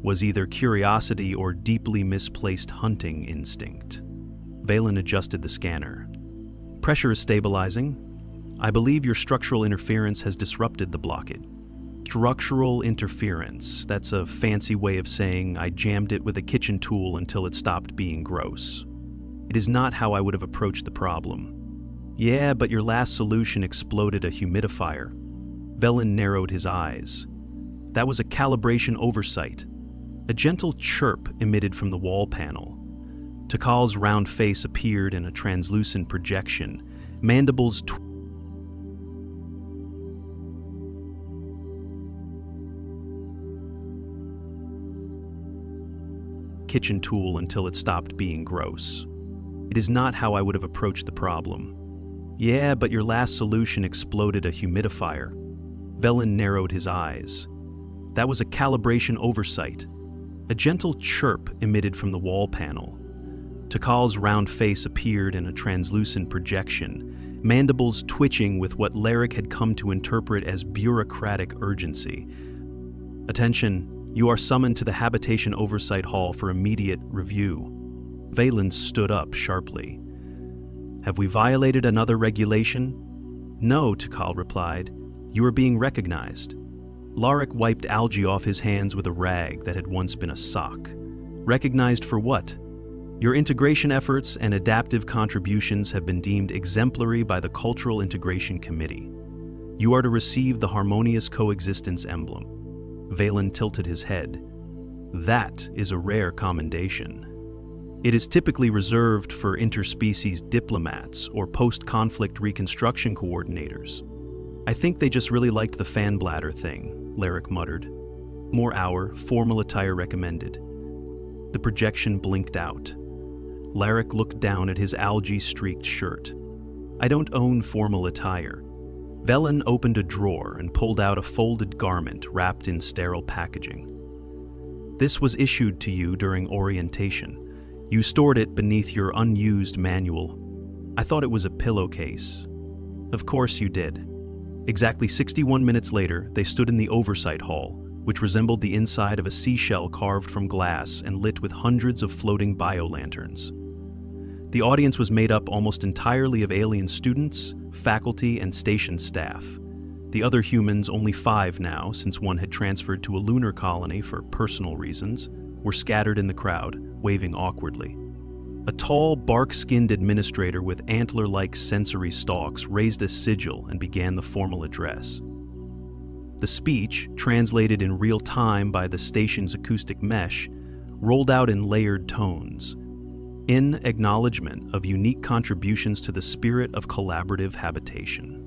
was either curiosity or deeply misplaced hunting instinct. Valen adjusted the scanner. Pressure is stabilizing. I believe your structural interference has disrupted the blockage. Structural interference, that's a fancy way of saying I jammed it with a kitchen tool until it stopped being gross. It is not how I would have approached the problem. Yeah, but your last solution exploded a humidifier. Valen narrowed his eyes. That was a calibration oversight. A gentle chirp emitted from the wall panel. Takal's round face appeared in a translucent projection. Mandibles kitchen tool until it stopped being gross. It is not how I would have approached the problem. Yeah, but your last solution exploded a humidifier. Valen narrowed his eyes. That was a calibration oversight. A gentle chirp emitted from the wall panel. Takal's round face appeared in a translucent projection, mandibles twitching with what Larrick had come to interpret as bureaucratic urgency. Attention, you are summoned to the Habitation Oversight Hall for immediate review. Valen stood up sharply. Have we violated another regulation? No, Takal replied. You are being recognized. Larrick wiped algae off his hands with a rag that had once been a sock. Recognized for what? Your integration efforts and adaptive contributions have been deemed exemplary by the Cultural Integration Committee. You are to receive the Harmonious Coexistence emblem. Valen tilted his head. That is a rare commendation. It is typically reserved for interspecies diplomats or post-conflict reconstruction coordinators. I think they just really liked the fan bladder thing, Larrick muttered. More hour, formal attire recommended. The projection blinked out. Larrick looked down at his algae-streaked shirt. I don't own formal attire. Valen opened a drawer and pulled out a folded garment wrapped in sterile packaging. This was issued to you during orientation. You stored it beneath your unused manual. I thought it was a pillowcase. Of course you did. Exactly 61 minutes later, they stood in the oversight hall, which resembled the inside of a seashell carved from glass and lit with hundreds of floating bio-lanterns. The audience was made up almost entirely of alien students, faculty, and station staff. The other humans, only 5 now, since one had transferred to a lunar colony for personal reasons, were scattered in the crowd, waving awkwardly. A tall, bark-skinned administrator with antler-like sensory stalks raised a sigil and began the formal address. The speech, translated in real time by the station's acoustic mesh, rolled out in layered tones, in acknowledgement of unique contributions to the spirit of collaborative habitation.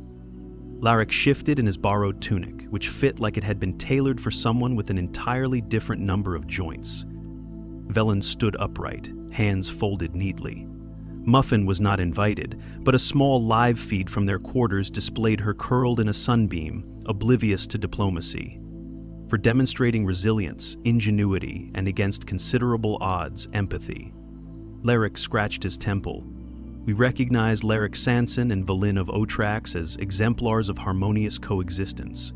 Larrick shifted in his borrowed tunic, which fit like it had been tailored for someone with an entirely different number of joints. Valen stood upright, hands folded neatly. Muffin was not invited, but a small live feed from their quarters displayed her curled in a sunbeam, oblivious to diplomacy. For demonstrating resilience, ingenuity, and against considerable odds, empathy. Larrick scratched his temple. We recognize Larrick Sanson and Valin of Otrax as exemplars of harmonious coexistence.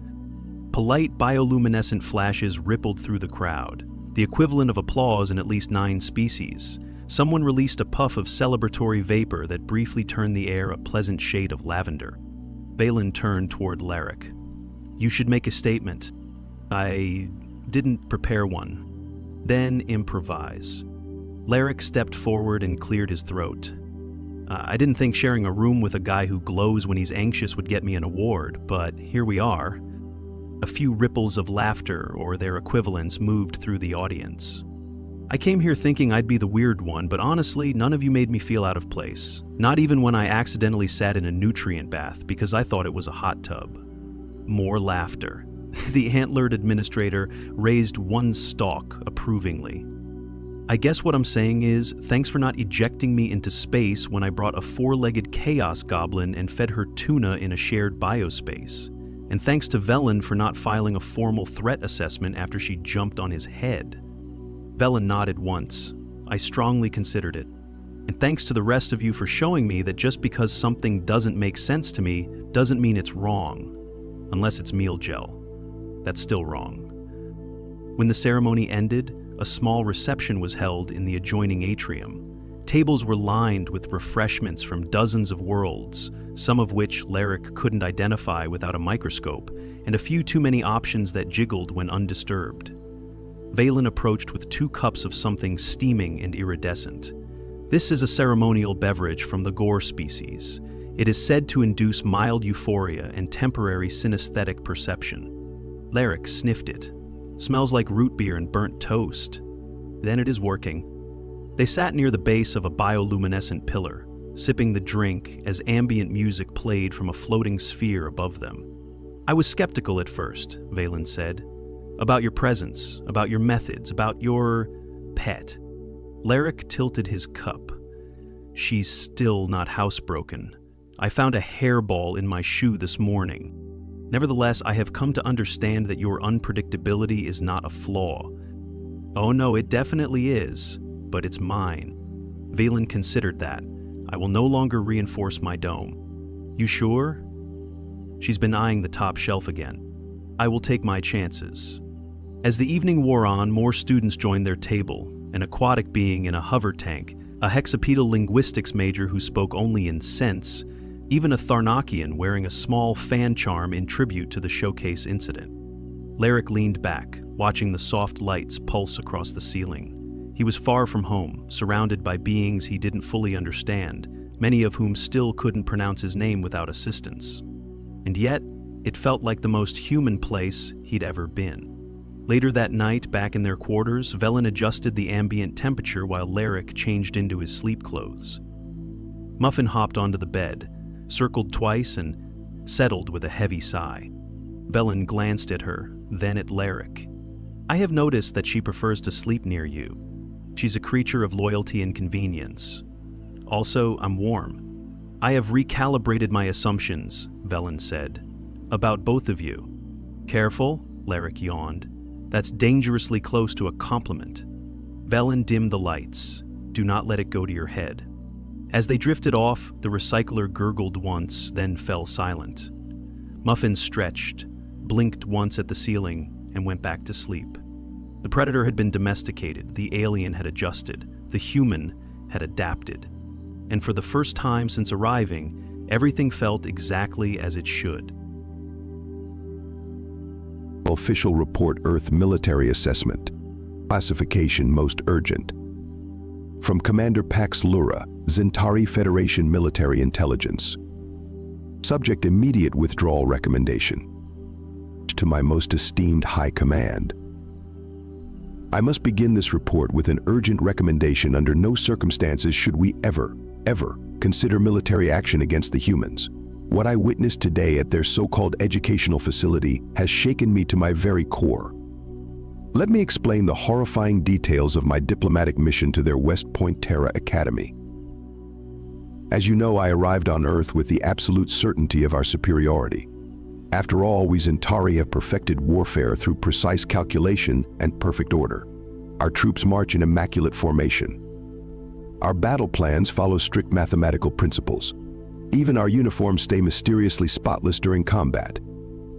Polite bioluminescent flashes rippled through the crowd, the equivalent of applause in at least 9 species. Someone released a puff of celebratory vapor that briefly turned the air a pleasant shade of lavender. Valen turned toward Larrick. You should make a statement. I didn't prepare one. Then improvise. Larrick stepped forward and cleared his throat. I didn't think sharing a room with a guy who glows when he's anxious would get me an award, but here we are. A few ripples of laughter, or their equivalents, moved through the audience. I came here thinking I'd be the weird one, but honestly, none of you made me feel out of place. Not even when I accidentally sat in a nutrient bath because I thought it was a hot tub. More laughter. The antlered administrator raised one stalk approvingly. I guess what I'm saying is, thanks for not ejecting me into space when I brought a 4-legged chaos goblin and fed her tuna in a shared biospace. And thanks to Valen for not filing a formal threat assessment after she jumped on his head. Valen nodded once. I strongly considered it. And thanks to the rest of you for showing me that just because something doesn't make sense to me doesn't mean it's wrong. Unless it's meal gel. That's still wrong. When the ceremony ended, a small reception was held in the adjoining atrium. Tables were lined with refreshments from dozens of worlds, some of which Lerick couldn't identify without a microscope, and a few too many options that jiggled when undisturbed. Valen approached with 2 cups of something steaming and iridescent. This is a ceremonial beverage from the Gore species. It is said to induce mild euphoria and temporary synesthetic perception. Lerick sniffed it. Smells like root beer and burnt toast. Then it is working. They sat near the base of a bioluminescent pillar, sipping the drink as ambient music played from a floating sphere above them. I was skeptical at first, Valen said. About your presence, about your methods, about your pet. Lerick tilted his cup. She's still not housebroken. I found a hairball in my shoe this morning. Nevertheless, I have come to understand that your unpredictability is not a flaw. Oh no, it definitely is, but it's mine. Valen considered that. I will no longer reinforce my dome. You sure? She's been eyeing the top shelf again. I will take my chances. As the evening wore on, more students joined their table, an aquatic being in a hover tank, a hexapedal linguistics major who spoke only in sense, even a Tharnakian wearing a small fan charm in tribute to the showcase incident. Lerick leaned back, watching the soft lights pulse across the ceiling. He was far from home, surrounded by beings he didn't fully understand, many of whom still couldn't pronounce his name without assistance. And yet, it felt like the most human place he'd ever been. Later that night, back in their quarters, Velen adjusted the ambient temperature while Lerick changed into his sleep clothes. Muffin hopped onto the bed, circled twice, and settled with a heavy sigh. Velen glanced at her, then at Lerick. I have noticed that she prefers to sleep near you. She's a creature of loyalty and convenience. Also, I'm warm. I have recalibrated my assumptions, Velen said, about both of you. Careful, Lerick yawned. That's dangerously close to a compliment. Velen dimmed the lights. Do not let it go to your head. As they drifted off, the recycler gurgled once, then fell silent. Muffin stretched, blinked once at the ceiling, and went back to sleep. The predator had been domesticated, the alien had adjusted, the human had adapted. And for the first time since arriving, everything felt exactly as it should. Official report Earth military assessment. Classification most urgent. From Commander Pax Lura, Zentari Federation Military Intelligence. Subject immediate withdrawal recommendation. To my most esteemed High Command. I must begin this report with an urgent recommendation. Under no circumstances should we ever consider military action against the humans. What I witnessed today at their so-called educational facility has shaken me to my very core. Let me explain the horrifying details of my diplomatic mission to their West Point Terra Academy. As you know, I arrived on Earth with the absolute certainty of our superiority. After all, we Zentari have perfected warfare through precise calculation and perfect order. Our troops march in immaculate formation. Our battle plans follow strict mathematical principles. Even our uniforms stay mysteriously spotless during combat.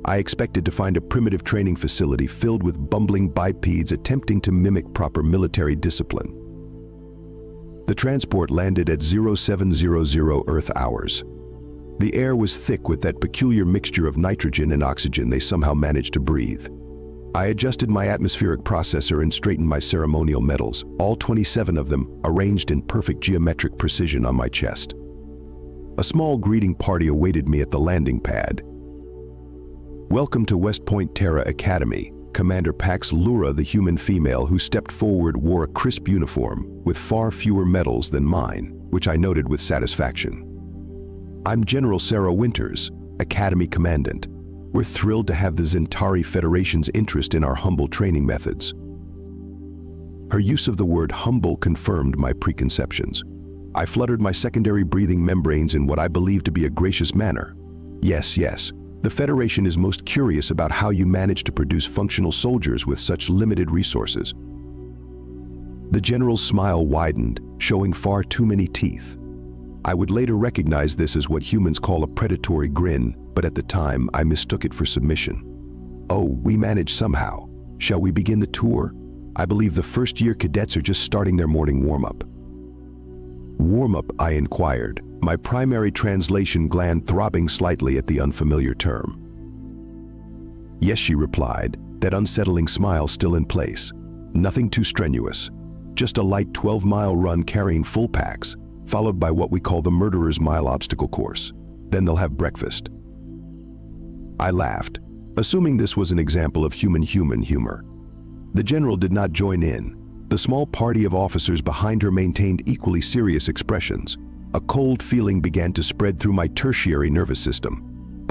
I expected to find a primitive training facility filled with bumbling bipeds attempting to mimic proper military discipline. The transport landed at 0700 Earth hours. The air was thick with that peculiar mixture of nitrogen and oxygen they somehow managed to breathe. I adjusted my atmospheric processor and straightened my ceremonial medals, all 27 of them arranged in perfect geometric precision on my chest. A small greeting party awaited me at the landing pad. Welcome to West Point Terra Academy. Commander Pax Lura, the human female who stepped forward, wore a crisp uniform with far fewer medals than mine, which I noted with satisfaction. I'm General Sarah Winters, Academy Commandant. We're thrilled to have the Zentari Federation's interest in our humble training methods. Her use of the word humble confirmed my preconceptions. I fluttered my secondary breathing membranes in what I believe to be a gracious manner. Yes, the Federation is most curious about how you manage to produce functional soldiers with such limited resources. The General's smile widened, showing far too many teeth. I would later recognize this as what humans call a predatory grin, but at the time I mistook it for submission. Oh, we managed somehow. Shall we begin the tour? I believe the first-year cadets are just starting their morning warm-up. Warm-up, I inquired, my primary translation gland throbbing slightly at the unfamiliar term. Yes, she replied, that unsettling smile still in place. Nothing too strenuous. Just a light 12-mile run carrying full packs, followed by what we call the Murderer's Mile obstacle course. Then they'll have breakfast. I laughed, assuming this was an example of human humor. The general did not join in. The small party of officers behind her maintained equally serious expressions. A cold feeling began to spread through my tertiary nervous system.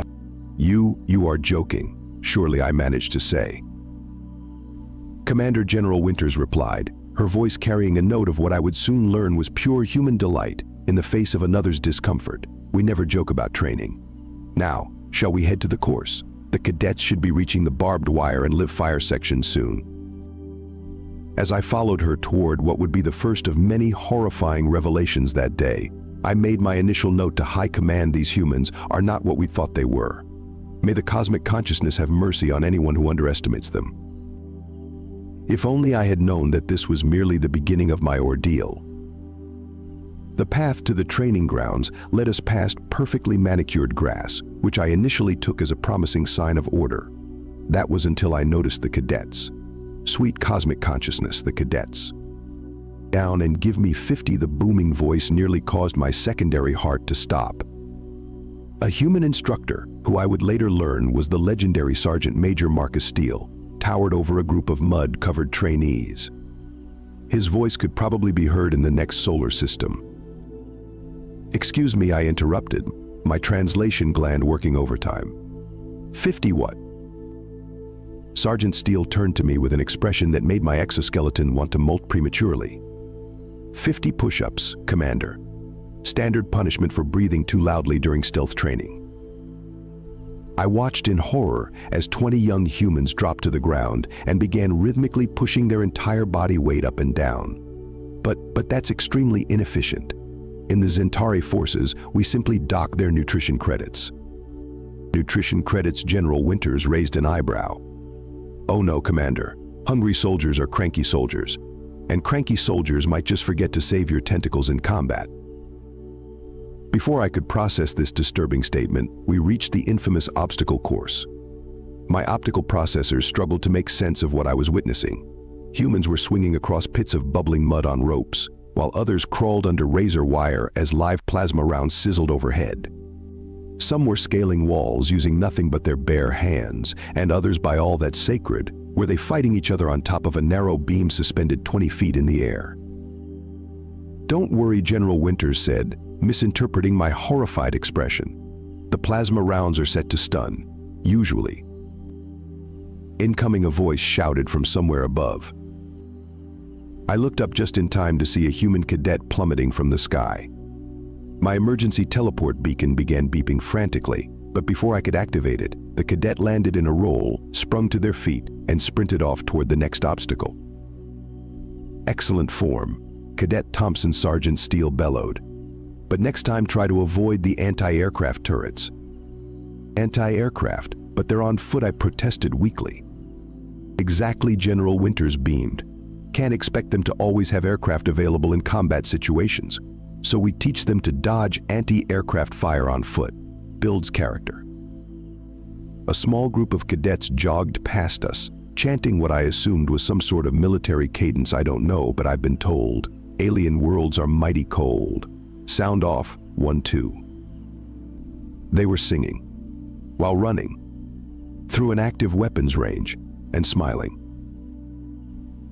You are joking, surely I managed to say. Commander General Winters replied, her voice carrying a note of what I would soon learn was pure human delight in the face of another's discomfort. We never joke about training. Now, shall we head to the course? The cadets should be reaching the barbed wire and live fire section soon. As I followed her toward what would be the first of many horrifying revelations that day, I made my initial note to High Command: these humans are not what we thought they were. May the cosmic consciousness have mercy on anyone who underestimates them. If only I had known that this was merely the beginning of my ordeal. The path to the training grounds led us past perfectly manicured grass, which I initially took as a promising sign of order. That was until I noticed the cadets. Sweet cosmic consciousness, the cadets. Down and give me 50, the booming voice nearly caused my secondary heart to stop. A human instructor, who I would later learn was the legendary Sergeant Major Marcus Steele, towered over a group of mud-covered trainees. His voice could probably be heard in the next solar system. Excuse me, I interrupted, my translation gland working overtime. 50 what? Sergeant Steele turned to me with an expression that made my exoskeleton want to molt prematurely. 50 push-ups, Commander. Standard punishment for breathing too loudly during stealth training. I watched in horror as 20 young humans dropped to the ground and began rhythmically pushing their entire body weight up and down. But that's extremely inefficient. In the Zentari forces, we simply dock their nutrition credits. Nutrition credits? General Winters raised an eyebrow. Oh no, Commander. Hungry soldiers are cranky soldiers. And cranky soldiers might just forget to save your tentacles in combat. Before I could process this disturbing statement, we reached the infamous obstacle course. My optical processors struggled to make sense of what I was witnessing. Humans were swinging across pits of bubbling mud on ropes, while others crawled under razor wire as live plasma rounds sizzled overhead. Some were scaling walls using nothing but their bare hands, and others, by all that's sacred, were they fighting each other on top of a narrow beam suspended 20 feet in the air. Don't worry, General Winters said, misinterpreting my horrified expression. The plasma rounds are set to stun, usually. Incoming, a voice shouted from somewhere above. I looked up just in time to see a human cadet plummeting from the sky. My emergency teleport beacon began beeping frantically, but before I could activate it, the cadet landed in a roll, sprung to their feet, and sprinted off toward the next obstacle. Excellent form, Cadet Thompson, Sergeant Steele bellowed. But next time try to avoid the anti-aircraft turrets. Anti-aircraft, but they're on foot, I protested weakly. Exactly, General Winters beamed. Can't expect them to always have aircraft available in combat situations, so we teach them to dodge anti-aircraft fire on foot. Builds character. A small group of cadets jogged past us, chanting what I assumed was some sort of military cadence. I don't know, but I've been told, alien worlds are mighty cold. Sound off, 1, 2. They were singing, while running, through an active weapons range, and smiling.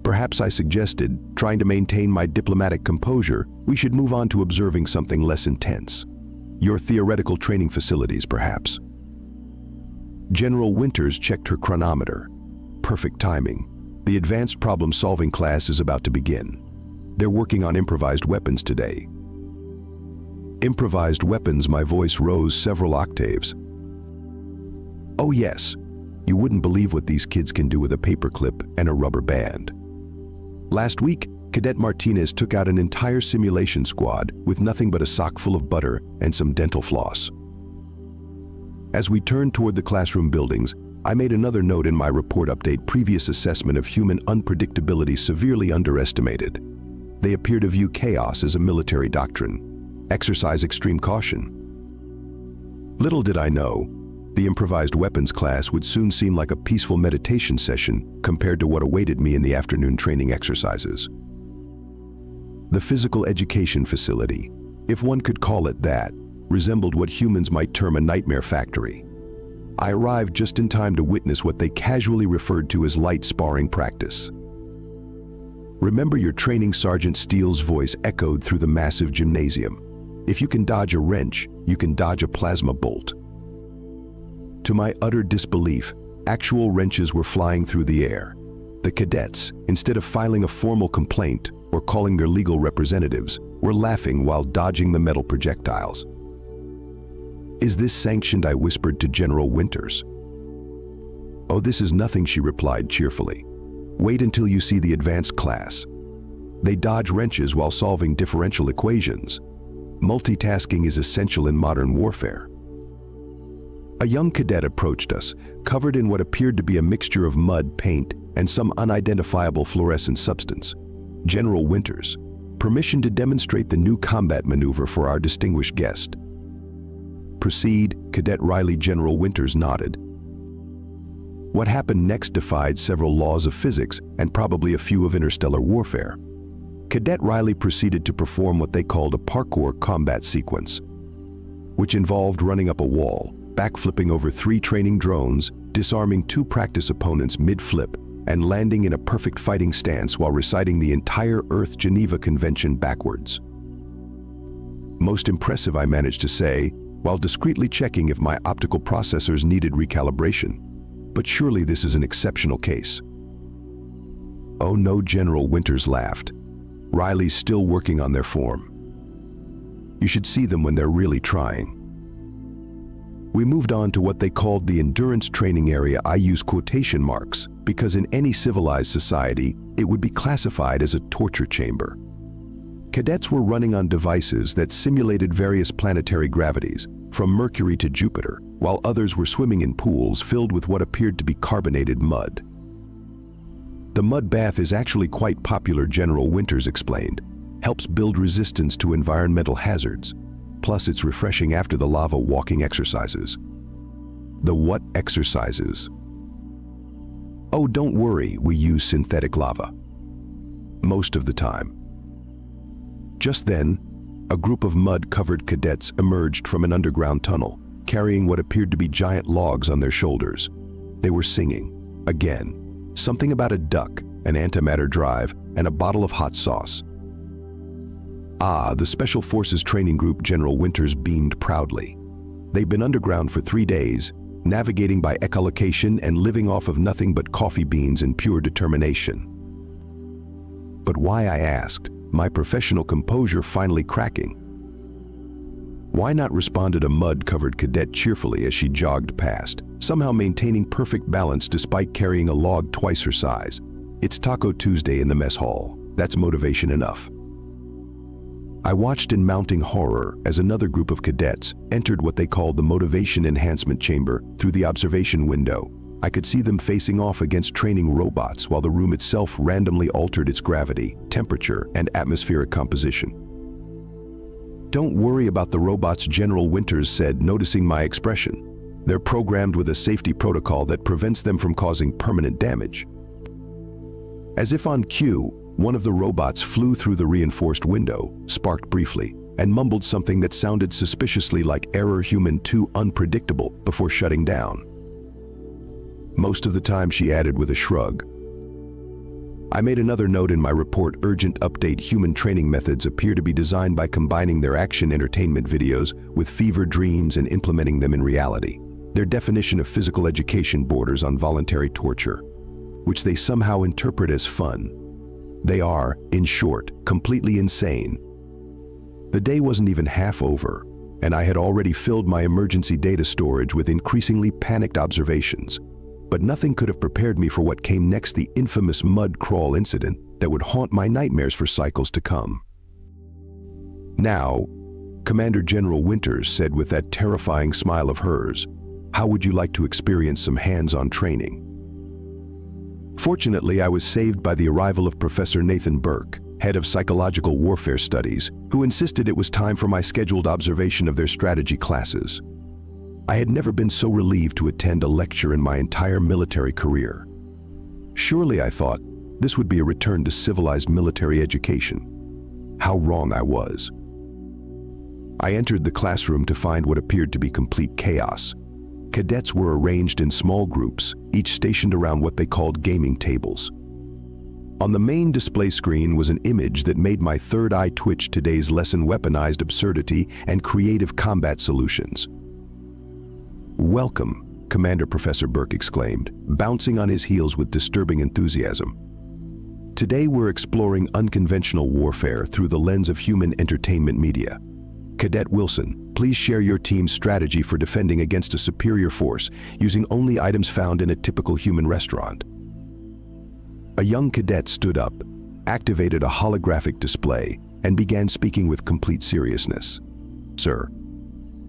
Perhaps I suggested, trying to maintain my diplomatic composure, we should move on to observing something less intense. Your theoretical training facilities, perhaps. General Winters checked her chronometer. Perfect timing. The advanced problem-solving class is about to begin. They're working on improvised weapons today. Improvised weapons, my voice rose several octaves. Oh yes, you wouldn't believe what these kids can do with a paperclip and a rubber band. Last week, Cadet Martinez took out an entire simulation squad with nothing but a sock full of butter and some dental floss. As we turned toward the classroom buildings, I made another note in my report update: previous assessment of human unpredictability severely underestimated. They appear to view chaos as a military doctrine. Exercise extreme caution. Little did I know, the improvised weapons class would soon seem like a peaceful meditation session compared to what awaited me in the afternoon training exercises. The physical education facility, if one could call it that, resembled what humans might term a nightmare factory. I arrived just in time to witness what they casually referred to as light sparring practice. Remember your training Sergeant Steele's voice echoed through the massive gymnasium. If you can dodge a wrench, you can dodge a plasma bolt. To my utter disbelief, actual wrenches were flying through the air. The cadets, instead of filing a formal complaint or calling their legal representatives, were laughing while dodging the metal projectiles. "Is this sanctioned?" I whispered to General Winters. "Oh, this is nothing," she replied cheerfully. "Wait until you see the advanced class. They dodge wrenches while solving differential equations. Multitasking is essential in modern warfare." A young cadet approached us, covered in what appeared to be a mixture of mud, paint, and some unidentifiable fluorescent substance. "General Winters, permission to demonstrate the new combat maneuver for our distinguished guest." "Proceed," Cadet Riley. General Winters nodded. What happened next defied several laws of physics and probably a few of interstellar warfare. Cadet Riley proceeded to perform what they called a parkour combat sequence, which involved running up a wall, backflipping over 3 training drones, disarming 2 practice opponents mid-flip, and landing in a perfect fighting stance while reciting the entire Earth Geneva Convention backwards. "Most impressive," I managed to say, while discreetly checking if my optical processors needed recalibration. "But surely this is an exceptional case." "Oh no," General Winters laughed. "Riley's still working on their form. You should see them when they're really trying." We moved on to what they called the endurance training area. I use quotation marks because in any civilized society, it would be classified as a torture chamber. Cadets were running on devices that simulated various planetary gravities, from Mercury to Jupiter, while others were swimming in pools filled with what appeared to be carbonated mud. "The mud bath is actually quite popular," General Winters explained. "Helps build resistance to environmental hazards. Plus, it's refreshing after the lava walking exercises." "The what exercises?" "Oh, don't worry, we use synthetic lava. Most of the time." Just then, a group of mud-covered cadets emerged from an underground tunnel, carrying what appeared to be giant logs on their shoulders. They were singing, again, something about a duck, an antimatter drive, and a bottle of hot sauce. "Ah, the Special Forces Training Group," General Winters beamed proudly. "They've been underground for 3 days, navigating by echolocation and living off of nothing but coffee beans and pure determination." "But why?" I asked, my professional composure finally cracking. "Why not?" responded a mud-covered cadet cheerfully as she jogged past, somehow maintaining perfect balance despite carrying a log twice her size. "It's Taco Tuesday in the mess hall. That's motivation enough." I watched in mounting horror as another group of cadets entered what they called the Motivation Enhancement Chamber through the observation window. I could see them facing off against training robots while the room itself randomly altered its gravity, temperature, and atmospheric composition. "Don't worry about the robots," General Winters said, noticing my expression. "They're programmed with a safety protocol that prevents them from causing permanent damage." As if on cue, one of the robots flew through the reinforced window, sparked briefly, and mumbled something that sounded suspiciously like "error human too unpredictable" before shutting down. "Most of the time," she added with a shrug. I made another note in my report: urgent update. Human training methods appear to be designed by combining their action entertainment videos with fever dreams and implementing them in reality. Their definition of physical education borders on voluntary torture, which they somehow interpret as fun. They are, in short, completely insane. The day wasn't even half over, and I had already filled my emergency data storage with increasingly panicked observations. But nothing could have prepared me for what came next: the infamous mud crawl incident that would haunt my nightmares for cycles to come. "Now," Commander General Winters said with that terrifying smile of hers, How would you like to experience some hands-on training? Fortunately, I was saved by the arrival of Professor Nathan Burke, head of Psychological Warfare Studies, who insisted it was time for my scheduled observation of their strategy classes. I had never been so relieved to attend a lecture in my entire military career. Surely, I thought, this would be a return to civilized military education. How wrong I was. I entered the classroom to find what appeared to be complete chaos. Cadets were arranged in small groups, each stationed around what they called gaming tables. On the main display screen was an image that made my third eye twitch. Today's lesson: weaponized absurdity and creative combat solutions. "Welcome," Commander Professor Burke exclaimed, bouncing on his heels with disturbing enthusiasm. "Today we're exploring unconventional warfare through the lens of human entertainment media. Cadet Wilson, please share your team's strategy for defending against a superior force using only items found in a typical human restaurant." A young cadet stood up, activated a holographic display, and began speaking with complete seriousness. "Sir,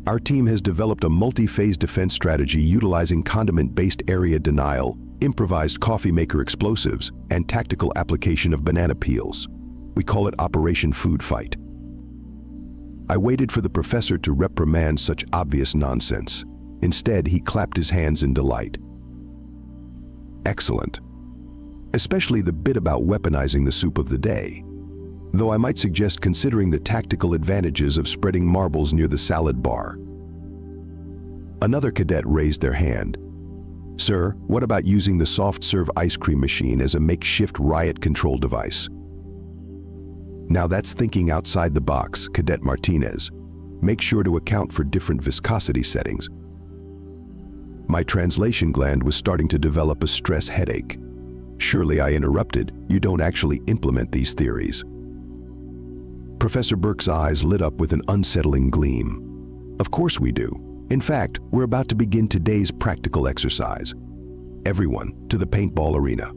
our team has developed a multi-phase defense strategy utilizing condiment-based area denial, improvised coffee maker explosives, and tactical application of banana peels. We call it Operation Food Fight." I waited for the professor to reprimand such obvious nonsense. Instead, he clapped his hands in delight. "Excellent. Especially the bit about weaponizing the soup of the day. Though I might suggest considering the tactical advantages of spreading marbles near the salad bar." Another cadet raised their hand. "Sir, what about using the soft-serve ice cream machine as a makeshift riot control device?" "Now that's thinking outside the box, Cadet Martinez. Make sure to account for different viscosity settings." My translation gland was starting to develop a stress headache. Surely, I interrupted, "You don't actually implement these theories." Professor Burke's eyes lit up with an unsettling gleam. "Of course we do. In fact, we're about to begin today's practical exercise. Everyone, to the paintball arena."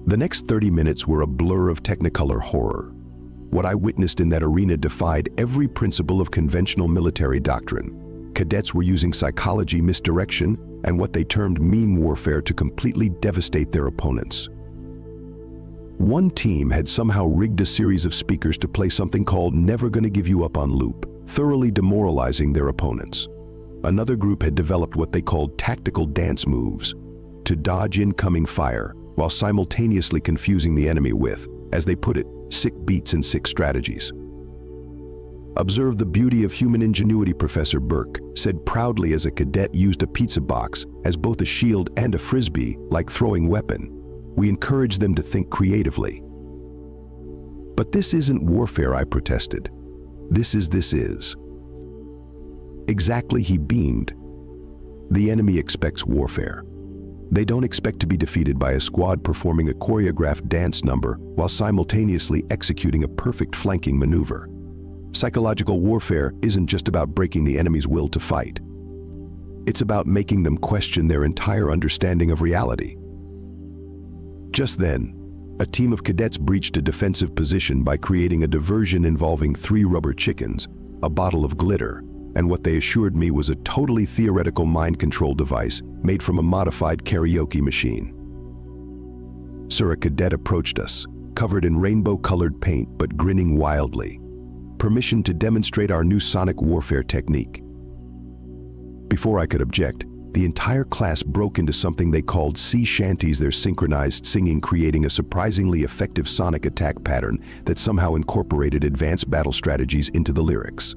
The next 30 minutes were a blur of technicolor horror. What I witnessed in that arena defied every principle of conventional military doctrine. Cadets were using psychology misdirection and what they termed meme warfare to completely devastate their opponents. One team had somehow rigged a series of speakers to play something called "Never Gonna Give You Up" on loop, thoroughly demoralizing their opponents. Another group had developed what they called tactical dance moves to dodge incoming fire while simultaneously confusing the enemy with, as they put it, sick beats and sick strategies. "Observe the beauty of human ingenuity," Professor Burke said proudly as a cadet used a pizza box as both a shield and a frisbee, like throwing weapon. "We encourage them to think creatively." "But this isn't warfare," I protested. This is." "Exactly," he beamed. "The enemy expects warfare. They don't expect to be defeated by a squad performing a choreographed dance number while simultaneously executing a perfect flanking maneuver. Psychological warfare isn't just about breaking the enemy's will to fight. It's about making them question their entire understanding of reality." Just then, a team of cadets breached a defensive position by creating a diversion involving 3 rubber chickens, a bottle of glitter, and what they assured me was a totally theoretical mind control device made from a modified karaoke machine. "Sir," a cadet approached us, covered in rainbow-colored paint but grinning wildly. "Permission to demonstrate our new sonic warfare technique." Before I could object, the entire class broke into something they called sea shanties, their synchronized singing creating a surprisingly effective sonic attack pattern that somehow incorporated advanced battle strategies into the lyrics.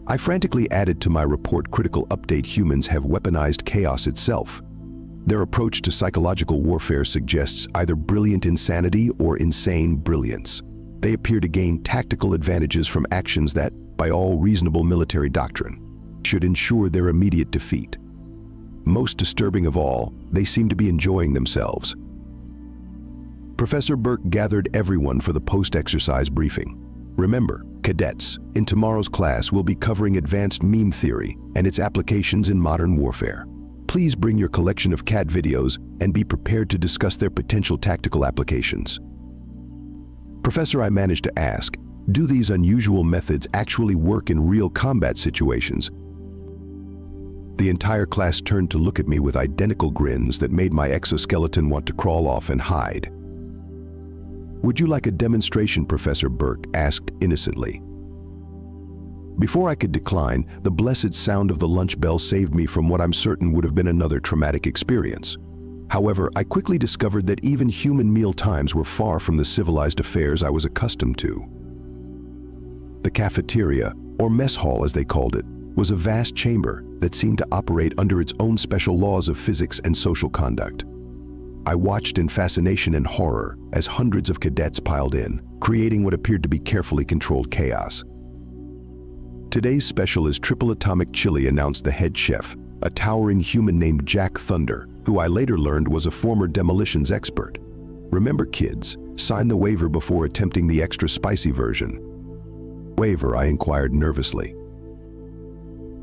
I frantically added to my report, "Critical update: humans have weaponized chaos itself." Their approach to psychological warfare suggests either brilliant insanity or insane brilliance. They appear to gain tactical advantages from actions that, by all reasonable military doctrine, should ensure their immediate defeat. Most disturbing of all, they seem to be enjoying themselves. Professor Burke gathered everyone for the post-exercise briefing. "Remember, cadets, in tomorrow's class we'll be covering advanced meme theory and its applications in modern warfare. Please bring your collection of cat videos and be prepared to discuss their potential tactical applications." "Professor," I managed to ask, "do these unusual methods actually work in real combat situations?" The entire class turned to look at me with identical grins that made my exoskeleton want to crawl off and hide. "Would you like a demonstration?" Professor Burke asked innocently. Before I could decline, the blessed sound of the lunch bell saved me from what I'm certain would have been another traumatic experience. However, I quickly discovered that even human meal times were far from the civilized affairs I was accustomed to. The cafeteria, or mess hall as they called it, was a vast chamber that seemed to operate under its own special laws of physics and social conduct. I watched in fascination and horror as hundreds of cadets piled in, creating what appeared to be carefully controlled chaos. "Today's special is triple atomic chili," announced the head chef, a towering human named Jack Thunder, who I later learned was a former demolitions expert. "Remember, kids, sign the waiver before attempting the extra spicy version." "Waiver?" I inquired nervously.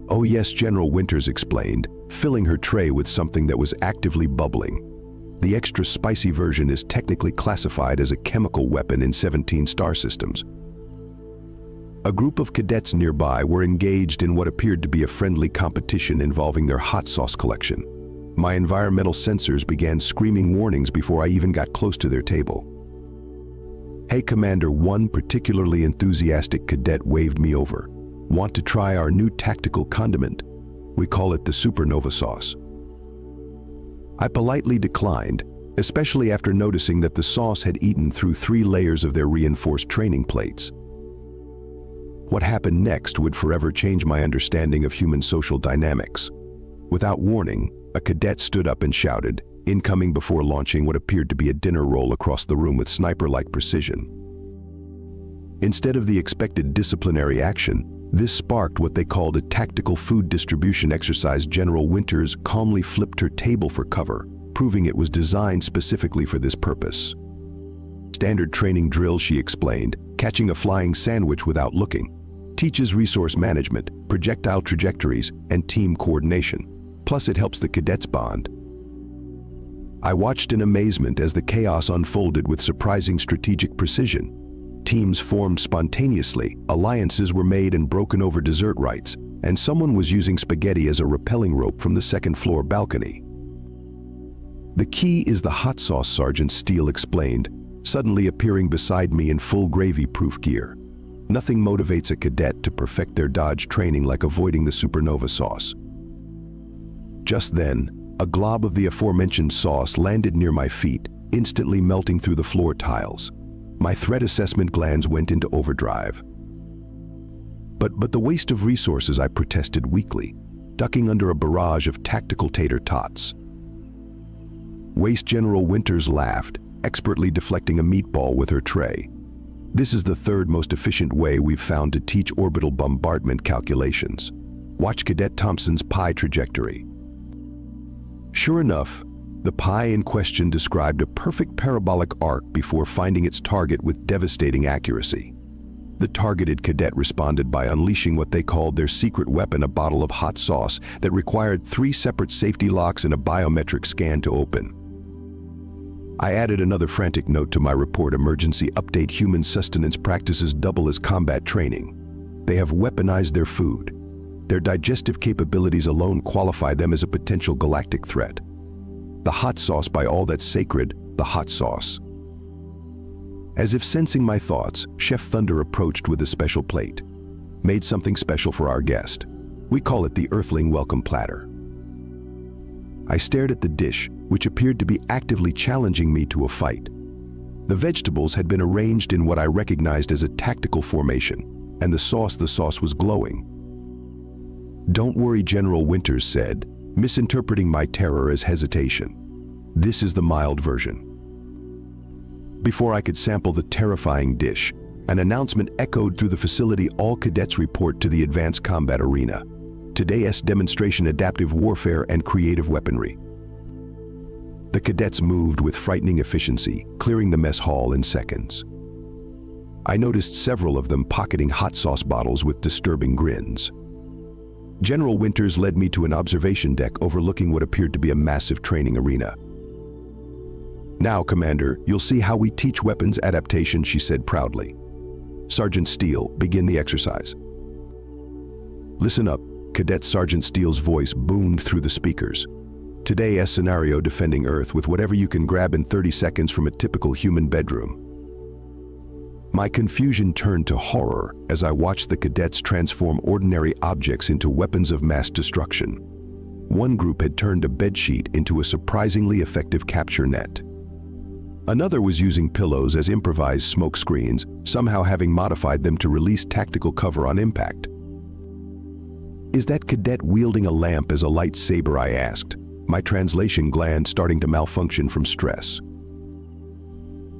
"Oh yes," General Winters explained, filling her tray with something that was actively bubbling. "The extra spicy version is technically classified as a chemical weapon in 17 star systems." A group of cadets nearby were engaged in what appeared to be a friendly competition involving their hot sauce collection. My environmental sensors began screaming warnings before I even got close to their table. "Hey Commander," one particularly enthusiastic cadet waved me over. "Want to try our new tactical condiment? We call it the Supernova sauce." I politely declined, especially after noticing that the sauce had eaten through 3 layers of their reinforced training plates. What happened next would forever change my understanding of human social dynamics. Without warning, a cadet stood up and shouted, incoming, before launching what appeared to be a dinner roll across the room with sniper-like precision. Instead of the expected disciplinary action, this sparked what they called a tactical food distribution exercise. General Winters calmly flipped her table for cover, proving it was designed specifically for this purpose. "Standard training drill," she explained, "catching a flying sandwich without looking. Teaches resource management, projectile trajectories, and team coordination. Plus it helps the cadets bond." I watched in amazement as the chaos unfolded with surprising strategic precision. Teams formed spontaneously, alliances were made and broken over dessert rights, and someone was using spaghetti as a rappelling rope from the second-floor balcony. "The key is the hot sauce," Sergeant Steele explained, suddenly appearing beside me in full gravy-proof gear. "Nothing motivates a cadet to perfect their dodge training like avoiding the supernova sauce." Just then, a glob of the aforementioned sauce landed near my feet, instantly melting through the floor tiles. My threat assessment glands went into overdrive. But the waste of resources," I protested weakly, ducking under a barrage of tactical tater tots. "Waste?" General Winters laughed, expertly deflecting a meatball with her tray. "This is the 3rd most efficient way we've found to teach orbital bombardment calculations. Watch Cadet Thompson's pie trajectory." Sure enough, the pie in question described a perfect parabolic arc before finding its target with devastating accuracy. The targeted cadet responded by unleashing what they called their secret weapon, a bottle of hot sauce that required 3 separate safety locks and a biometric scan to open. I added another frantic note to my report: emergency update, human sustenance practices double as combat training. They have weaponized their food. Their digestive capabilities alone qualify them as a potential galactic threat. The hot sauce, by all that's sacred, the hot sauce. As if sensing my thoughts, Chef Thunder approached with a special plate. "Made something special for our guest. We call it the Earthling Welcome Platter." I stared at the dish, which appeared to be actively challenging me to a fight. The vegetables had been arranged in what I recognized as a tactical formation, and the sauce was glowing. "Don't worry," General Winters said, misinterpreting my terror as hesitation. "This is the mild version." Before I could sample the terrifying dish, an announcement echoed through the facility: "All cadets report to the advanced combat arena. Today's demonstration: adaptive warfare and creative weaponry." The cadets moved with frightening efficiency, clearing the mess hall in seconds. I noticed several of them pocketing hot sauce bottles with disturbing grins. General Winters led me to an observation deck overlooking what appeared to be a massive training arena. "Now, Commander, you'll see how we teach weapons adaptation," she said proudly. "Sergeant Steele, begin the exercise." "Listen up, Cadet Sergeant Steele's voice boomed through the speakers. Today, a scenario defending Earth with whatever you can grab in 30 seconds from a typical human bedroom. My confusion turned to horror as I watched the cadets transform ordinary objects into weapons of mass destruction. One group had turned a bedsheet into a surprisingly effective capture net. Another was using pillows as improvised smoke screens, somehow having modified them to release tactical cover on impact. "Is that cadet wielding a lamp as a lightsaber?" I asked, my translation gland starting to malfunction from stress.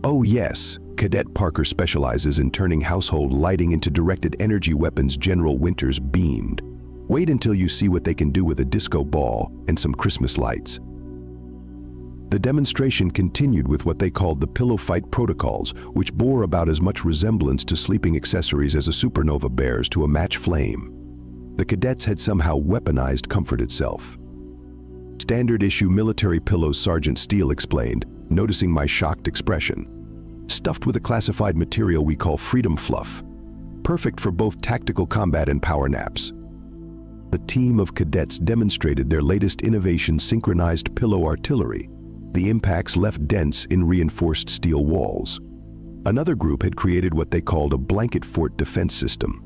"Oh yes, Cadet Parker specializes in turning household lighting into directed energy weapons," General Winters beamed. "Wait until you see what they can do with a disco ball and some Christmas lights." The demonstration continued with what they called the pillow fight protocols, which bore about as much resemblance to sleeping accessories as a supernova bears to a match flame. The cadets had somehow weaponized comfort itself. "Standard issue military pillows," Sergeant Steele explained, noticing my shocked expression. "Stuffed with a classified material we call freedom fluff. Perfect for both tactical combat and power naps." The team of cadets demonstrated their latest innovation, synchronized pillow artillery. The impacts left dents in reinforced steel walls. Another group had created what they called a blanket fort defense system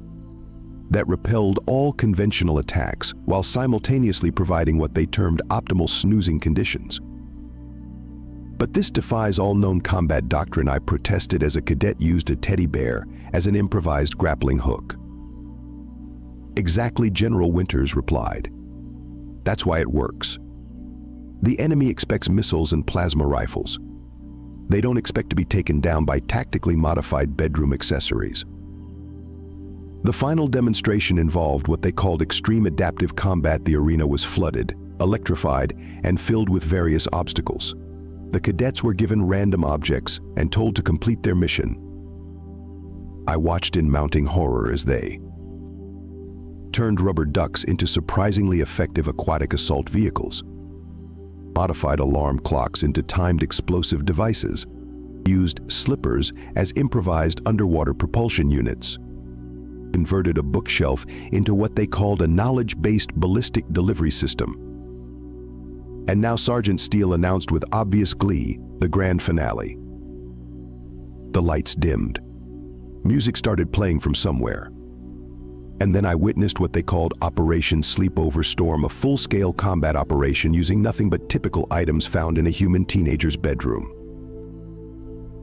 that repelled all conventional attacks while simultaneously providing what they termed optimal snoozing conditions. "But this defies all known combat doctrine," I protested as a cadet used a teddy bear as an improvised grappling hook. "Exactly," General Winters replied. "That's why it works. The enemy expects missiles and plasma rifles. They don't expect to be taken down by tactically modified bedroom accessories." The final demonstration involved what they called extreme adaptive combat. The arena was flooded, electrified, and filled with various obstacles. The cadets were given random objects and told to complete their mission. I watched in mounting horror as they turned rubber ducks into surprisingly effective aquatic assault vehicles, modified alarm clocks into timed explosive devices, used slippers as improvised underwater propulsion units, converted a bookshelf into what they called a knowledge-based ballistic delivery system. And now Sergeant Steele announced with obvious glee the grand finale. The lights dimmed. Music started playing from somewhere. And then I witnessed what they called Operation Sleepover Storm, a full-scale combat operation using nothing but typical items found in a human teenager's bedroom.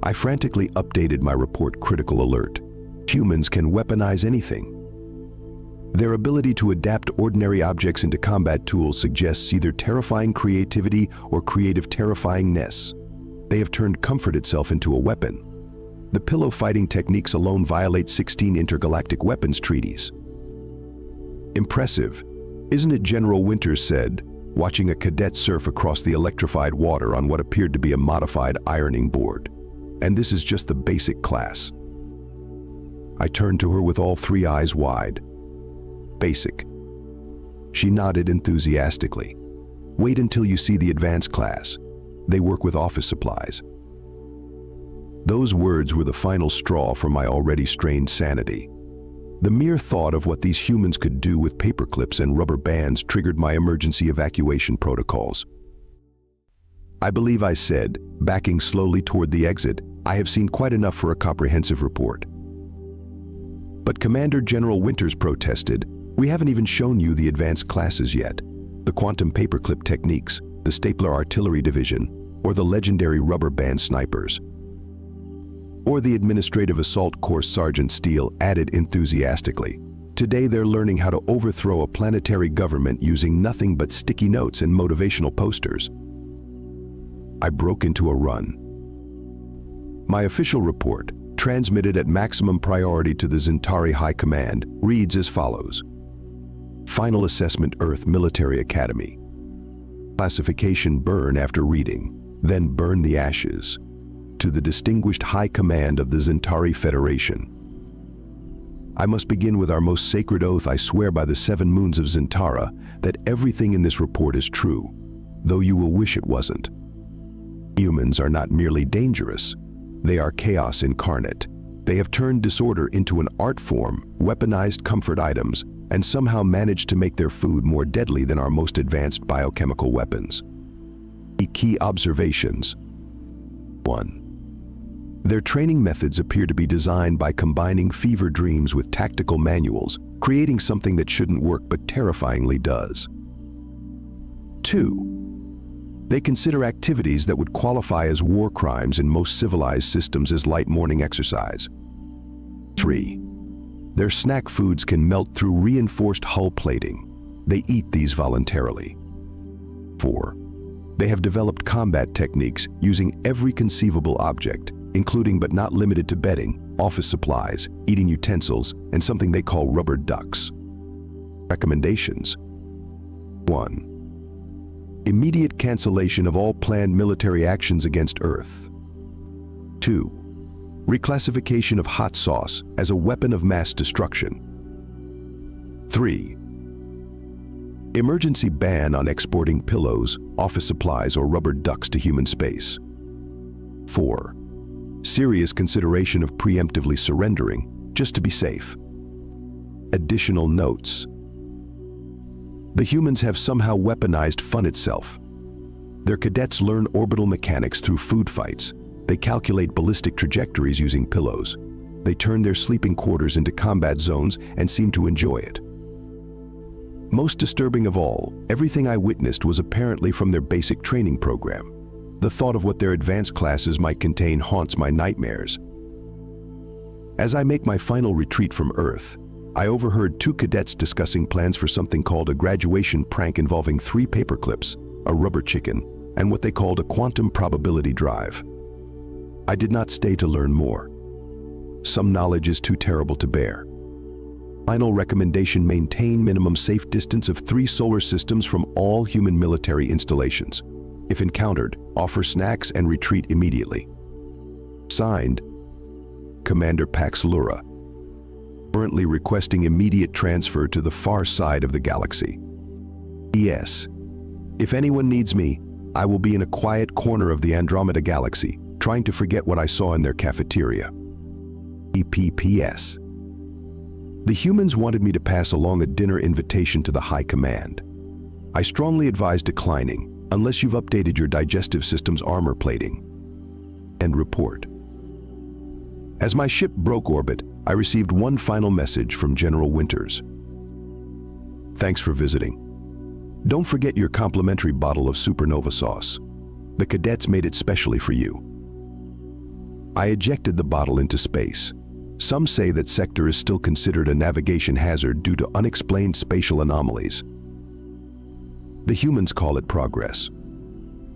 I frantically updated my report. Critical alert. Humans can weaponize anything. Their ability to adapt ordinary objects into combat tools suggests either terrifying creativity or creative terrifyingness. They have turned comfort itself into a weapon. The pillow fighting techniques alone violate 16 intergalactic weapons treaties. "Impressive, isn't it?" General Winters said, watching a cadet surf across the electrified water on what appeared to be a modified ironing board. "And this is just the basic class." I turned to her with all three eyes wide. "Basic." She nodded enthusiastically. "Wait until you see the advanced class. They work with office supplies." Those words were the final straw for my already strained sanity. The mere thought of what these humans could do with paper clips and rubber bands triggered my emergency evacuation protocols. "I believe," I said, backing slowly toward the exit, "I have seen quite enough for a comprehensive report." "But Commander," General Winters protested, "we haven't even shown you the advanced classes yet. The quantum paperclip techniques, the stapler artillery division, or the legendary rubber band snipers. Or the administrative assault course," Sergeant Steele added enthusiastically. "Today they're learning how to overthrow a planetary government using nothing but sticky notes and motivational posters." I broke into a run. My official report, transmitted at maximum priority to the Zentari High Command, reads as follows. Final assessment, Earth Military Academy. Classification: burn after reading, then burn the ashes. To the distinguished High Command of the Zentari Federation. I must begin with our most sacred oath. I swear by the 7 moons of Zentara that everything in this report is true, though you will wish it wasn't. Humans are not merely dangerous. They are chaos incarnate. They have turned disorder into an art form, weaponized comfort items, and somehow managed to make their food more deadly than our most advanced biochemical weapons. Key observations. 1. Their training methods appear to be designed by combining fever dreams with tactical manuals, creating something that shouldn't work but terrifyingly does. 2. They consider activities that would qualify as war crimes in most civilized systems as light morning exercise. 3. Their snack foods can melt through reinforced hull plating. They eat these voluntarily. 4. They have developed combat techniques using every conceivable object, including but not limited to bedding, office supplies, eating utensils, and something they call rubber ducks. Recommendations. 1. Immediate cancellation of all planned military actions against Earth. 2. Reclassification of hot sauce as a weapon of mass destruction. 3. Emergency ban on exporting pillows, office supplies, or rubber ducks to human space. 4. Serious consideration of preemptively surrendering, just to be safe. Additional notes. The humans have somehow weaponized fun itself. Their cadets learn orbital mechanics through food fights. They calculate ballistic trajectories using pillows. They turn their sleeping quarters into combat zones and seem to enjoy it. Most disturbing of all, everything I witnessed was apparently from their basic training program. The thought of what their advanced classes might contain haunts my nightmares. As I make my final retreat from Earth, I overheard 2 cadets discussing plans for something called a graduation prank involving 3 paper clips, a rubber chicken, and what they called a quantum probability drive. I did not stay to learn more. Some knowledge is too terrible to bear. Final recommendation: maintain minimum safe distance of 3 solar systems from all human military installations. If encountered, offer snacks and retreat immediately. Signed, Commander Pax Lura. Currently requesting immediate transfer to the far side of the galaxy. P.S. If anyone needs me, I will be in a quiet corner of the Andromeda Galaxy, trying to forget what I saw in their cafeteria. P.P.P.S. The humans wanted me to pass along a dinner invitation to the High Command. I strongly advise declining, unless you've updated your digestive system's armor plating. End report. As my ship broke orbit, I received one final message from General Winters. Thanks for visiting. Don't forget your complimentary bottle of supernova sauce. The cadets made it specially for you. I ejected the bottle into space. Some say that sector is still considered a navigation hazard due to unexplained spatial anomalies. The humans call it progress.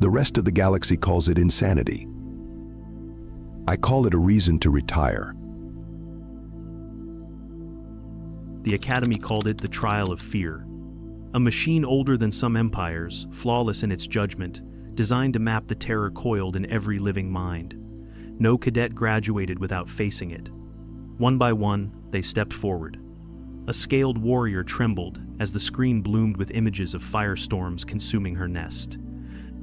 The rest of the galaxy calls it insanity. I call it a reason to retire. The Academy called it the Trial of Fear. A machine older than some empires, flawless in its judgment, designed to map the terror coiled in every living mind. No cadet graduated without facing it. One by one, they stepped forward. A scaled warrior trembled as the screen bloomed with images of firestorms consuming her nest.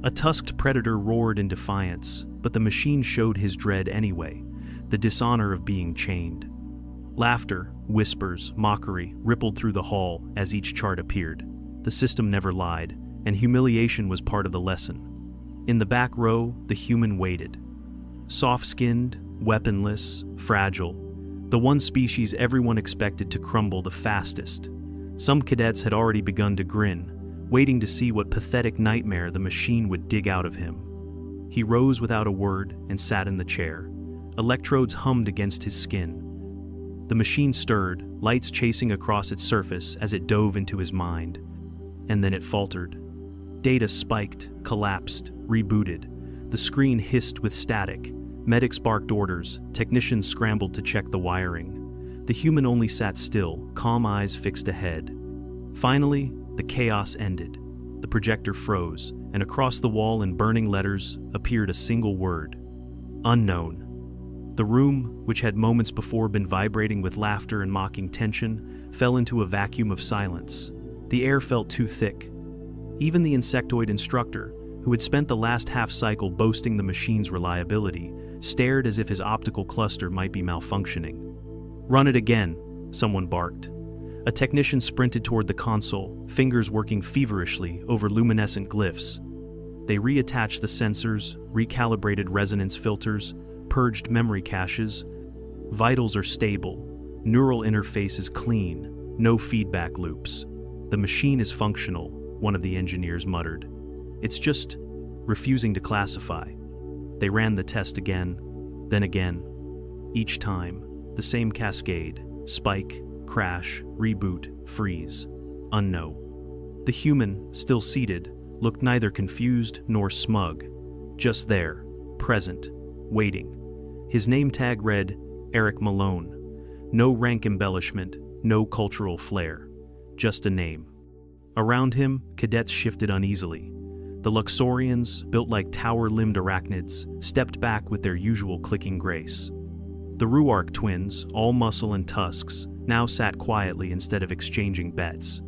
A tusked predator roared in defiance, but the machine showed his dread anyway, the dishonor of being chained. Laughter, whispers, mockery rippled through the hall as each chart appeared. The system never lied, and humiliation was part of the lesson. In the back row, the human waited. Soft-skinned, weaponless, fragile, the one species everyone expected to crumble the fastest. Some cadets had already begun to grin, waiting to see what pathetic nightmare the machine would dig out of him. He rose without a word and sat in the chair. Electrodes hummed against his skin. The machine stirred, lights chasing across its surface as it dove into his mind. And then it faltered. Data spiked, collapsed, rebooted. The screen hissed with static. Medics barked orders, technicians scrambled to check the wiring. The human only sat still, calm eyes fixed ahead. Finally, the chaos ended. The projector froze, and across the wall in burning letters appeared a single word: unknown. The room, which had moments before been vibrating with laughter and mocking tension, fell into a vacuum of silence. The air felt too thick. Even the insectoid instructor, who had spent the last half-cycle boasting the machine's reliability, stared as if his optical cluster might be malfunctioning. "Run it again," someone barked. A technician sprinted toward the console, fingers working feverishly over luminescent glyphs. They reattached the sensors, recalibrated resonance filters, purged memory caches. Vitals are stable. Neural interface is clean. No feedback loops. The machine is functional, one of the engineers muttered. It's just refusing to classify. They ran the test again, then again. Each time, the same cascade: spike, crash, reboot, freeze, unknown. The human, still seated, looked neither confused nor smug. Just there, present, waiting. His name tag read Eric Malone. No rank embellishment, no cultural flair. Just a name. Around him, cadets shifted uneasily. The Luxorians, built like tower-limbed arachnids, stepped back with their usual clicking grace. The Ruark twins, all muscle and tusks, now sat quietly instead of exchanging bets.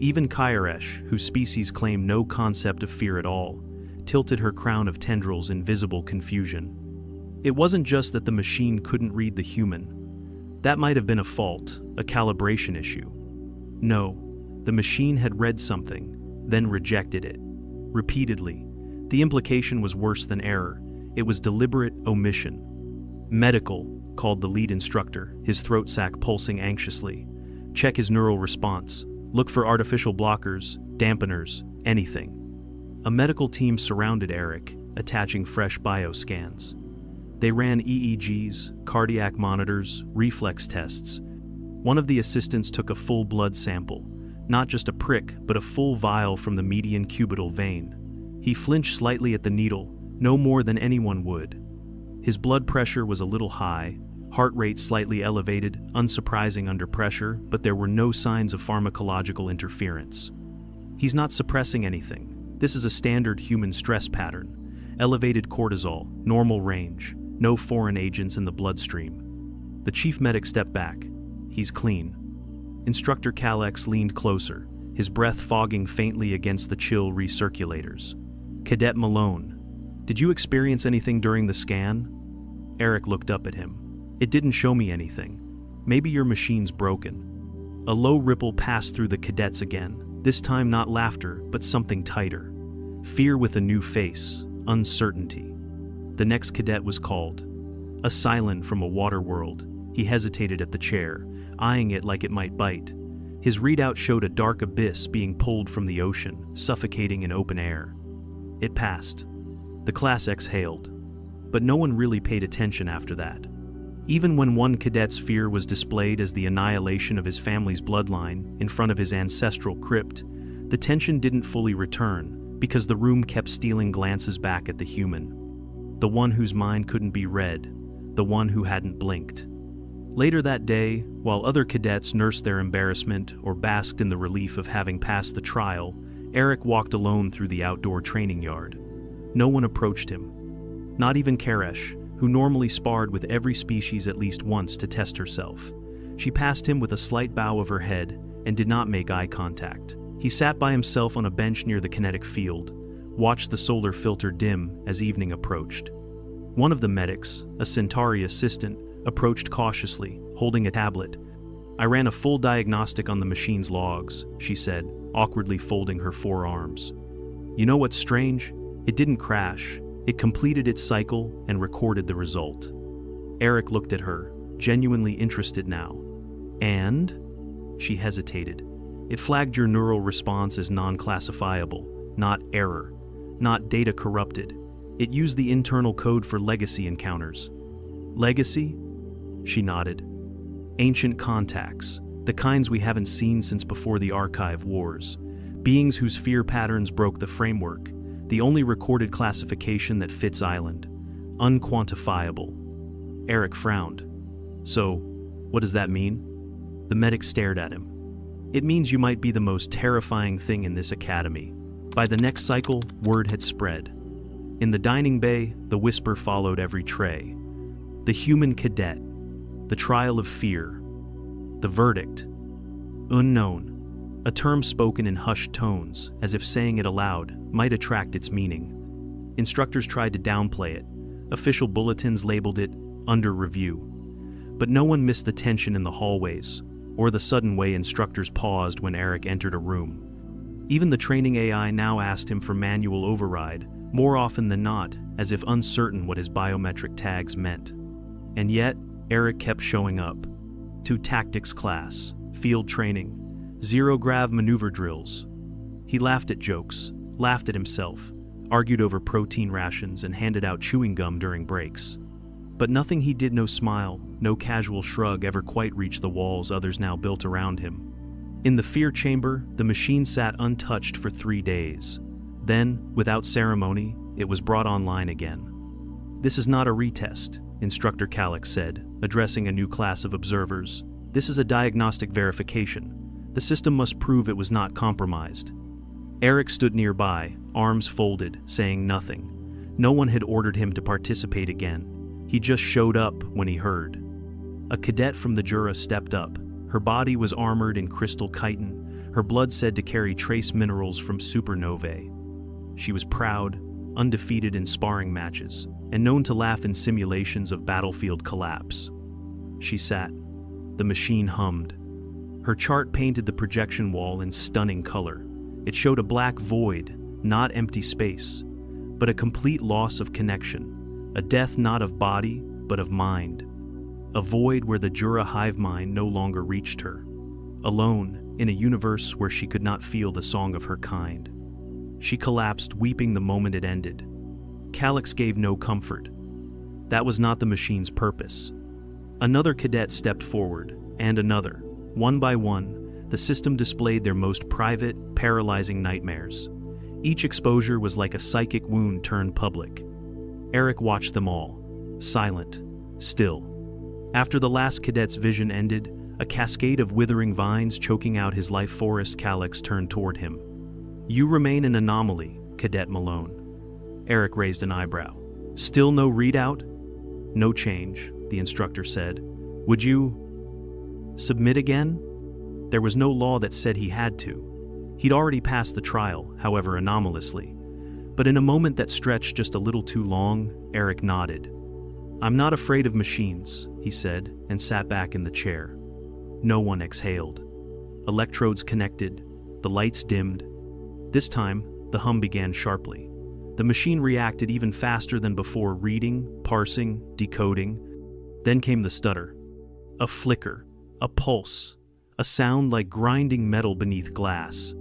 Even Kairesh, whose species claimed no concept of fear at all, tilted her crown of tendrils in visible confusion. It wasn't just that the machine couldn't read the human. That might have been a fault, a calibration issue. No, the machine had read something, then rejected it. Repeatedly. The implication was worse than error. It was deliberate omission. Medical, called the lead instructor, his throat sac pulsing anxiously. Check his neural response. Look for artificial blockers, dampeners, anything. A medical team surrounded Eric, attaching fresh bioscans. They ran EEGs, cardiac monitors, reflex tests. One of the assistants took a full blood sample. Not just a prick, but a full vial from the median cubital vein. He flinched slightly at the needle, no more than anyone would. His blood pressure was a little high, heart rate slightly elevated, unsurprising under pressure, but there were no signs of pharmacological interference. He's not suppressing anything. This is a standard human stress pattern. Elevated cortisol, normal range, no foreign agents in the bloodstream. The chief medic stepped back. He's clean. Instructor Kalex leaned closer, his breath fogging faintly against the chill recirculators. Cadet Malone, did you experience anything during the scan? Eric looked up at him. It didn't show me anything. Maybe your machine's broken. A low ripple passed through the cadets again, this time not laughter, but something tighter. Fear with a new face, uncertainty. The next cadet was called. A Cylon from a water world. He hesitated at the chair, eyeing it like it might bite. His readout showed a dark abyss being pulled from the ocean, suffocating in open air. It passed. The class exhaled. But no one really paid attention after that. Even when one cadet's fear was displayed as the annihilation of his family's bloodline in front of his ancestral crypt, the tension didn't fully return because the room kept stealing glances back at the human. The one whose mind couldn't be read, the one who hadn't blinked. Later that day, while other cadets nursed their embarrassment or basked in the relief of having passed the trial, Eric walked alone through the outdoor training yard. No one approached him. Not even Kairesh, who normally sparred with every species at least once to test herself. She passed him with a slight bow of her head and did not make eye contact. He sat by himself on a bench near the kinetic field, watched the solar filter dim as evening approached. One of the medics, a Centauri assistant, approached cautiously, holding a tablet. I ran a full diagnostic on the machine's logs, she said, awkwardly folding her forearms. You know what's strange? It didn't crash. It completed its cycle and recorded the result. Eric looked at her, genuinely interested now. And? She hesitated. It flagged your neural response as non-classifiable, not error, not data corrupted. It used the internal code for legacy encounters. Legacy? She nodded. Ancient contacts, the kinds we haven't seen since before the Archive Wars. Beings whose fear patterns broke the framework, the only recorded classification that fits Island. Unquantifiable. Eric frowned. So, what does that mean? The medic stared at him. It means you might be the most terrifying thing in this academy. By the next cycle, word had spread. In the dining bay, the whisper followed every tray. The human cadet. The trial of fear. The verdict. Unknown. A term spoken in hushed tones, as if saying it aloud might attract its meaning. Instructors tried to downplay it. Official bulletins labeled it under review. But no one missed the tension in the hallways, or the sudden way instructors paused when Eric entered a room. Even the training AI now asked him for manual override, more often than not, as if uncertain what his biometric tags meant. And yet, Eric kept showing up. To tactics class, field training, zero-grav maneuver drills. He laughed at jokes, laughed at himself, argued over protein rations, and handed out chewing gum during breaks. But nothing he did, no smile, no casual shrug, ever quite reached the walls others now built around him. In the fear chamber, the machine sat untouched for 3 days. Then, without ceremony, it was brought online again. "This is not a retest," Instructor Calix said, addressing a new class of observers. "This is a diagnostic verification. The system must prove it was not compromised." Eric stood nearby, arms folded, saying nothing. No one had ordered him to participate again. He just showed up when he heard. A cadet from the Jura stepped up. Her body was armored in crystal chitin, her blood said to carry trace minerals from supernovae. She was proud, undefeated in sparring matches, and known to laugh in simulations of battlefield collapse. She sat. The machine hummed. Her chart painted the projection wall in stunning color. It showed a black void, not empty space, but a complete loss of connection, a death not of body, but of mind. A void where the Jura hive mind no longer reached her. Alone, in a universe where she could not feel the song of her kind. She collapsed, weeping the moment it ended. Calix gave no comfort. That was not the machine's purpose. Another cadet stepped forward, and another. One by one, the system displayed their most private, paralyzing nightmares. Each exposure was like a psychic wound turned public. Eric watched them all, silent, still. After the last cadet's vision ended, a cascade of withering vines choking out his life forest, Calix turned toward him. "You remain an anomaly, Cadet Malone." Eric raised an eyebrow. "Still no readout?" "No change," the instructor said. "Would you submit again?" There was no law that said he had to. He'd already passed the trial, however anomalously. But in a moment that stretched just a little too long, Eric nodded. "I'm not afraid of machines," he said, and sat back in the chair. No one exhaled. Electrodes connected, the lights dimmed. This time, the hum began sharply. The machine reacted even faster than before, reading, parsing, decoding. Then came the stutter. A flicker, a pulse, a sound like grinding metal beneath glass.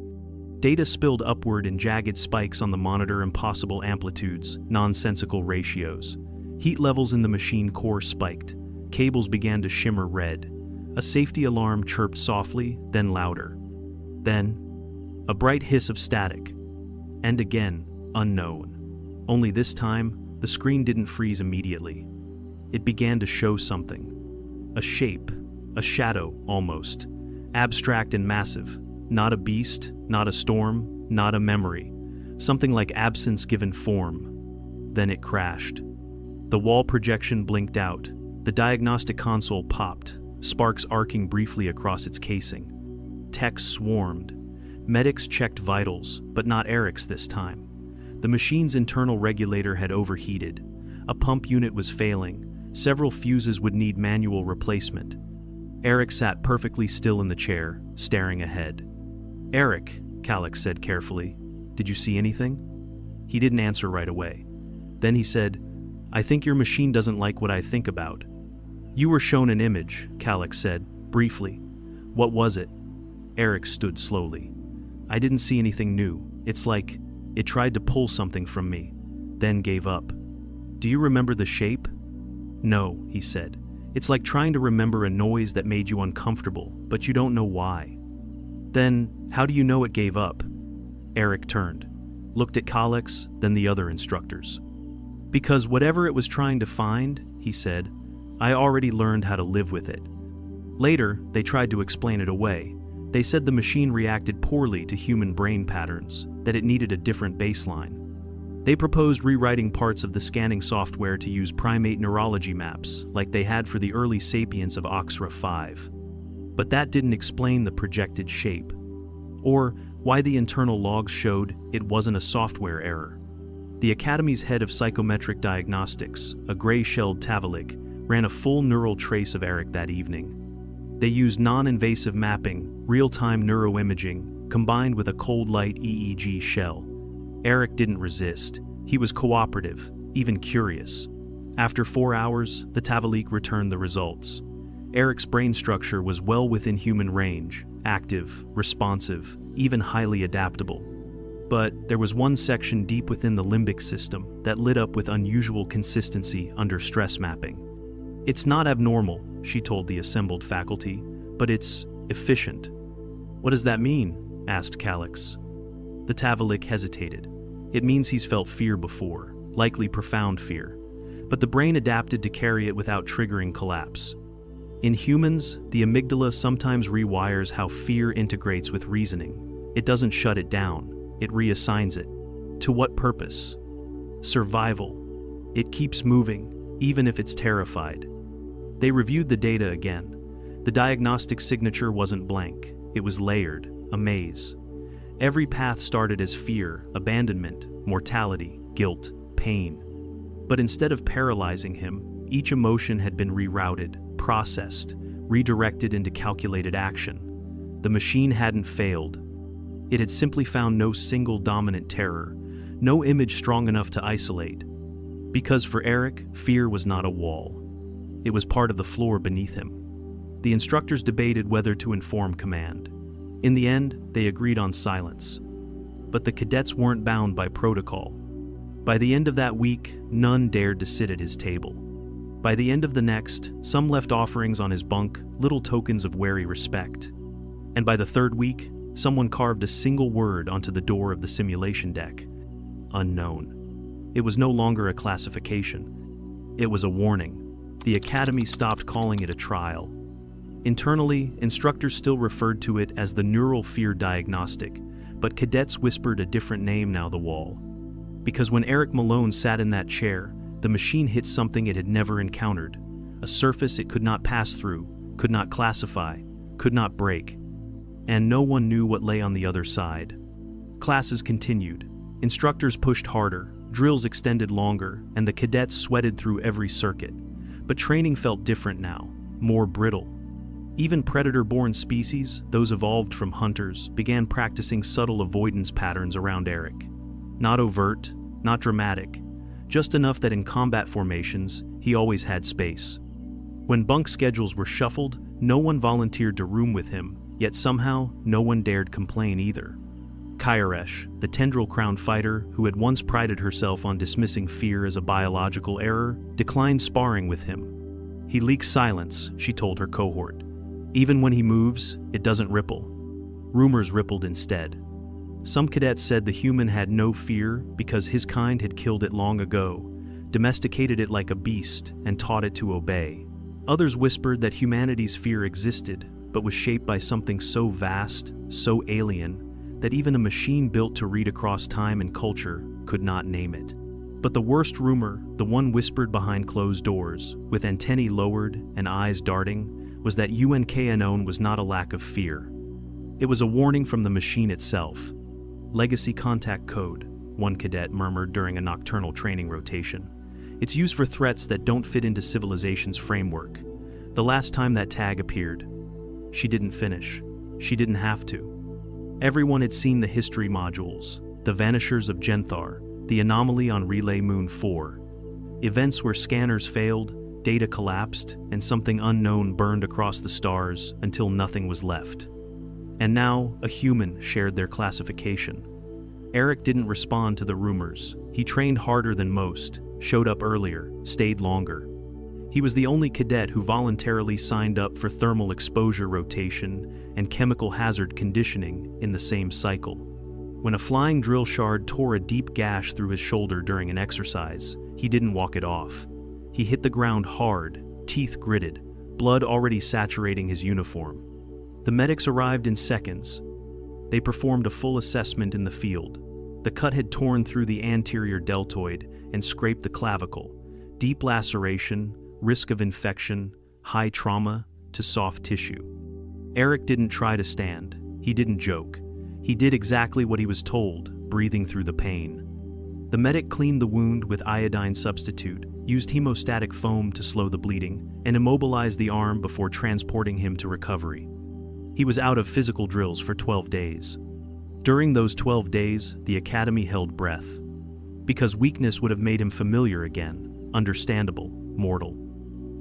Data spilled upward in jagged spikes on the monitor, impossible amplitudes, nonsensical ratios. Heat levels in the machine core spiked. Cables began to shimmer red. A safety alarm chirped softly, then louder. Then, a bright hiss of static. And again, unknown. Only this time, the screen didn't freeze immediately. It began to show something. A shape, a shadow, almost. Abstract and massive. Not a beast, not a storm, not a memory. Something like absence given form. Then it crashed. The wall projection blinked out. The diagnostic console popped, sparks arcing briefly across its casing. Techs swarmed. Medics checked vitals, but not Eric's this time. The machine's internal regulator had overheated. A pump unit was failing. Several fuses would need manual replacement. Eric sat perfectly still in the chair, staring ahead. "Eric," Calix said carefully, "did you see anything?" He didn't answer right away. Then he said, "I think your machine doesn't like what I think about." "You were shown an image," Calix said, briefly. "What was it?" Eric stood slowly. "I didn't see anything new. It's like it tried to pull something from me, then gave up." "Do you remember the shape?" "No," he said. "It's like trying to remember a noise that made you uncomfortable, but you don't know why." "Then, how do you know it gave up?" Eric turned, looked at Calix, then the other instructors. "Because whatever it was trying to find," he said, "I already learned how to live with it." Later, they tried to explain it away. They said the machine reacted poorly to human brain patterns, that it needed a different baseline. They proposed rewriting parts of the scanning software to use primate neurology maps, like they had for the early sapiens of Oxra 5. But that didn't explain the projected shape, or why the internal logs showed it wasn't a software error. The Academy's head of psychometric diagnostics, a gray-shelled Tavalik, ran a full neural trace of Eric that evening. They used non-invasive mapping, real-time neuroimaging, combined with a cold light EEG shell. Eric didn't resist. He was cooperative, even curious. After 4 hours, the Tavaliq returned the results. Eric's brain structure was well within human range, active, responsive, even highly adaptable. But there was one section deep within the limbic system that lit up with unusual consistency under stress mapping. "It's not abnormal," she told the assembled faculty, "but it's efficient." "What does that mean?" asked Calix. The Tavaliq hesitated. "It means he's felt fear before, likely profound fear. But the brain adapted to carry it without triggering collapse. In humans, the amygdala sometimes rewires how fear integrates with reasoning. It doesn't shut it down, it reassigns it. To what purpose? Survival. It keeps moving, even if it's terrified." They reviewed the data again. The diagnostic signature wasn't blank, it was layered, a maze. Every path started as fear, abandonment, mortality, guilt, pain. But instead of paralyzing him, each emotion had been rerouted, processed, redirected into calculated action. The machine hadn't failed. It had simply found no single dominant terror, no image strong enough to isolate. Because for Eric, fear was not a wall. It was part of the floor beneath him. The instructors debated whether to inform command. In the end, they agreed on silence. But the cadets weren't bound by protocol. By the end of that week, none dared to sit at his table. By the end of the next, some left offerings on his bunk, little tokens of wary respect. And by the third week, someone carved a single word onto the door of the simulation deck: unknown. It was no longer a classification. It was a warning. The academy stopped calling it a trial. Internally, instructors still referred to it as the neural fear diagnostic, but cadets whispered a different name now: the wall. Because when Eric Malone sat in that chair, the machine hit something it had never encountered, a surface it could not pass through, could not classify, could not break. And no one knew what lay on the other side. Classes continued. Instructors pushed harder, drills extended longer, and the cadets sweated through every circuit. But training felt different now, more brittle. Even predator-born species, those evolved from hunters, began practicing subtle avoidance patterns around Eric. Not overt, not dramatic, just enough that in combat formations, he always had space. When bunk schedules were shuffled, no one volunteered to room with him, yet somehow, no one dared complain either. Kairesh, the tendril-crowned fighter who had once prided herself on dismissing fear as a biological error, declined sparring with him. "He leaks silence," she told her cohort. "Even when he moves, it doesn't ripple." Rumors rippled instead. Some cadets said the human had no fear because his kind had killed it long ago, domesticated it like a beast, and taught it to obey. Others whispered that humanity's fear existed, but was shaped by something so vast, so alien, that even a machine built to read across time and culture could not name it. But the worst rumor, the one whispered behind closed doors, with antennae lowered and eyes darting, was that UNKNON was not a lack of fear. It was a warning from the machine itself. "Legacy contact code," one cadet murmured during a nocturnal training rotation. "It's used for threats that don't fit into civilization's framework. The last time that tag appeared." She didn't finish. She didn't have to. Everyone had seen the history modules, the Vanishers of Genthar, the anomaly on Relay Moon 4. Events where scanners failed, data collapsed, and something unknown burned across the stars until nothing was left. And now, a human shared their classification. Eric didn't respond to the rumors. He trained harder than most, showed up earlier, stayed longer. He was the only cadet who voluntarily signed up for thermal exposure rotation and chemical hazard conditioning in the same cycle. When a flying drill shard tore a deep gash through his shoulder during an exercise, he didn't walk it off. He hit the ground hard, teeth gritted, blood already saturating his uniform. The medics arrived in seconds. They performed a full assessment in the field. The cut had torn through the anterior deltoid and scraped the clavicle. Deep laceration, risk of infection, high trauma to soft tissue. Eric didn't try to stand. He didn't joke. He did exactly what he was told, breathing through the pain. The medic cleaned the wound with iodine substitute, used hemostatic foam to slow the bleeding, and immobilized the arm before transporting him to recovery. He was out of physical drills for 12 days. During those 12 days, the academy held breath. Because weakness would have made him familiar again, understandable, mortal.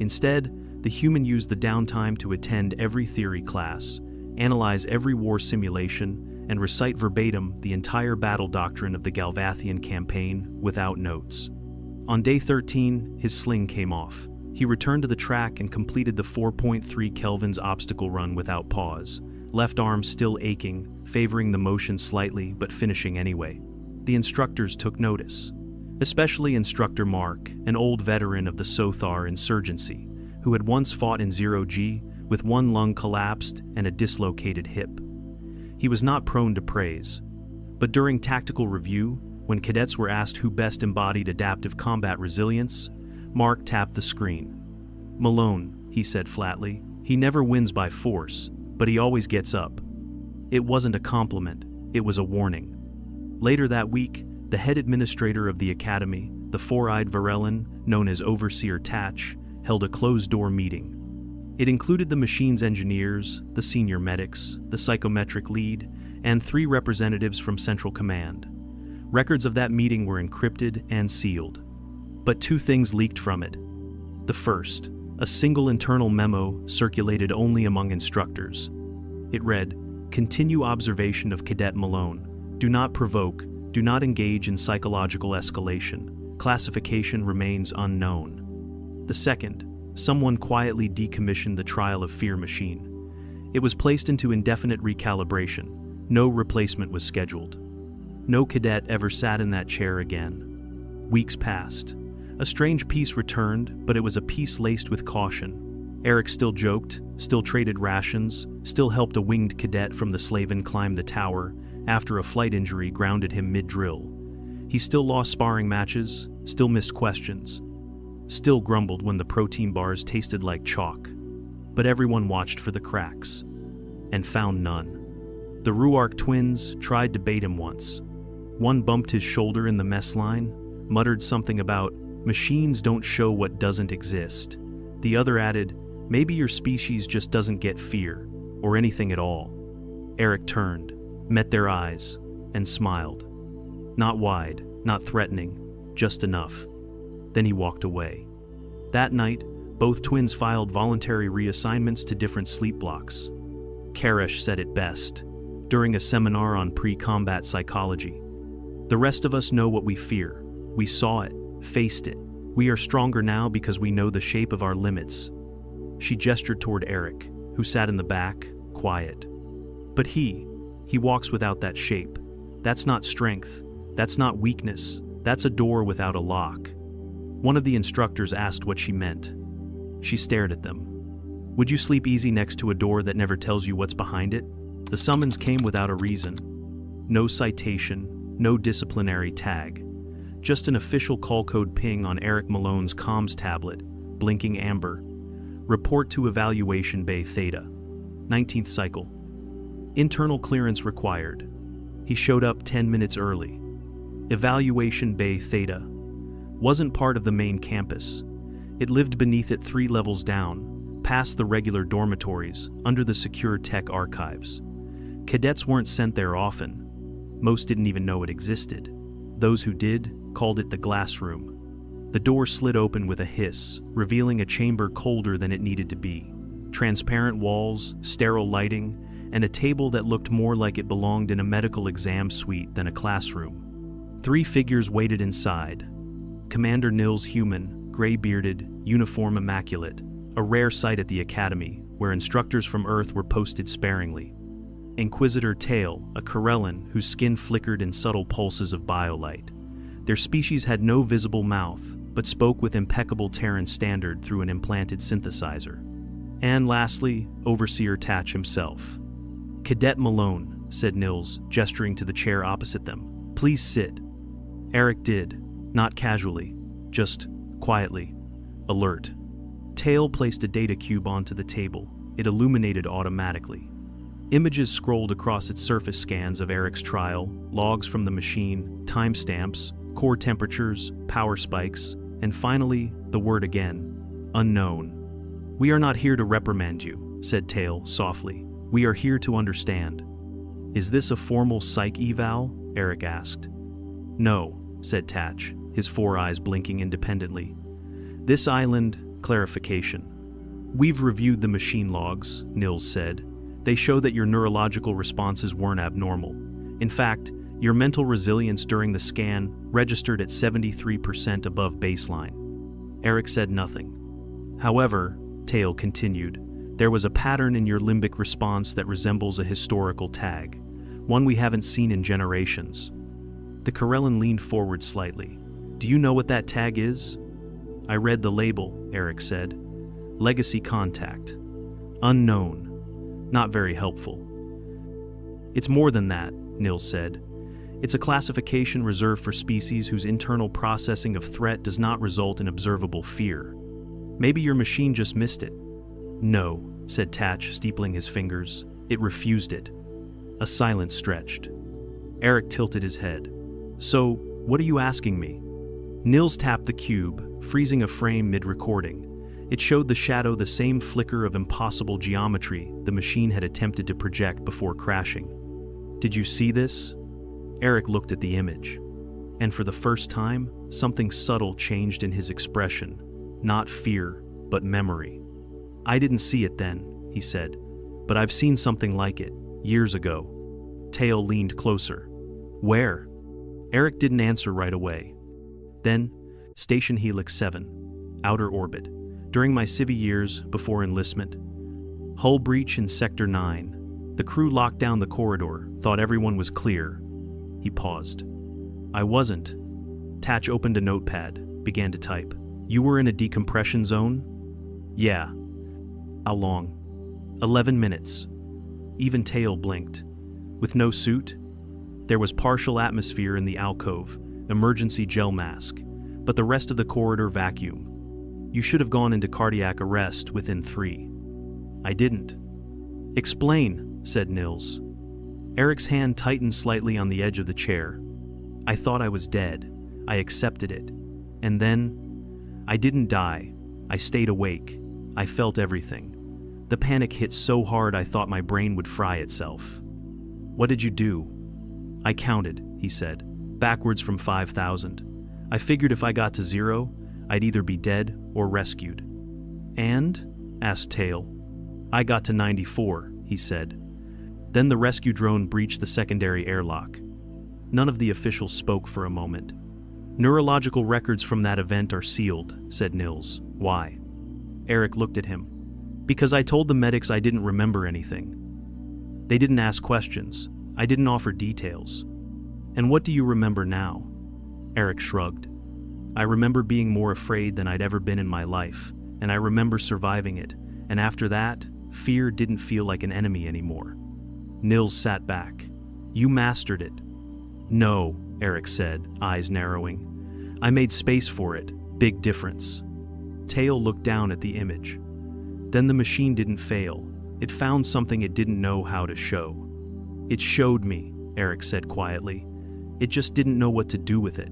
Instead, the human used the downtime to attend every theory class, analyze every war simulation, and recite verbatim the entire battle doctrine of the Galvathian campaign without notes. On day 13, his sling came off. He returned to the track and completed the 4.3 Kelvin's obstacle run without pause, left arm still aching, favoring the motion slightly but finishing anyway. The instructors took notice, especially Instructor Mark, an old veteran of the Sothar insurgency, who had once fought in 0G with one lung collapsed and a dislocated hip. He was not prone to praise, but during tactical review, when cadets were asked who best embodied adaptive combat resilience, Mark tapped the screen. "Malone," he said flatly. "He never wins by force, but he always gets up." It wasn't a compliment, it was a warning. Later that week, the head administrator of the academy, the four-eyed Varellin, known as Overseer Tatch, held a closed-door meeting. It included the machine's engineers, the senior medics, the psychometric lead, and 3 representatives from Central Command. Records of that meeting were encrypted and sealed. But 2 things leaked from it. The first, a single internal memo circulated only among instructors. It read, "Continue observation of Cadet Malone. Do not provoke, do not engage in psychological escalation. Classification remains unknown." The second, someone quietly decommissioned the Trial of Fear machine. It was placed into indefinite recalibration. No replacement was scheduled. No cadet ever sat in that chair again. Weeks passed. A strange peace returned, but it was a peace laced with caution. Eric still joked, still traded rations, still helped a winged cadet from the Slaven climb the tower after a flight injury grounded him mid-drill. He still lost sparring matches, still missed questions, still grumbled when the protein bars tasted like chalk. But everyone watched for the cracks, and found none. The Ruark twins tried to bait him once. One bumped his shoulder in the mess line, muttered something about, "Machines don't show what doesn't exist." The other added, "Maybe your species just doesn't get fear, or anything at all." Eric turned, met their eyes, and smiled. Not wide, not threatening, just enough. Then he walked away. That night, both twins filed voluntary reassignments to different sleep blocks. Karesh said it best, during a seminar on pre-combat psychology. "The rest of us know what we fear. We saw it, faced it. We are stronger now because we know the shape of our limits." She gestured toward Eric, who sat in the back, quiet. "But he walks without that shape. That's not strength. That's not weakness. That's a door without a lock." One of the instructors asked what she meant. She stared at them. "Would you sleep easy next to a door that never tells you what's behind it?" The summons came without a reason. No citation, no disciplinary tag. Just an official call code ping on Eric Malone's comms tablet, blinking amber. "Report to Evaluation Bay Theta. 19th cycle. Internal clearance required." He showed up 10 minutes early. Evaluation Bay Theta wasn't part of the main campus. It lived beneath it 3 levels down, past the regular dormitories, under the secure tech archives. Cadets weren't sent there often. Most didn't even know it existed. Those who did called it the glass room. The door slid open with a hiss, revealing a chamber colder than it needed to be. Transparent walls, sterile lighting, and a table that looked more like it belonged in a medical exam suite than a classroom. 3 figures waited inside. Commander Nils Human, gray-bearded, uniform immaculate, a rare sight at the academy, where instructors from Earth were posted sparingly. Inquisitor Tail, a Corellan whose skin flickered in subtle pulses of biolight. Their species had no visible mouth, but spoke with impeccable Terran standard through an implanted synthesizer. And lastly, Overseer Tatch himself. "Cadet Malone," said Nils, gesturing to the chair opposite them. "Please sit." Eric did, not casually, just quietly, alert. Tail placed a data cube onto the table. It illuminated automatically. Images scrolled across its surface scans of Eric's trial, logs from the machine, timestamps, core temperatures, power spikes, and finally, the word again, unknown. "We are not here to reprimand you," said Tail softly. "We are here to understand." "Is this a formal psych eval?" Eric asked. "No," said Tatch, his 4 eyes blinking independently. "This island, clarification. We've reviewed the machine logs," Nils said. "They show that your neurological responses weren't abnormal. In fact, your mental resilience during the scan registered at 73% above baseline." Eric said nothing. "However," Tail continued, "there was a pattern in your limbic response that resembles a historical tag, one we haven't seen in generations." The Corellan leaned forward slightly. "Do you know what that tag is?" "I read the label," Eric said. "Legacy contact. Unknown. Not very helpful." "It's more than that," Nils said. "It's a classification reserved for species whose internal processing of threat does not result in observable fear. Maybe your machine just missed it." "No," said Tatch, steepling his fingers. "It refused it." A silence stretched. Eric tilted his head. "So, what are you asking me?" Nils tapped the cube, freezing a frame mid-recording. It showed the shadow the same flicker of impossible geometry the machine had attempted to project before crashing. "Did you see this?" Eric looked at the image. And for the first time, something subtle changed in his expression. Not fear, but memory. "I didn't see it then," he said, "but I've seen something like it, years ago." Tail leaned closer. "Where?" Eric didn't answer right away. Then, Station Helix 7, outer orbit. During my civvy years before enlistment. Hull breach in Sector 9. The crew locked down the corridor, thought everyone was clear. He paused. "I wasn't." Tatch opened a notepad, began to type. "You were in a decompression zone?" "Yeah." "How long?" 11 minutes. Even Tail blinked. "With no suit?" "There was partial atmosphere in the alcove, emergency gel mask, but the rest of the corridor vacuum. You should have gone into cardiac arrest within 3. "I didn't." "Explain," said Nils. Eric's hand tightened slightly on the edge of the chair. "I thought I was dead. I accepted it. And then, I didn't die. I stayed awake. I felt everything. The panic hit so hard I thought my brain would fry itself." "What did you do?" "I counted," he said, "backwards from 5,000. I figured if I got to 0, I'd either be dead or rescued." "And?" asked Tail. "I got to 94, he said. Then the rescue drone breached the secondary airlock. None of the officials spoke for a moment. "Neurological records from that event are sealed," said Nils. "Why?" Eric looked at him. "Because I told the medics I didn't remember anything. They didn't ask questions. I didn't offer details." "And what do you remember now?" Eric shrugged. "I remember being more afraid than I'd ever been in my life, and I remember surviving it, and after that, fear didn't feel like an enemy anymore." Nils sat back. "You mastered it." "No," Eric said, eyes narrowing. "I made space for it. Big difference." Tail looked down at the image. "Then the machine didn't fail. It found something it didn't know how to show." "It showed me," Eric said quietly. "It just didn't know what to do with it."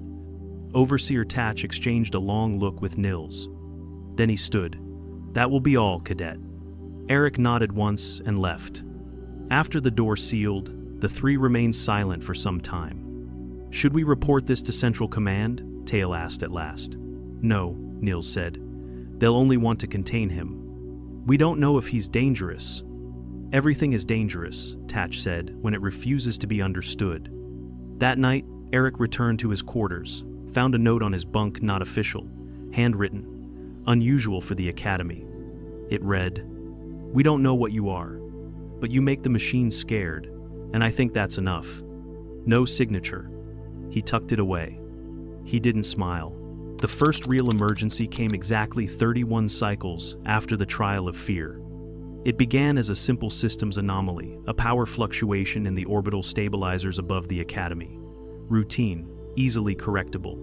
Overseer Tatch exchanged a long look with Nils. Then he stood. "That will be all, Cadet." Eric nodded once and left. After the door sealed, the 3 remained silent for some time. "Should we report this to Central Command?" Tail asked at last. "No," Nils said. "They'll only want to contain him. We don't know if he's dangerous." "Everything is dangerous," Tatch said, "when it refuses to be understood." That night, Eric returned to his quarters, found a note on his bunk not official, handwritten, unusual for the Academy. It read, "We don't know what you are, but you make the machine scared, and I think that's enough." No signature. He tucked it away. He didn't smile. The first real emergency came exactly 31 cycles after the trial of fear. It began as a simple systems anomaly, a power fluctuation in the orbital stabilizers above the Academy. Routine, easily correctable.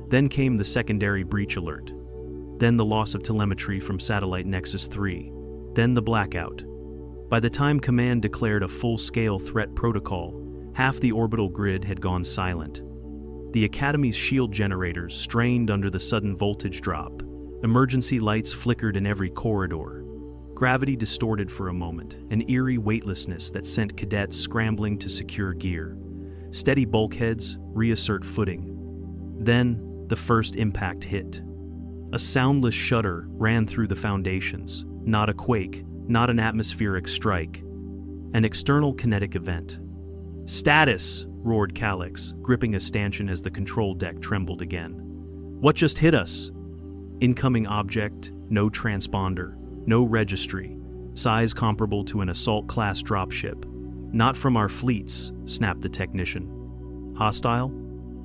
Then came the secondary breach alert. Then the loss of telemetry from satellite Nexus 3. Then the blackout. By the time Command declared a full-scale threat protocol, half the orbital grid had gone silent. The Academy's shield generators strained under the sudden voltage drop. Emergency lights flickered in every corridor. Gravity distorted for a moment, an eerie weightlessness that sent cadets scrambling to secure gear. Steady bulkheads, reassert footing. Then, the first impact hit. A soundless shudder ran through the foundations. Not a quake, not an atmospheric strike. An external kinetic event. "Status!" roared Calix, gripping a stanchion as the control deck trembled again. "What just hit us?" Incoming object, no transponder, no registry, size comparable to an assault-class dropship. "Not from our fleets," snapped the technician. "Hostile?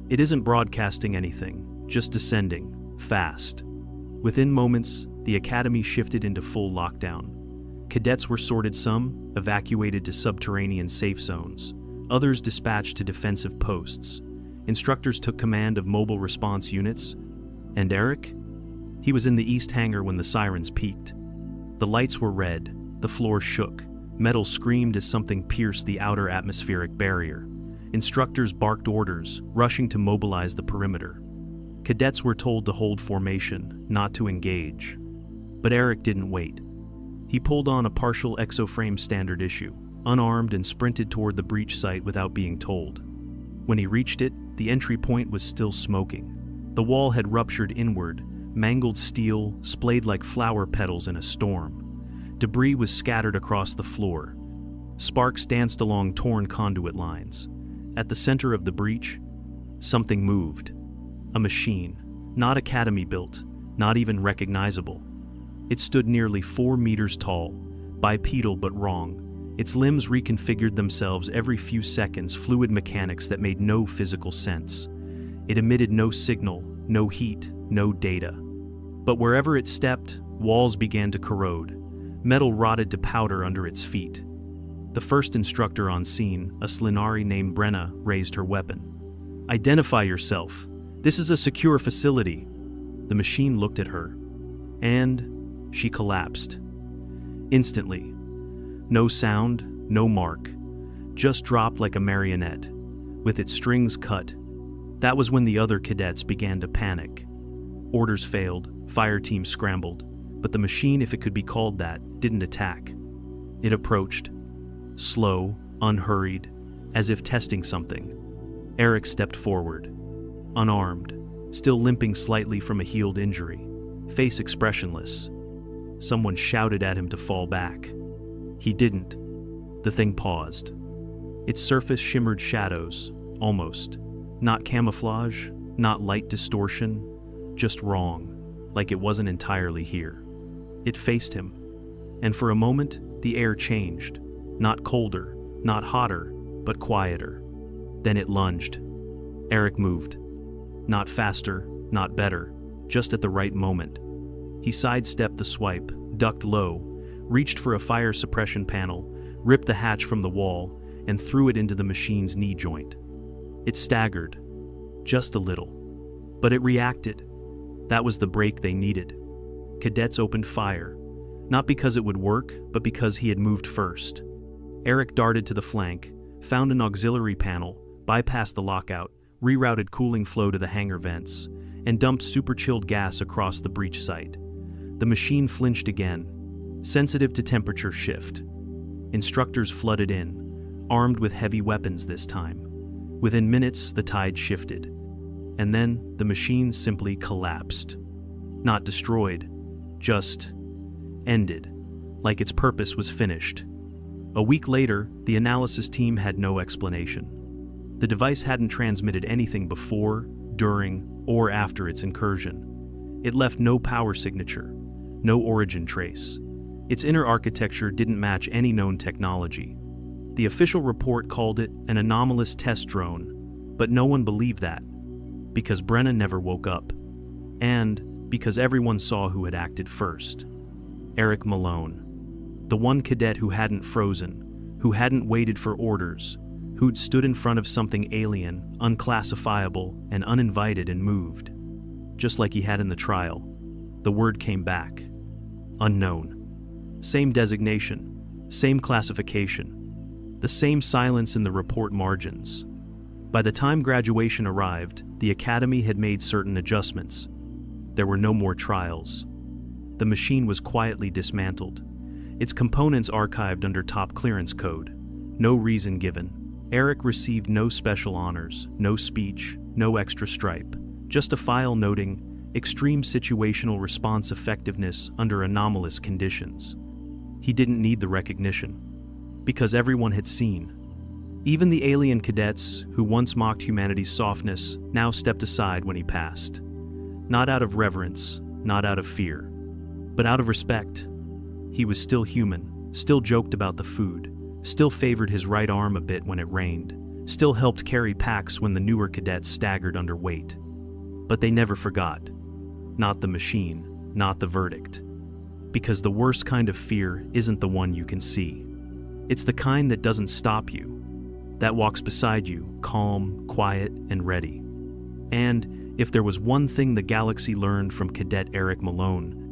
It isn't broadcasting anything, just descending, fast." Within moments, the Academy shifted into full lockdown. Cadets were sorted, some evacuated to subterranean safe zones, others dispatched to defensive posts. Instructors took command of mobile response units. And Eric? He was in the east hangar when the sirens peaked. The lights were red, the floor shook, metal screamed as something pierced the outer atmospheric barrier. Instructors barked orders, rushing to mobilize the perimeter. Cadets were told to hold formation, not to engage. But Eric didn't wait. He pulled on a partial exoframe standard issue, unarmed, and sprinted toward the breach site without being told. When he reached it, the entry point was still smoking. The wall had ruptured inward, mangled steel splayed like flower petals in a storm. Debris was scattered across the floor. Sparks danced along torn conduit lines. At the center of the breach, something moved. A machine, not Academy-built, not even recognizable. It stood nearly 4 meters tall, bipedal but wrong. Its limbs reconfigured themselves every few seconds, fluid mechanics that made no physical sense. It emitted no signal, no heat, no data. But wherever it stepped, walls began to corrode. Metal rotted to powder under its feet. The first instructor on scene, a Slinari named Brenna, raised her weapon. "Identify yourself. This is a secure facility." The machine looked at her, and she collapsed. Instantly. No sound, no mark. Just dropped like a marionette, with its strings cut. That was when the other cadets began to panic. Orders failed, fire teams scrambled, but the machine, if it could be called that, didn't attack. It approached. Slow, unhurried, as if testing something. Eric stepped forward. Unarmed, still limping slightly from a healed injury, face expressionless. Someone shouted at him to fall back. He didn't. The thing paused. Its surface shimmered shadows, almost. Not camouflage, not light distortion, just wrong, like it wasn't entirely here. It faced him, and for a moment, the air changed. Not colder, not hotter, but quieter. Then it lunged. Eric moved. Not faster, not better, just at the right moment. He sidestepped the swipe, ducked low, reached for a fire suppression panel, ripped the hatch from the wall, and threw it into the machine's knee joint. It staggered, just a little. But it reacted. That was the break they needed. Cadets opened fire, not because it would work, but because he had moved first. Eric darted to the flank, found an auxiliary panel, bypassed the lockout, rerouted cooling flow to the hangar vents, and dumped super-chilled gas across the breach site. The machine flinched again, sensitive to temperature shift. Instructors flooded in, armed with heavy weapons this time. Within minutes, the tide shifted. And then, the machine simply collapsed. Not destroyed, just ended, like its purpose was finished. A week later, the analysis team had no explanation. The device hadn't transmitted anything before, during, or after its incursion. It left no power signature, no origin trace. Its inner architecture didn't match any known technology. The official report called it an anomalous test drone, but no one believed that, because Brenna never woke up, and because everyone saw who had acted first. Eric Malone. The one cadet who hadn't frozen, who hadn't waited for orders, who'd stood in front of something alien, unclassifiable, and uninvited and moved. Just like he had in the trial. The word came back. Unknown. Same designation, same classification, the same silence in the report margins. By the time graduation arrived, the Academy had made certain adjustments. There were no more trials. The machine was quietly dismantled, its components archived under top clearance code. No reason given. Eric received no special honors, no speech, no extra stripe, just a file noting extreme situational response effectiveness under anomalous conditions. He didn't need the recognition, because everyone had seen. Even the alien cadets who once mocked humanity's softness now stepped aside when he passed. Not out of reverence, not out of fear, but out of respect. He was still human, still joked about the food, still favored his right arm a bit when it rained, still helped carry packs when the newer cadets staggered under weight. But they never forgot. Not the machine, not the verdict. Because the worst kind of fear isn't the one you can see. It's the kind that doesn't stop you, that walks beside you, calm, quiet, and ready. And if there was one thing the galaxy learned from Cadet Eric Malone,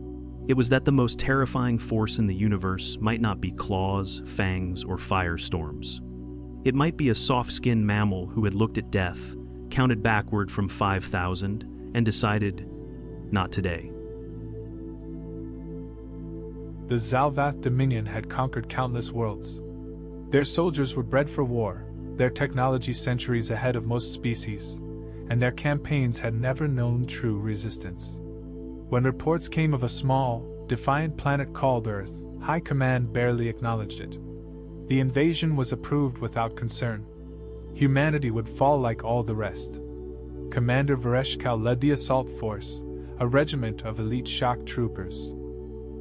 it was that the most terrifying force in the universe might not be claws, fangs, or firestorms. It might be a soft-skinned mammal who had looked at death, counted backward from 5,000, and decided, not today. The Zalvath Dominion had conquered countless worlds. Their soldiers were bred for war, their technology centuries ahead of most species, and their campaigns had never known true resistance. When reports came of a small, defiant planet called Earth, High Command barely acknowledged it. The invasion was approved without concern. Humanity would fall like all the rest. Commander Vereshkal led the assault force, a regiment of elite shock troopers.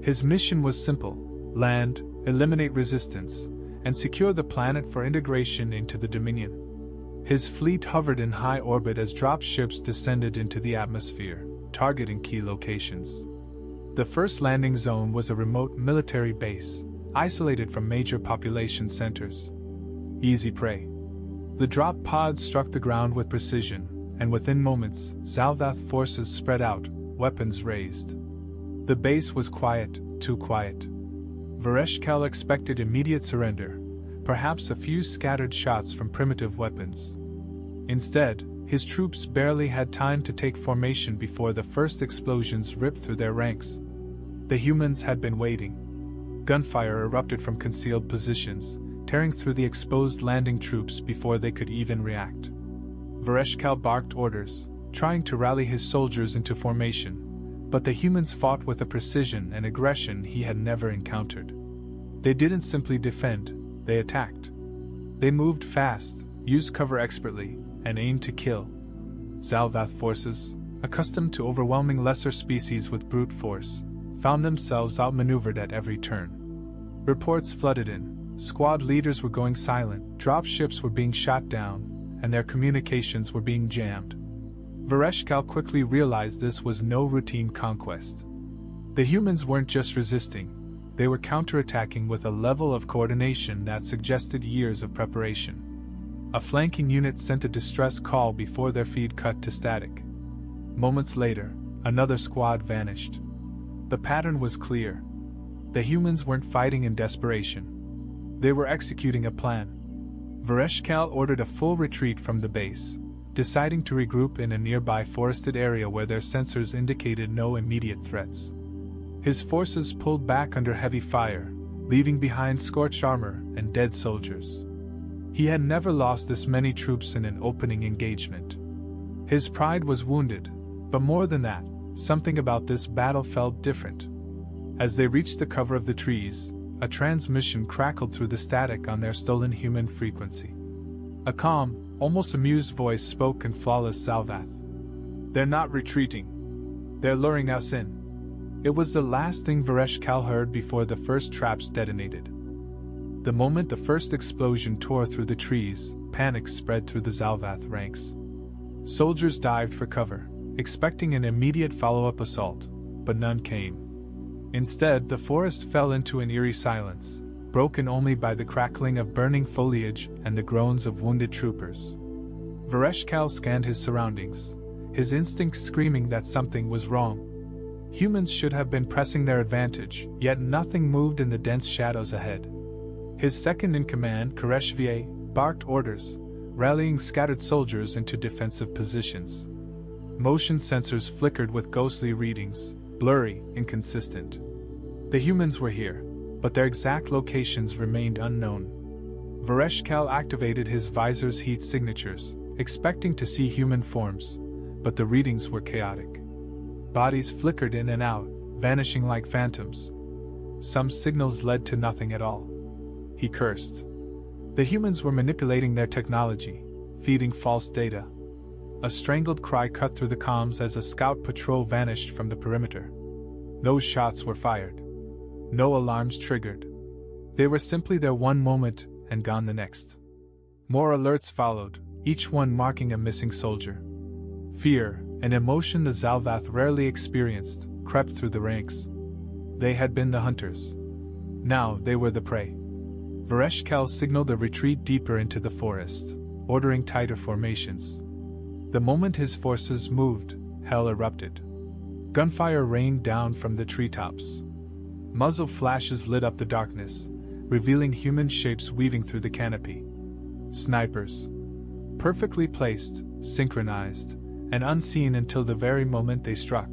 His mission was simple: land, eliminate resistance, and secure the planet for integration into the Dominion. His fleet hovered in high orbit as drop ships descended into the atmosphere, targeting key locations. The first landing zone was a remote military base, isolated from major population centers. Easy prey. The drop pods struck the ground with precision, and within moments, Zalvath forces spread out, weapons raised. The base was quiet, too quiet. Vereshkal expected immediate surrender, perhaps a few scattered shots from primitive weapons. Instead, his troops barely had time to take formation before the first explosions ripped through their ranks. The humans had been waiting. Gunfire erupted from concealed positions, tearing through the exposed landing troops before they could even react. Vereshkal barked orders, trying to rally his soldiers into formation, but the humans fought with a precision and aggression he had never encountered. They didn't simply defend, they attacked. They moved fast, used cover expertly, and aimed to kill. Zalvath forces, accustomed to overwhelming lesser species with brute force, found themselves outmaneuvered at every turn. Reports flooded in, squad leaders were going silent, drop ships were being shot down, and their communications were being jammed. Vereshkal quickly realized this was no routine conquest. The humans weren't just resisting, they were counterattacking with a level of coordination that suggested years of preparation. A flanking unit sent a distress call before their feed cut to static. Moments later, another squad vanished. The pattern was clear. The humans weren't fighting in desperation. They were executing a plan. Vereshkal ordered a full retreat from the base, deciding to regroup in a nearby forested area where their sensors indicated no immediate threats. His forces pulled back under heavy fire, leaving behind scorched armor and dead soldiers. He had never lost this many troops in an opening engagement. His pride was wounded, but more than that, something about this battle felt different. As they reached the cover of the trees, a transmission crackled through the static on their stolen human frequency. A calm, almost amused voice spoke in flawless Zalvath. "They're not retreating. They're luring us in." It was the last thing Vereshkal heard before the first traps detonated. The moment the first explosion tore through the trees, panic spread through the Zalvath ranks. Soldiers dived for cover, expecting an immediate follow-up assault, but none came. Instead, the forest fell into an eerie silence, broken only by the crackling of burning foliage and the groans of wounded troopers. Vereshkal scanned his surroundings, his instincts screaming that something was wrong. Humans should have been pressing their advantage, yet nothing moved in the dense shadows ahead. His second-in-command, Koreshvier, barked orders, rallying scattered soldiers into defensive positions. Motion sensors flickered with ghostly readings, blurry, inconsistent. The humans were here, but their exact locations remained unknown. Vereshkal activated his visor's heat signatures, expecting to see human forms, but the readings were chaotic. Bodies flickered in and out, vanishing like phantoms. Some signals led to nothing at all. He cursed. The humans were manipulating their technology, feeding false data. A strangled cry cut through the comms as a scout patrol vanished from the perimeter. No shots were fired. No alarms triggered. They were simply there one moment and gone the next. More alerts followed, each one marking a missing soldier. Fear, an emotion the Zalvath rarely experienced, crept through the ranks. They had been the hunters. Now they were the prey. Vereshkal signaled a retreat deeper into the forest, ordering tighter formations. The moment his forces moved, hell erupted. Gunfire rained down from the treetops. Muzzle flashes lit up the darkness, revealing human shapes weaving through the canopy. Snipers. Perfectly placed, synchronized, and unseen until the very moment they struck.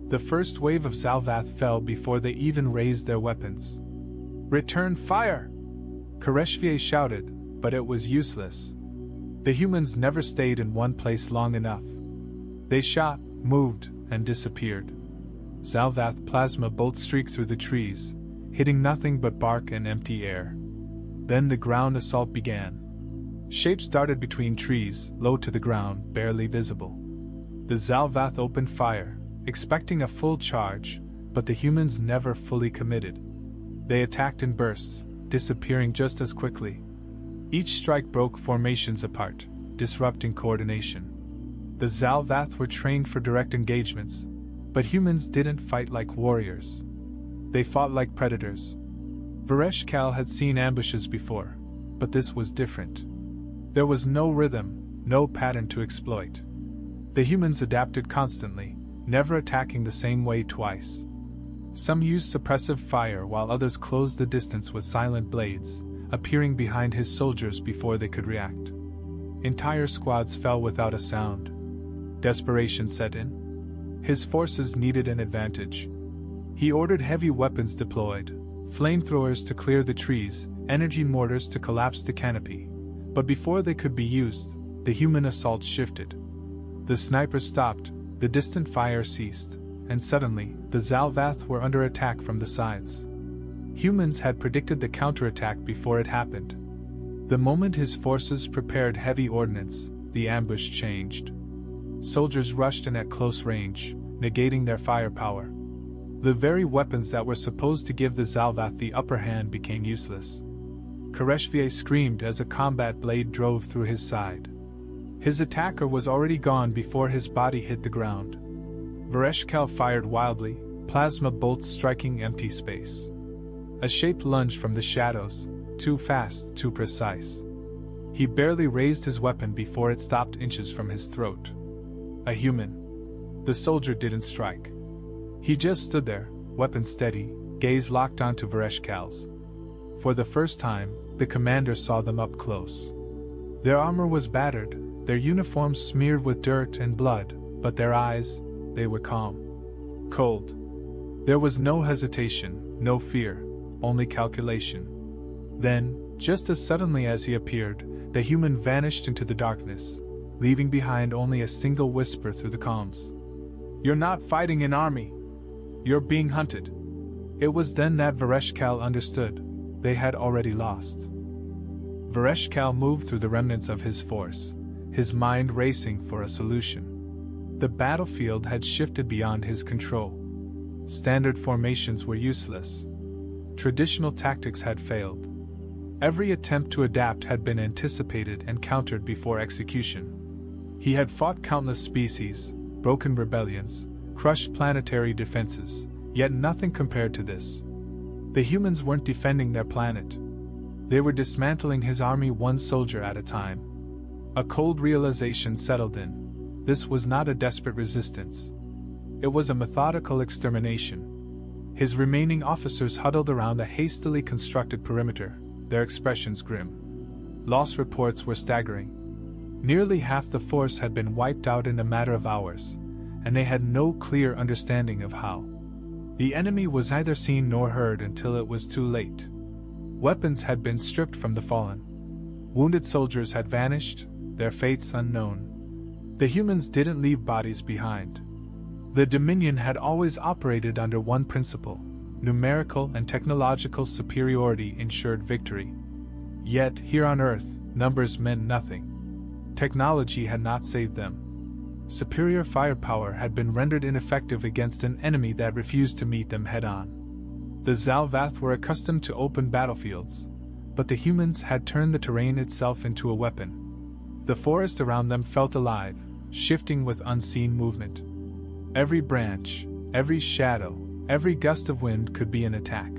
The first wave of Zalvath fell before they even raised their weapons. "Return fire!" Koreshvier shouted, but it was useless. The humans never stayed in one place long enough. They shot, moved, and disappeared. Zalvath plasma bolts streaked through the trees, hitting nothing but bark and empty air. Then the ground assault began. Shapes darted between trees, low to the ground, barely visible. The Zalvath opened fire, expecting a full charge, but the humans never fully committed. They attacked in bursts, disappearing just as quickly. Each strike broke formations apart, disrupting coordination. The Zalvath were trained for direct engagements, but humans didn't fight like warriors. They fought like predators. Vereshkal had seen ambushes before, but this was different. There was no rhythm, no pattern to exploit. The humans adapted constantly, never attacking the same way twice. Some used suppressive fire while others closed the distance with silent blades, appearing behind his soldiers before they could react. Entire squads fell without a sound. Desperation set in. His forces needed an advantage. He ordered heavy weapons deployed, flamethrowers to clear the trees, energy mortars to collapse the canopy. But before they could be used, the human assault shifted. The snipers stopped, the distant fire ceased, and suddenly, the Zalvath were under attack from the sides. Humans had predicted the counterattack before it happened. The moment his forces prepared heavy ordnance, the ambush changed. Soldiers rushed in at close range, negating their firepower. The very weapons that were supposed to give the Zalvath the upper hand became useless. Koreshvier screamed as a combat blade drove through his side. His attacker was already gone before his body hit the ground. Vereshkal fired wildly, plasma bolts striking empty space. A shape lunged from the shadows, too fast, too precise. He barely raised his weapon before it stopped inches from his throat. A human. The soldier didn't strike. He just stood there, weapon steady, gaze locked onto Vereshkal's. For the first time, the commander saw them up close. Their armor was battered, their uniforms smeared with dirt and blood, but their eyes, they were calm. Cold. There was no hesitation, no fear, only calculation. Then, just as suddenly as he appeared, the human vanished into the darkness, leaving behind only a single whisper through the comms. "You're not fighting an army. You're being hunted." It was then that Vereshkal understood. They had already lost. Vereshkal moved through the remnants of his force, his mind racing for a solution. The battlefield had shifted beyond his control. Standard formations were useless. Traditional tactics had failed. Every attempt to adapt had been anticipated and countered before execution. He had fought countless species, broken rebellions, crushed planetary defenses, yet nothing compared to this. The humans weren't defending their planet. They were dismantling his army one soldier at a time. A cold realization settled in. This was not a desperate resistance. It was a methodical extermination. His remaining officers huddled around a hastily constructed perimeter, their expressions grim. Loss reports were staggering. Nearly half the force had been wiped out in a matter of hours, and they had no clear understanding of how. The enemy was neither seen nor heard until it was too late. Weapons had been stripped from the fallen. Wounded soldiers had vanished, their fates unknown. The humans didn't leave bodies behind. The Dominion had always operated under one principle: numerical and technological superiority ensured victory. Yet, here on Earth, numbers meant nothing. Technology had not saved them. Superior firepower had been rendered ineffective against an enemy that refused to meet them head-on. The Zalvath were accustomed to open battlefields, but the humans had turned the terrain itself into a weapon. The forest around them felt alive, shifting with unseen movement. Every branch, every shadow, every gust of wind could be an attack.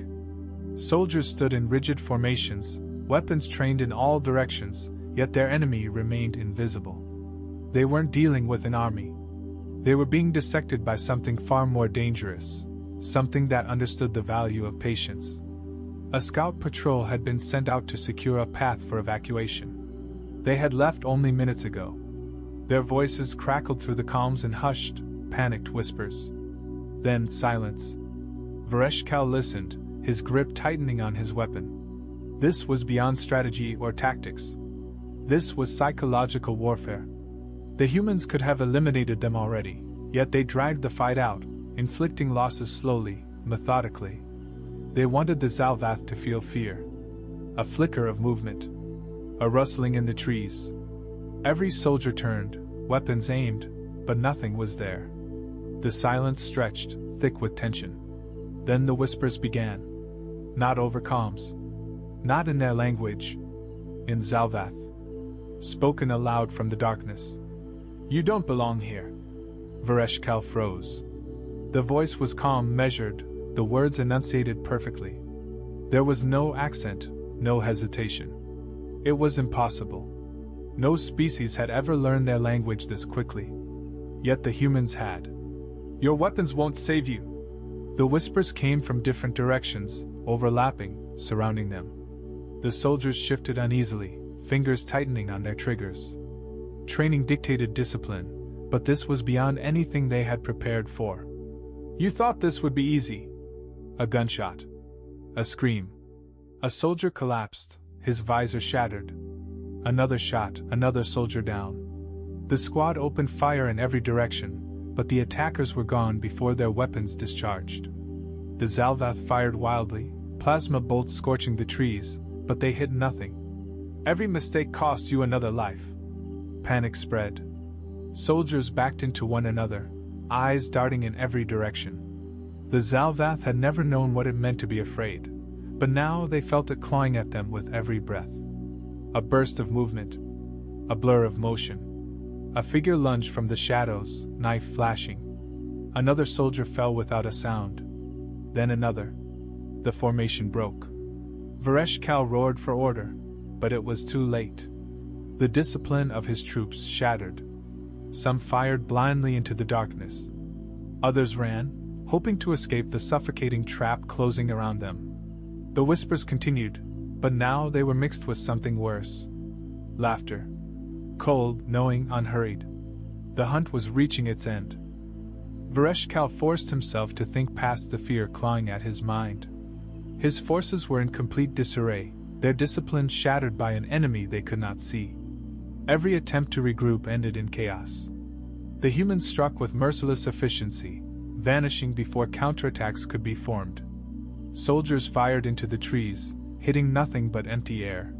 Soldiers stood in rigid formations, weapons trained in all directions, yet their enemy remained invisible. They weren't dealing with an army. They were being dissected by something far more dangerous, something that understood the value of patience. A scout patrol had been sent out to secure a path for evacuation. They had left only minutes ago. Their voices crackled through the calms and hushed, panicked whispers. Then silence. Vereshkal listened, his grip tightening on his weapon. This was beyond strategy or tactics. This was psychological warfare. The humans could have eliminated them already, yet they dragged the fight out, inflicting losses slowly, methodically. They wanted the Zalvath to feel fear. A flicker of movement. A rustling in the trees. Every soldier turned, weapons aimed, but nothing was there. The silence stretched, thick with tension. Then the whispers began. Not over comms. Not in their language. In Zalvath. Spoken aloud from the darkness. "You don't belong here." Vereshkal froze. The voice was calm, measured, the words enunciated perfectly. There was no accent, no hesitation. It was impossible. No species had ever learned their language this quickly. Yet the humans had. "Your weapons won't save you." The whispers came from different directions, overlapping, surrounding them. The soldiers shifted uneasily, fingers tightening on their triggers. Training dictated discipline, but this was beyond anything they had prepared for. "You thought this would be easy." A gunshot. A scream. A soldier collapsed, his visor shattered. Another shot, another soldier down. The squad opened fire in every direction, but the attackers were gone before their weapons discharged. The Zalvath fired wildly, plasma bolts scorching the trees, but they hit nothing. Every mistake cost you another life. Panic spread. Soldiers backed into one another, eyes darting in every direction. The Zalvath had never known what it meant to be afraid, but now they felt it clawing at them with every breath. A burst of movement. A blur of motion. A figure lunged from the shadows, knife flashing. Another soldier fell without a sound. Then another. The formation broke. Vereshkal roared for order, but it was too late. The discipline of his troops shattered. Some fired blindly into the darkness. Others ran, hoping to escape the suffocating trap closing around them. The whispers continued, but now they were mixed with something worse. Laughter. Cold, knowing, unhurried. The hunt was reaching its end. Vereshkal forced himself to think past the fear clawing at his mind. His forces were in complete disarray, their discipline shattered by an enemy they could not see. Every attempt to regroup ended in chaos. The humans struck with merciless efficiency, vanishing before counterattacks could be formed. Soldiers fired into the trees, hitting nothing but empty air.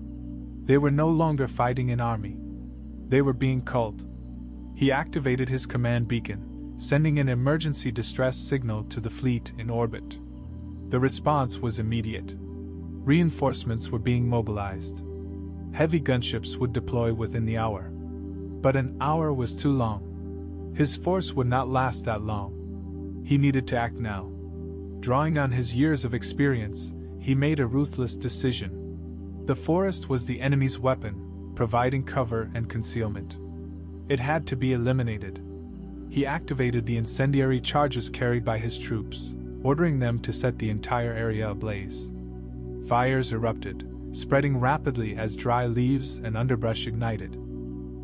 They were no longer fighting an army. They were being culled. He activated his command beacon, sending an emergency distress signal to the fleet in orbit. The response was immediate. Reinforcements were being mobilized. Heavy gunships would deploy within the hour. But an hour was too long. His force would not last that long. He needed to act now. Drawing on his years of experience, he made a ruthless decision. The forest was the enemy's weapon, providing cover and concealment. It had to be eliminated. He activated the incendiary charges carried by his troops, ordering them to set the entire area ablaze. Fires erupted, spreading rapidly as dry leaves and underbrush ignited.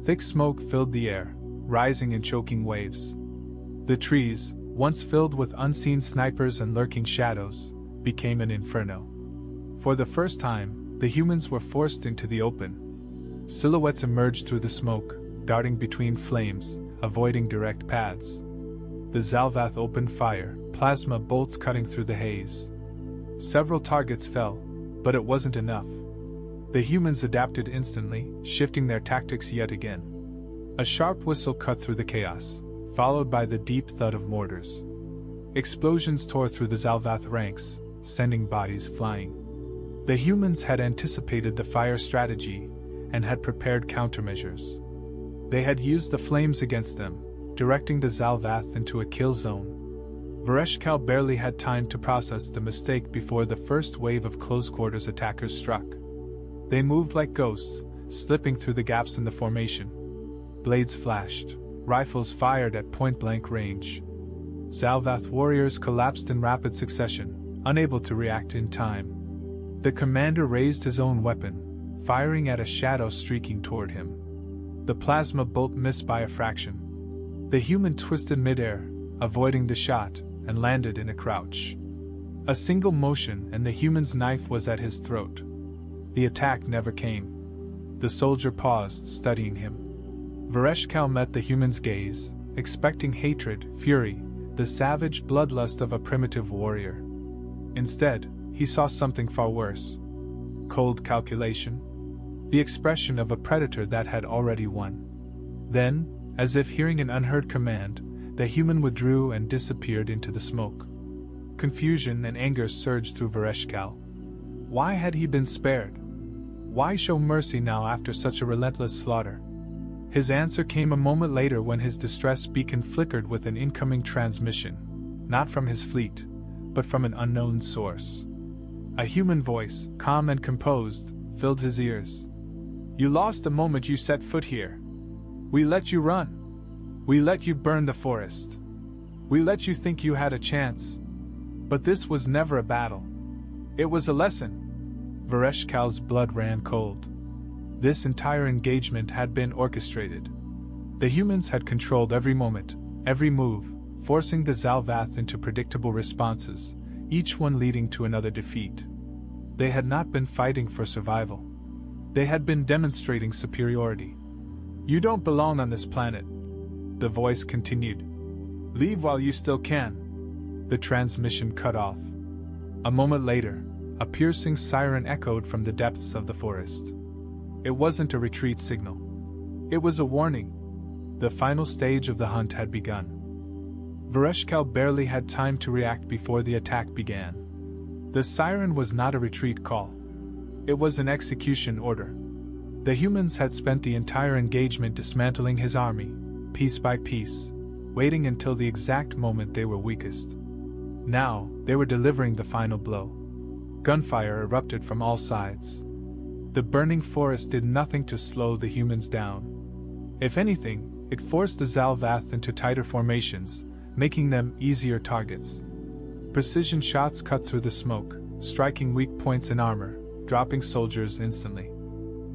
Thick smoke filled the air, rising in choking waves. The trees, once filled with unseen snipers and lurking shadows, became an inferno. For the first time, the humans were forced into the open. Silhouettes emerged through the smoke, darting between flames, avoiding direct paths. The Zalvath opened fire, plasma bolts cutting through the haze. Several targets fell, but it wasn't enough. The humans adapted instantly, shifting their tactics yet again. A sharp whistle cut through the chaos, followed by the deep thud of mortars. Explosions tore through the Zalvath ranks, sending bodies flying. The humans had anticipated the fire strategy and had prepared countermeasures. They had used the flames against them, directing the Zalvath into a kill zone. Vereshkal barely had time to process the mistake before the first wave of close-quarters attackers struck. They moved like ghosts, slipping through the gaps in the formation. Blades flashed, rifles fired at point-blank range. Zalvath warriors collapsed in rapid succession, unable to react in time. The commander raised his own weapon, firing at a shadow streaking toward him. The plasma bolt missed by a fraction. The human twisted midair, avoiding the shot, and landed in a crouch. A single motion and the human's knife was at his throat. The attack never came. The soldier paused, studying him. Vereshkal met the human's gaze, expecting hatred, fury, the savage bloodlust of a primitive warrior. Instead, he saw something far worse. Cold calculation. The expression of a predator that had already won. Then, as if hearing an unheard command, the human withdrew and disappeared into the smoke. Confusion and anger surged through Vereshkal. Why had he been spared? Why show mercy now after such a relentless slaughter? His answer came a moment later when his distress beacon flickered with an incoming transmission, not from his fleet, but from an unknown source. A human voice, calm and composed, filled his ears. "You lost the moment you set foot here. We let you run. We let you burn the forest. We let you think you had a chance. But this was never a battle. It was a lesson." Vereshkal's blood ran cold. This entire engagement had been orchestrated. The humans had controlled every moment, every move, forcing the Zalvath into predictable responses, each one leading to another defeat. They had not been fighting for survival. They had been demonstrating superiority. "You don't belong on this planet," the voice continued. "Leave while you still can." The transmission cut off. A moment later, a piercing siren echoed from the depths of the forest. It wasn't a retreat signal. It was a warning. The final stage of the hunt had begun. Vereshkal barely had time to react before the attack began. The siren was not a retreat call. It was an execution order. The humans had spent the entire engagement dismantling his army, piece by piece, waiting until the exact moment they were weakest. Now, they were delivering the final blow. Gunfire erupted from all sides. The burning forest did nothing to slow the humans down. If anything, it forced the Zalvath into tighter formations, making them easier targets. Precision shots cut through the smoke, striking weak points in armor, dropping soldiers instantly.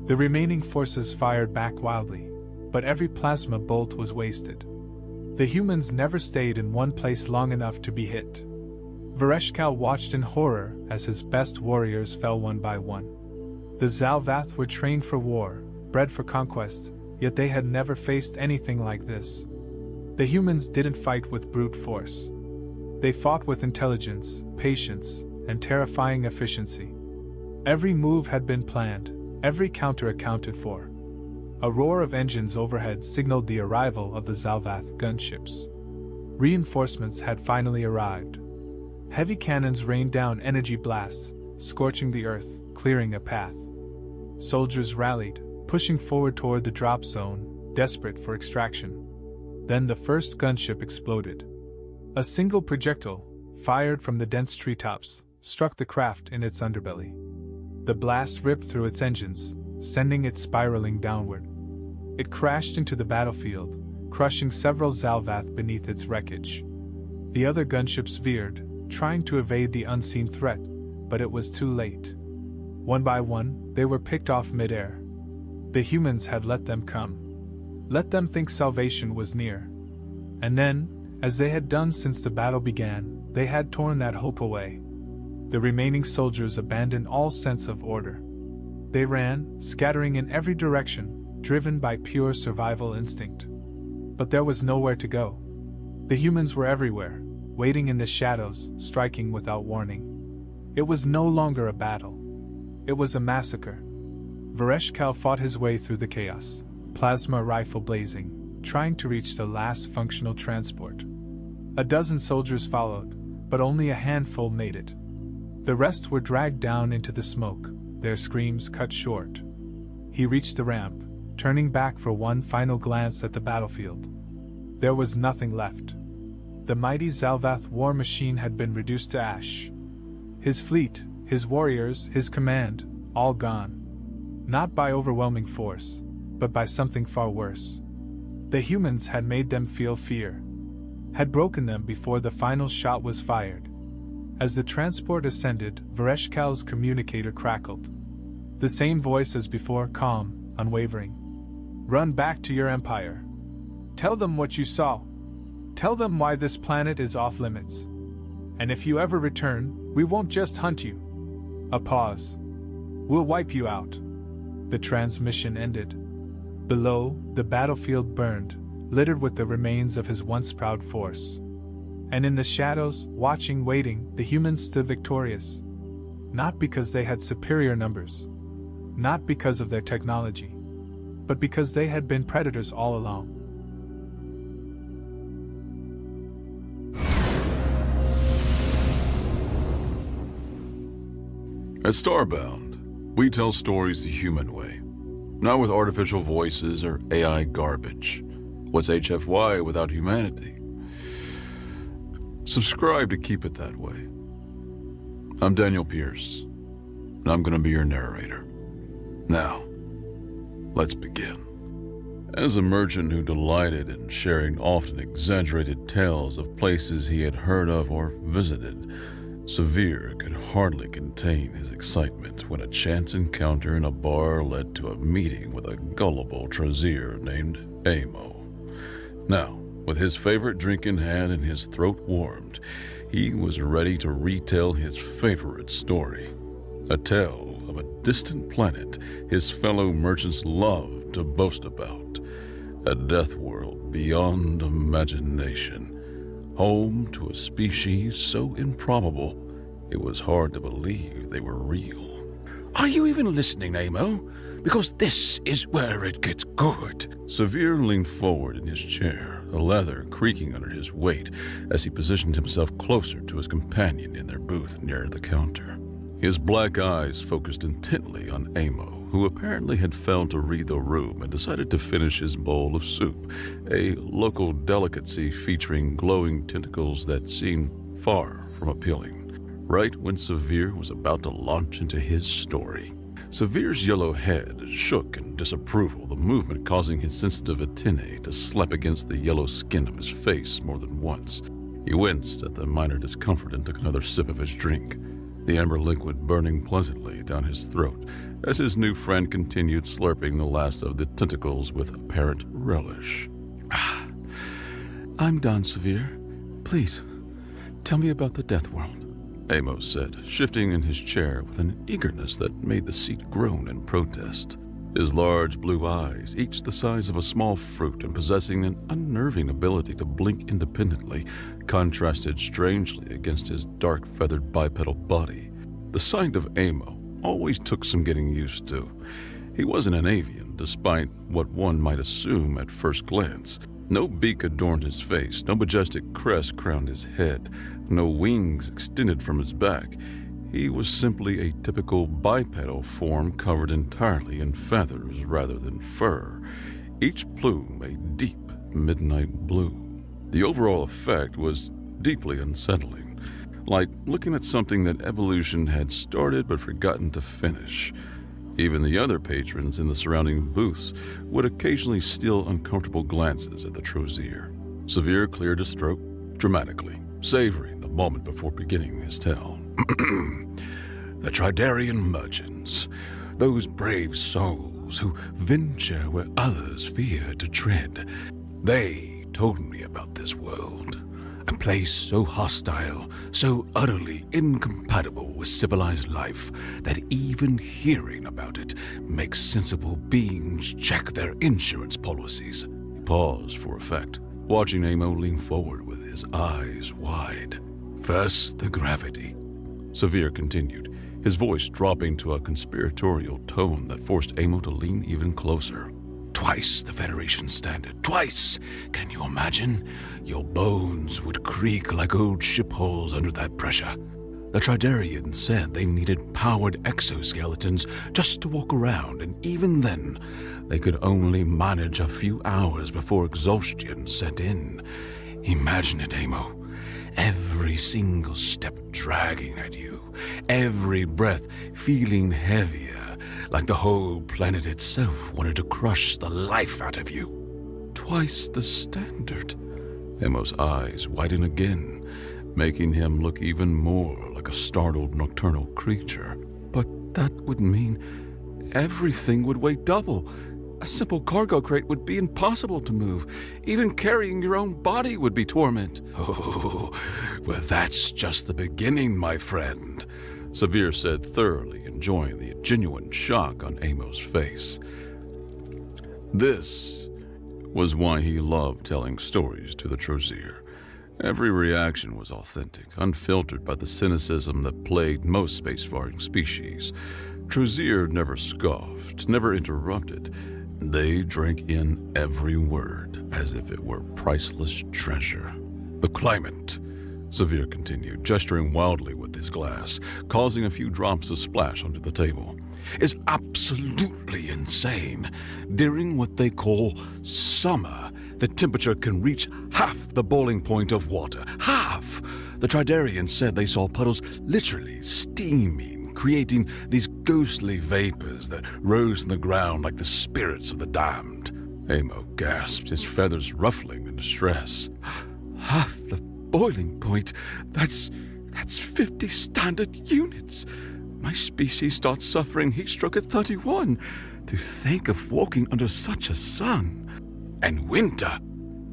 The remaining forces fired back wildly, but every plasma bolt was wasted. The humans never stayed in one place long enough to be hit. Vereshkal watched in horror as his best warriors fell one by one. The Zalvath were trained for war, bred for conquest, yet they had never faced anything like this. The humans didn't fight with brute force. They fought with intelligence, patience, and terrifying efficiency. Every move had been planned, every counter accounted for. A roar of engines overhead signaled the arrival of the Zalvath gunships. Reinforcements had finally arrived. Heavy cannons rained down energy blasts, scorching the earth, clearing a path. Soldiers rallied, pushing forward toward the drop zone, desperate for extraction. Then the first gunship exploded. A single projectile, fired from the dense treetops, struck the craft in its underbelly. The blast ripped through its engines, sending it spiraling downward. It crashed into the battlefield, crushing several Zalvath beneath its wreckage. The other gunships veered, trying to evade the unseen threat, but it was too late. One by one, they were picked off midair. The humans had let them come. Let them think salvation was near. And then, as they had done since the battle began, they had torn that hope away. The remaining soldiers abandoned all sense of order. They ran, scattering in every direction, driven by pure survival instinct. But there was nowhere to go. The humans were everywhere, waiting in the shadows, striking without warning. It was no longer a battle. It was a massacre. Vereshkal fought his way through the chaos, plasma rifle blazing, trying to reach the last functional transport. A dozen soldiers followed, but only a handful made it. The rest were dragged down into the smoke, their screams cut short. He reached the ramp, turning back for one final glance at the battlefield. There was nothing left. The mighty Zalvath war machine had been reduced to ash. His fleet, his warriors, his command, all gone. Not by overwhelming force, but by something far worse. The humans had made them feel fear, had broken them before the final shot was fired. As the transport ascended, Vereshkal's communicator crackled. The same voice as before, calm, unwavering. Run back to your empire. Tell them what you saw. Tell them why this planet is off limits. And if you ever return, we won't just hunt you. A pause. We'll wipe you out. The transmission ended. Below, the battlefield burned, littered with the remains of his once proud force. And in the shadows, watching, waiting, the humans stood victorious. Not because they had superior numbers. Not because of their technology. But because they had been predators all along. At Starbound, we tell stories the human way, not with artificial voices or AI garbage. What's HFY without humanity? Subscribe to keep it that way. I'm Daniel Pierce, and I'm going to be your narrator. Now, let's begin. As a merchant who delighted in sharing often exaggerated tales of places he had heard of or visited, Severe could hardly contain his excitement when a chance encounter in a bar led to a meeting with a gullible Trazeer named Amo. Now, with his favorite drink in hand and his throat warmed, he was ready to retell his favorite story, a tale of a distant planet his fellow merchants loved to boast about, a death world beyond imagination. Home to a species so improbable, it was hard to believe they were real. Are you even listening, Amo? Because this is where it gets good. Severe leaned forward in his chair, the leather creaking under his weight as he positioned himself closer to his companion in their booth near the counter. His black eyes focused intently on Amo, who apparently had failed to read the room and decided to finish his bowl of soup, a local delicacy featuring glowing tentacles that seemed far from appealing, right when Severe was about to launch into his story. Severe's yellow head shook in disapproval, the movement causing his sensitive antennae to slap against the yellow skin of his face more than once. He winced at the minor discomfort and took another sip of his drink, the amber liquid burning pleasantly down his throat as his new friend continued slurping the last of the tentacles with apparent relish. I'm done, Severe. Please, tell me about the Death World, Amos said, shifting in his chair with an eagerness that made the seat groan in protest. His large blue eyes, each the size of a small fruit and possessing an unnerving ability to blink independently, contrasted strangely against his dark feathered bipedal body. The sight of Amo always took some getting used to. He wasn't an avian, despite what one might assume at first glance. No beak adorned his face, no majestic crest crowned his head, no wings extended from his back. He was simply a typical bipedal form covered entirely in feathers rather than fur, each plume a deep midnight blue. The overall effect was deeply unsettling, like looking at something that evolution had started but forgotten to finish. Even the other patrons in the surrounding booths would occasionally steal uncomfortable glances at the Trazeer. Severe cleared his throat dramatically, savoring the moment before beginning his tale. The Tridarian merchants. Those brave souls who venture where others fear to tread. They told me about this world. A place so hostile, so utterly incompatible with civilized life, that even hearing about it makes sensible beings check their insurance policies. He paused for effect, watching Amo lean forward with his eyes wide. First, the gravity. Severe continued, his voice dropping to a conspiratorial tone that forced Amo to lean even closer. Twice the Federation standard. Twice! Can you imagine? Your bones would creak like old ship hulls under that pressure. The Tridarians said they needed powered exoskeletons just to walk around, and even then, they could only manage a few hours before exhaustion set in. Imagine it, Amo. Every single step dragging at you. Every breath feeling heavier, like the whole planet itself wanted to crush the life out of you. Twice the standard. Amo's eyes widen again, making him look even more like a startled nocturnal creature. But that would mean everything would weigh double. A simple cargo crate would be impossible to move. Even carrying your own body would be torment. Oh, well, that's just the beginning, my friend, Severe said, thoroughly enjoying the genuine shock on Amo's face. This was why he loved telling stories to the Trozier. Every reaction was authentic, unfiltered by the cynicism that plagued most spacefaring species. Trozier never scoffed, never interrupted. They drank in every word as if it were priceless treasure. The climate, Severe continued, gesturing wildly with his glass, causing a few drops to splash onto the table, is absolutely insane. During what they call summer, the temperature can reach half the boiling point of water. Half! The Tridarians said they saw puddles literally steaming, creating these ghostly vapors that rose from the ground like the spirits of the damned. Amo gasped, his feathers ruffling in distress. Half the boiling point? That's 50 standard units. My species starts suffering heat stroke at 31. To think of walking under such a sun. And winter.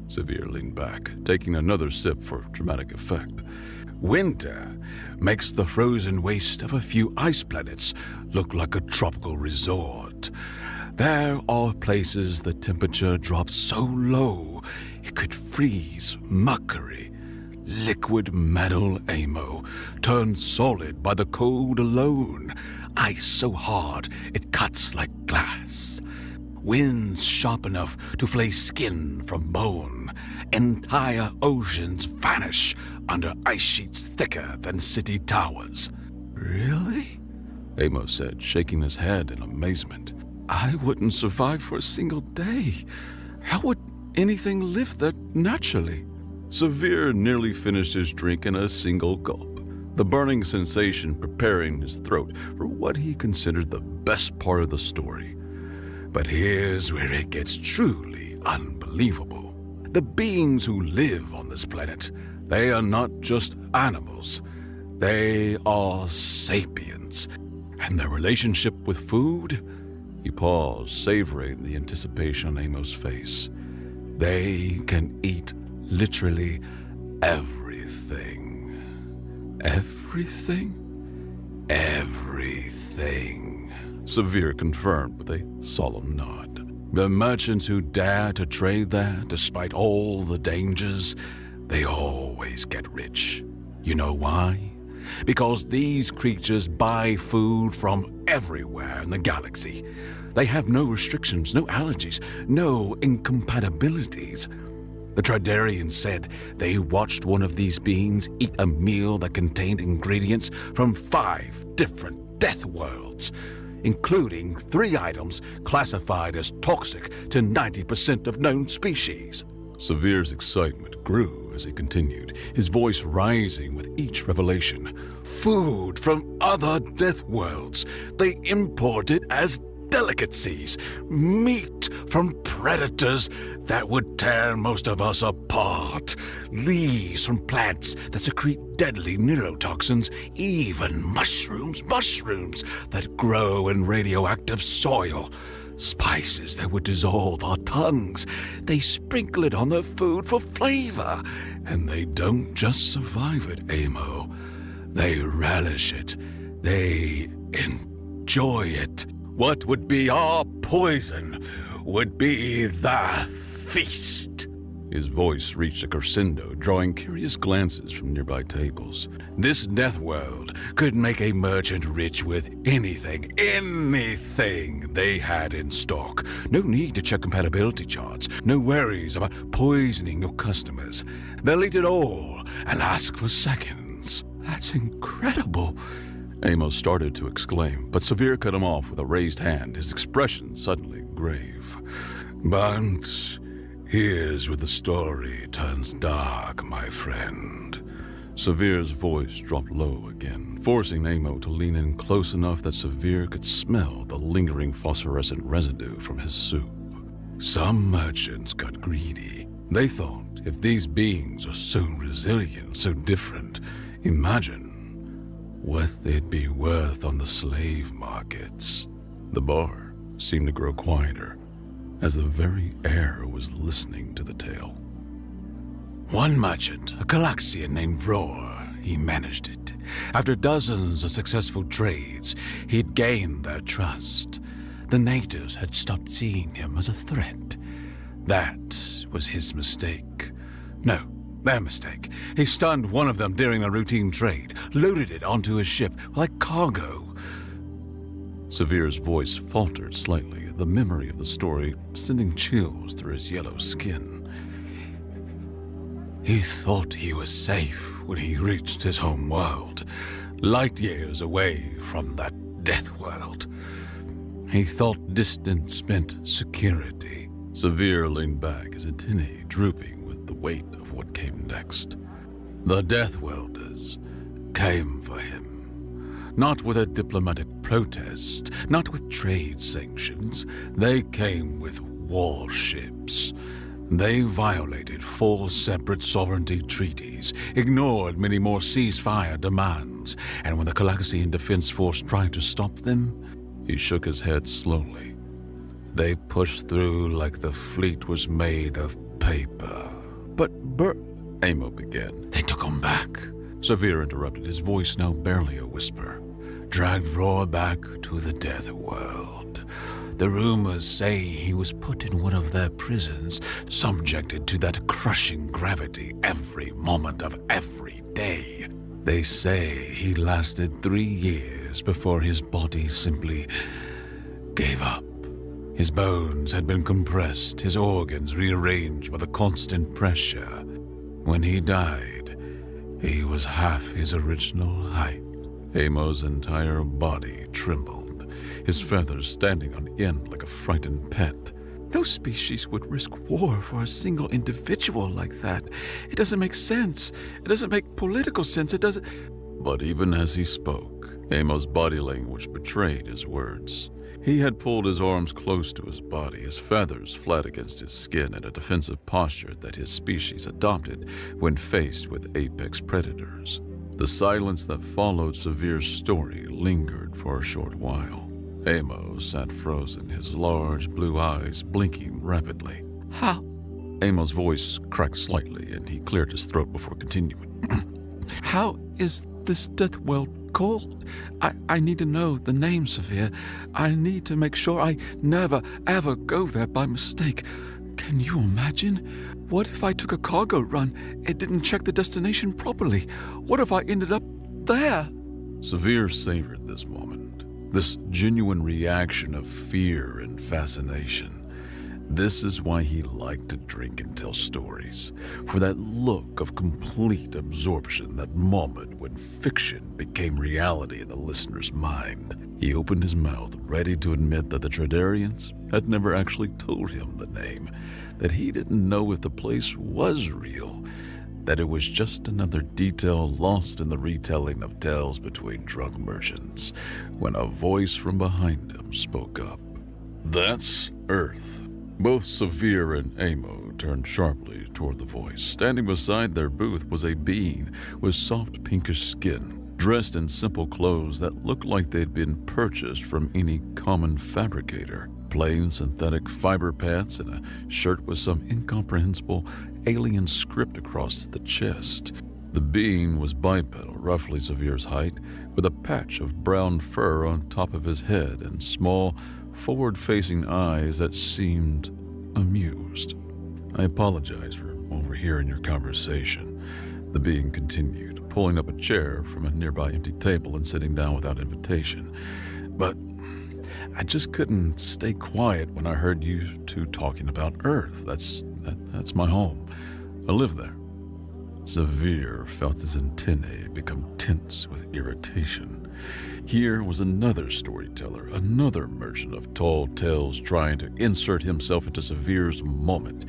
Severe leaned back, taking another sip for dramatic effect. Winter makes the frozen waste of a few ice planets look like a tropical resort. There are places the temperature drops so low it could freeze Mercury. Liquid metal, Amo, turned solid by the cold alone. Ice so hard it cuts like glass. Winds sharp enough to flay skin from bone. Entire oceans vanish under ice sheets thicker than city towers. Really? Amo said, shaking his head in amazement. I wouldn't survive for a single day. How would anything live there naturally? Severe nearly finished his drink in a single gulp, the burning sensation preparing his throat for what he considered the best part of the story. But here's where it gets truly unbelievable. The beings who live on this planet, they are not just animals. They are sapiens. And their relationship with food? He paused, savoring the anticipation on Amo's face. They can eat literally everything. Everything? Everything, Severe confirmed with a solemn nod. The merchants who dare to trade there, despite all the dangers, they always get rich. You know why? Because these creatures buy food from everywhere in the galaxy. They have no restrictions, no allergies, no incompatibilities. The Tridarians said they watched one of these beings eat a meal that contained ingredients from 5 different death worlds, including 3 items classified as toxic to 90% of known species. Severe's excitement grew as he continued, his voice rising with each revelation. Food from other death worlds. They import it as delicacies, meat from predators that would tear most of us apart, leaves from plants that secrete deadly neurotoxins, even mushrooms that grow in radioactive soil. Spices that would dissolve our tongues. They sprinkle it on their food for flavor. And they don't just survive it, Amo. They relish it. They enjoy it. What would be our poison would be the feast. His voice reached a crescendo, drawing curious glances from nearby tables. This death world could make a merchant rich with anything they had in stock. No need to check compatibility charts, no worries about poisoning your customers. They'll eat it all and ask for seconds. That's incredible. Amos started to exclaim, but Severe cut him off with a raised hand, his expression suddenly grave. But here's where the story turns dark, my friend. Severe's voice dropped low again, forcing Amo to lean in close enough that Severe could smell the lingering phosphorescent residue from his soup. Some merchants got greedy. They thought, if these beings are so resilient, so different, imagine what they'd be worth on the slave markets. The bar seemed to grow quieter, as the very air was listening to the tale. One merchant, a Galaxian named Vror, he managed it. After dozens of successful trades, he'd gained their trust. The natives had stopped seeing him as a threat. That was his mistake. No, their mistake. He stunned one of them during a routine trade, loaded it onto his ship like cargo. Severe's voice faltered slightly, the memory of the story sending chills through his yellow skin. He thought he was safe when he reached his home world, light years away from that death world. He thought distance meant security. Severe leaned back, his antennae drooping with the weight of what came next. The Death Welders came for him. Not with a diplomatic protest, not with trade sanctions. They came with warships. They violated 4 separate sovereignty treaties, ignored many more ceasefire demands, and when the Calaxian Defense Force tried to stop them, he shook his head slowly. They pushed through like the fleet was made of paper. But Amo began. They took him back. Severe interrupted, his voice now barely a whisper. Dragged Roar back to the Death World. The rumors say he was put in one of their prisons, subjected to that crushing gravity every moment of every day. They say he lasted 3 years before his body simply gave up. His bones had been compressed, his organs rearranged by the constant pressure. When he died, he was half his original height. Amo's entire body trembled, his feathers standing on end like a frightened pet. No species would risk war for a single individual like that. It doesn't make sense. It doesn't make political sense. It doesn't... But even as he spoke, Amo's body language betrayed his words. He had pulled his arms close to his body, his feathers flat against his skin in a defensive posture that his species adopted when faced with apex predators. The silence that followed Severe's story lingered for a short while. Amo sat frozen, his large blue eyes blinking rapidly. How? Amo's voice cracked slightly, and he cleared his throat before continuing. How is this death world called? I need to know the name, Severe. I need to make sure I never, ever go there by mistake. Can you imagine? What if I took a cargo run and didn't check the destination properly? What if I ended up there? Severe savored this moment, this genuine reaction of fear and fascination. This is why he liked to drink and tell stories, for that look of complete absorption, that moment when fiction became reality in the listener's mind. He opened his mouth, ready to admit that the Tradarians had never actually told him the name, that he didn't know if the place was real, that it was just another detail lost in the retelling of tales between drug merchants, when a voice from behind him spoke up. That's Earth. Both Severe and Amo turned sharply toward the voice. Standing beside their booth was a being with soft pinkish skin, dressed in simple clothes that looked like they'd been purchased from any common fabricator. Plain synthetic fiber pants and a shirt with some incomprehensible alien script across the chest. The being was bipedal, roughly Severe's height, with a patch of brown fur on top of his head and small, forward-facing eyes that seemed amused. I apologize for overhearing your conversation, the being continued, pulling up a chair from a nearby empty table and sitting down without invitation. But I just couldn't stay quiet when I heard you two talking about Earth. That's my home. I live there. Severe felt his antennae become tense with irritation. Here was another storyteller, another merchant of tall tales trying to insert himself into Severe's moment.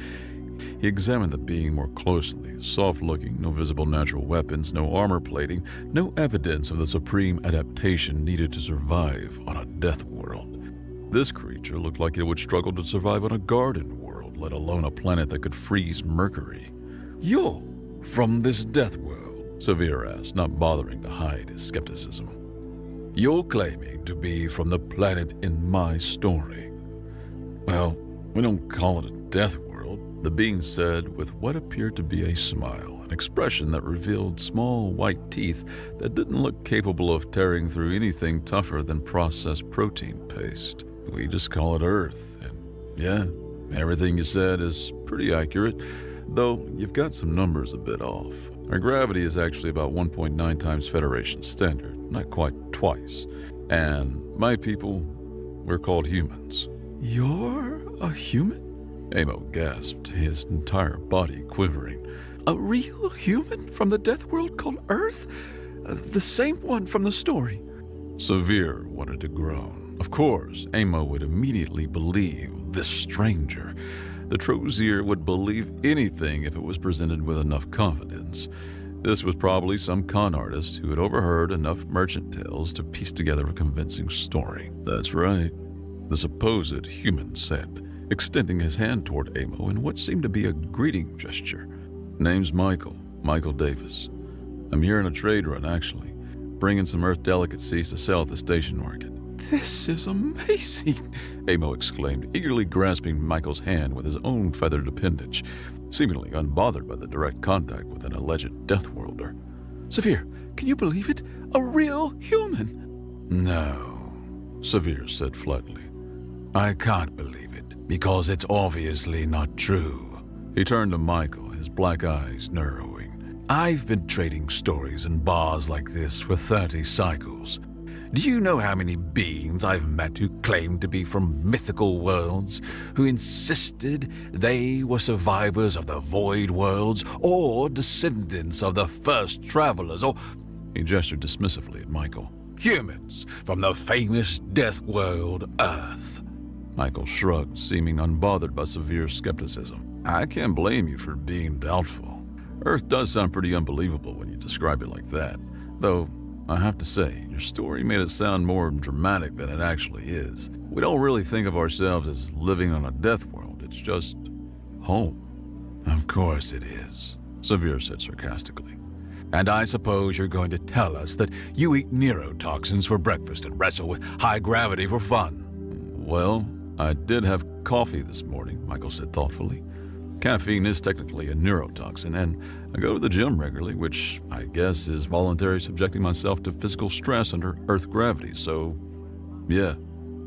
He examined the being more closely, soft-looking, no visible natural weapons, no armor plating, no evidence of the supreme adaptation needed to survive on a death world. This creature looked like it would struggle to survive on a garden world, let alone a planet that could freeze Mercury. "You're from this death world?" Severe asked, not bothering to hide his skepticism. "You're claiming to be from the planet in my story." "Well, we don't call it a death world," the being said with what appeared to be a smile, an expression that revealed small white teeth that didn't look capable of tearing through anything tougher than processed protein paste. "We just call it Earth, and yeah, everything you said is pretty accurate. Though you've got some numbers a bit off. Our gravity is actually about 1.9 times Federation standard, not quite twice. And my people, we're called humans." "You're a human?" Amo gasped, his entire body quivering. "A real human from the death world called Earth? The same one from the story?" Severe wanted to groan. Of course, Amo would immediately believe this stranger. The Trozier would believe anything if it was presented with enough confidence. This was probably some con artist who had overheard enough merchant tales to piece together a convincing story. "That's right," the supposed human said, extending his hand toward Amo in what seemed to be a greeting gesture. "Name's Michael Davis. I'm here on a trade run, actually, bringing some Earth delicacies to sell at the station market." "This is amazing!" Amo exclaimed, eagerly grasping Michael's hand with his own feathered appendage, seemingly unbothered by the direct contact with an alleged death worlder. "Severe, can you believe it? A real human!" "No," Severe said flatly. "I can't believe it, because it's obviously not true." He turned to Michael, his black eyes narrowing. "I've been trading stories in bars like this for 30 cycles. Do you know how many beings I've met who claimed to be from mythical worlds, who insisted they were survivors of the void worlds or descendants of the first travelers, or—" He gestured dismissively at Michael. "Humans from the famous death world, Earth." Michael shrugged, seeming unbothered by Severe skepticism. "I can't blame you for being doubtful. Earth does sound pretty unbelievable when you describe it like that, though I have to say, your story made it sound more dramatic than it actually is. We don't really think of ourselves as living on a death world. It's just home." "Of course it is," Severe said sarcastically. "And I suppose you're going to tell us that you eat neurotoxins for breakfast and wrestle with high gravity for fun." "Well, I did have coffee this morning," Michael said thoughtfully. "Caffeine is technically a neurotoxin, and I go to the gym regularly, which I guess is voluntary subjecting myself to physical stress under Earth gravity, so yeah."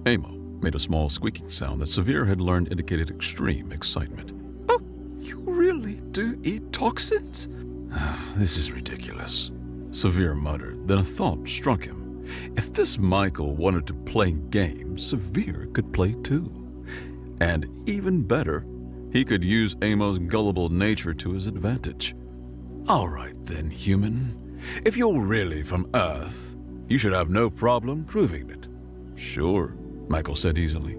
Amo made a small squeaking sound that Severe had learned indicated extreme excitement. "Oh, you really do eat toxins?" "This is ridiculous," Severe muttered, then a thought struck him. If this Michael wanted to play games, Severe could play too. And even better, he could use Amo's gullible nature to his advantage. "All right then, human. If you're really from Earth, you should have no problem proving it." "Sure," Michael said easily.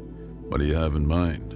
"What do you have in mind?"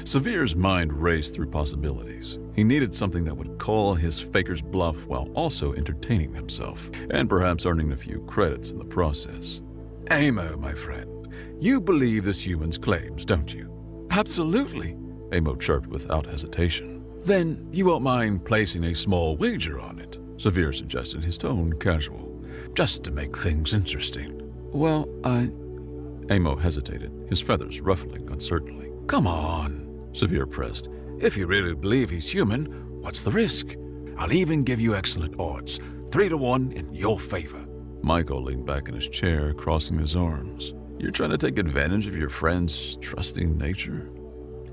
Severe's mind raced through possibilities. He needed something that would call his faker's bluff while also entertaining himself, and perhaps earning a few credits in the process. "Amo, my friend, you believe this human's claims, don't you? Absolutely, Amo chirped without hesitation. Then you won't mind placing a small wager on it, Severe suggested, his tone casual, just to make things interesting. Well, Amo hesitated, his feathers ruffling uncertainly. Come on, Severe pressed. If you really believe he's human, what's the risk? I'll even give you excellent odds, 3-1 in your favor. Michael leaned back in his chair, crossing his arms. You're trying to take advantage of your friend's trusting nature?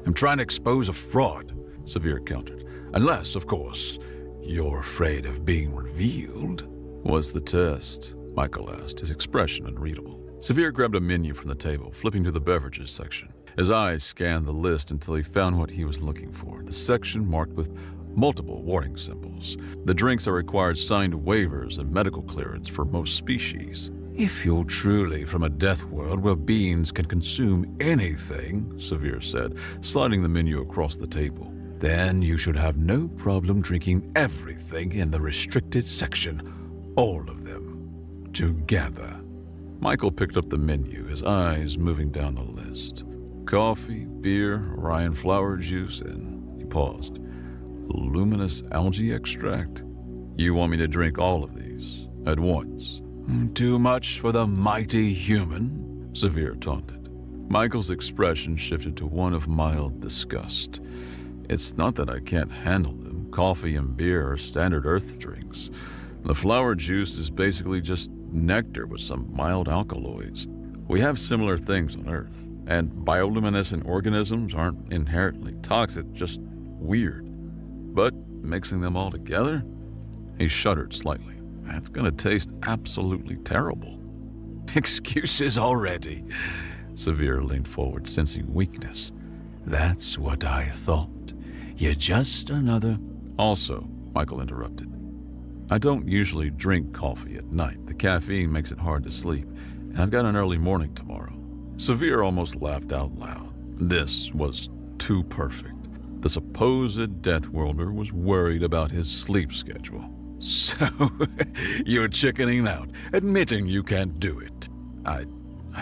I'm trying to expose a fraud, Severe countered. Unless, of course, you're afraid of being revealed. What's the test? Michael asked, his expression unreadable. Severe grabbed a menu from the table, flipping to the beverages section. His eyes scanned the list until he found what he was looking for, the section marked with multiple warning symbols. The drinks are required signed waivers and medical clearance for most species. If you're truly from a death world where beings can consume anything, Severe said, sliding the menu across the table, then you should have no problem drinking everything in the restricted section, all of them, together. Michael picked up the menu, his eyes moving down the list. Coffee, beer, Orion flower juice, and he paused. Luminous algae extract. You want me to drink all of these at once? Too much for the mighty human, Severe taunted. Michael's expression shifted to one of mild disgust. It's not that I can't handle them. Coffee and beer are standard Earth drinks. The flower juice is basically just nectar with some mild alkaloids. We have similar things on Earth, and bioluminescent organisms aren't inherently toxic, just weird. But mixing them all together? He shuddered slightly. That's gonna taste absolutely terrible. Excuses already. Severe leaned forward, sensing weakness. That's what I thought. You're just another... Also, Michael interrupted. I don't usually drink coffee at night. The caffeine makes it hard to sleep, and I've got an early morning tomorrow. Severe almost laughed out loud. This was too perfect. The supposed Death Worlder was worried about his sleep schedule. So, you're chickening out, admitting you can't do it. I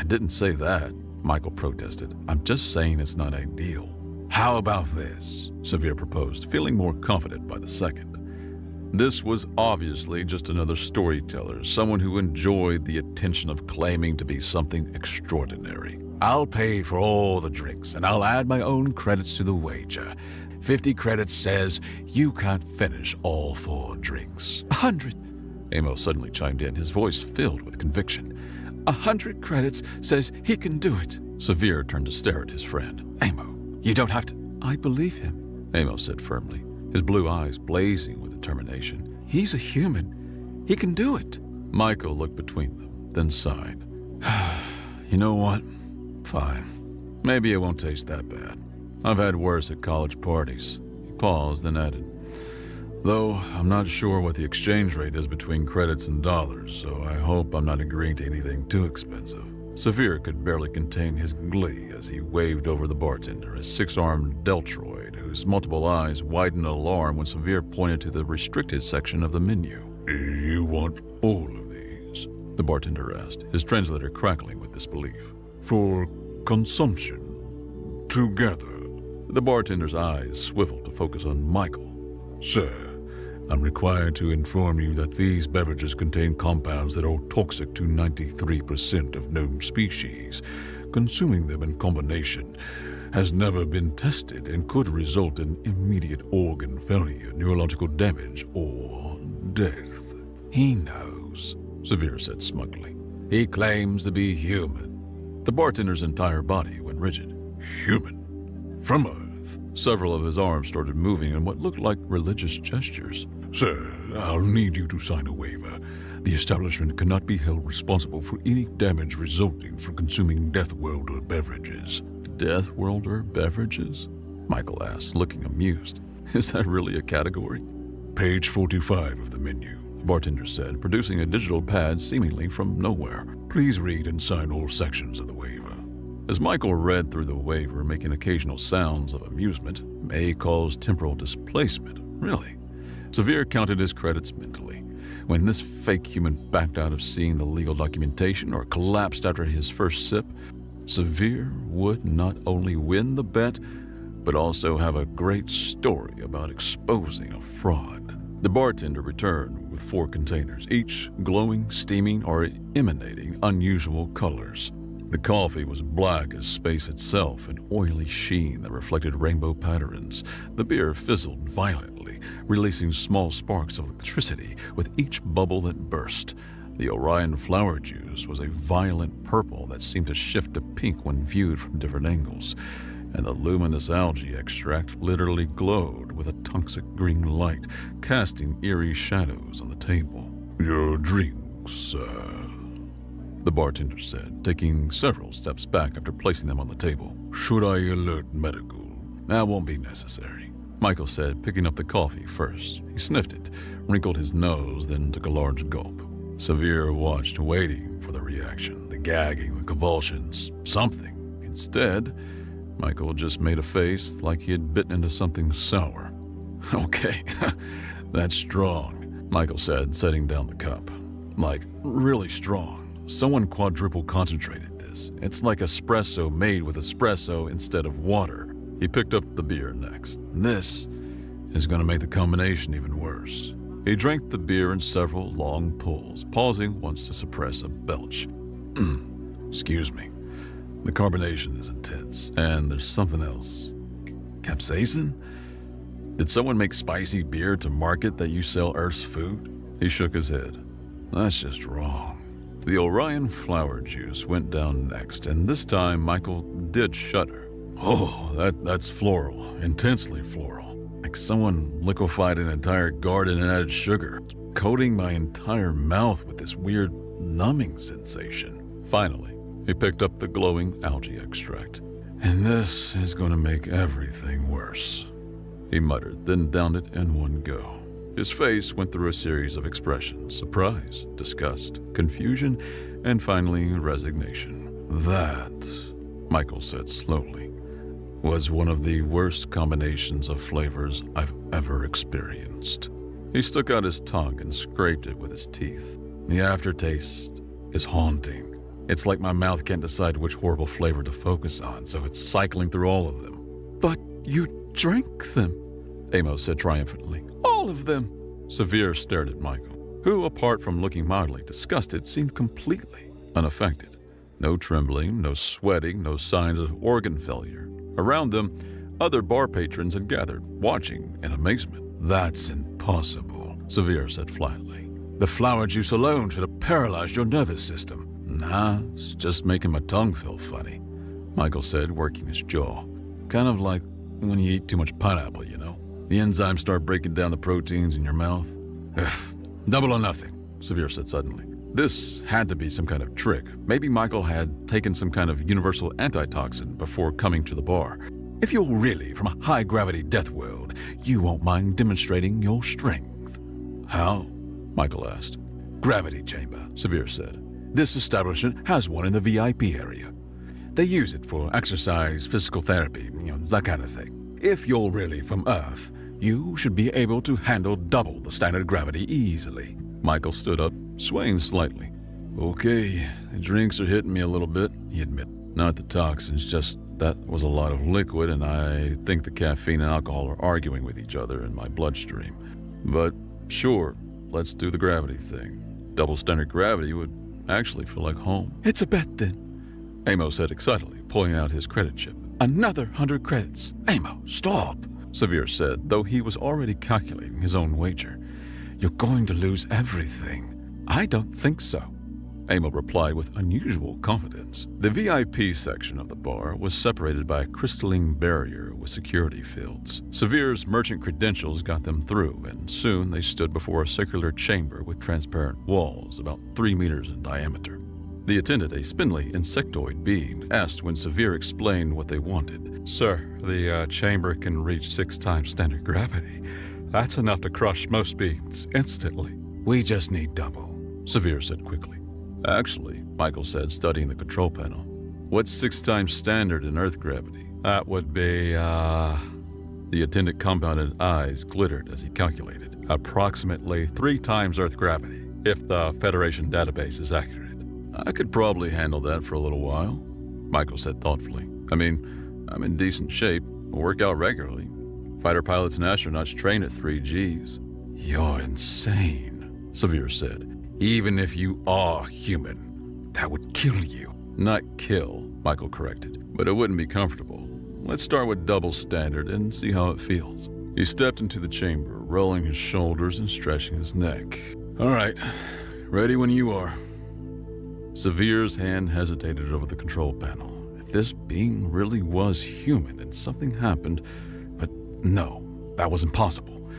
didn't say that, Michael protested. I'm just saying it's not ideal. How about this? Severe proposed, feeling more confident by the second. This was obviously just another storyteller, someone who enjoyed the attention of claiming to be something extraordinary. I'll pay for all the drinks, and I'll add my own credits to the wager. 50 credits says you can't finish all 4 drinks. 100. Amo suddenly chimed in, his voice filled with conviction. 100 credits says he can do it. Severe turned to stare at his friend. Amo, you don't have to... I believe him, Amo said firmly, his blue eyes blazing with determination. He's a human. He can do it. Michael looked between them, then sighed. You know what? Fine. Maybe it won't taste that bad. I've had worse at college parties. He paused, then added. Though I'm not sure what the exchange rate is between credits and dollars, so I hope I'm not agreeing to anything too expensive. Severe could barely contain his glee as he waved over the bartender, a 6-armed deltroid whose multiple eyes widened in alarm when Severe pointed to the restricted section of the menu. You want all of these? The bartender asked, his translator crackling with disbelief. For consumption. Together. The bartender's eyes swiveled to focus on Michael. Sir, I'm required to inform you that these beverages contain compounds that are toxic to 93% of known species. Consuming them in combination has never been tested and could result in immediate organ failure, neurological damage, or death. He knows, Severe said smugly. He claims to be human. The bartender's entire body went rigid. Human? From Earth? Several of his arms started moving in what looked like religious gestures. Sir, I'll need you to sign a waiver. The establishment cannot be held responsible for any damage resulting from consuming Death Worlder beverages. Death Worlder beverages? Michael asked, looking amused. Is that really a category? Page 45 of the menu, the bartender said, producing a digital pad seemingly from nowhere. Please read and sign all sections of the waiver. As Michael read through the waiver, making occasional sounds of amusement, may cause temporal displacement. Really? Severe counted his credits mentally. When this fake human backed out of seeing the legal documentation or collapsed after his first sip, Severe would not only win the bet, but also have a great story about exposing a fraud. The bartender returned with 4 containers, each glowing, steaming, or emanating unusual colors. The coffee was black as space itself, an oily sheen that reflected rainbow patterns. The beer fizzled violently, releasing small sparks of electricity with each bubble that burst. The Orion flower juice was a violent purple that seemed to shift to pink when viewed from different angles, and the luminous algae extract literally glowed with a toxic green light, casting eerie shadows on the table. "Your drinks, sir," the bartender said, taking several steps back after placing them on the table. "Should I alert medical?" "That won't be necessary," Michael said, picking up the coffee first. He sniffed it, wrinkled his nose, then took a large gulp. Severe watched, waiting for the reaction, the gagging, the convulsions, something. Instead, Michael just made a face like he had bitten into something sour. "Okay, that's strong," Michael said, setting down the cup. "Like, really strong. Someone quadruple concentrated this. It's like espresso made with espresso instead of water." He picked up the beer next. "This is going to make the combination even worse." He drank the beer in several long pulls, pausing once to suppress a belch. "Excuse me. The carbonation is intense, and there's something else. Capsaicin? Did someone make spicy beer to market that you sell Earth's food?" He shook his head. "That's just wrong." The Orion flower juice went down next, and this time Michael did shudder. "Oh, that's floral, intensely floral. Like someone liquefied an entire garden and added sugar, coating my entire mouth with this weird numbing sensation." Finally, he picked up the glowing algae extract. "And this is going to make everything worse," he muttered, then downed it in one go. His face went through a series of expressions: surprise, disgust, confusion, and finally resignation. "That," Michael said slowly, "was one of the worst combinations of flavors I've ever experienced." He stuck out his tongue and scraped it with his teeth. "The aftertaste is haunting. It's like my mouth can't decide which horrible flavor to focus on, so it's cycling through all of them." "But you drank them," Amos said triumphantly. "All of them." Severe stared at Michael, who, apart from looking mildly disgusted, seemed completely unaffected. No trembling, no sweating, no signs of organ failure. Around them, other bar patrons had gathered, watching in amazement. "That's impossible," Severe said flatly. "The flower juice alone should have paralyzed your nervous system." "Nah, it's just making my tongue feel funny," Michael said, working his jaw. "Kind of like when you eat too much pineapple, you know? The enzymes start breaking down the proteins in your mouth." "Ugh, double or nothing," Severe said suddenly. This had to be some kind of trick. Maybe Michael had taken some kind of universal antitoxin before coming to the bar. "If you're really from a high-gravity death world, you won't mind demonstrating your strength." "How?" Michael asked. "Gravity chamber," Severe said. "This establishment has one in the VIP area. They use it for exercise, physical therapy, that kind of thing. If you're really from Earth, you should be able to handle double the standard gravity easily." Michael stood up, swaying slightly. "Okay, the drinks are hitting me a little bit," he admitted. "Not the toxins, just that was a lot of liquid, and I think the caffeine and alcohol are arguing with each other in my bloodstream. But sure, let's do the gravity thing. Double standard gravity would actually feel like home." "It's a bet then," Amos said excitedly, pulling out his credit chip. "Another 100 credits. Amos, stop," Severe said, though he was already calculating his own wager. "You're going to lose everything." "I don't think so," Amo replied with unusual confidence. The VIP section of the bar was separated by a crystalline barrier with security fields. Severe's merchant credentials got them through, and soon they stood before a circular chamber with transparent walls about 3 meters in diameter. The attendant, a spindly insectoid being, asked when Severe explained what they wanted. "Sir, the chamber can reach 6 times standard gravity. That's enough to crush most beings instantly." "We just need double," Severe said quickly. "Actually," Michael said, studying the control panel, "what's 6 times standard in Earth gravity?" "That would be, The attendant compounded eyes glittered as he calculated. "Approximately 3 times Earth gravity, if the Federation database is accurate." "I could probably handle that for a little while," Michael said thoughtfully. I mean, I'm in decent shape, I work out regularly. Fighter pilots and astronauts train at 3 Gs. You're insane, Severe said. Even if you are human, that would kill you. Not kill, Michael corrected, but it wouldn't be comfortable. Let's start with double standard and see how it feels. He stepped into the chamber, rolling his shoulders and stretching his neck. All right, ready when you are. Severe's hand hesitated over the control panel. If this being really was human and something happened, but no, that was impossible.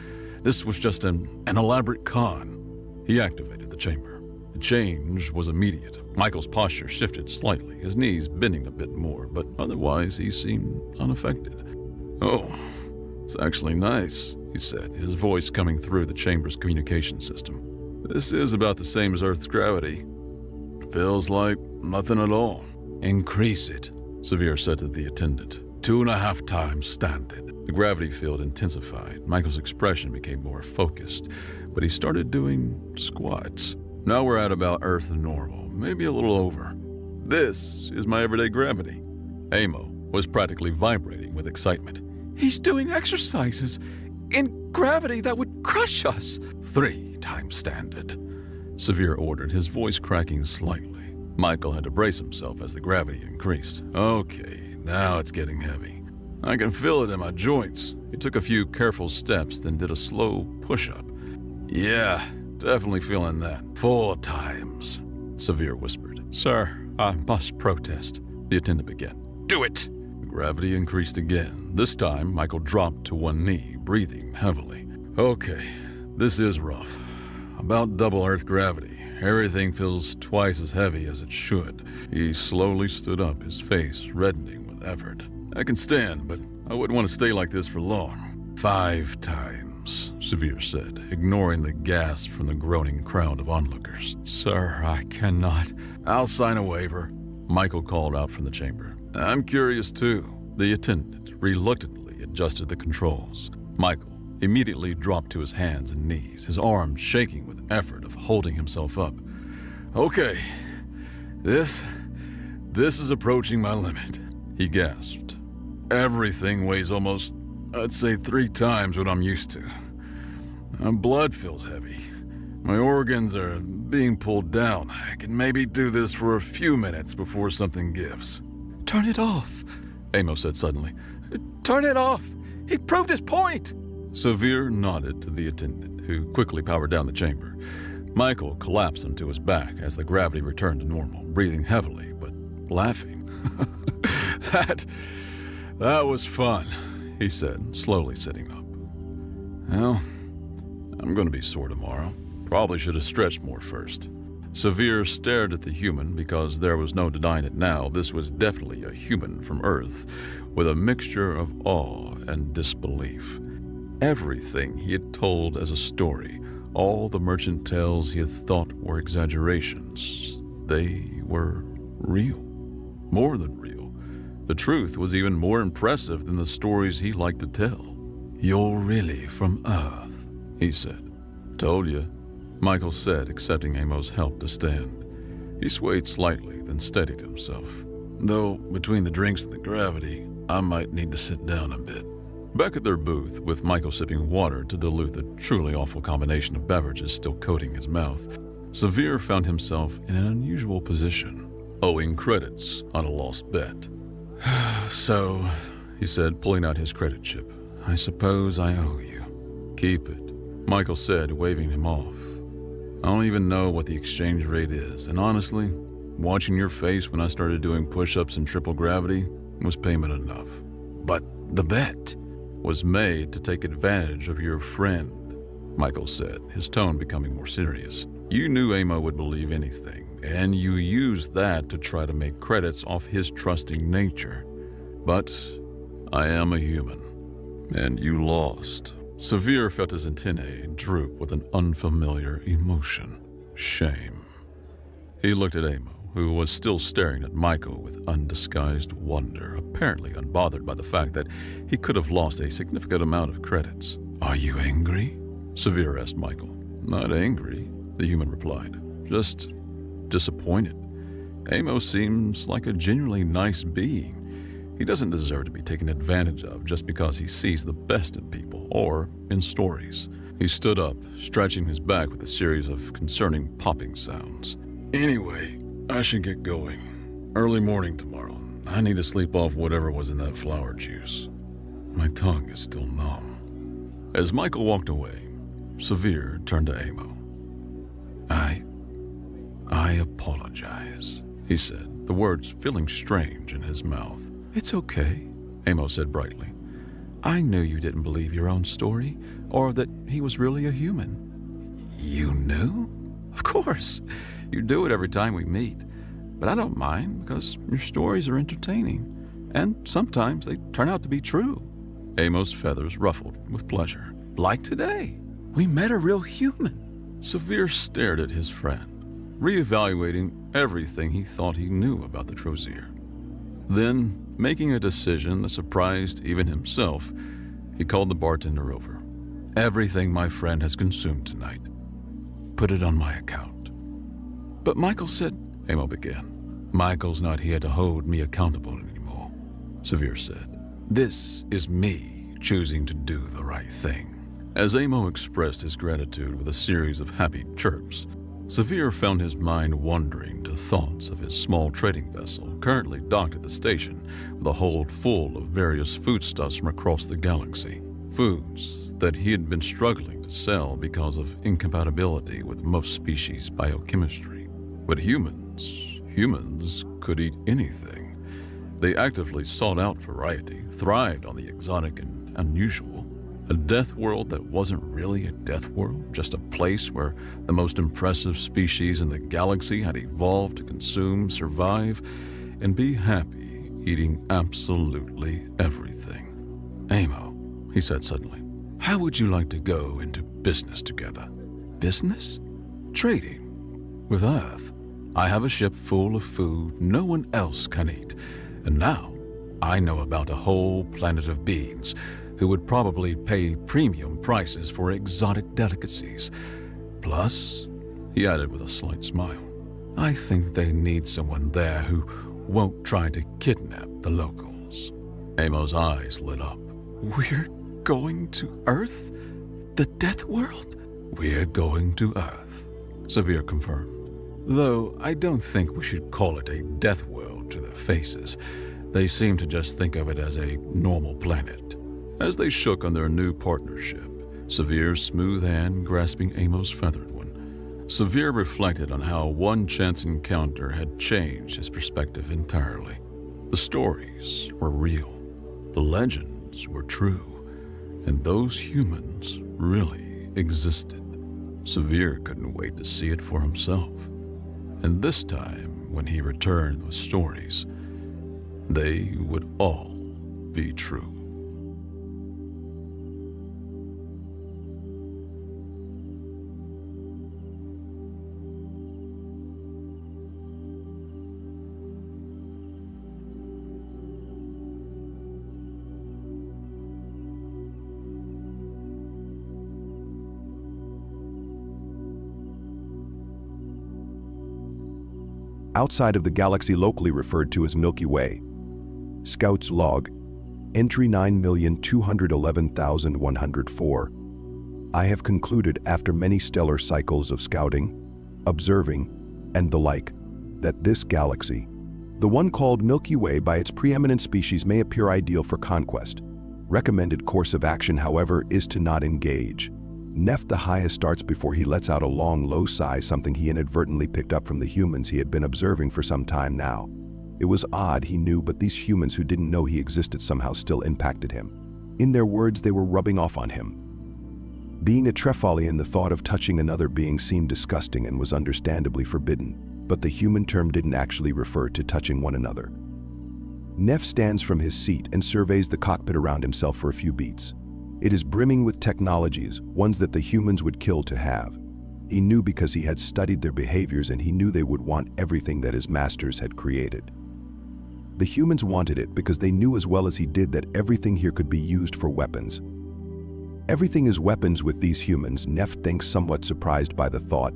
This was just an elaborate con. He activated the chamber. The change was immediate. Michael's posture shifted slightly, his knees bending a bit more, but otherwise he seemed unaffected. Oh, it's actually nice, he said, his voice coming through the chamber's communication system. This is about the same as Earth's gravity. Feels like nothing at all. Increase it, Severe said to the attendant. 2.5 times standard. The gravity field intensified. Michael's expression became more focused, but he started doing squats. Now we're at about Earth normal, maybe a little over. This is my everyday gravity. Amo was practically vibrating with excitement. He's doing exercises in gravity that would crush us. 3 times standard. Severe ordered, his voice cracking slightly. Michael had to brace himself as the gravity increased. Okay, now it's getting heavy. I can feel it in my joints. He took a few careful steps, then did a slow push-up. Yeah, definitely feeling that. 4 times, Severe whispered. Sir, I must protest, the attendant began. Do it! The gravity increased again. This time, Michael dropped to one knee, breathing heavily. Okay, this is rough. About double Earth gravity. Everything feels twice as heavy as it should. He slowly stood up, his face reddening with effort. I can stand, but I wouldn't want to stay like this for long. 5 times, Severe said, ignoring the gasp from the groaning crowd of onlookers. Sir, I cannot. I'll sign a waiver, Michael called out from the chamber. I'm curious too. The attendant reluctantly adjusted the controls. Michael immediately dropped to his hands and knees, his arms shaking with effort of holding himself up. Okay, this is approaching my limit, he gasped. Everything weighs almost, I'd say 3 times what I'm used to. My blood feels heavy. My organs are being pulled down. I can maybe do this for a few minutes before something gives. Turn it off, Amo said suddenly. Turn it off! He proved his point! Severe nodded to the attendant, who quickly powered down the chamber. Michael collapsed onto his back as the gravity returned to normal, breathing heavily, but laughing. That was fun, he said, slowly sitting up. Well, I'm going to be sore tomorrow. Probably should have stretched more first. Severe stared at the human because there was no denying it now. This was definitely a human from Earth, with a mixture of awe and disbelief. Everything he had told as a story, all the merchant tales he had thought were exaggerations, they were real. More than real. The truth was even more impressive than the stories he liked to tell. You're really from Earth, he said. Told you, Michael said, accepting Amo's help to stand. He swayed slightly, then steadied himself. Though, between the drinks and the gravity, I might need to sit down a bit. Back at their booth, with Michael sipping water to dilute the truly awful combination of beverages still coating his mouth, Severe found himself in an unusual position, owing credits on a lost bet. So, he said, pulling out his credit chip, I suppose I owe you. Keep it, Michael said, waving him off. I don't even know what the exchange rate is, and honestly, watching your face when I started doing push-ups in triple gravity was payment enough. But the bet was made to take advantage of your friend, Michael said, his tone becoming more serious. You knew Amo would believe anything, and you used that to try to make credits off his trusting nature. But I am a human, and you lost. Severe felt his antennae droop with an unfamiliar emotion. Shame. He looked at Amo, who was still staring at Michael with undisguised wonder, apparently unbothered by the fact that he could have lost a significant amount of credits. Are you angry? Severe asked Michael. Not angry, the human replied. Just disappointed. Amos seems like a genuinely nice being. He doesn't deserve to be taken advantage of just because he sees the best in people or in stories. He stood up, stretching his back with a series of concerning popping sounds. Anyway, I should get going. Early morning tomorrow. I need to sleep off whatever was in that flower juice. My tongue is still numb. As Michael walked away, Severe turned to Amo. I apologize, he said, the words feeling strange in his mouth. It's okay, Amo said brightly. I knew you didn't believe your own story, or that he was really a human. You knew? Of course. You do it every time we meet. But I don't mind, because your stories are entertaining, and sometimes they turn out to be true. Amos' feathers ruffled with pleasure. Like today. We met a real human. Severe stared at his friend, reevaluating everything he thought he knew about the Trozier. Then, making a decision that surprised even himself, he called the bartender over. Everything my friend has consumed tonight, put it on my account. But Michael said, Amo began. Michael's not here to hold me accountable anymore, Severe said. This is me choosing to do the right thing. As Amo expressed his gratitude with a series of happy chirps, Severe found his mind wandering to thoughts of his small trading vessel currently docked at the station with a hold full of various foodstuffs from across the galaxy. Foods that he had been struggling to sell because of incompatibility with most species' biochemistry. But humans could eat anything. They actively sought out variety, thrived on the exotic and unusual. A death world that wasn't really a death world, just a place where the most impressive species in the galaxy had evolved to consume, survive, and be happy eating absolutely everything. Amo, he said suddenly, how would you like to go into business together? Business? Trading. With Earth. I have a ship full of food no one else can eat, and now I know about a whole planet of beings who would probably pay premium prices for exotic delicacies. Plus, he added with a slight smile, I think they need someone there who won't try to kidnap the locals. Amo's eyes lit up. We're going to Earth? The Death World? We're going to Earth, Severe confirmed. Though I don't think we should call it a death world to their faces. They seem to just think of it as a normal planet. As they shook on their new partnership, Severe's smooth hand grasping Amo's feathered one, Severe reflected on how one chance encounter had changed his perspective entirely. The stories were real, the legends were true, and those humans really existed. Severe couldn't wait to see it for himself. And this time, when he returned with stories, they would all be true. Outside of the galaxy locally referred to as Milky Way. Scout's log, entry 9,211,104. I have concluded after many stellar cycles of scouting, observing, and the like, that this galaxy, the one called Milky Way by its preeminent species, may appear ideal for conquest. Recommended course of action, however, is to not engage. Neff the highest starts before he lets out a long, low sigh, something he inadvertently picked up from the humans he had been observing for some time now. It was odd, he knew, but these humans who didn't know he existed somehow still impacted him. In their words, they were rubbing off on him. Being a Trefalian, the thought of touching another being seemed disgusting and was understandably forbidden, but the human term didn't actually refer to touching one another. Neff stands from his seat and surveys the cockpit around himself for a few beats. It is brimming with technologies, ones that the humans would kill to have. He knew because he had studied their behaviors, and he knew they would want everything that his masters had created. The humans wanted it because they knew as well as he did that everything here could be used for weapons. Everything is weapons with these humans, Neff thinks, somewhat surprised by the thought.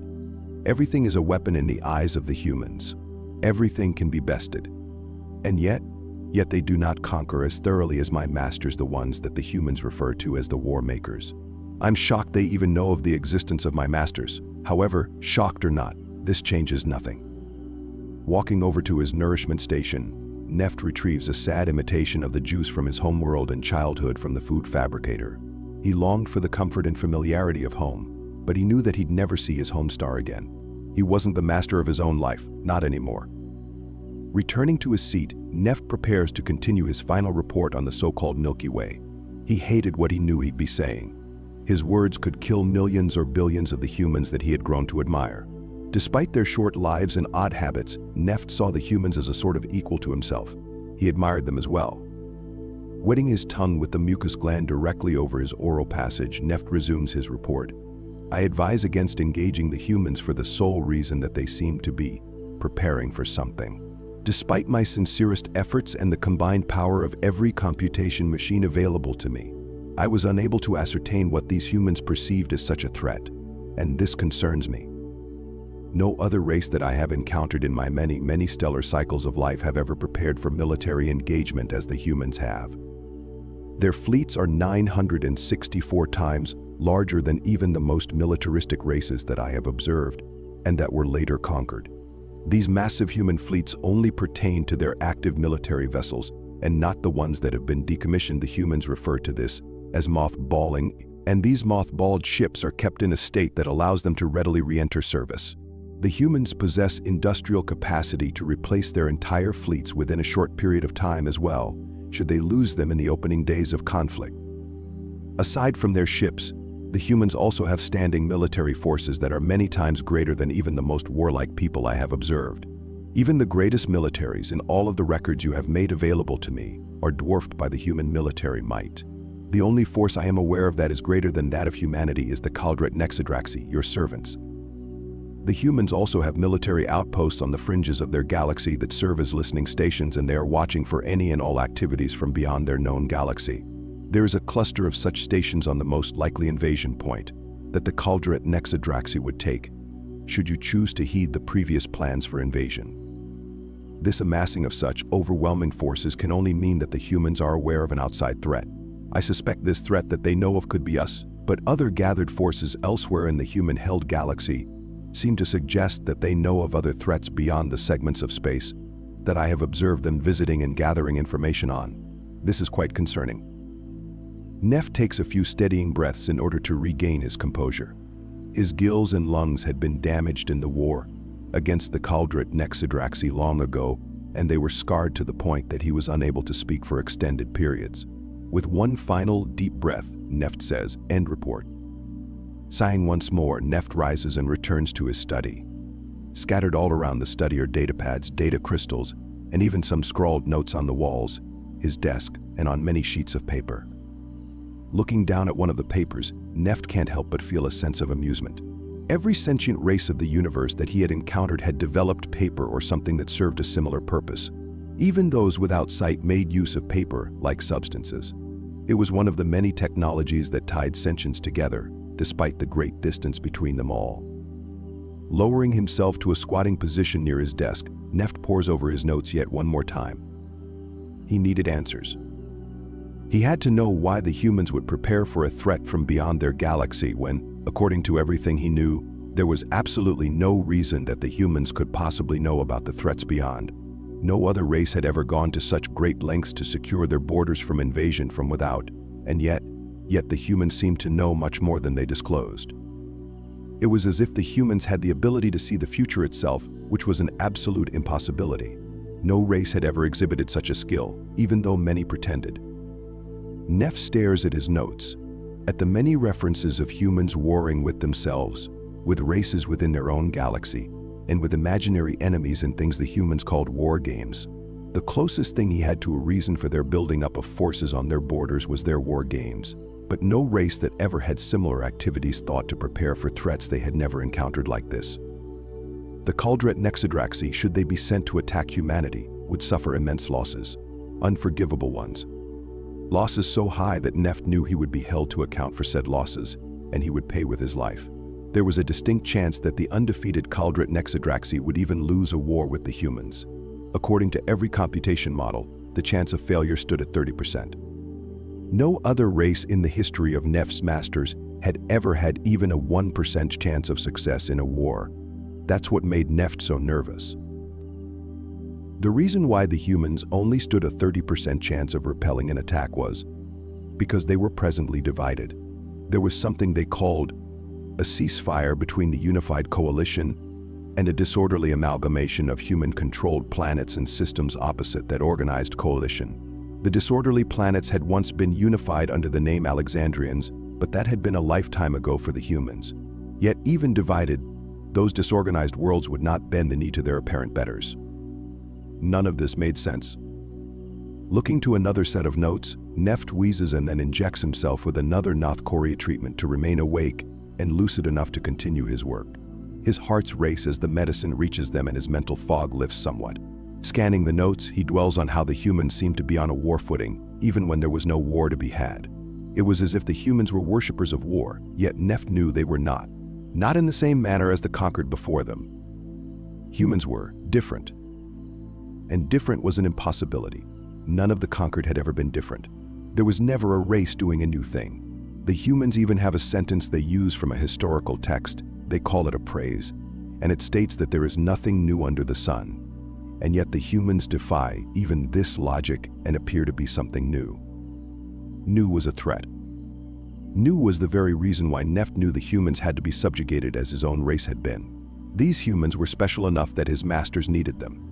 Everything is a weapon in the eyes of the humans. Everything can be bested. And yet they do not conquer as thoroughly as my masters, the ones that the humans refer to as the war makers. I'm shocked they even know of the existence of my masters. However, shocked or not, this changes nothing. Walking over to his nourishment station, Neft retrieves a sad imitation of the juice from his homeworld and childhood from the food fabricator. He longed for the comfort and familiarity of home, but he knew that he'd never see his homestar again. He wasn't the master of his own life, not anymore. Returning to his seat, Neft prepares to continue his final report on the so-called Milky Way. He hated what he knew he'd be saying. His words could kill millions or billions of the humans that he had grown to admire. Despite their short lives and odd habits, Neft saw the humans as a sort of equal to himself. He admired them as well. Wetting his tongue with the mucus gland directly over his oral passage, Neft resumes his report. I advise against engaging the humans for the sole reason that they seem to be preparing for something. Despite my sincerest efforts and the combined power of every computation machine available to me, I was unable to ascertain what these humans perceived as such a threat, and this concerns me. No other race that I have encountered in my many stellar cycles of life have ever prepared for military engagement as the humans have. Their fleets are 964 times larger than even the most militaristic races that I have observed and that were later conquered. These massive human fleets only pertain to their active military vessels and not the ones that have been decommissioned. The humans refer to this as mothballing, and these mothballed ships are kept in a state that allows them to readily re-enter service. The humans possess industrial capacity to replace their entire fleets within a short period of time as well, should they lose them in the opening days of conflict. Aside from their ships, the humans also have standing military forces that are many times greater than even the most warlike people I have observed. Even the greatest militaries in all of the records you have made available to me are dwarfed by the human military might. The only force I am aware of that is greater than that of humanity is the Kaldrat Nexadraxi, your servants. The humans also have military outposts on the fringes of their galaxy that serve as listening stations, and they are watching for any and all activities from beyond their known galaxy. There is a cluster of such stations on the most likely invasion point that the Kaldrat Nexadraxi would take, should you choose to heed the previous plans for invasion. This amassing of such overwhelming forces can only mean that the humans are aware of an outside threat. I suspect this threat that they know of could be us, but other gathered forces elsewhere in the human-held galaxy seem to suggest that they know of other threats beyond the segments of space that I have observed them visiting and gathering information on. This is quite concerning. Neft takes a few steadying breaths in order to regain his composure. His gills and lungs had been damaged in the war against the Kaldrat Nexadraxi long ago, and they were scarred to the point that he was unable to speak for extended periods. With one final deep breath, Neft says, "End report." Sighing once more, Neft rises and returns to his study. Scattered all around the study are data pads, data crystals, and even some scrawled notes on the walls, his desk, and on many sheets of paper. Looking down at one of the papers, Neft can't help but feel a sense of amusement. Every sentient race of the universe that he had encountered had developed paper or something that served a similar purpose. Even those without sight made use of paper-like substances. It was one of the many technologies that tied sentients together, despite the great distance between them all. Lowering himself to a squatting position near his desk, Neft pores over his notes yet one more time. He needed answers. He had to know why the humans would prepare for a threat from beyond their galaxy when, according to everything he knew, there was absolutely no reason that the humans could possibly know about the threats beyond. No other race had ever gone to such great lengths to secure their borders from invasion from without, and yet the humans seemed to know much more than they disclosed. It was as if the humans had the ability to see the future itself, which was an absolute impossibility. No race had ever exhibited such a skill, even though many pretended. Neft stares at his notes, at the many references of humans warring with themselves, with races within their own galaxy, and with imaginary enemies and things the humans called war games. The closest thing he had to a reason for their building up of forces on their borders was their war games, but no race that ever had similar activities thought to prepare for threats they had never encountered like this. The Kaldrat Nexadraxi, should they be sent to attack humanity, would suffer immense losses, unforgivable ones. Losses so high that Neft knew he would be held to account for said losses, and he would pay with his life. There was a distinct chance that the undefeated Kaldrat Nexadraxi would even lose a war with the humans. According to every computation model, the chance of failure stood at 30%. No other race in the history of Neft's masters had ever had even a 1% chance of success in a war. That's what made Neft so nervous. The reason why the humans only stood a 30% chance of repelling an attack was because they were presently divided. There was something they called a ceasefire between the unified coalition and a disorderly amalgamation of human-controlled planets and systems opposite that organized coalition. The disorderly planets had once been unified under the name Alexandrians, but that had been a lifetime ago for the humans. Yet even divided, those disorganized worlds would not bend the knee to their apparent betters. None of this made sense. Looking to another set of notes, Neft wheezes and then injects himself with another Noth Korea treatment to remain awake and lucid enough to continue his work. His hearts race as the medicine reaches them and his mental fog lifts somewhat. Scanning the notes, he dwells on how the humans seemed to be on a war footing, even when there was no war to be had. It was as if the humans were worshippers of war, yet Neft knew they were not. Not in the same manner as the conquered before them. Humans were different. And different was an impossibility. None of the conquered had ever been different. There was never a race doing a new thing. The humans even have a sentence they use from a historical text. They call it a praise, and it states that there is nothing new under the sun. And yet the humans defy even this logic and appear to be something new. New was a threat. New was the very reason why Neft knew the humans had to be subjugated as his own race had been. These humans were special enough that his masters needed them.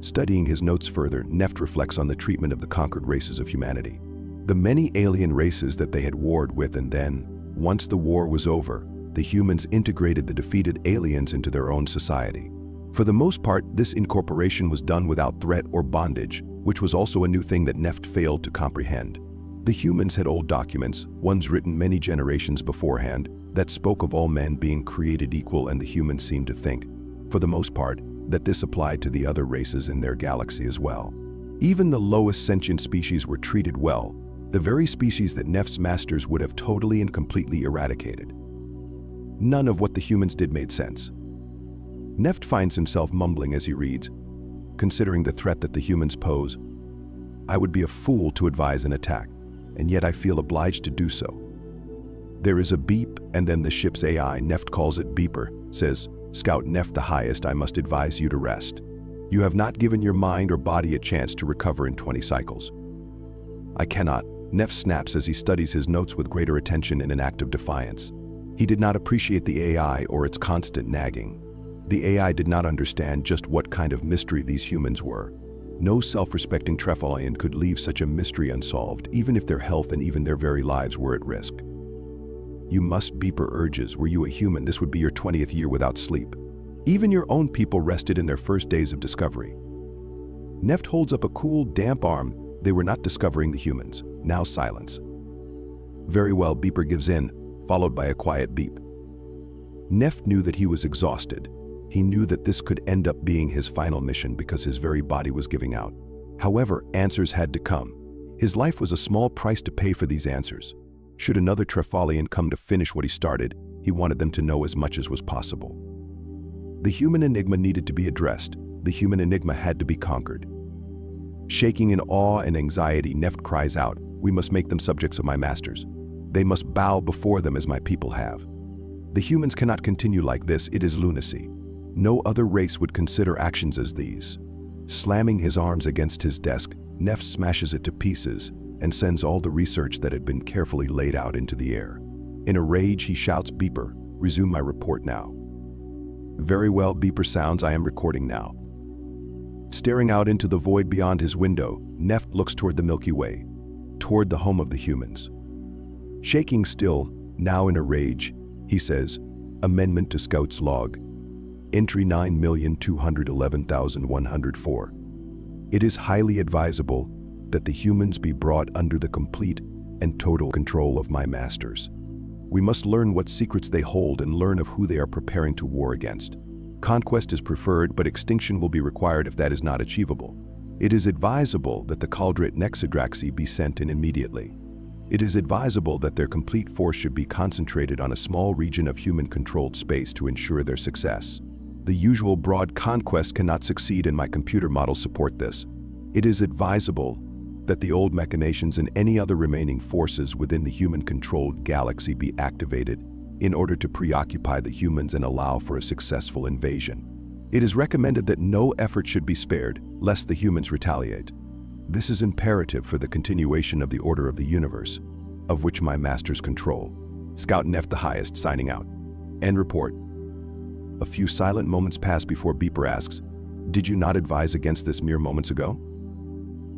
Studying his notes further, Neft reflects on the treatment of the conquered races of humanity. The many alien races that they had warred with, and then, once the war was over, the humans integrated the defeated aliens into their own society. For the most part, this incorporation was done without threat or bondage, which was also a new thing that Neft failed to comprehend. The humans had old documents, ones written many generations beforehand, that spoke of all men being created equal, and the humans seemed to think, for the most part, that this applied to the other races in their galaxy as well. Even the lowest sentient species were treated well, the very species that Neft's masters would have totally and completely eradicated. None of what the humans did made sense. Neft finds himself mumbling as he reads, considering the threat that the humans pose. I would be a fool to advise an attack, and yet I feel obliged to do so. There is a beep, and then the ship's AI, Neft calls it Beeper, says, Scout Neft the Highest, I must advise you to rest. You have not given your mind or body a chance to recover in 20 cycles. I cannot. Neft snaps as he studies his notes with greater attention in an act of defiance. He did not appreciate the AI or its constant nagging. The AI did not understand just what kind of mystery these humans were. No self-respecting Trefalian could leave such a mystery unsolved, even if their health and even their very lives were at risk. You must, Beeper urges. Were you a human, this would be your 20th year without sleep. Even your own people rested in their first days of discovery. Neft holds up a cool, damp arm. They were not discovering the humans. Now silence. Very well, Beeper gives in, followed by a quiet beep. Neft knew that he was exhausted. He knew that this could end up being his final mission because his very body was giving out. However, answers had to come. His life was a small price to pay for these answers. Should another Trefalian come to finish what he started, he wanted them to know as much as was possible. The human enigma needed to be addressed. The human enigma had to be conquered. Shaking in awe and anxiety, Neft cries out, we must make them subjects of my masters. They must bow before them as my people have. The humans cannot continue like this. It is lunacy. No other race would consider actions as these. Slamming his arms against his desk, Neft smashes it to pieces and sends all the research that had been carefully laid out into the air. In a rage, he shouts, Beeper, resume my report now. Very well, Beeper sounds, I am recording now. Staring out into the void beyond his window, Neft looks toward the Milky Way, toward the home of the humans. Shaking still, now in a rage, he says, Amendment to Scout's log. Entry 9,211,104. It is highly advisable that the humans be brought under the complete and total control of my masters. We must learn what secrets they hold and learn of who they are preparing to war against. Conquest is preferred, but extinction will be required if that is not achievable. It is advisable that the Kaldrat Nexadraxi be sent in immediately. It is advisable that their complete force should be concentrated on a small region of human-controlled space to ensure their success. The usual broad conquest cannot succeed, and my computer models support this. It is advisable that the old machinations and any other remaining forces within the human-controlled galaxy be activated in order to preoccupy the humans and allow for a successful invasion. It is recommended that no effort should be spared, lest the humans retaliate. This is imperative for the continuation of the order of the universe, of which my masters control. Scout Neft the Highest signing out. End report. A few silent moments pass before Beeper asks, "Did you not advise against this mere moments ago?"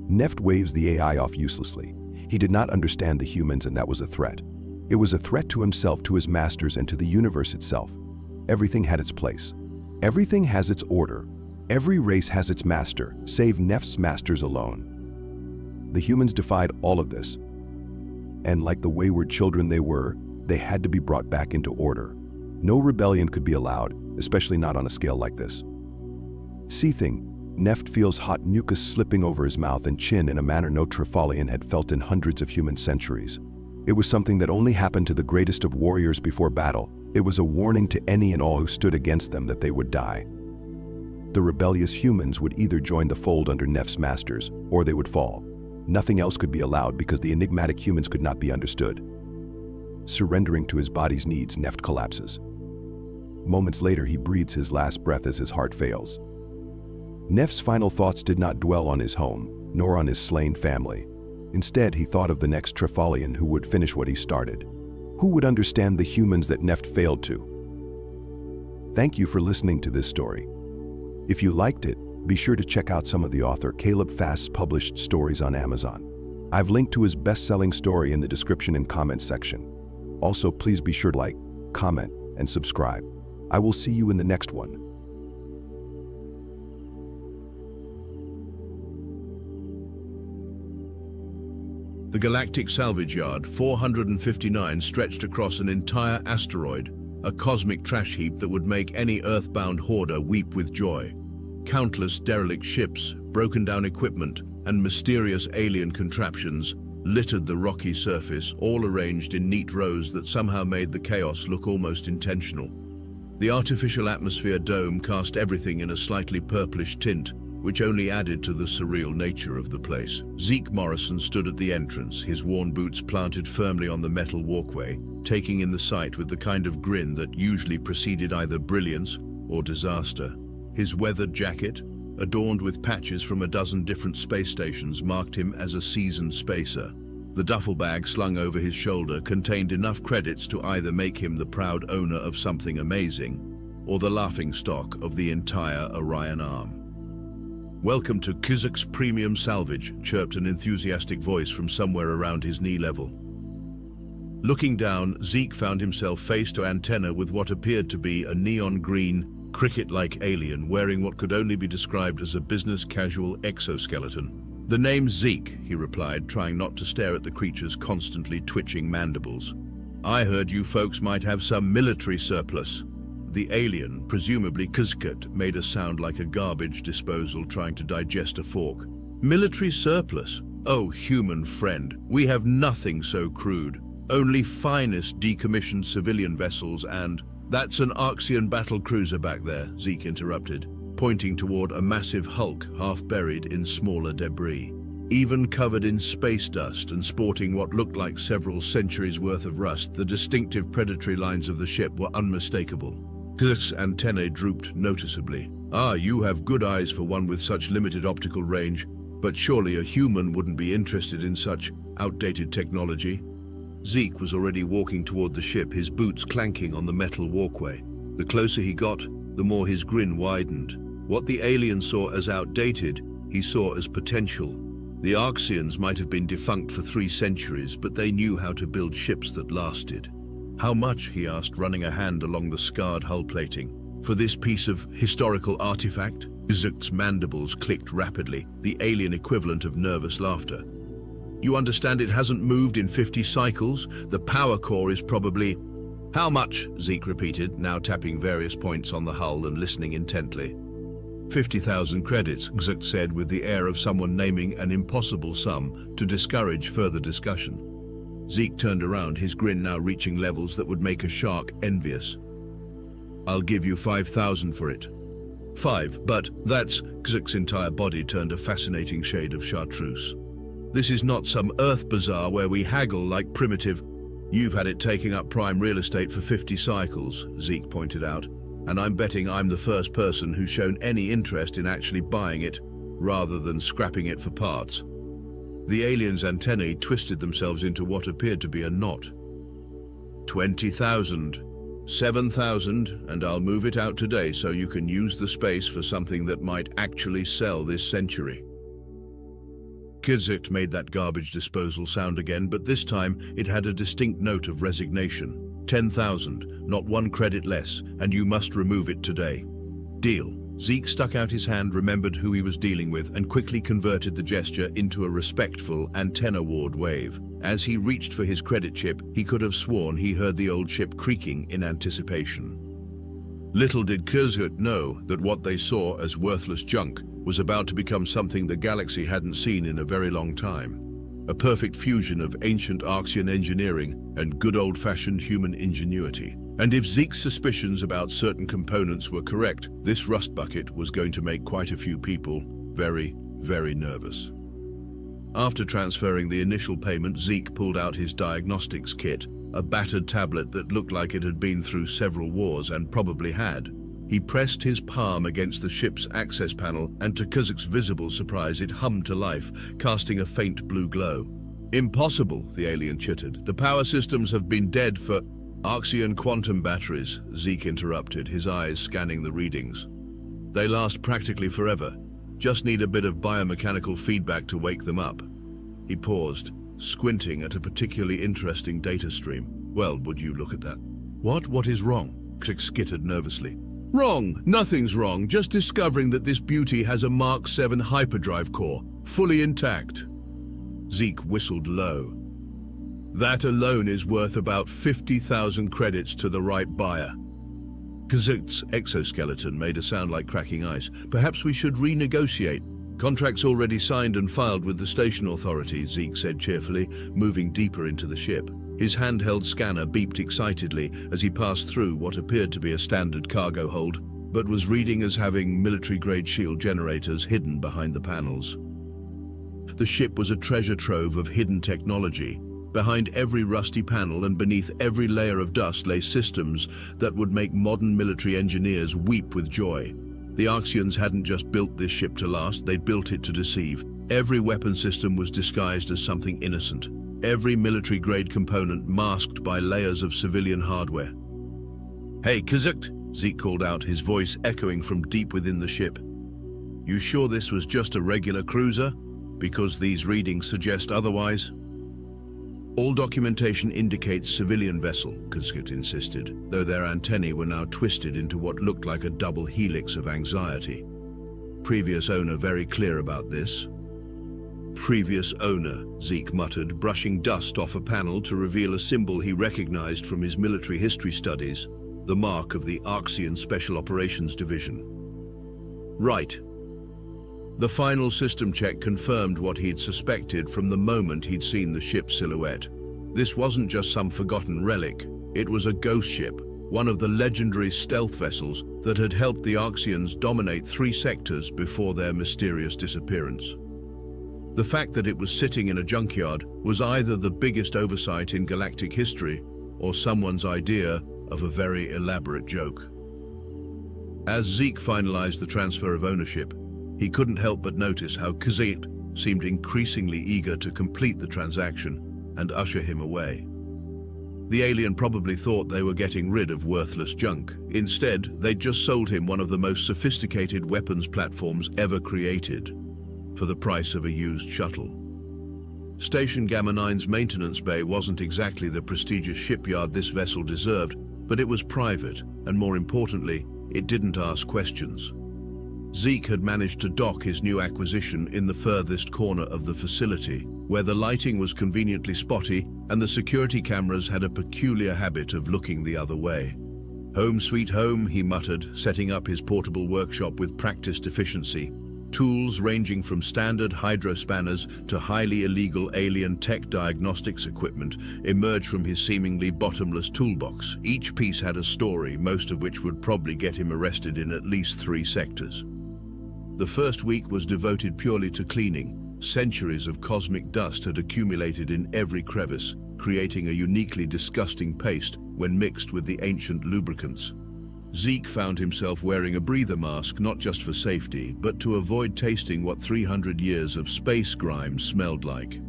Neft waves the AI off uselessly. He did not understand the humans, and that was a threat. It was a threat to himself, to his masters, and to the universe itself. Everything had its place. Everything has its order. Every race has its master, save Neft's masters alone. The humans defied all of this. And like the wayward children they were, they had to be brought back into order. No rebellion could be allowed, especially not on a scale like this. Seething, Neft feels hot mucus slipping over his mouth and chin in a manner no Trifalian had felt in hundreds of human centuries. It was something that only happened to the greatest of warriors before battle. It was a warning to any and all who stood against them that they would die. The rebellious humans would either join the fold under Neft's masters, or they would fall. Nothing else could be allowed because the enigmatic humans could not be understood. Surrendering to his body's needs, Neft collapses. Moments later, he breathes his last breath as his heart fails. Neft's final thoughts did not dwell on his home, nor on his slain family. Instead, he thought of the next Trifalian who would finish what he started. Who would understand the humans that Neft failed to? Thank you for listening to this story. If you liked it, be sure to check out some of the author Caleb Fast's published stories on Amazon. I've linked to his best-selling story in the description and comments section. Also, please be sure to like, comment, and subscribe. I will see you in the next one. The Galactic Salvage Yard 459 stretched across an entire asteroid, a cosmic trash heap that would make any earthbound hoarder weep with joy. Countless derelict ships, broken-down equipment, and mysterious alien contraptions littered the rocky surface, all arranged in neat rows that somehow made the chaos look almost intentional. The artificial atmosphere dome cast everything in a slightly purplish tint, which only added to the surreal nature of the place. Zeke Morrison stood at the entrance, his worn boots planted firmly on the metal walkway, taking in the sight with the kind of grin that usually preceded either brilliance or disaster. His weathered jacket, adorned with patches from a dozen different space stations, marked him as a seasoned spacer. The duffel bag slung over his shoulder contained enough credits to either make him the proud owner of something amazing, or the laughingstock of the entire Orion arm. "Welcome to Kizik's Premium Salvage," chirped an enthusiastic voice from somewhere around his knee level. Looking down, Zeke found himself face to antenna with what appeared to be a neon green, cricket-like alien wearing what could only be described as a business-casual exoskeleton. "The name's Zeke," he replied, trying not to stare at the creature's constantly twitching mandibles. "I heard you folks might have some military surplus." The alien, presumably Kizkat, made a sound like a garbage disposal trying to digest a fork. "Military surplus? Oh, human friend, we have nothing so crude. Only finest decommissioned civilian vessels and—" "That's an Arxian battle cruiser back there," Zeke interrupted, pointing toward a massive hulk half buried in smaller debris. Even covered in space dust and sporting what looked like several centuries' worth of rust, the distinctive predatory lines of the ship were unmistakable. Kizik's antennae drooped noticeably. "Ah, you have good eyes for one with such limited optical range, but surely a human wouldn't be interested in such outdated technology." Zeke was already walking toward the ship, his boots clanking on the metal walkway. The closer he got, the more his grin widened. What the alien saw as outdated, he saw as potential. The Arxians might have been defunct for 3 centuries, but they knew how to build ships that lasted. "How much?" he asked, running a hand along the scarred hull plating. "For this piece of historical artifact?" Kizik's mandibles clicked rapidly, the alien equivalent of nervous laughter. "You understand it hasn't moved in 50 cycles? The power core is probably—" "How much?" Zeke repeated, now tapping various points on the hull and listening intently. 50,000 credits, Kzik said with the air of someone naming an impossible sum to discourage further discussion. Zeke turned around, his grin now reaching levels that would make a shark envious. I'll give you 5,000 for it. 5, but that's... Kazak's entire body turned a fascinating shade of chartreuse. This is not some Earth bazaar where we haggle like primitive... You've had it taking up prime real estate for 50 cycles, Zeke pointed out, and I'm betting I'm the first person who's shown any interest in actually buying it, rather than scrapping it for parts. The alien's antennae twisted themselves into what appeared to be a knot. 20,000. 7,000, and I'll move it out today so you can use the space for something that might actually sell this century. Kazak made that garbage disposal sound again, but this time it had a distinct note of resignation. 10,000, not one credit less, and you must remove it today. Deal. Zeke stuck out his hand, remembered who he was dealing with, and quickly converted the gesture into a respectful antenna ward wave. As he reached for his credit chip, he could have sworn he heard the old ship creaking in anticipation. Little did Kazak know that what they saw as worthless junk was about to become something the galaxy hadn't seen in a very long time. A perfect fusion of ancient Arxian engineering and good old-fashioned human ingenuity. And if Zeke's suspicions about certain components were correct, this rust bucket was going to make quite a few people very, very nervous. After transferring the initial payment, Zeke pulled out his diagnostics kit, a battered tablet that looked like it had been through several wars and probably had. He pressed his palm against the ship's access panel, and to Kazak's visible surprise, it hummed to life, casting a faint blue glow. Impossible, the alien chittered. The power systems have been dead for... Arxian quantum batteries, Zeke interrupted, his eyes scanning the readings. They last practically forever. Just need a bit of biomechanical feedback to wake them up. He paused, squinting at a particularly interesting data stream. Well, would you look at that? What is wrong? Kazak skittered nervously. Wrong! Nothing's wrong, just discovering that this beauty has a Mark 7 hyperdrive core, fully intact. Zeke whistled low. That alone is worth about 50,000 credits to the right buyer. Kazak's exoskeleton made a sound like cracking ice. Perhaps we should renegotiate. Contracts already signed and filed with the station authority, Zeke said cheerfully, moving deeper into the ship. His handheld scanner beeped excitedly as he passed through what appeared to be a standard cargo hold, but was reading as having military-grade shield generators hidden behind the panels. The ship was a treasure trove of hidden technology. Behind every rusty panel and beneath every layer of dust lay systems that would make modern military engineers weep with joy. The Arxians hadn't just built this ship to last, they'd built it to deceive. Every weapon system was disguised as something innocent. Every military-grade component masked by layers of civilian hardware. Hey, Kazak, Zeke called out, his voice echoing from deep within the ship. You sure this was just a regular cruiser? Because these readings suggest otherwise? All documentation indicates civilian vessel, Kazak insisted, though their antennae were now twisted into what looked like a double helix of anxiety. Previous owner very clear about this. Previous owner, Zeke muttered, brushing dust off a panel to reveal a symbol he recognized from his military history studies, the mark of the Arxian Special Operations Division. Right. The final system check confirmed what he'd suspected from the moment he'd seen the ship's silhouette. This wasn't just some forgotten relic. It was a ghost ship, one of the legendary stealth vessels that had helped the Arxians dominate 3 sectors before their mysterious disappearance. The fact that it was sitting in a junkyard was either the biggest oversight in galactic history or someone's idea of a very elaborate joke. As Zeke finalized the transfer of ownership, he couldn't help but notice how Kazak seemed increasingly eager to complete the transaction and usher him away. The alien probably thought they were getting rid of worthless junk. Instead, they'd just sold him one of the most sophisticated weapons platforms ever created, for the price of a used shuttle. Station Gamma 9's maintenance bay wasn't exactly the prestigious shipyard this vessel deserved, but it was private, and more importantly, it didn't ask questions. Zeke had managed to dock his new acquisition in the furthest corner of the facility, where the lighting was conveniently spotty and the security cameras had a peculiar habit of looking the other way. Home sweet home, he muttered, setting up his portable workshop with practiced efficiency. Tools ranging from standard hydrospanners to highly illegal alien tech diagnostics equipment emerged from his seemingly bottomless toolbox. Each piece had a story, most of which would probably get him arrested in at least 3 sectors. The first week was devoted purely to cleaning. Centuries of cosmic dust had accumulated in every crevice, creating a uniquely disgusting paste when mixed with the ancient lubricants. Zeke found himself wearing a breather mask not just for safety, but to avoid tasting what 300 years of space grime smelled like.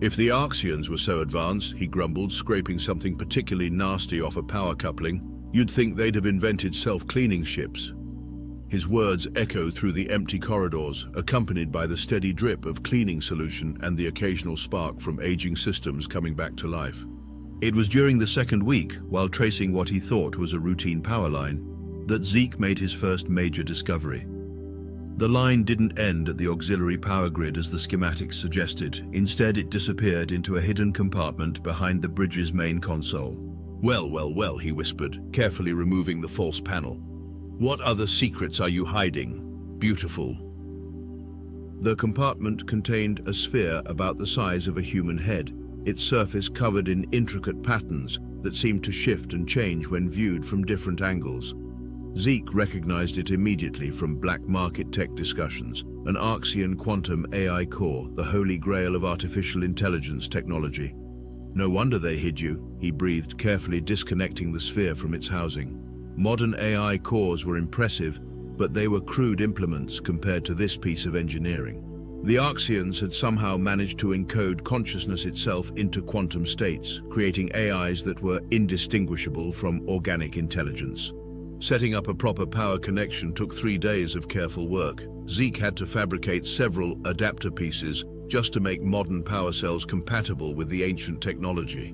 If the Arxians were so advanced, he grumbled, scraping something particularly nasty off a power coupling, you'd think they'd have invented self-cleaning ships. His words echoed through the empty corridors, accompanied by the steady drip of cleaning solution and the occasional spark from aging systems coming back to life. It was during the second week, while tracing what he thought was a routine power line, that Zeke made his first major discovery. The line didn't end at the auxiliary power grid as the schematics suggested. Instead, it disappeared into a hidden compartment behind the bridge's main console. Well, well, well, he whispered, carefully removing the false panel. What other secrets are you hiding? Beautiful. The compartment contained a sphere about the size of a human head, its surface covered in intricate patterns that seemed to shift and change when viewed from different angles. Zeke recognized it immediately from black market tech discussions, an Arxian quantum AI core, the holy grail of artificial intelligence technology. No wonder they hid you, he breathed, carefully disconnecting the sphere from its housing. Modern AI cores were impressive, but they were crude implements compared to this piece of engineering. The Arxians had somehow managed to encode consciousness itself into quantum states, creating AIs that were indistinguishable from organic intelligence. Setting up a proper power connection took 3 days of careful work. Zeke had to fabricate several adapter pieces just to make modern power cells compatible with the ancient technology.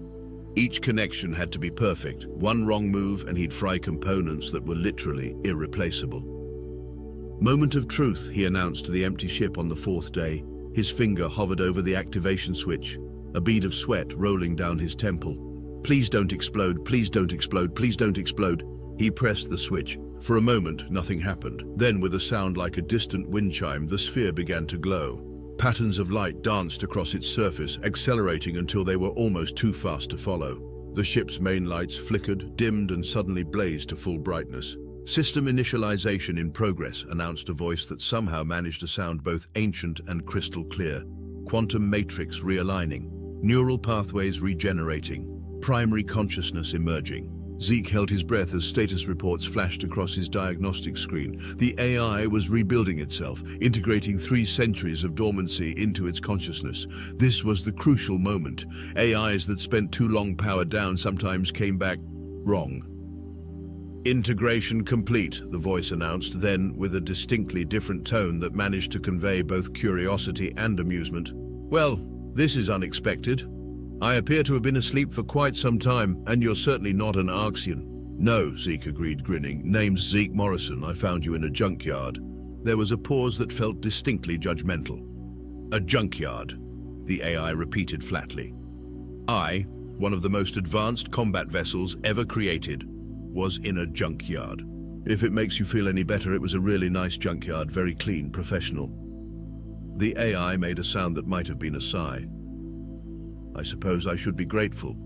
Each connection had to be perfect. One wrong move and he'd fry components that were literally irreplaceable. Moment of truth, he announced to the empty ship on the 4th day. His finger hovered over the activation switch, a bead of sweat rolling down his temple. Please don't explode, please don't explode, please don't explode. He pressed the switch. For a moment, nothing happened. Then, with a sound like a distant wind chime, the sphere began to glow. Patterns of light danced across its surface, accelerating until they were almost too fast to follow. The ship's main lights flickered, dimmed, and suddenly blazed to full brightness. System initialization in progress, announced a voice that somehow managed to sound both ancient and crystal clear. Quantum matrix realigning, neural pathways regenerating, primary consciousness emerging. Zeke held his breath as status reports flashed across his diagnostic screen. The AI was rebuilding itself, integrating 3 centuries of dormancy into its consciousness. This was the crucial moment. AIs that spent too long powered down sometimes came back wrong. Integration complete, the voice announced, then with a distinctly different tone that managed to convey both curiosity and amusement. Well, this is unexpected. I appear to have been asleep for quite some time, and you're certainly not an Arxian. No, Zeke agreed, grinning. Name's Zeke Morrison. I found you in a junkyard. There was a pause that felt distinctly judgmental. A junkyard, the AI repeated flatly. I, one of the most advanced combat vessels ever created, was in a junkyard. If it makes you feel any better, it was a really nice junkyard, very clean, professional. The AI made a sound that might have been a sigh. I suppose I should be grateful,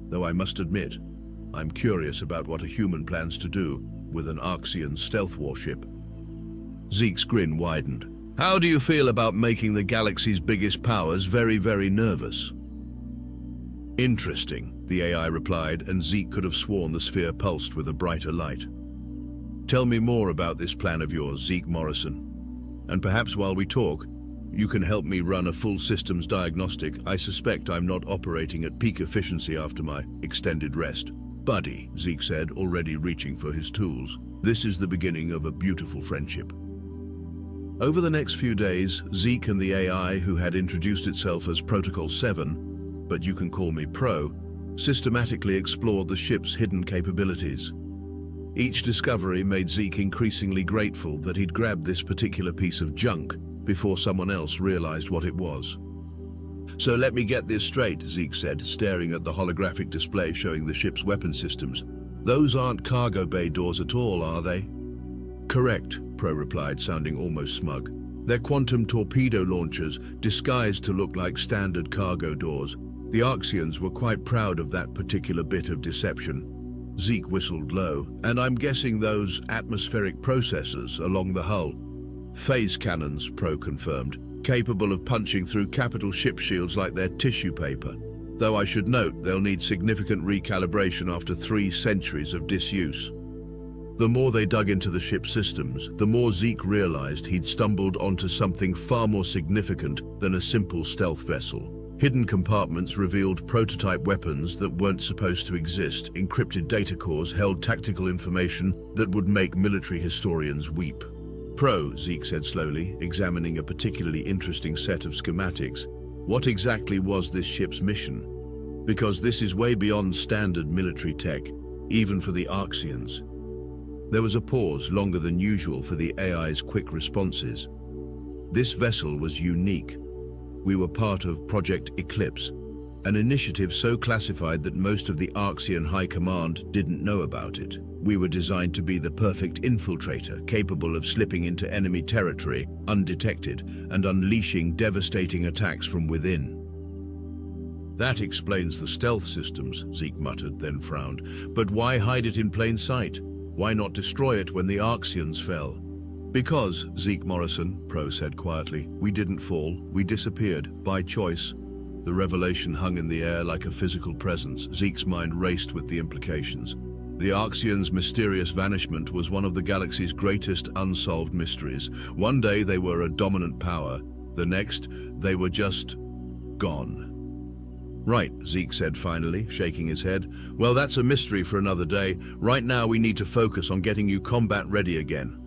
though I must admit, I'm curious about what a human plans to do with an Arxian stealth warship. Zeke's grin widened. How do you feel about making the galaxy's biggest powers very, very nervous? Interesting, the AI replied, and Zeke could have sworn the sphere pulsed with a brighter light. Tell me more about this plan of yours, Zeke Morrison. And perhaps while we talk, you can help me run a full systems diagnostic. I suspect I'm not operating at peak efficiency after my extended rest. Buddy, Zeke said, already reaching for his tools. This is the beginning of a beautiful friendship. Over the next few days, Zeke and the AI, who had introduced itself as Protocol 7, but you can call me Pro, systematically explored the ship's hidden capabilities. Each discovery made Zeke increasingly grateful that he'd grabbed this particular piece of junk before someone else realized what it was. So let me get this straight, Zeke said, staring at the holographic display showing the ship's weapon systems. Those aren't cargo bay doors at all, are they? Correct. Pro replied, sounding almost smug. They're quantum torpedo launchers, disguised to look like standard cargo doors. The Arxians were quite proud of that particular bit of deception. Zeke whistled low. And I'm guessing those atmospheric processors along the hull. Phase cannons, Pro confirmed, capable of punching through capital ship shields like they're tissue paper. Though I should note they'll need significant recalibration after 3 centuries of disuse. The more they dug into the ship's systems, the more Zeke realized he'd stumbled onto something far more significant than a simple stealth vessel. Hidden compartments revealed prototype weapons that weren't supposed to exist. Encrypted data cores held tactical information that would make military historians weep. Pro, Zeke said slowly, examining a particularly interesting set of schematics. What exactly was this ship's mission? Because this is way beyond standard military tech, even for the Arxians. There was a pause, longer than usual for the AI's quick responses. This vessel was unique. We were part of Project Eclipse, an initiative so classified that most of the Arxian High Command didn't know about it. We were designed to be the perfect infiltrator, capable of slipping into enemy territory undetected and unleashing devastating attacks from within. That explains the stealth systems, Zeke muttered, then frowned. But why hide it in plain sight? Why not destroy it when the Arxians fell? Because, Zeke Morrison, Pro said quietly, we didn't fall, we disappeared, by choice. The revelation hung in the air like a physical presence. Zeke's mind raced with the implications. The Arxians' mysterious vanishment was one of the galaxy's greatest unsolved mysteries. One day they were a dominant power, the next they were just gone. Right, Zeke said finally, shaking his head. Well, that's a mystery for another day. Right now we need to focus on getting you combat ready again.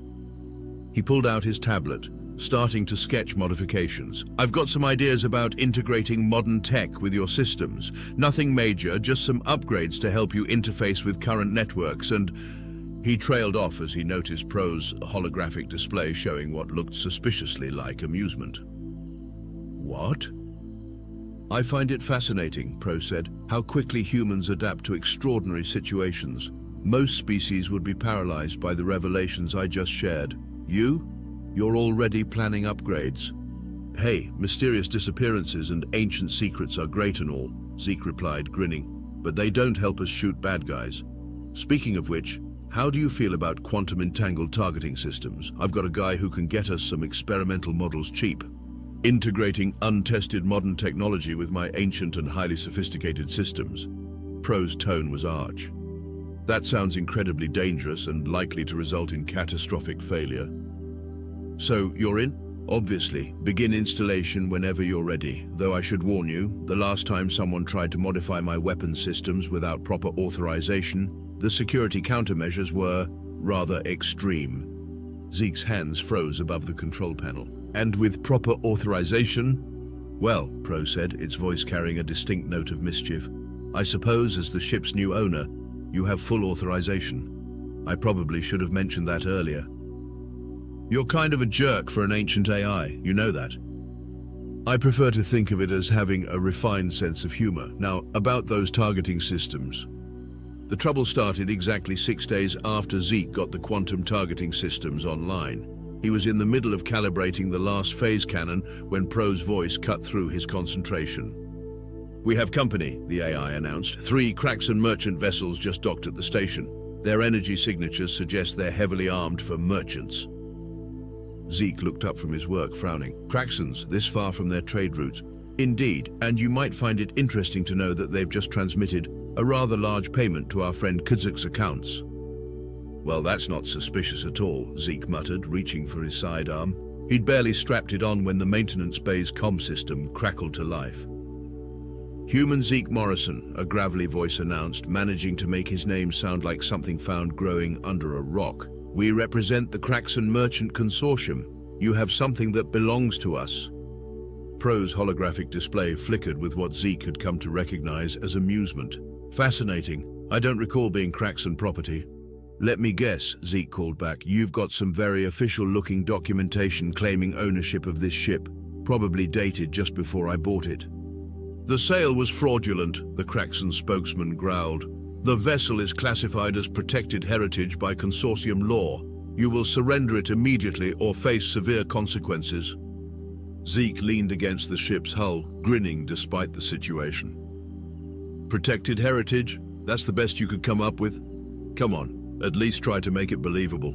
He pulled out his tablet, starting to sketch modifications. I've got some ideas about integrating modern tech with your systems. Nothing major, just some upgrades to help you interface with current networks, and he trailed off as he noticed Pro's holographic display showing what looked suspiciously like amusement. What? I find it fascinating, Pro said, how quickly humans adapt to extraordinary situations. Most species would be paralyzed by the revelations I just shared. You're already planning upgrades. Hey, mysterious disappearances and ancient secrets are great and all, Zeke replied, grinning, but they don't help us shoot bad guys. Speaking of which, how do you feel about quantum entangled targeting systems? I've got a guy who can get us some experimental models cheap. Integrating untested modern technology with my ancient and highly sophisticated systems. Pro's tone was arch. That sounds incredibly dangerous and likely to result in catastrophic failure. So, you're in? Obviously. Begin installation whenever you're ready, though I should warn you, the last time someone tried to modify my weapon systems without proper authorization, the security countermeasures were rather extreme. Zeke's hands froze above the control panel. And with proper authorization? Well, Pro said, its voice carrying a distinct note of mischief, I suppose as the ship's new owner, you have full authorization. I probably should have mentioned that earlier. You're kind of a jerk for an ancient AI, you know that. I prefer to think of it as having a refined sense of humor. Now, about those targeting systems. The trouble started exactly 6 days after Zeke got the quantum targeting systems online. He was in the middle of calibrating the last phase cannon when Pro's voice cut through his concentration. We have company, the AI announced. 3 Kraxan merchant vessels just docked at the station. Their energy signatures suggest they're heavily armed for merchants. Zeke looked up from his work, frowning. Kraxans, this far from their trade routes. Indeed, and you might find it interesting to know that they've just transmitted a rather large payment to our friend Kuzuk's accounts. Well, that's not suspicious at all, Zeke muttered, reaching for his sidearm. He'd barely strapped it on when the maintenance bay's comm system crackled to life. Human Zeke Morrison, a gravelly voice announced, managing to make his name sound like something found growing under a rock. We represent the Kraxan Merchant Consortium. You have something that belongs to us. Pro's holographic display flickered with what Zeke had come to recognize as amusement. Fascinating. I don't recall being Kraxan property. Let me guess, Zeke called back. You've got some very official-looking documentation claiming ownership of this ship, probably dated just before I bought it. The sale was fraudulent, the Kraxan spokesman growled. The vessel is classified as protected heritage by consortium law. You will surrender it immediately or face severe consequences. Zeke leaned against the ship's hull, grinning despite the situation. Protected heritage? That's the best you could come up with? Come on, at least try to make it believable.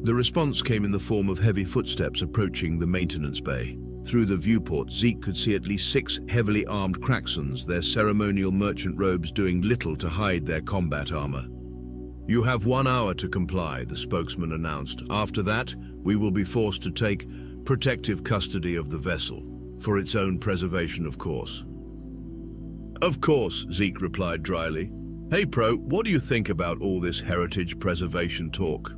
The response came in the form of heavy footsteps approaching the maintenance bay. Through the viewport, Zeke could see at least 6 heavily armed Kraxons, their ceremonial merchant robes doing little to hide their combat armor. You have 1 hour to comply, the spokesman announced. After that, we will be forced to take protective custody of the vessel, for its own preservation, of course. Of course, Zeke replied dryly. Hey, Pro, what do you think about all this heritage preservation talk?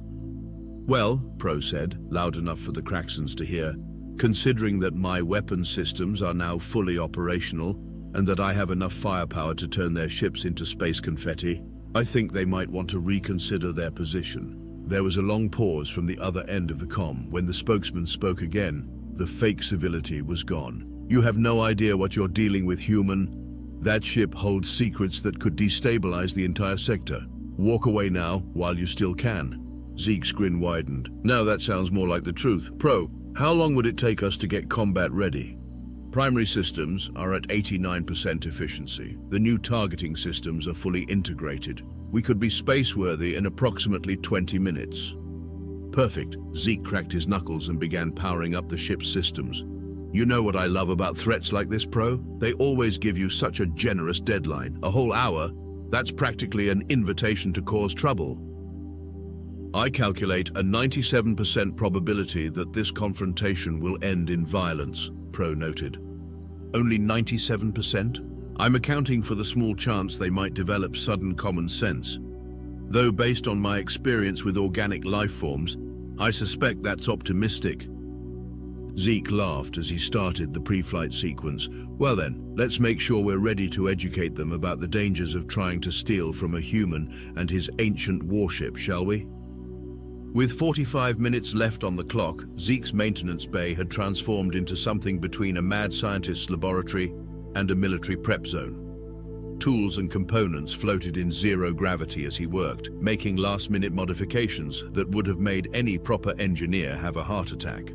Well, Pro said, loud enough for the Kraxons to hear, considering that my weapon systems are now fully operational and that I have enough firepower to turn their ships into space confetti, I think they might want to reconsider their position. There was a long pause from the other end of the comm. When the spokesman spoke again, the fake civility was gone. You have no idea what you're dealing with, human. That ship holds secrets that could destabilize the entire sector. Walk away now while you still can. Zeke's grin widened. Now that sounds more like the truth. Pro, how long would it take us to get combat ready? Primary systems are at 89% efficiency. The new targeting systems are fully integrated. We could be space-worthy in approximately 20 minutes. Perfect. Zeke cracked his knuckles and began powering up the ship's systems. You know what I love about threats like this, Pro? They always give you such a generous deadline. A whole hour? That's practically an invitation to cause trouble. I calculate a 97% probability that this confrontation will end in violence, Pro noted. Only 97%? I'm accounting for the small chance they might develop sudden common sense. Though based on my experience with organic life forms, I suspect that's optimistic. Zeke laughed as he started the pre-flight sequence. Well then, let's make sure we're ready to educate them about the dangers of trying to steal from a human and his ancient warship, shall we? With 45 minutes left on the clock, Zeke's maintenance bay had transformed into something between a mad scientist's laboratory and a military prep zone. Tools and components floated in zero gravity as he worked, making last-minute modifications that would have made any proper engineer have a heart attack.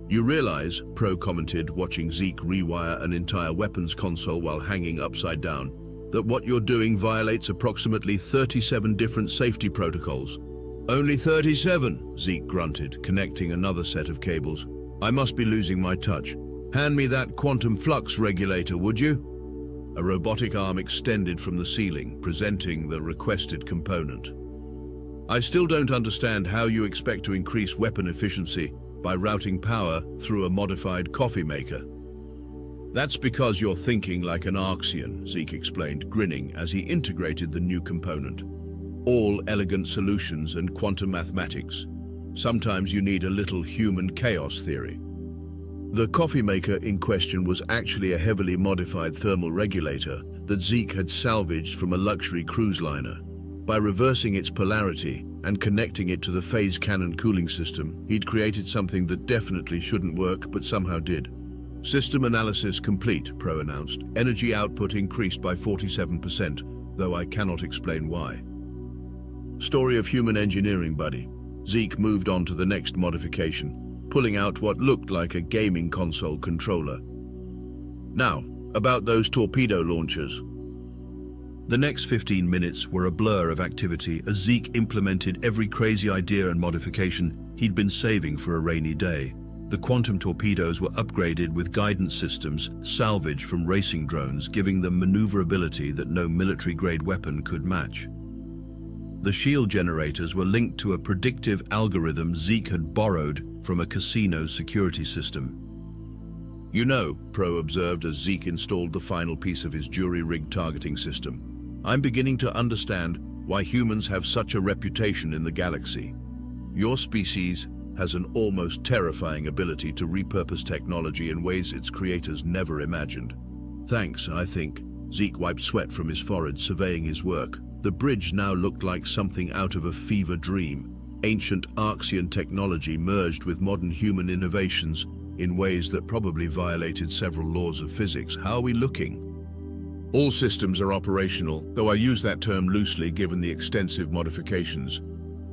You realize, Pro commented, watching Zeke rewire an entire weapons console while hanging upside down, that what you're doing violates approximately 37 different safety protocols. Only 37, Zeke grunted, connecting another set of cables. I must be losing my touch. Hand me that quantum flux regulator, would you? A robotic arm extended from the ceiling, presenting the requested component. I still don't understand how you expect to increase weapon efficiency by routing power through a modified coffee maker. That's because you're thinking like an Arxian, Zeke explained, grinning as he integrated the new component. All elegant solutions and quantum mathematics. Sometimes you need a little human chaos theory. The coffee maker in question was actually a heavily modified thermal regulator that Zeke had salvaged from a luxury cruise liner. By reversing its polarity and connecting it to the phase cannon cooling system, he'd created something that definitely shouldn't work but somehow did. System analysis complete, Pro announced. Energy output increased by 47%, though I cannot explain why. Story of human engineering, buddy. Zeke moved on to the next modification, pulling out what looked like a gaming console controller. Now, about those torpedo launchers. The next 15 minutes were a blur of activity as Zeke implemented every crazy idea and modification he'd been saving for a rainy day. The quantum torpedoes were upgraded with guidance systems salvaged from racing drones, giving them maneuverability that no military-grade weapon could match. The shield generators were linked to a predictive algorithm Zeke had borrowed from a casino's security system. You know, Pro observed as Zeke installed the final piece of his jury-rigged targeting system, I'm beginning to understand why humans have such a reputation in the galaxy. Your species has an almost terrifying ability to repurpose technology in ways its creators never imagined. Thanks, I think. Zeke wiped sweat from his forehead, surveying his work. The bridge now looked like something out of a fever dream. Ancient Arxian technology merged with modern human innovations in ways that probably violated several laws of physics. How are we looking? All systems are operational, though I use that term loosely given the extensive modifications.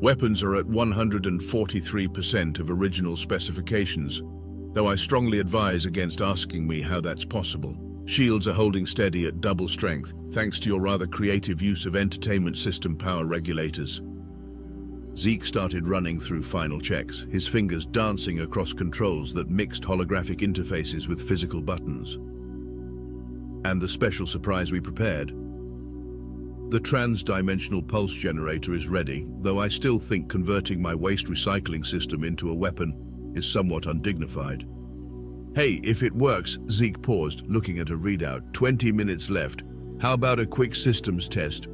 Weapons are at 143% of original specifications, though I strongly advise against asking me how that's possible. Shields are holding steady at double strength, thanks to your rather creative use of entertainment system power regulators. Zeke started running through final checks, his fingers dancing across controls that mixed holographic interfaces with physical buttons. And the special surprise we prepared. The trans-dimensional pulse generator is ready, though I still think converting my waste recycling system into a weapon is somewhat undignified. Hey, if it works, Zeke paused, looking at a readout. 20 minutes left. How about a quick systems test?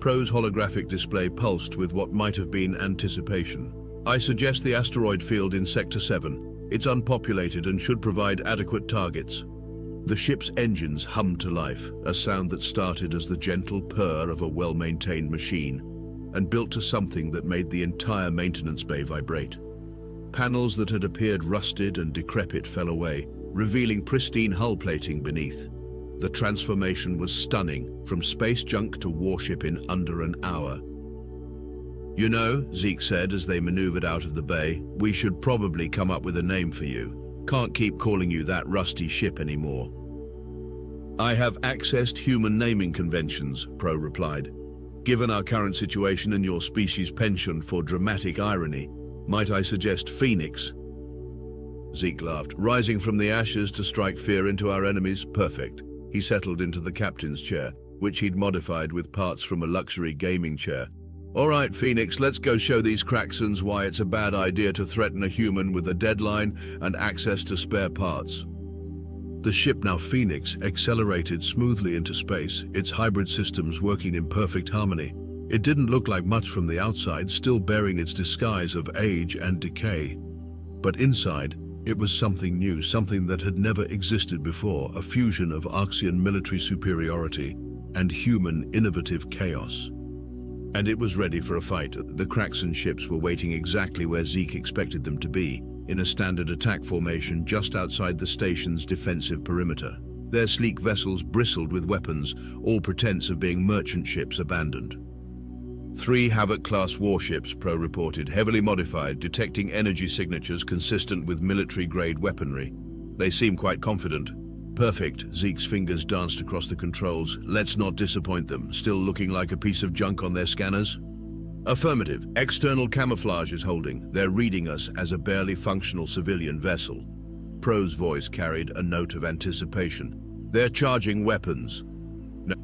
Pro's holographic display pulsed with what might have been anticipation. I suggest the asteroid field in Sector 7. It's unpopulated and should provide adequate targets. The ship's engines hummed to life, a sound that started as the gentle purr of a well-maintained machine and built to something that made the entire maintenance bay vibrate. Panels that had appeared rusted and decrepit fell away, revealing pristine hull plating beneath. The transformation was stunning, from space junk to warship in under an hour. You know, Zeke said as they maneuvered out of the bay, we should probably come up with a name for you. Can't keep calling you that rusty ship anymore. I have accessed human naming conventions, Pro replied. Given our current situation and your species' penchant for dramatic irony, might I suggest Phoenix? Zeke laughed. Rising from the ashes to strike fear into our enemies, perfect. He settled into the captain's chair, which he'd modified with parts from a luxury gaming chair. All right, Phoenix, let's go show these Craxans why it's a bad idea to threaten a human with a deadline and access to spare parts. The ship, now Phoenix, accelerated smoothly into space, its hybrid systems working in perfect harmony. It didn't look like much from the outside, still bearing its disguise of age and decay. But inside, it was something new, something that had never existed before, a fusion of Arxian military superiority and human innovative chaos. And it was ready for a fight. The Craxan ships were waiting exactly where Zeke expected them to be, in a standard attack formation just outside the station's defensive perimeter. Their sleek vessels bristled with weapons, all pretense of being merchant ships abandoned. 3 Havoc-class warships, Pro reported, heavily modified, detecting energy signatures consistent with military-grade weaponry. They seem quite confident. Perfect, Zeke's fingers danced across the controls. Let's not disappoint them. Still looking like a piece of junk on their scanners? Affirmative. External camouflage is holding. They're reading us as a barely functional civilian vessel. Pro's voice carried a note of anticipation. They're charging weapons.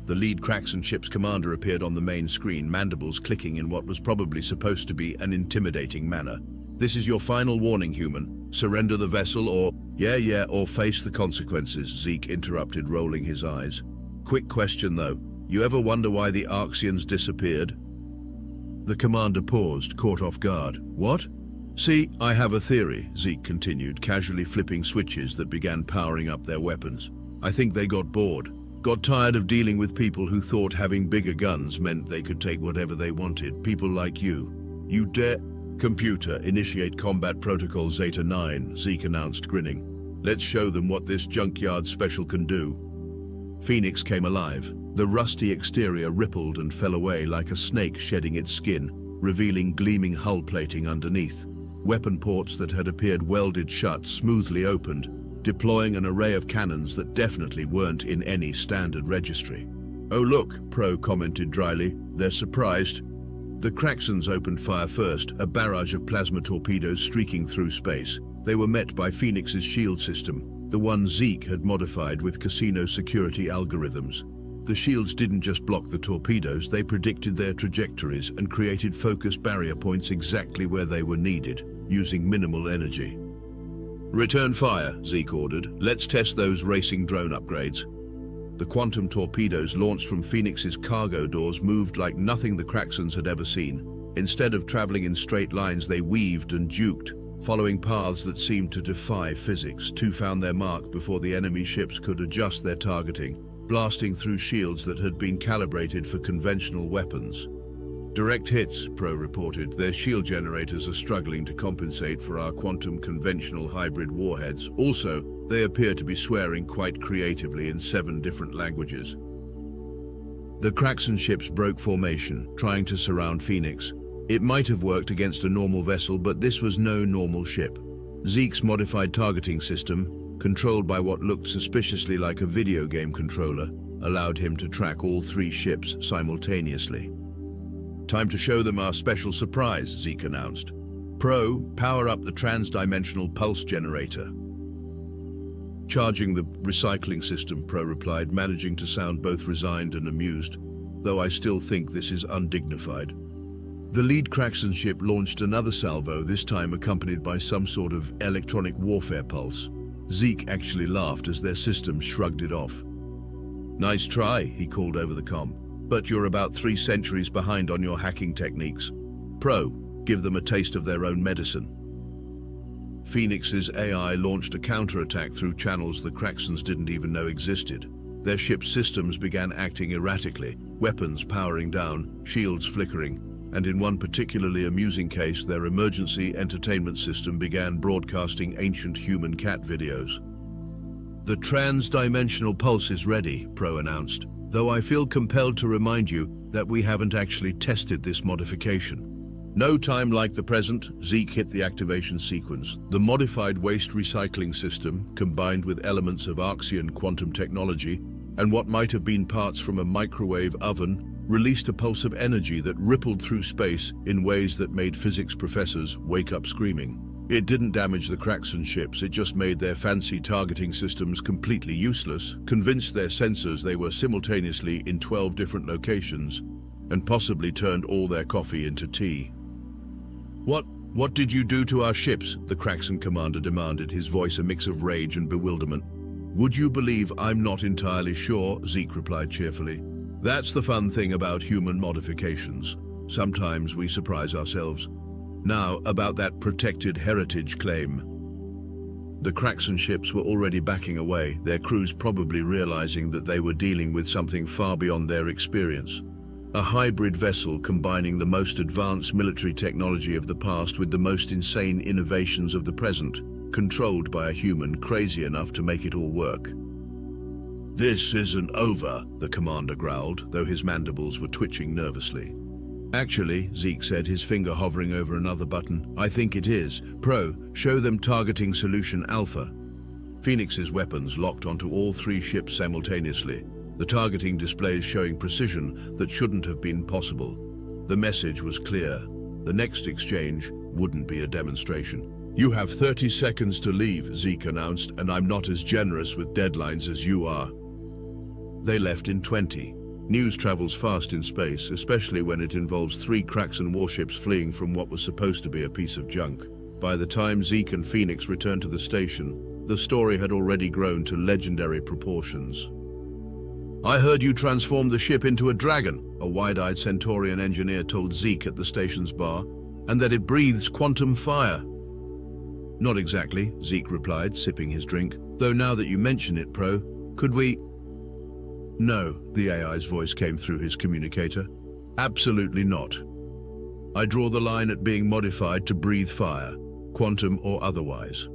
The lead Craxan ship's commander appeared on the main screen, mandibles clicking in what was probably supposed to be an intimidating manner. This is your final warning, human. Surrender the vessel or... Yeah, or face the consequences, Zeke interrupted, rolling his eyes. Quick question, though. You ever wonder why the Arxians disappeared? The commander paused, caught off guard. What? See, I have a theory, Zeke continued, casually flipping switches that began powering up their weapons. I think they got bored. Got tired of dealing with people who thought having bigger guns meant they could take whatever they wanted. People like you. You dare... Computer, initiate combat protocol Zeta 9, Zeke announced, grinning. Let's show them what this junkyard special can do. Phoenix came alive. The rusty exterior rippled and fell away like a snake shedding its skin, revealing gleaming hull plating underneath. Weapon ports that had appeared welded shut smoothly opened, deploying an array of cannons that definitely weren't in any standard registry. Oh look, Pro commented dryly. They're surprised. The Craxans opened fire first, a barrage of plasma torpedoes streaking through space. They were met by Phoenix's shield system, the one Zeke had modified with casino security algorithms. The shields didn't just block the torpedoes, they predicted their trajectories and created focus barrier points exactly where they were needed, using minimal energy. Return fire, Zeke ordered. Let's test those racing drone upgrades. The quantum torpedoes launched from Phoenix's cargo doors moved like nothing the Craxans had ever seen. Instead of traveling in straight lines, they weaved and juked, following paths that seemed to defy physics. 2 found their mark before the enemy ships could adjust their targeting, blasting through shields that had been calibrated for conventional weapons. Direct hits, Pro reported. Their shield generators are struggling to compensate for our quantum conventional hybrid warheads. Also, they appear to be swearing quite creatively in 7 different languages. The Craxan ships broke formation, trying to surround Phoenix. It might have worked against a normal vessel, but this was no normal ship. Zeke's modified targeting system, controlled by what looked suspiciously like a video game controller, allowed him to track all 3 ships simultaneously. "Time to show them our special surprise," Zeke announced. "Pro, power up the trans-dimensional pulse generator." "Charging the recycling system," Pro replied, managing to sound both resigned and amused, "though I still think this is undignified." The lead Kraxon ship launched another salvo, this time accompanied by some sort of electronic warfare pulse. Zeke actually laughed as their systems shrugged it off. "Nice try," he called over the comm, "but you're about 3 centuries behind on your hacking techniques. Pro, give them a taste of their own medicine." Phoenix's AI launched a counterattack through channels the Kraxons didn't even know existed. Their ship's systems began acting erratically, weapons powering down, shields flickering, and in one particularly amusing case, their emergency entertainment system began broadcasting ancient human cat videos. "The trans-dimensional pulse is ready," Pro announced, "though I feel compelled to remind you that we haven't actually tested this modification." No time like the present, Zeke hit the activation sequence. The modified waste recycling system, combined with elements of Arxian quantum technology and what might have been parts from a microwave oven, released a pulse of energy that rippled through space in ways that made physics professors wake up screaming. It didn't damage the Kraxon ships, it just made their fancy targeting systems completely useless, convinced their sensors they were simultaneously in 12 different locations, and possibly turned all their coffee into tea. What did you do to our ships?" the Kraxon commander demanded, his voice a mix of rage and bewilderment. "Would you believe I'm not entirely sure?" Zeke replied cheerfully. "That's the fun thing about human modifications. Sometimes we surprise ourselves. Now, about that protected heritage claim." The Kraxon ships were already backing away, their crews probably realizing that they were dealing with something far beyond their experience. A hybrid vessel combining the most advanced military technology of the past with the most insane innovations of the present, controlled by a human crazy enough to make it all work. "This isn't over," the commander growled, though his mandibles were twitching nervously. "Actually," Zeke said, his finger hovering over another button, "I think it is. Pro, show them targeting solution Alpha." Phoenix's weapons locked onto all 3 ships simultaneously, the targeting displays showing precision that shouldn't have been possible. The message was clear. The next exchange wouldn't be a demonstration. "You have 30 seconds to leave," Zeke announced, "and I'm not as generous with deadlines as you are." They left in 20. News travels fast in space, especially when it involves 3 Kraxon warships fleeing from what was supposed to be a piece of junk. By the time Zeke and Phoenix returned to the station, the story had already grown to legendary proportions. "I heard you transformed the ship into a dragon," a wide-eyed Centaurian engineer told Zeke at the station's bar, "and that it breathes quantum fire." "Not exactly," Zeke replied, sipping his drink, "though now that you mention it, Pro, could we—" "No," the AI's voice came through his communicator. "Absolutely not. I draw the line at being modified to breathe fire, quantum or otherwise."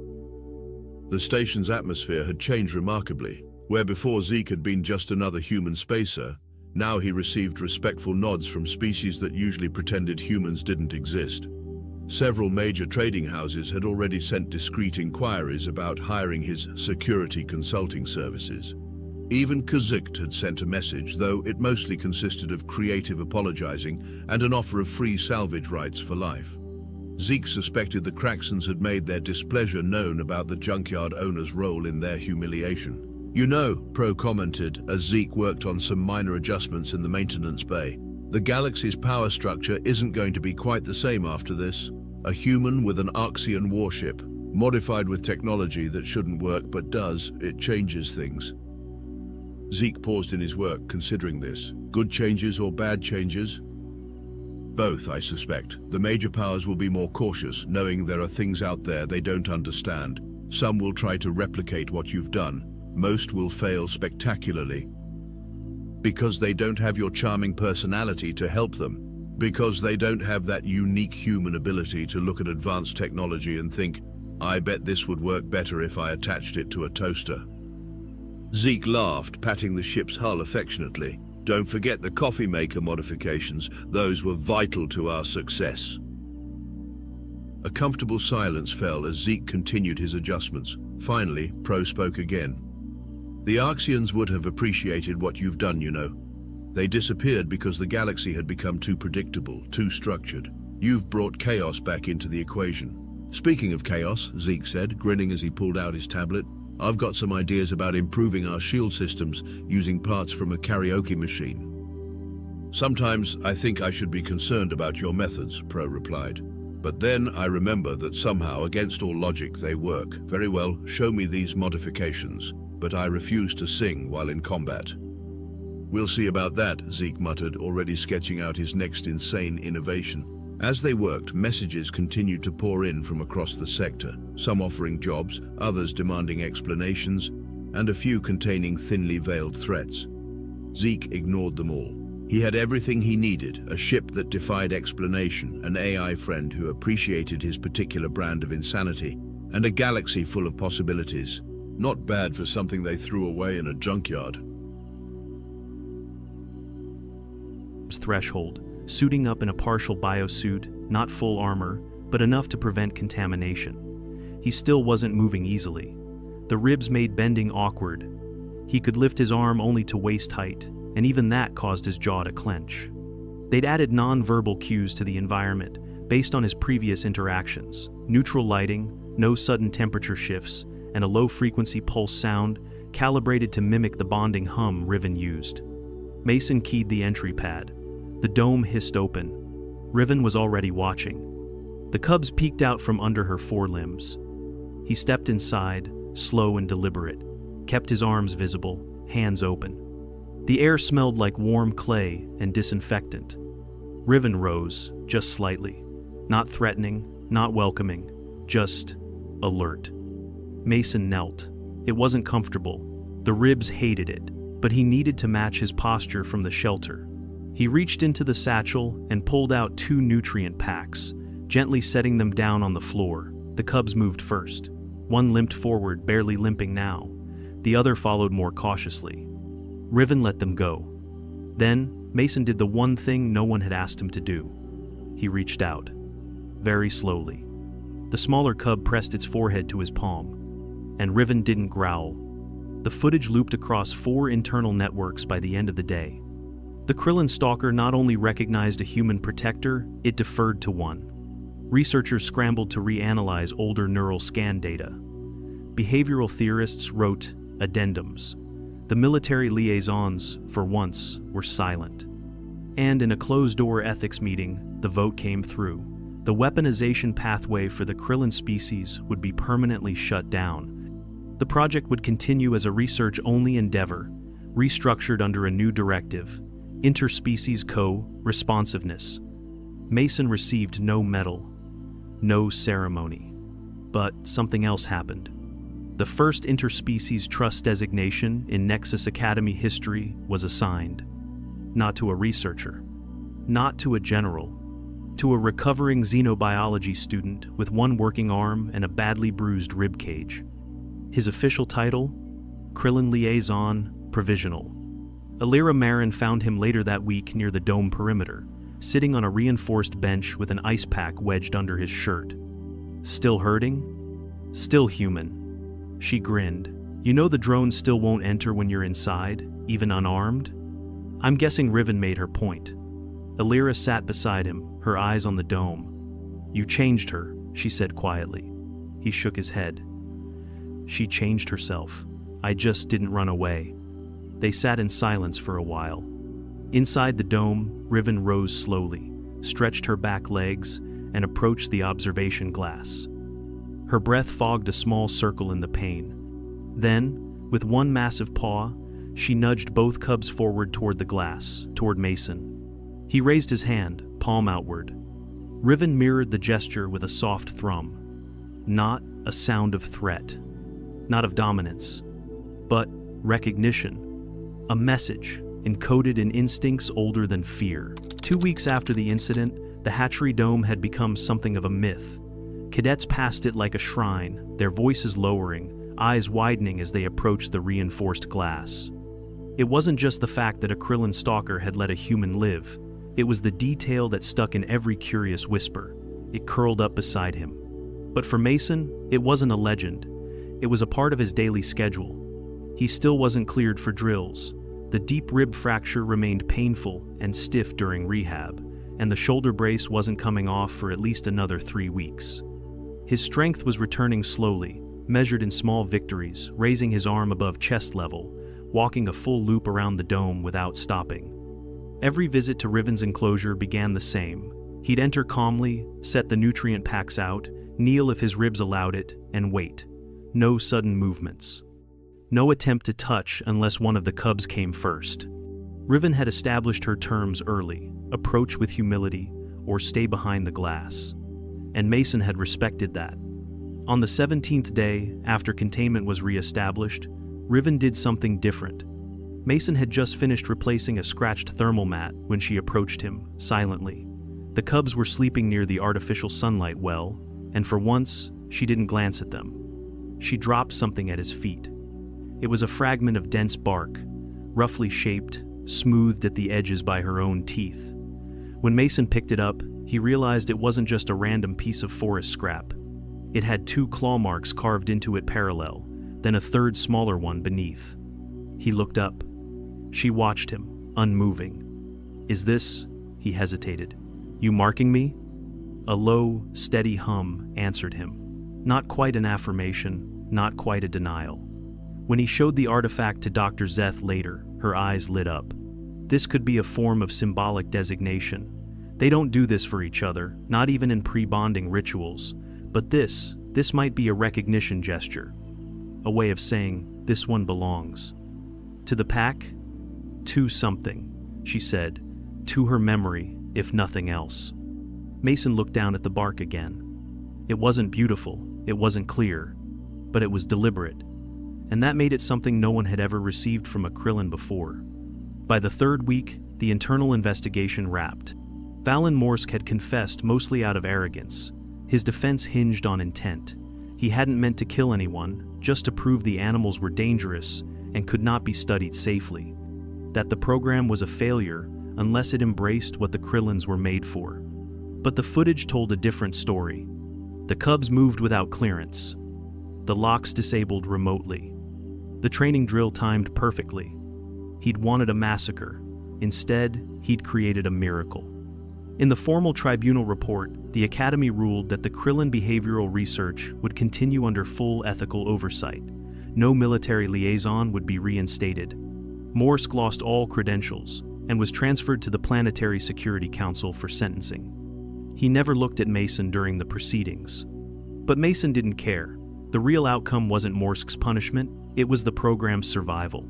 The station's atmosphere had changed remarkably. Where before Zeke had been just another human spacer, now he received respectful nods from species that usually pretended humans didn't exist. Several major trading houses had already sent discreet inquiries about hiring his security consulting services. Even Kazukt had sent a message, though it mostly consisted of creative apologizing and an offer of free salvage rights for life. Zeke suspected the Kraxons had made their displeasure known about the junkyard owner's role in their humiliation. "You know," Pro commented as Zeke worked on some minor adjustments in the maintenance bay, "the galaxy's power structure isn't going to be quite the same after this. A human with an Arxian warship, modified with technology that shouldn't work but does, it changes things." Zeke paused in his work, considering this. Good changes or bad changes? Both, I suspect. The major powers will be more cautious, knowing there are things out there they don't understand. Some will try to replicate what you've done. Most will fail spectacularly. Because they don't have your charming personality to help them. Because they don't have that unique human ability to look at advanced technology and think, "I bet this would work better if I attached it to a toaster." Zeke laughed, patting the ship's hull affectionately. Don't forget the coffee maker modifications. Those were vital to our success. A comfortable silence fell as Zeke continued his adjustments. Finally, Pro spoke again. The Arxians would have appreciated what you've done, you know. They disappeared because the galaxy had become too predictable, too structured. You've brought chaos back into the equation. Speaking of chaos, Zeke said, grinning as he pulled out his tablet, I've got some ideas about improving our shield systems using parts from a karaoke machine. Sometimes I think I should be concerned about your methods, Pro replied. But then I remember that somehow, against all logic, they work. Very well, show me these modifications, but I refuse to sing while in combat. We'll see about that, Zeke muttered, already sketching out his next insane innovation. As they worked, messages continued to pour in from across the sector, some offering jobs, others demanding explanations, and a few containing thinly veiled threats. Zeke ignored them all. He had everything he needed, a ship that defied explanation, an AI friend who appreciated his particular brand of insanity, and a galaxy full of possibilities. Not bad for something they threw away in a junkyard. Threshold, suiting up in a partial biosuit, not full armor, but enough to prevent contamination. He still wasn't moving easily. The ribs made bending awkward. He could lift his arm only to waist height, and even that caused his jaw to clench. They'd added non-verbal cues to the environment based on his previous interactions. Neutral lighting, no sudden temperature shifts, and a low-frequency pulse sound calibrated to mimic the bonding hum Riven used. Mason keyed the entry pad. The dome hissed open. Riven was already watching. The cubs peeked out from under her forelimbs. He stepped inside, slow and deliberate, kept his arms visible, hands open. The air smelled like warm clay and disinfectant. Riven rose, just slightly. Not threatening, not welcoming, just alert. Mason knelt. It wasn't comfortable. The ribs hated it, but he needed to match his posture from the shelter. He reached into the satchel and pulled out 2 nutrient packs, gently setting them down on the floor. The cubs moved first. One limped forward, barely limping now. The other followed more cautiously. Riven let them go. Then, Mason did the one thing no one had asked him to do. He reached out. Very slowly. The smaller cub pressed its forehead to his palm. And Riven didn't growl. The footage looped across 4 internal networks by the end of the day. The Krillin stalker not only recognized a human protector, it deferred to one. Researchers scrambled to reanalyze older neural scan data. Behavioral theorists wrote addendums. The military liaisons, for once, were silent. And in a closed-door ethics meeting, the vote came through. The weaponization pathway for the Krillin species would be permanently shut down. The project would continue as a research-only endeavor, restructured under a new directive, Interspecies Co-Responsiveness. Mason received no medal, no ceremony. But something else happened. The first interspecies trust designation in Nexus Academy history was assigned. Not to a researcher, not to a general, to a recovering xenobiology student with one working arm and a badly bruised rib cage. His official title? Krillin Liaison Provisional. Alira Marin found him later that week near the dome perimeter, sitting on a reinforced bench with an ice pack wedged under his shirt. Still hurting? Still human. She grinned. You know the drones still won't enter when you're inside, even unarmed? I'm guessing Riven made her point. Alira sat beside him, her eyes on the dome. You changed her, she said quietly. He shook his head. She changed herself. I just didn't run away. They sat in silence for a while. Inside the dome, Riven rose slowly, stretched her back legs, and approached the observation glass. Her breath fogged a small circle in the pane. Then, with one massive paw, she nudged both cubs forward toward the glass, toward Mason. He raised his hand, palm outward. Riven mirrored the gesture with a soft thrum. Not a sound of threat, not of dominance, but recognition. A message, encoded in instincts older than fear. 2 weeks after the incident, the hatchery dome had become something of a myth. Cadets passed it like a shrine, their voices lowering, eyes widening as they approached the reinforced glass. It wasn't just the fact that a Krillin stalker had let a human live. It was the detail that stuck in every curious whisper. It curled up beside him. But for Mason, it wasn't a legend. It was a part of his daily schedule. He still wasn't cleared for drills. The deep rib fracture remained painful and stiff during rehab, and the shoulder brace wasn't coming off for at least another 3 weeks. His strength was returning slowly, measured in small victories, raising his arm above chest level, walking a full loop around the dome without stopping. Every visit to Riven's enclosure began the same. He'd enter calmly, set the nutrient packs out, kneel if his ribs allowed it, and wait. No sudden movements. No attempt to touch unless one of the cubs came first. Riven had established her terms early: approach with humility or stay behind the glass. And Mason had respected that. On the 17th day, after containment was re-established, Riven did something different. Mason had just finished replacing a scratched thermal mat when she approached him, silently. The cubs were sleeping near the artificial sunlight well, and for once, she didn't glance at them. She dropped something at his feet. It was a fragment of dense bark, roughly shaped, smoothed at the edges by her own teeth. When Mason picked it up, he realized it wasn't just a random piece of forest scrap. It had 2 claw marks carved into it parallel, then a third smaller one beneath. He looked up. She watched him, unmoving. "Is this?" he hesitated. "You marking me?" A low, steady hum answered him. Not quite an affirmation, not quite a denial. When he showed the artifact to Dr. Zeth later, her eyes lit up. This could be a form of symbolic designation. They don't do this for each other, not even in pre-bonding rituals. But this might be a recognition gesture. A way of saying, this one belongs. To the pack? To something, she said. To her memory, if nothing else. Mason looked down at the bark again. It wasn't beautiful, it wasn't clear, but it was deliberate. And that made it something no one had ever received from a Krillin before. By the 3rd week, the internal investigation wrapped. Valen Morsk had confessed mostly out of arrogance. His defense hinged on intent. He hadn't meant to kill anyone, just to prove the animals were dangerous and could not be studied safely. That the program was a failure unless it embraced what the Krillins were made for. But the footage told a different story. The cubs moved without clearance. The locks disabled remotely. The training drill timed perfectly. He'd wanted a massacre. Instead, he'd created a miracle. In the formal tribunal report, the Academy ruled that the Krillin behavioral research would continue under full ethical oversight. No military liaison would be reinstated. Morsk lost all credentials and was transferred to the Planetary Security Council for sentencing. He never looked at Mason during the proceedings. But Mason didn't care. The real outcome wasn't Morsk's punishment, it was the program's survival.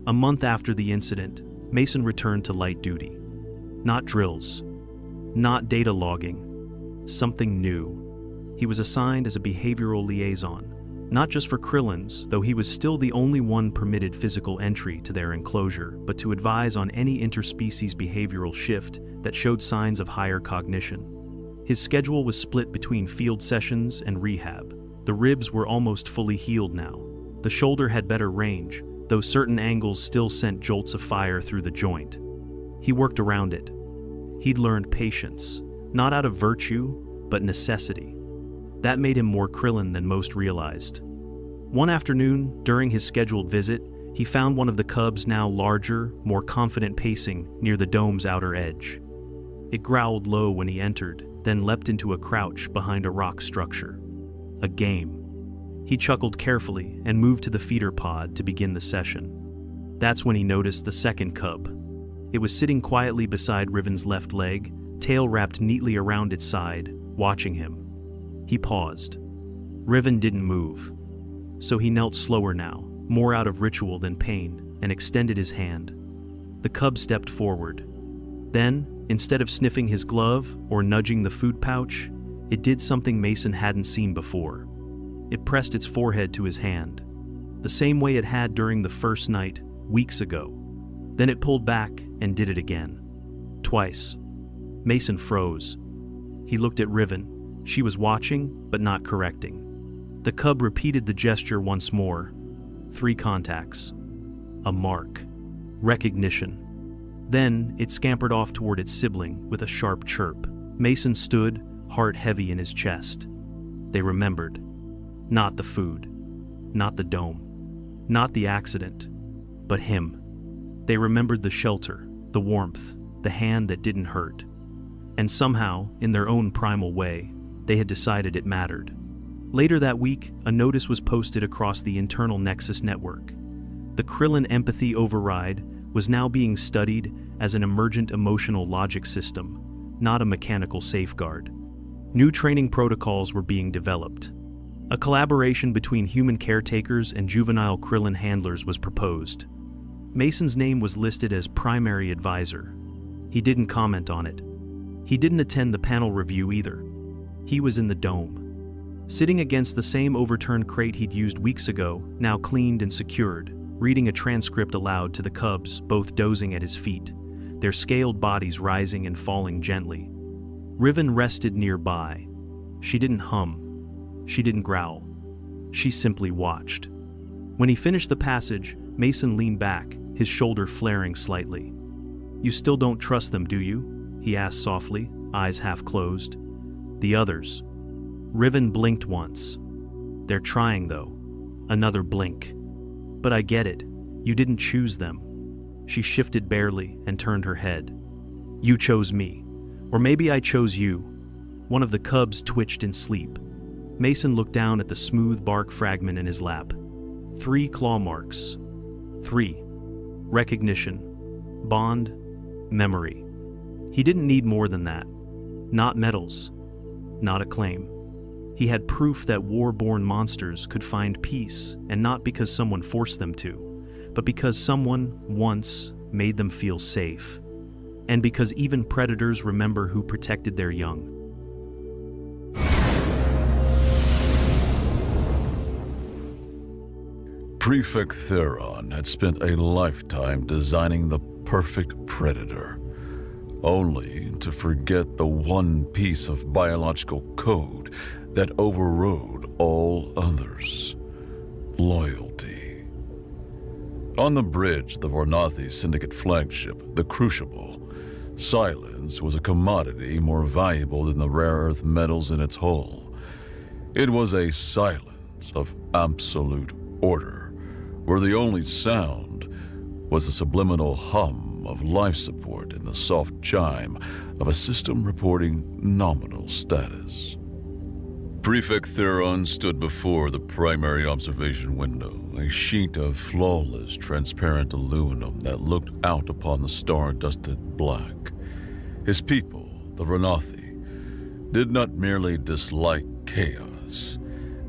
A month after the incident, Mason returned to light duty. Not drills. Not data logging. Something new. He was assigned as a behavioral liaison. Not just for Krillins, though he was still the only one permitted physical entry to their enclosure, but to advise on any interspecies behavioral shift that showed signs of higher cognition. His schedule was split between field sessions and rehab. The ribs were almost fully healed now. The shoulder had better range, though certain angles still sent jolts of fire through the joint. He worked around it. He'd learned patience, not out of virtue, but necessity. That made him more Krillin than most realized. One afternoon, during his scheduled visit, he found one of the cubs, now larger, more confident, pacing near the dome's outer edge. It growled low when he entered, then leapt into a crouch behind a rock structure. A game. He chuckled carefully and moved to the feeder pod to begin the session. That's when he noticed the second cub. It was sitting quietly beside Riven's left leg, tail wrapped neatly around its side, watching him. He paused. Riven didn't move. So he knelt slower now, more out of ritual than pain, and extended his hand. The cub stepped forward. Then, instead of sniffing his glove or nudging the food pouch, it did something Mason hadn't seen before. It pressed its forehead to his hand, the same way it had during the first night, weeks ago. Then it pulled back and did it again. Twice. Mason froze. He looked at Riven. She was watching, but not correcting. The cub repeated the gesture once more. 3 contacts. A mark. Recognition. Then it scampered off toward its sibling with a sharp chirp. Mason stood, heart heavy in his chest. They remembered. Not the food. Not the dome. Not the accident. But him. They remembered the shelter, the warmth, the hand that didn't hurt. And somehow, in their own primal way, they had decided it mattered. Later that week, a notice was posted across the internal Nexus network. The Krillin Empathy Override was now being studied as an emergent emotional logic system, not a mechanical safeguard. New training protocols were being developed. A collaboration between human caretakers and juvenile Krillin handlers was proposed. Mason's name was listed as primary advisor. He didn't comment on it. He didn't attend the panel review either. He was in the dome, sitting against the same overturned crate he'd used weeks ago, now cleaned and secured, reading a transcript aloud to the cubs, both dozing at his feet, their scaled bodies rising and falling gently. Riven rested nearby. She didn't hum. She didn't growl. She simply watched. When he finished the passage, Mason leaned back, his shoulder flaring slightly. "You still don't trust them, do you?" he asked softly, eyes half closed. "The others." Riven blinked once. "They're trying, though." Another blink. "But I get it. You didn't choose them." She shifted barely and turned her head. "You chose me. Or maybe I chose you." One of the cubs twitched in sleep. Mason looked down at the smooth bark fragment in his lap. 3 claw marks. 3. Recognition. Bond. Memory. He didn't need more than that. Not medals. Not acclaim. He had proof that war-born monsters could find peace, and not because someone forced them to, but because someone, once, made them feel safe. And because even predators remember who protected their young. Prefect Theron had spent a lifetime designing the perfect predator, only to forget the one piece of biological code that overrode all others: loyalty. On the bridge of the Vornathi Syndicate flagship, the Crucible, silence was a commodity more valuable than the rare earth metals in its hull. It was a silence of absolute order, where the only sound was the subliminal hum of life support and the soft chime of a system reporting nominal status. Prefect Theron stood before the primary observation window, a sheet of flawless, transparent aluminum that looked out upon the star-dusted black. His people, the Vornathi, did not merely dislike chaos.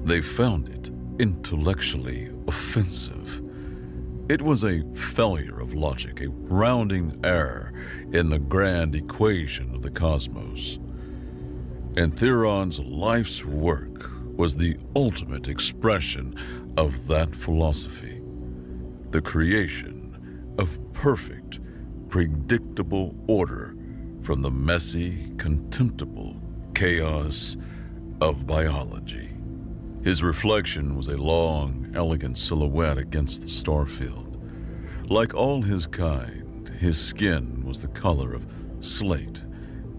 They found it intellectually offensive. It was a failure of logic, a rounding error in the grand equation of the cosmos. And Theron's life's work was the ultimate expression of that philosophy, the creation of perfect, predictable order from the messy, contemptible chaos of biology. His reflection was a long, elegant silhouette against the starfield. Like all his kind, his skin was the color of slate,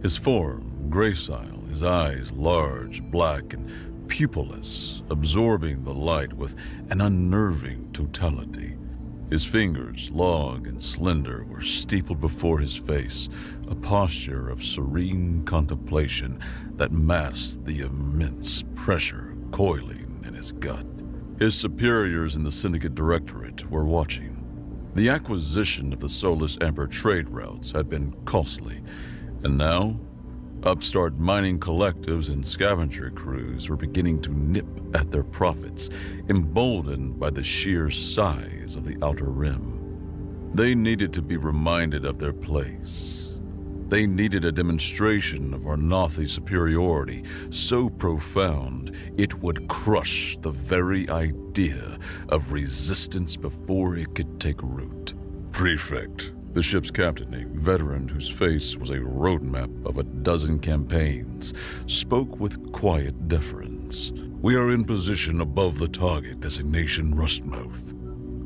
his form gracile, his eyes large, black, and pupilless, absorbing the light with an unnerving totality. His fingers, long and slender, were steepled before his face, a posture of serene contemplation that masked the immense pressure coiling in his gut. His superiors in the Syndicate Directorate were watching. The acquisition of the Solus Emperor trade routes had been costly, and now upstart mining collectives and scavenger crews were beginning to nip at their profits, emboldened by the sheer size of the Outer Rim. They needed to be reminded of their place. They needed a demonstration of Vornathi superiority so profound it would crush the very idea of resistance before it could take root. Prefect, the ship's captain, a veteran whose face was a roadmap of a dozen campaigns, spoke with quiet deference. "We are in position above the target designation Rustmouth.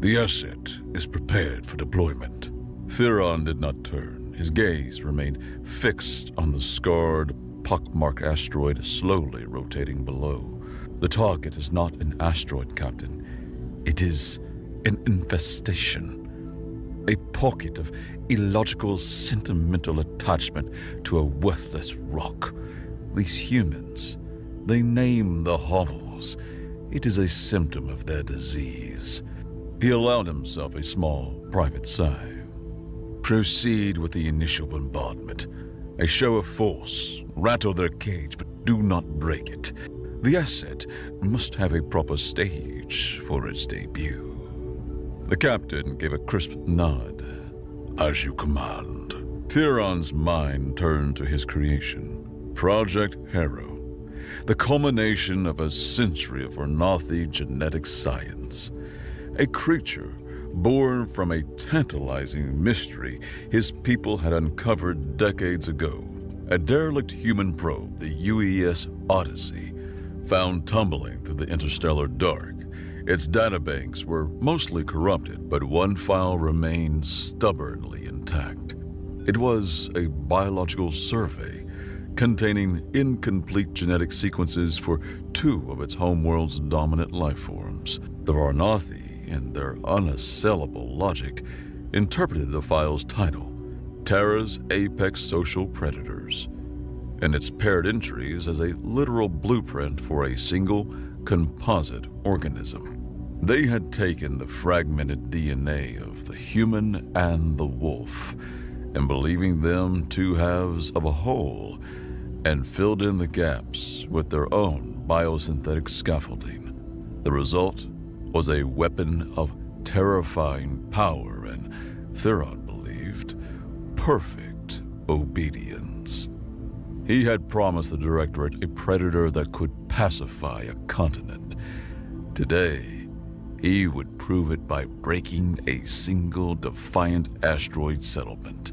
The asset is prepared for deployment." Theron did not turn. His gaze remained fixed on the scarred, pockmarked asteroid slowly rotating below. The target is not an asteroid, Captain. It is an infestation. A pocket of illogical, sentimental attachment to a worthless rock. These humans, they name the hovels. It is a symptom of their disease. He allowed himself a small, private sigh. Proceed with the initial bombardment. A show of force. Rattle their cage, but do not break it. The asset must have a proper stage for its debut. The captain gave a crisp nod. As you command. Theron's mind turned to his creation, Project Harrow. The culmination of a century of Vernathi genetic science. A creature born from a tantalizing mystery his people had uncovered decades ago. A derelict human probe, the UES Odyssey, found tumbling through the interstellar dark. Its databanks were mostly corrupted, but one file remained stubbornly intact. It was a biological survey containing incomplete genetic sequences for two of its homeworld's dominant life forms. The Vernathi, in their unassailable logic, interpreted the file's title, Terra's Apex Social Predators, and its paired entries as a literal blueprint for a single composite organism. They had taken the fragmented DNA of the human and the wolf, and believing them two halves of a whole, and filled in the gaps with their own biosynthetic scaffolding. The result was a weapon of terrifying power and, Theron believed, perfect obedience. He had promised the Directorate a predator that could pacify a continent. Today, he would prove it by breaking a single defiant asteroid settlement.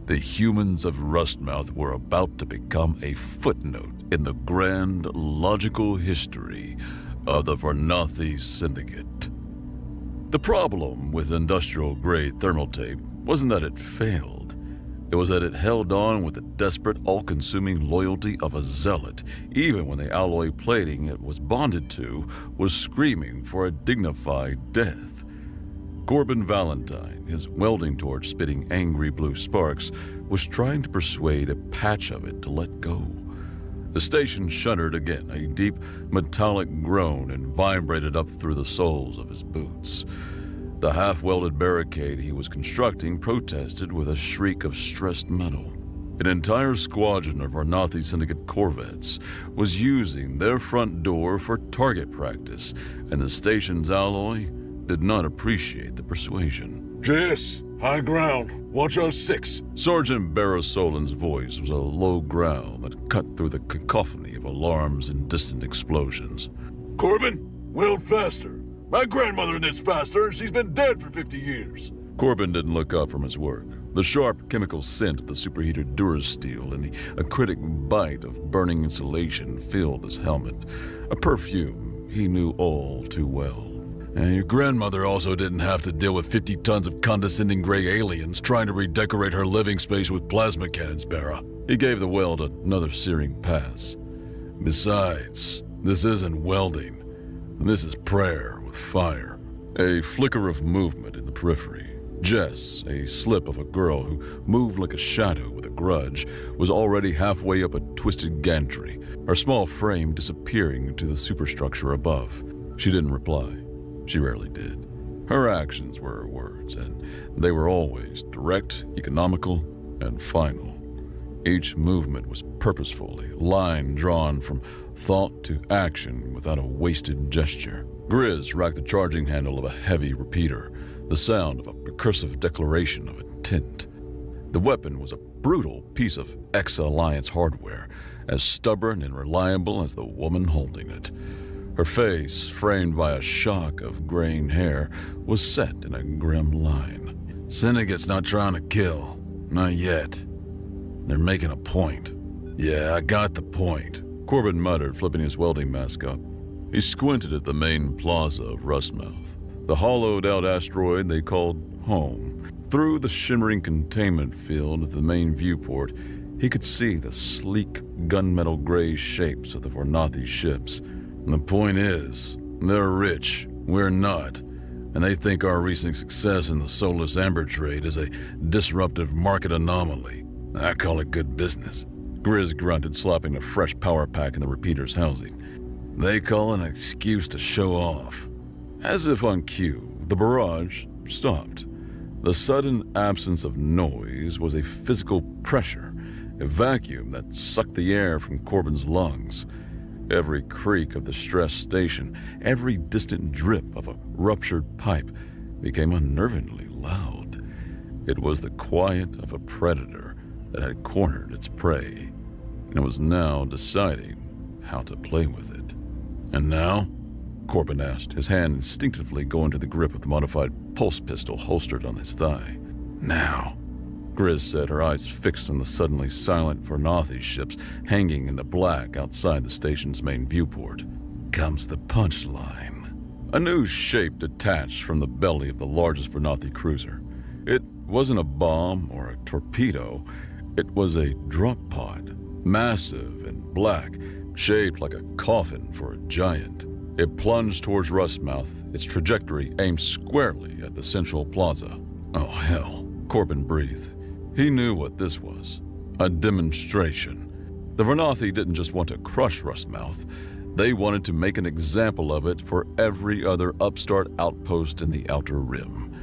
The humans of Rustmouth were about to become a footnote in the grand logical history of the Vernathi Syndicate. The problem with industrial-grade thermal tape wasn't that it failed. It was that it held on with the desperate, all-consuming loyalty of a zealot, even when the alloy plating it was bonded to was screaming for a dignified death. Corbin Valentine, his welding torch spitting angry blue sparks, was trying to persuade a patch of it to let go. The station shuddered again, a deep, metallic groan, and vibrated up through the soles of his boots. The half-welded barricade he was constructing protested with a shriek of stressed metal. An entire squadron of Vernathi Syndicate corvettes was using their front door for target practice, and the station's alloy did not appreciate the persuasion. JS, high ground. Watch our 6. Sergeant Barrow-Solin's voice was a low growl that cut through the cacophony of alarms and distant explosions. Corbin, weld faster. My grandmother knits faster, and she's been dead for 50 years. Corbin didn't look up from his work. The sharp chemical scent of the superheated Durasteel and the acritic bite of burning insulation filled his helmet, a perfume he knew all too well. And your grandmother also didn't have to deal with 50 tons of condescending gray aliens trying to redecorate her living space with plasma cannons, Barra. He gave the weld another searing pass. Besides, this isn't welding. This is prayer with fire. A flicker of movement in the periphery. Jess, a slip of a girl who moved like a shadow with a grudge, was already halfway up a twisted gantry, her small frame disappearing into the superstructure above. She didn't reply. She rarely did. Her actions were her words, and they were always direct, economical, and final. Each movement was purposefully, line drawn from thought to action without a wasted gesture. Grizz racked the charging handle of a heavy repeater, the sound of a recursive declaration of intent. The weapon was a brutal piece of ex-Alliance hardware, as stubborn and reliable as the woman holding it. Her face, framed by a shock of graying hair, was set in a grim line. Syndicate's not trying to kill. Not yet. They're making a point. Yeah, I got the point. Corbin muttered, flipping his welding mask up. He squinted at the main plaza of Rustmouth, the hollowed-out asteroid they called home. Through the shimmering containment field of the main viewport, he could see the sleek, gunmetal gray shapes of the Varnathi ships. And the point is, they're rich, we're not, and they think our recent success in the soulless amber trade is a disruptive market anomaly. I call it good business. Grizz grunted, slapping a fresh power pack in the repeater's housing. They call it an excuse to show off. As if on cue, the barrage stopped. The sudden absence of noise was a physical pressure, a vacuum that sucked the air from Corbin's lungs. Every creak of the stressed station, every distant drip of a ruptured pipe became unnervingly loud. It was the quiet of a predator that had cornered its prey, and was now deciding how to play with it. And now? Corbin asked, his hand instinctively going to the grip of the modified pulse pistol holstered on his thigh. Now, Grizz said, her eyes fixed on the suddenly silent Varnathi ships hanging in the black outside the station's main viewport. Comes the punchline. A new shape detached from the belly of the largest Varnathi cruiser. It wasn't a bomb or a torpedo. It was a drop pod, massive and black, shaped like a coffin for a giant. It plunged towards Rustmouth, its trajectory aimed squarely at the central plaza. Oh, hell, Corbin breathed. He knew what this was. A demonstration. The Varnathi didn't just want to crush Rustmouth. They wanted to make an example of it for every other upstart outpost in the Outer Rim.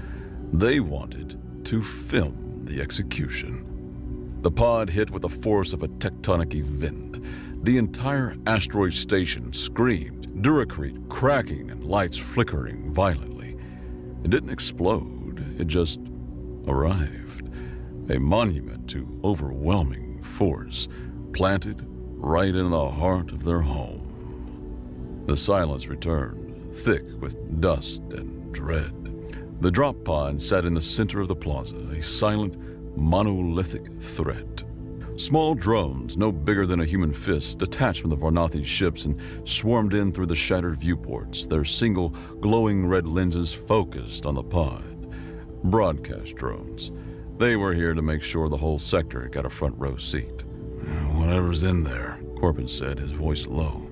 They wanted to film the execution. The pod hit with the force of a tectonic event. The entire asteroid station screamed, Duracrete cracking and lights flickering violently. It didn't explode, it just arrived. A monument to overwhelming force, planted right in the heart of their home. The silence returned, thick with dust and dread. The drop pod sat in the center of the plaza, a silent, monolithic threat. Small drones, no bigger than a human fist, detached from the Varnathi ships and swarmed in through the shattered viewports, their single, glowing red lenses focused on the pod. Broadcast drones. They were here to make sure the whole sector got a front row seat. Whatever's in there, Corbin said, his voice low.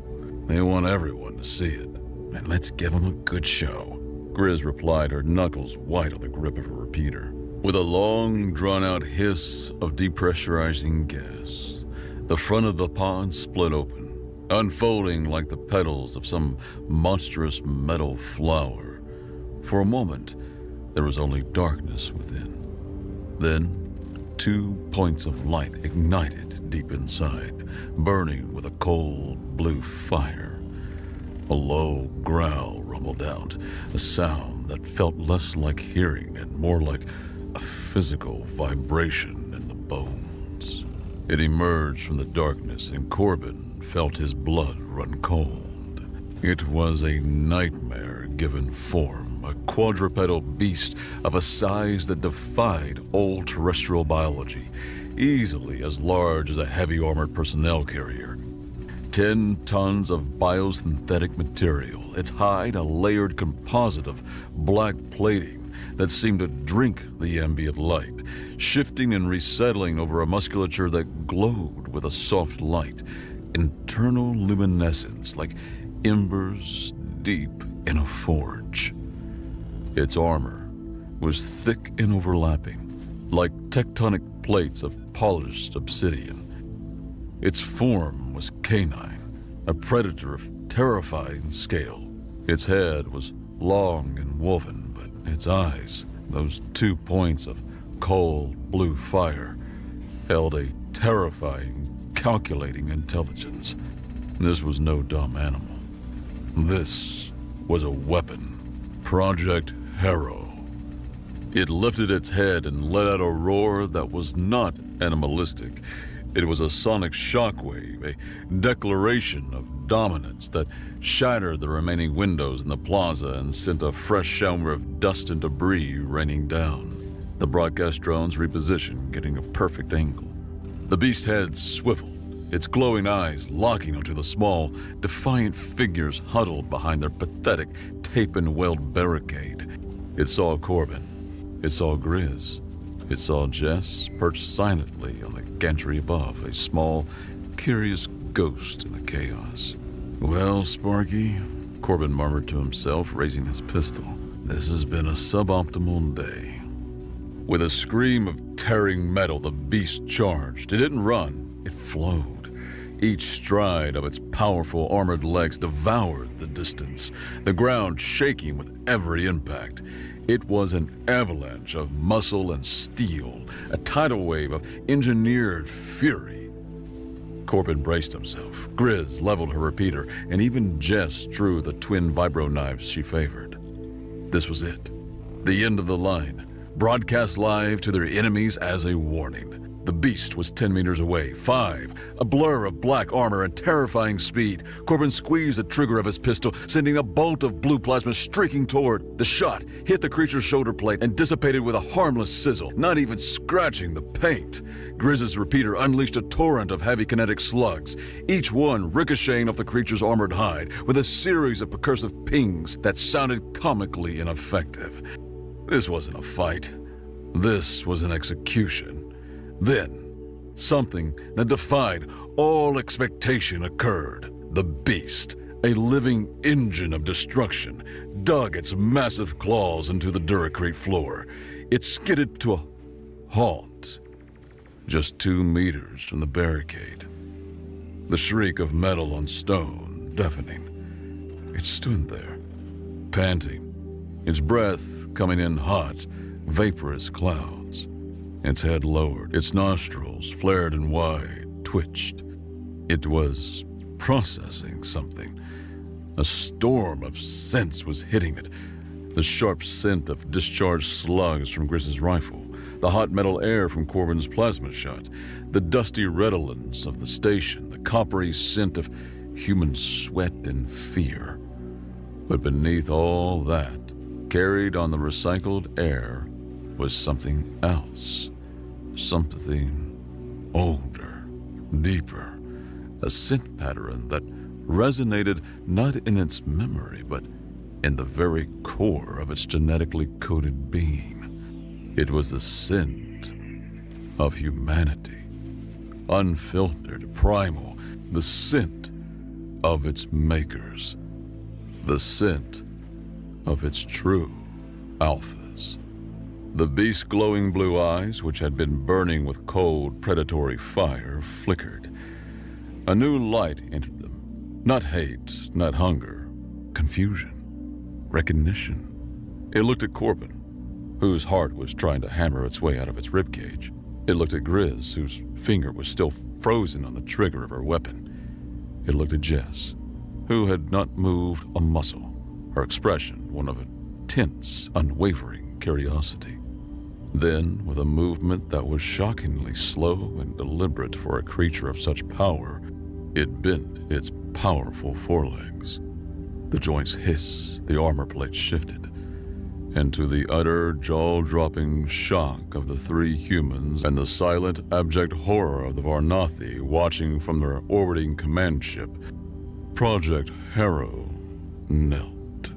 They want everyone to see it. And let's give them a good show. Grizz replied, her knuckles white on the grip of her repeater. With a long, drawn-out hiss of depressurizing gas, the front of the pod split open, unfolding like the petals of some monstrous metal flower. For a moment, there was only darkness within. Then, 2 points of light ignited deep inside, burning with a cold blue fire. A low growl rumbled out, a sound that felt less like hearing and more like a physical vibration in the bones. It emerged from the darkness, and Corbin felt his blood run cold. It was a nightmare given form, a quadrupedal beast of a size that defied old terrestrial biology, easily as large as a heavy armored personnel carrier. 10 tons of biosynthetic material, its hide a layered composite of black plating that seemed to drink the ambient light, shifting and resettling over a musculature that glowed with a soft light, internal luminescence like embers deep in a forge. Its armor was thick and overlapping, like tectonic plates of polished obsidian. Its form was canine, a predator of terrifying scale. Its head was long and woven, but its eyes, those 2 points of cold blue fire, held a terrifying, calculating intelligence. This was no dumb animal. This was a weapon, Project Harrow. It lifted its head and let out a roar that was not animalistic. It was a sonic shockwave, a declaration of dominance that shattered the remaining windows in the plaza and sent a fresh shower of dust and debris raining down. The broadcast drones repositioned, getting a perfect angle. The beast's head swiveled, its glowing eyes locking onto the small, defiant figures huddled behind their pathetic, tape-and-weld barricade. It saw Corbin. It saw Grizz. It saw Jess perched silently on the gantry above, a small, curious ghost in the chaos. "Well, Sparky," Corbin murmured to himself, raising his pistol, "this has been a suboptimal day." With a scream of tearing metal, the beast charged. It didn't run, it flowed. Each stride of its powerful armored legs devoured the distance, the ground shaking with every impact. It was an avalanche of muscle and steel, a tidal wave of engineered fury. Corbin braced himself. Grizz leveled her repeater, and even Jess drew the twin vibro knives she favored. This was it. The end of the line. Broadcast live to their enemies as a warning. The beast was 10 meters away. 5. A blur of black armor and terrifying speed. Corbin squeezed the trigger of his pistol, sending a bolt of blue plasma streaking toward. The shot hit the creature's shoulder plate and dissipated with a harmless sizzle, not even scratching the paint. Grizz's repeater unleashed a torrent of heavy kinetic slugs, each one ricocheting off the creature's armored hide with a series of percussive pings that sounded comically ineffective. This wasn't a fight. This was an execution. Then, something that defied all expectation occurred. The beast, a living engine of destruction, dug its massive claws into the Duracrete floor. It skidded to a halt, just 2 meters from the barricade. The shriek of metal on stone, deafening. It stood there, panting, its breath coming in hot, vaporous clouds. Its head lowered, its nostrils, flared and wide, twitched. It was processing something. A storm of scents was hitting it. The sharp scent of discharged slugs from Grizz's rifle, the hot metal air from Corbin's plasma shot, the dusty redolence of the station, the coppery scent of human sweat and fear. But beneath all that, carried on the recycled air, was something else. Something older, deeper. A scent pattern that resonated not in its memory, but in the very core of its genetically coded being. It was the scent of humanity. Unfiltered, primal, the scent of its makers. The scent of its true alphas. The beast's glowing blue eyes, which had been burning with cold, predatory fire, flickered. A new light entered them. Not hate, not hunger. Confusion. Recognition. It looked at Corbin, whose heart was trying to hammer its way out of its ribcage. It looked at Grizz, whose finger was still frozen on the trigger of her weapon. It looked at Jess, who had not moved a muscle, her expression one of tense, unwavering curiosity. Then, with a movement that was shockingly slow and deliberate for a creature of such power, it bent its powerful forelegs. The joints hissed, the armor plate shifted, and to the utter, jaw-dropping shock of the 3 humans and the silent, abject horror of the Varnathi watching from their orbiting command ship, Project Harrow knelt.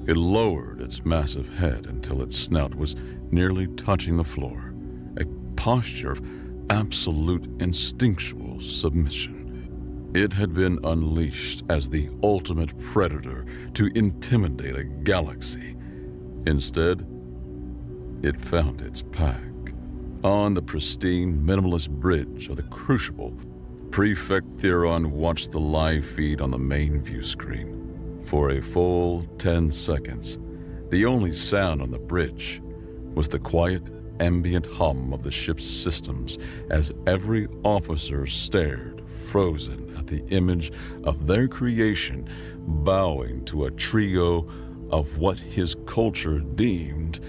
It lowered its massive head until its snout was nearly touching the floor, a posture of absolute instinctual submission. It had been unleashed as the ultimate predator to intimidate a galaxy. Instead, it found its pack. On the pristine, minimalist bridge of the Crucible, Prefect Theron watched the live feed on the main view screen. For a full 10 seconds, the only sound on the bridge was the quiet, ambient hum of the ship's systems as every officer stared, frozen at the image of their creation, bowing to a trio of what his culture deemed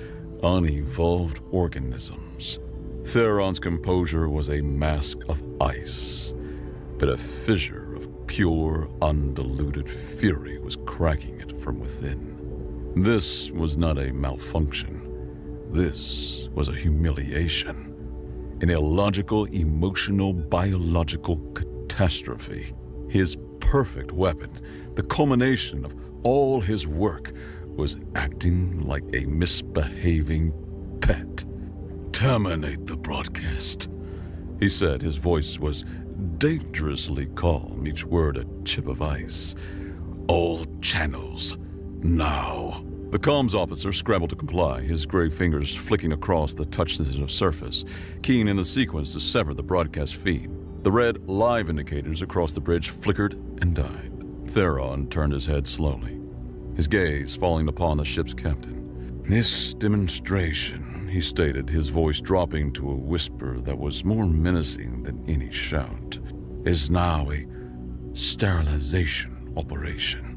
unevolved organisms. Theron's composure was a mask of ice, but a fissure of pure, undiluted fury was cracking it from within. This was not a malfunction. This was a humiliation, an illogical, emotional, biological catastrophe. His perfect weapon, the culmination of all his work, was acting like a misbehaving pet. Terminate the broadcast, he said. His voice was dangerously calm, each word a chip of ice. All channels, now. The comms officer scrambled to comply, his gray fingers flicking across the touch-sensitive surface, keying in the sequence to sever the broadcast feed. The red live indicators across the bridge flickered and died. Theron turned his head slowly, his gaze falling upon the ship's captain. This demonstration, he stated, his voice dropping to a whisper that was more menacing than any shout, is now a sterilization operation.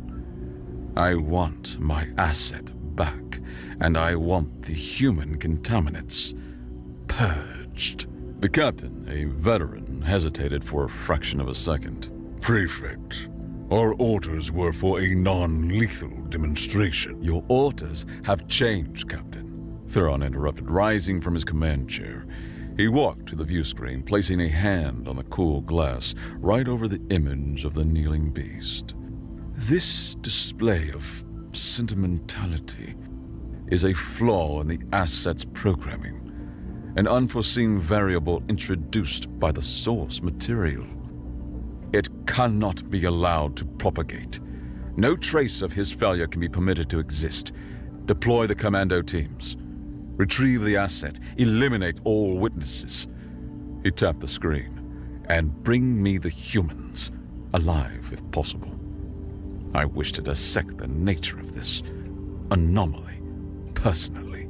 I want my asset back, and I want the human contaminants purged. The captain, a veteran, hesitated for a fraction of a second. Prefect, our orders were for a non-lethal demonstration. Your orders have changed, Captain, Theron interrupted, rising from his command chair. He walked to the view screen, placing a hand on the cool glass right over the image of the kneeling beast. This display of sentimentality is a flaw in the asset's programming, an unforeseen variable introduced by the source material. It cannot be allowed to propagate. No trace of his failure can be permitted to exist. Deploy the commando teams. Retrieve the asset. Eliminate all witnesses. He tapped the screen. And bring me the humans, alive if possible. I wish to dissect the nature of this anomaly personally.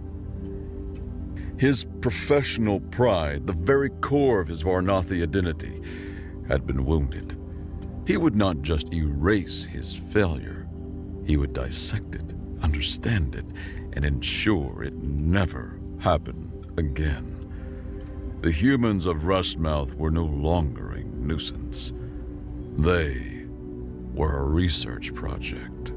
His professional pride, the very core of his Varnathi identity, had been wounded. He would not just erase his failure. He would dissect it, understand it, and ensure it never happened again. The humans of Rustmouth were no longer a nuisance. They were a research project.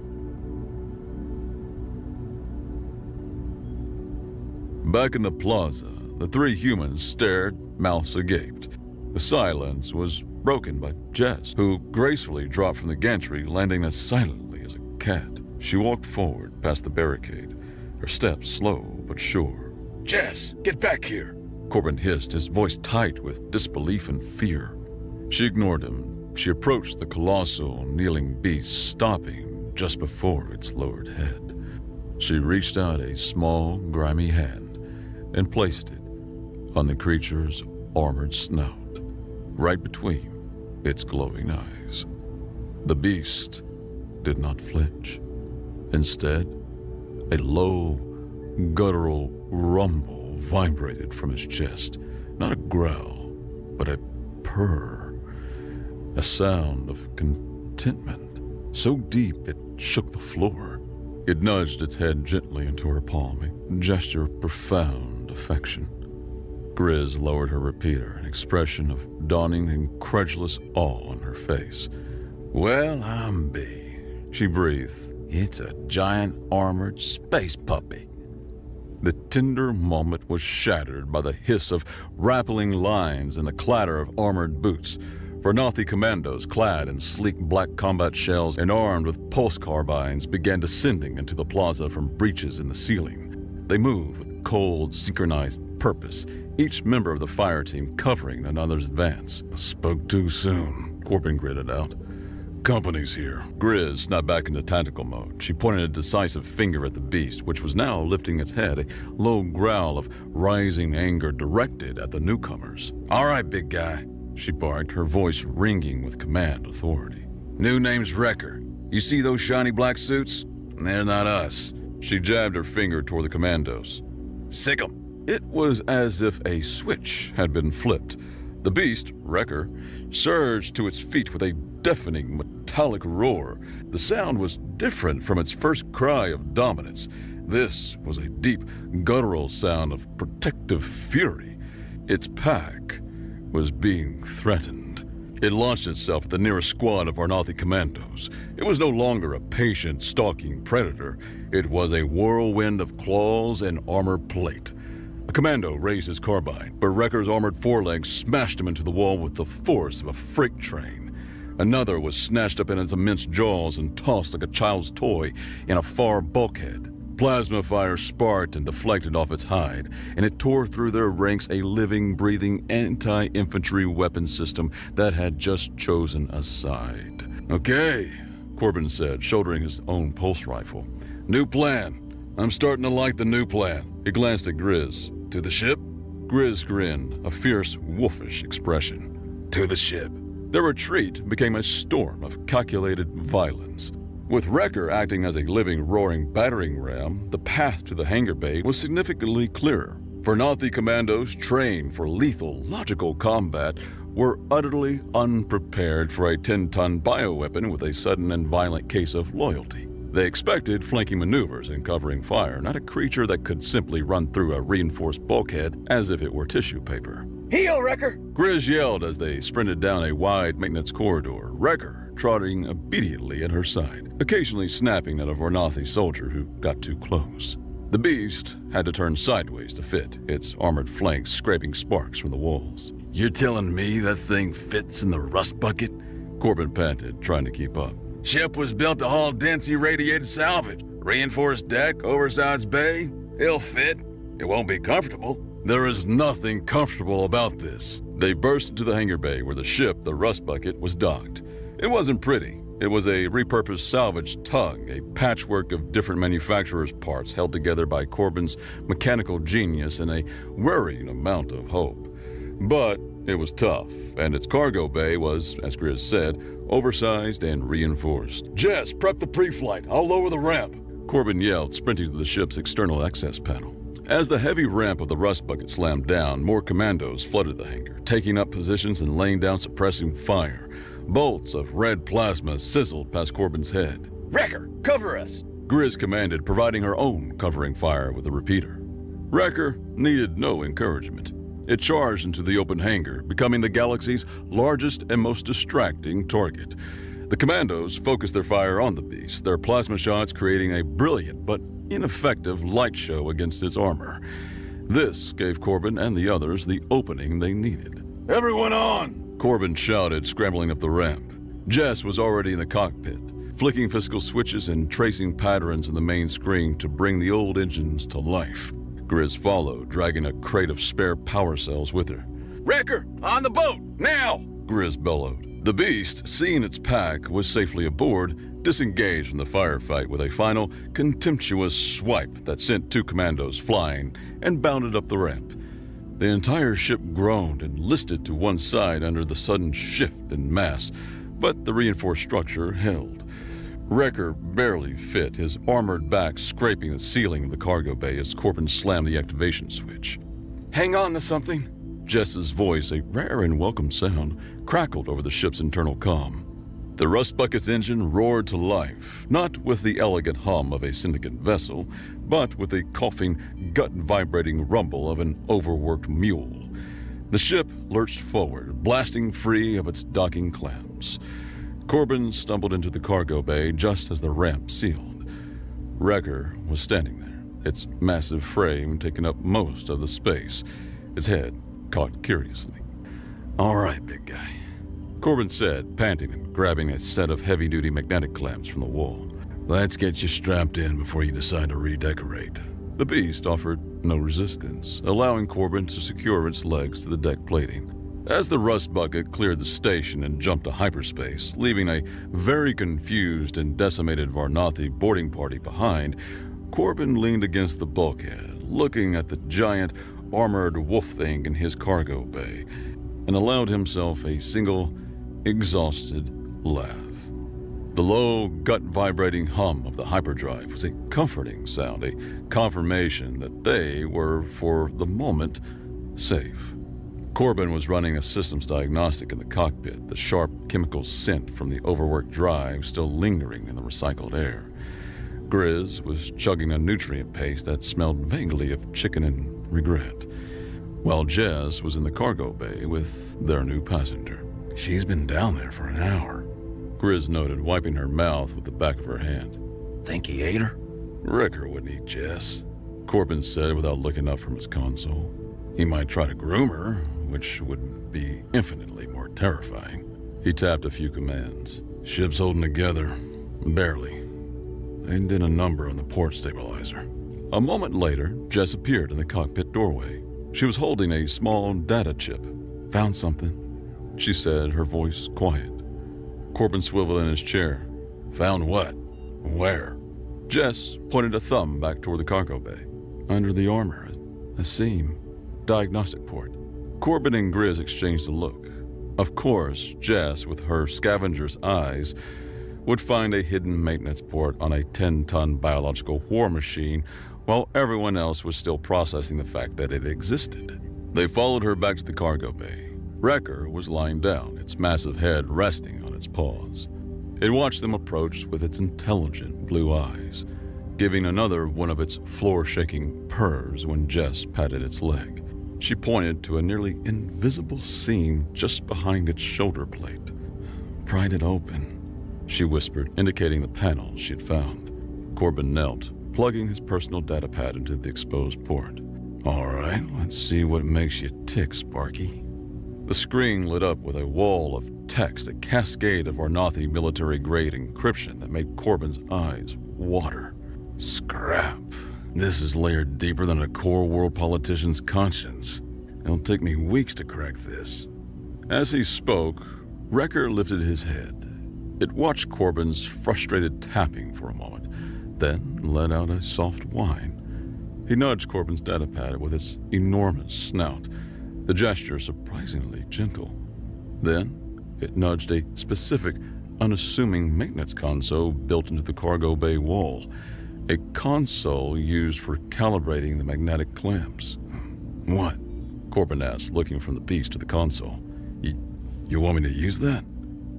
Back in the plaza, the three humans stared, mouths agaped. The silence was broken by Jess, who gracefully dropped from the gantry, landing as silently as a cat. She walked forward past the barricade, her steps slow but sure. Jess, get back here! Corbin hissed, his voice tight with disbelief and fear. She ignored him. She approached the colossal, kneeling beast, stopping just before its lowered head. She reached out a small, grimy hand and placed it on the creature's armored snout, right between its glowing eyes. The beast did not flinch. Instead, a low, guttural rumble vibrated from his chest. Not a growl, but a purr. A sound of contentment, so deep it shook the floor. It nudged its head gently into her palm, a gesture of profound affection. Grizz lowered her repeater, an expression of dawning incredulous awe on her face. Well, I'm B, she breathed. It's a giant armored space puppy. The tender moment was shattered by the hiss of rappelling lines and the clatter of armored boots. Varnathi commandos, clad in sleek black combat shells and armed with pulse carbines, began descending into the plaza from breaches in the ceiling. They moved with cold, synchronized purpose, each member of the fire team covering another's advance. Spoke too soon, Corbin gritted out. Company's here. Grizz snapped back into tactical mode. She pointed a decisive finger at the beast, which was now lifting its head, a low growl of rising anger directed at the newcomers. All right, big guy, she barked, her voice ringing with command authority. New name's Wrecker. You see those shiny black suits? They're not us. She jabbed her finger toward the commandos. Sick 'em. It was as if a switch had been flipped. The beast, Wrecker, surged to its feet with a deafening metallic roar. The sound was different from its first cry of dominance. This was a deep, guttural sound of protective fury. Its pack was being threatened. It launched itself at the nearest squad of Varnathi commandos. It was no longer a patient, stalking predator. It was a whirlwind of claws and armor plate. A commando raised his carbine, but Wrecker's armored forelegs smashed him into the wall with the force of a freight train. Another was snatched up in its immense jaws and tossed like a child's toy in a far bulkhead. plasma fire sparked and deflected off its hide, and it tore through their ranks a living, breathing anti-infantry weapon system that had just chosen a side. "Okay," Corbin said, shouldering his own pulse rifle. "New plan. I'm starting to like the new plan." He glanced at Grizz. "To the ship?" Grizz grinned, a fierce, wolfish expression. "To the ship." Their retreat became a storm of calculated violence. With Wrecker acting as a living, roaring battering ram, the path to the hangar bay was significantly clearer. Vernathi commandos trained for lethal, logical combat were utterly unprepared for a 10-ton bioweapon with a sudden and violent case of loyalty. They expected flanking maneuvers and covering fire, not a creature that could simply run through a reinforced bulkhead as if it were tissue paper. "Heel, Wrecker!" Grizz yelled as they sprinted down a wide maintenance corridor, Wrecker trotting obediently at her side, occasionally snapping at a Vernathi soldier who got too close. The beast had to turn sideways to fit, its armored flanks scraping sparks from the walls. You're telling me that thing fits in the rust bucket? Corbin panted, trying to keep up. Ship was built to haul dense irradiated salvage. Reinforced deck, oversized bay. It'll fit. It won't be comfortable. There is nothing comfortable about this. They burst into the hangar bay where the ship, the Rust Bucket, was docked. It wasn't pretty. It was a repurposed salvage tug, a patchwork of different manufacturers' parts held together by Corbin's mechanical genius and a worrying amount of hope. But it was tough, and its cargo bay was, as Grizz said, oversized and reinforced. "Jess, prep the pre-flight. I'll lower the ramp." Corbin yelled, sprinting to the ship's external access panel. As the heavy ramp of the Rust Bucket slammed down, more commandos flooded the hangar, taking up positions and laying down suppressing fire. Bolts of red plasma sizzled past Corbin's head. "Wrecker, cover us!" Grizz commanded, providing her own covering fire with the repeater. Wrecker needed no encouragement. It charged into the open hangar, becoming the galaxy's largest and most distracting target. The commandos focused their fire on the beast, their plasma shots creating a brilliant but ineffective light show against its armor. This gave Corbin and the others the opening they needed. "Everyone on!" Corbin shouted, scrambling up the ramp. Jess was already in the cockpit, flicking physical switches and tracing patterns in the main screen to bring the old engines to life. Grizz followed, dragging a crate of spare power cells with her. "Wrecker, on the boat, now!" Grizz bellowed. The beast, seeing its pack was safely aboard, disengaged from the firefight with a final, contemptuous swipe that sent two commandos flying and bounded up the ramp. The entire ship groaned and listed to one side under the sudden shift in mass, but the reinforced structure held. Wrecker barely fit, his armored back scraping the ceiling of the cargo bay as Corbin slammed the activation switch. "Hang on to something." Jess's voice, a rare and welcome sound, crackled over the ship's internal comm. The Rust Bucket's engine roared to life, not with the elegant hum of a Syndicate vessel, but with the coughing, gut-vibrating rumble of an overworked mule. The ship lurched forward, blasting free of its docking clamps. Corbin stumbled into the cargo bay just as the ramp sealed. Wrecker was standing there, its massive frame taking up most of the space, its head cocked curiously. All right, big guy. Corbin said, panting and grabbing a set of heavy-duty magnetic clamps from the wall. Let's get you strapped in before you decide to redecorate. The beast offered no resistance, allowing Corbin to secure its legs to the deck plating. As the Rust Bucket cleared the station and jumped to hyperspace, leaving a very confused and decimated Vernathi boarding party behind, Corbin leaned against the bulkhead, looking at the giant, armored wolf thing in his cargo bay, and allowed himself a single, exhausted laugh. The low, gut-vibrating hum of the hyperdrive was a comforting sound, a confirmation that they were, for the moment, safe. Corbin was running a systems diagnostic in the cockpit, the sharp chemical scent from the overworked drive still lingering in the recycled air. Grizz was chugging a nutrient paste that smelled vaguely of chicken and regret, while Jess was in the cargo bay with their new passenger. She's been down there for an hour. Grizz noted, wiping her mouth with the back of her hand. Think he ate her? Wrecker wouldn't eat Jess, Corbin said without looking up from his console. He might try to groom her, which would be infinitely more terrifying. He tapped a few commands. "Ship's holding together. Barely. and did a number on the port stabilizer. A moment later, Jess appeared in the cockpit doorway. She was holding a small data chip. "Found something," she said, her voice quiet. Corbin swiveled in his chair. "Found what? Where?" Jess pointed a thumb back toward the cargo bay. "Under the armor, a seam. Diagnostic port." Corbin and Grizz exchanged a look. Of course, Jess, with her scavenger's eyes, would find a hidden maintenance port on a 10-ton biological war machine, while everyone else was still processing the fact that it existed. They followed her back to the cargo bay. Wrecker was lying down, its massive head resting on its paws. It watched them approach with its intelligent blue eyes, giving another one of its floor-shaking purrs when Jess patted its leg. She pointed to a nearly invisible seam just behind its shoulder plate. "Pried it open," she whispered, indicating the panel she had found. Corbin knelt, plugging his personal data pad into the exposed port. "All right, let's see what makes you tick, Sparky." The screen lit up with a wall of text, a cascade of Varnathi military-grade encryption that made Corbin's eyes water. "Scrap. This is layered deeper than a core world politician's conscience. It'll take me weeks to crack this." As he spoke, Wrecker lifted his head. It watched Corbin's frustrated tapping for a moment, then let out a soft whine. He nudged Corbin's datapad with its enormous snout, the gesture surprisingly gentle. Then it nudged a specific, unassuming maintenance console built into the cargo bay wall, a console used for calibrating the magnetic clamps. "What?" Corbin asked, looking from the beast to the console. You want me to use that?"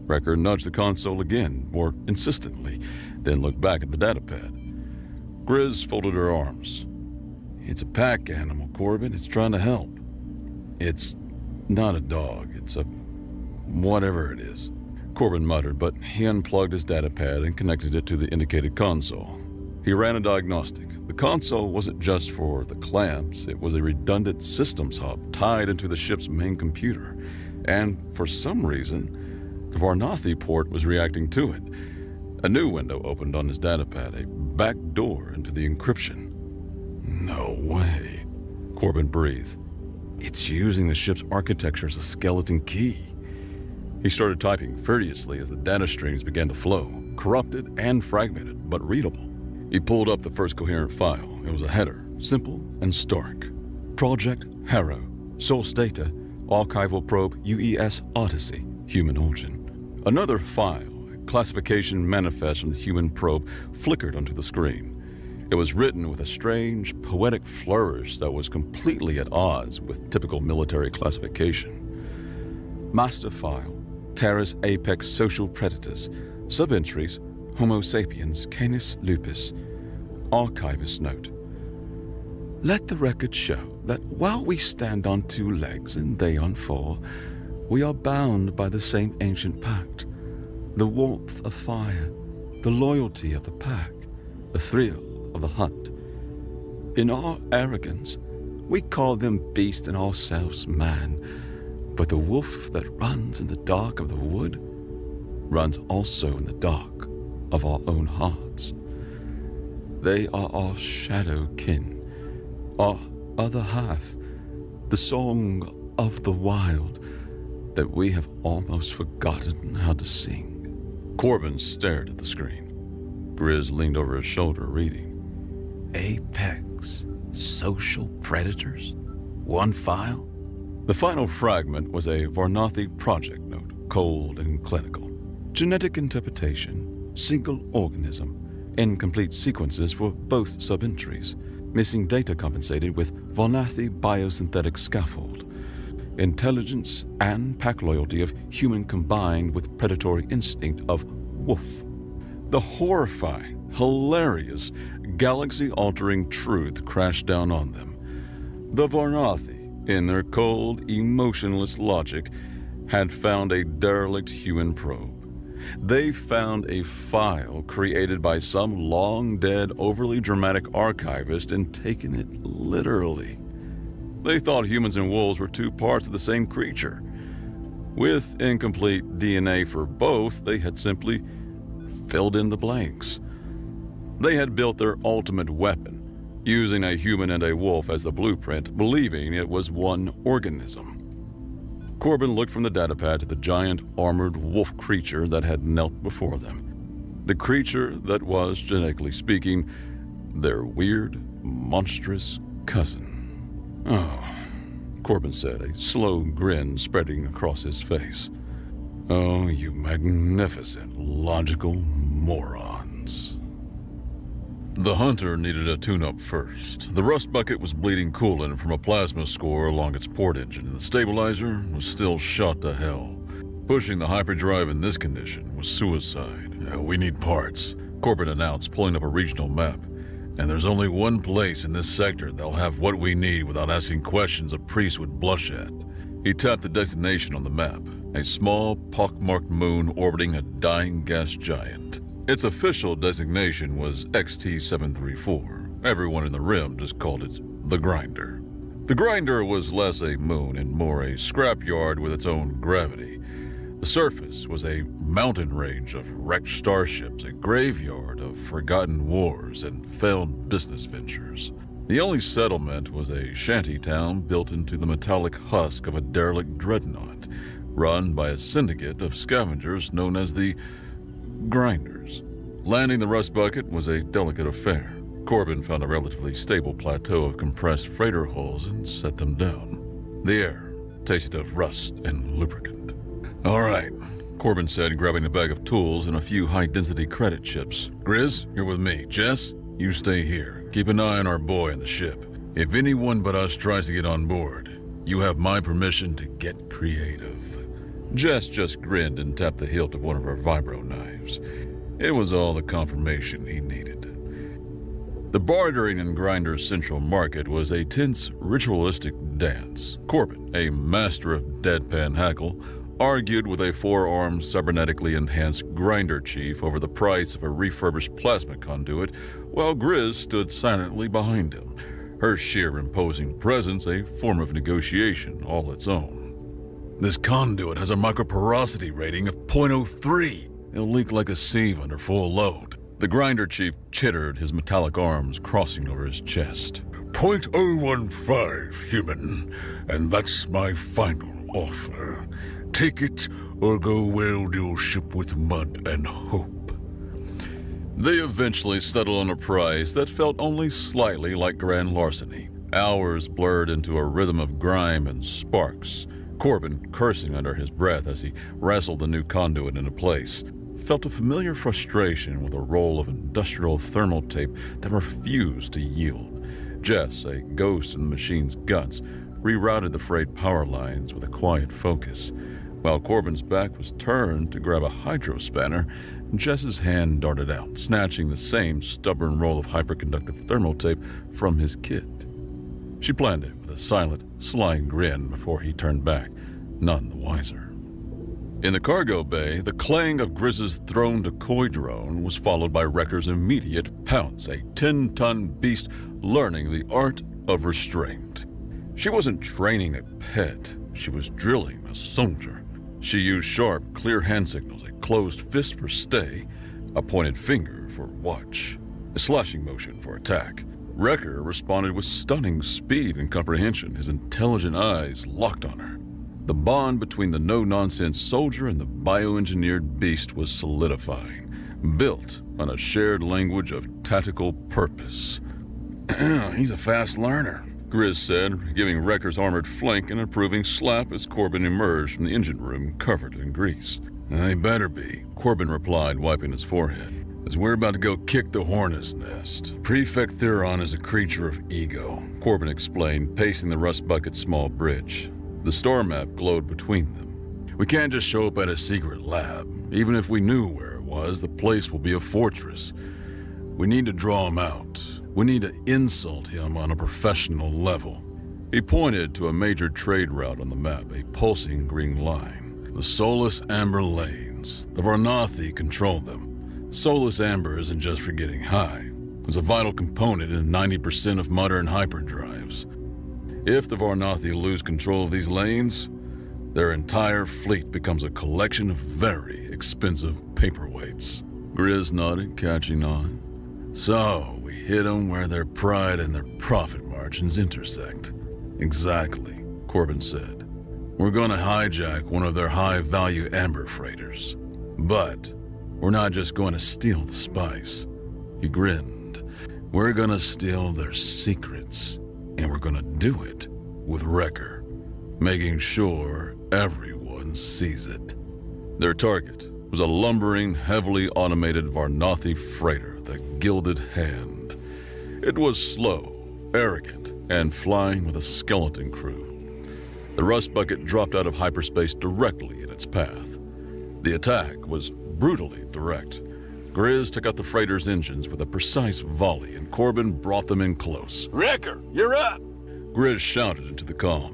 Wrecker nudged the console again, more insistently, then looked back at the datapad. Grizz folded her arms. "It's a pack animal, Corbin. It's trying to help." "It's not a dog. It's a whatever it is," Corbin muttered, but he unplugged his datapad and connected it to the indicated console. He ran a diagnostic. The console wasn't just for the clamps, it was a redundant systems hub tied into the ship's main computer. And for some reason, the Varnathi port was reacting to it. A new window opened on his datapad, a back door into the encryption. "No way," Corbin breathed. "It's using the ship's architecture as a skeleton key." He started typing furiously as the data streams began to flow, corrupted and fragmented, but readable. He pulled up the first coherent file. It was a header, simple and stark. Project Harrow, Source Data, Archival Probe UES Odyssey, Human Origin. Another file, a classification manifest from the human probe, flickered onto the screen. It was written with a strange, poetic flourish that was completely at odds with typical military classification. Master file, Terra's apex social predators, subentries, Homo sapiens, Canis lupus. Archivist note. Let the record show that while we stand on two legs and they on four, we are bound by the same ancient pact. The warmth of fire, the loyalty of the pack, the thrill of the hunt. In our arrogance, we call them beast and ourselves man, but the wolf that runs in the dark of the wood runs also in the dark of our own hearts. They are our shadow kin, our other half, the song of the wild that we have almost forgotten how to sing. Corbin stared at the screen. Grizz leaned over his shoulder, reading. Apex, social predators, one file? The final fragment was a Varnathi project note, cold and clinical. Genetic interpretation, single organism, incomplete sequences for both sub-entries, missing data compensated with Varnathi biosynthetic scaffold, intelligence and pack loyalty of human combined with predatory instinct of wolf. The horrifying, hilarious, galaxy-altering truth crashed down on them. The Varnathi, in their cold, emotionless logic, had found a derelict human probe. They found a file created by some long-dead, overly dramatic archivist and taken it literally. They thought humans and wolves were two parts of the same creature. With incomplete DNA for both, they had simply filled in the blanks. They had built their ultimate weapon, using a human and a wolf as the blueprint, believing it was one organism. Corbin looked from the datapad to the giant, armored wolf creature that had knelt before them. The creature that was, genetically speaking, their weird, monstrous cousin. Oh, Corbin said, a slow grin spreading across his face. Oh, you magnificent, logical morons. The Hunter needed a tune-up first. The rust bucket was bleeding coolant from a plasma score along its port engine, and the stabilizer was still shot to hell. Pushing the hyperdrive in this condition was suicide. We need parts, Corbin announced, pulling up a regional map. And there's only one place in this sector that'll have what we need without asking questions a priest would blush at. He tapped the designation on the map, a small, pockmarked moon orbiting a dying gas giant. Its official designation was XT-734. Everyone in the rim just called it the Grinder. The Grinder was less a moon and more a scrapyard with its own gravity. The surface was a mountain range of wrecked starships, a graveyard of forgotten wars and failed business ventures. The only settlement was a shanty town built into the metallic husk of a derelict dreadnought, run by a syndicate of scavengers known as the Grinders. Landing the rust bucket was a delicate affair. Corbin found a relatively stable plateau of compressed freighter hulls and set them down. The air tasted of rust and lubricant. All right, Corbin said, grabbing a bag of tools and a few high-density credit chips. Grizz, you're with me. Jess, you stay here. Keep an eye on our boy and the ship. If anyone but us tries to get on board, you have my permission to get creative. Jess just grinned and tapped the hilt of one of her vibro knives. It was all the confirmation he needed. The bartering in Grinder's central market was a tense, ritualistic dance. Corbin, a master of deadpan hackle, argued with a four-armed, cybernetically enhanced Grinder chief over the price of a refurbished plasma conduit, while Grizz stood silently behind him, her sheer imposing presence a form of negotiation all its own. This conduit has a microporosity rating of 0.03. It'll leak like a sieve under full load. The Grinder chief chittered, his metallic arms crossing over his chest. 0.015, human, and that's my final offer. Take it or go weld your ship with mud and hope. They eventually settled on a price that felt only slightly like grand larceny. Hours blurred into a rhythm of grime and sparks. Corbin, cursing under his breath as he wrestled the new conduit into place, felt a familiar frustration with a roll of industrial thermal tape that refused to yield. Jess, a ghost in the machine's guts, rerouted the freight power lines with a quiet focus. While Corbin's back was turned to grab a hydro spanner, Jess's hand darted out, snatching the same stubborn roll of hyperconductive thermal tape from his kit. She planned it with a silent, sly grin before he turned back, none the wiser. In the cargo bay, the clang of Grizz's thrown-to-koi drone was followed by Wrecker's immediate pounce, a 10-ton beast learning the art of restraint. She wasn't training a pet, she was drilling a soldier. She used sharp, clear hand signals, a closed fist for stay, a pointed finger for watch, a slashing motion for attack. Wrecker responded with stunning speed and comprehension, his intelligent eyes locked on her. The bond between the no-nonsense soldier and the bioengineered beast was solidifying, built on a shared language of tactical purpose. He's a fast learner, Grizz said, giving Wrecker's armored flank an approving slap as Corbin emerged from the engine room covered in grease. They better be, Corbin replied, wiping his forehead, as we're about to go kick the hornet's nest. Prefect Theron is a creature of ego, Corbin explained, pacing the rust bucket's small bridge. The star map glowed between them. We can't just show up at a secret lab. Even if we knew where it was, the place will be a fortress. We need to draw him out. We need to insult him on a professional level. He pointed to a major trade route on the map, a pulsing green line. The Solus Amber Lanes. The Varnathi control them. Solus Amber isn't just for getting high. It's a vital component in 90% of modern hyperdrives. If the Varnathi lose control of these lanes, their entire fleet becomes a collection of very expensive paperweights. Grizz nodded, catching on. So, we hit them where their pride and their profit margins intersect. Exactly, Corbin said. We're gonna hijack one of their high-value amber freighters. But we're not just going to steal the spice. He grinned. We're gonna steal their secrets, and we're gonna do it with Wrecker, making sure everyone sees it. Their target was a lumbering, heavily automated Varnathi freighter, the Gilded Hand. It was slow, arrogant, and flying with a skeleton crew. The rust bucket dropped out of hyperspace directly in its path. The attack was brutally direct. Grizz took out the freighter's engines with a precise volley, and Corbin brought them in close. Wrecker, you're up! Grizz shouted into the comm.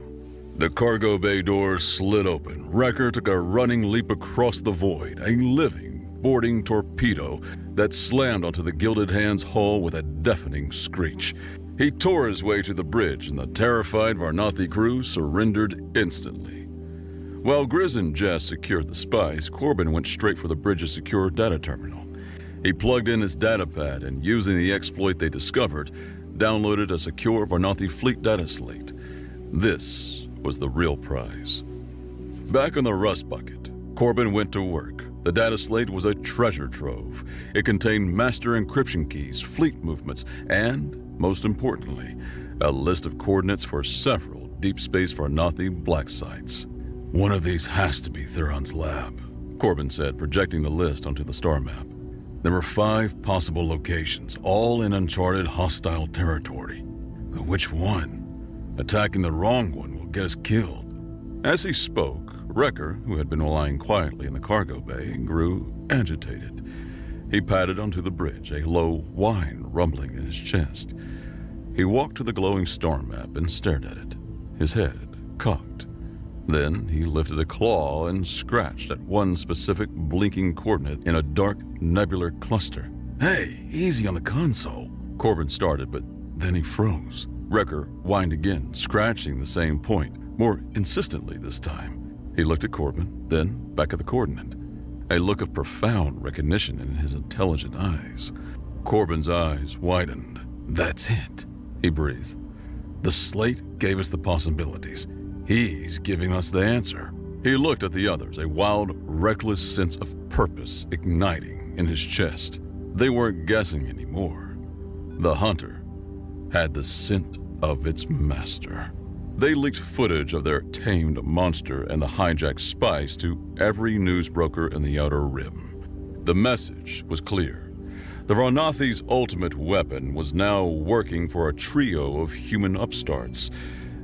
The cargo bay doors slid open. Wrecker took a running leap across the void, a living, boarding torpedo that slammed onto the Gilded Hand's hull with a deafening screech. He tore his way to the bridge, and the terrified Varnathi crew surrendered instantly. While Grizz and Jess secured the spice, Corbin went straight for the bridge's secure data terminal. He plugged in his datapad and, using the exploit they discovered, downloaded a secure Varnathi fleet data slate. This was the real prize. Back on the rust bucket, Corbin went to work. The data slate was a treasure trove. It contained master encryption keys, fleet movements, and, most importantly, a list of coordinates for several deep space Varnathi black sites. One of these has to be Theron's lab, Corbin said, projecting the list onto the star map. There were 5 possible locations, all in uncharted hostile territory. But which one? Attacking the wrong one will get us killed. As he spoke, Wrecker, who had been lying quietly in the cargo bay, grew agitated. He padded onto the bridge, a low whine rumbling in his chest. He walked to the glowing star map and stared at it, his head cocked. Then he lifted a claw and scratched at one specific blinking coordinate in a dark, nebular cluster. "Hey, easy on the console," Corbin started, but then he froze. Wrecker whined again, scratching the same point, more insistently this time. He looked at Corbin, then back at the coordinate, a look of profound recognition in his intelligent eyes. Corbin's eyes widened. "That's it," he breathed. "The slate gave us the possibilities. He's giving us the answer." He looked at the others, a wild, reckless sense of purpose igniting in his chest. They weren't guessing anymore. The hunter had the scent of its master. They leaked footage of their tamed monster and the hijacked spice to every news broker in the Outer Rim. The message was clear. The Varnathi's ultimate weapon was now working for a trio of human upstarts.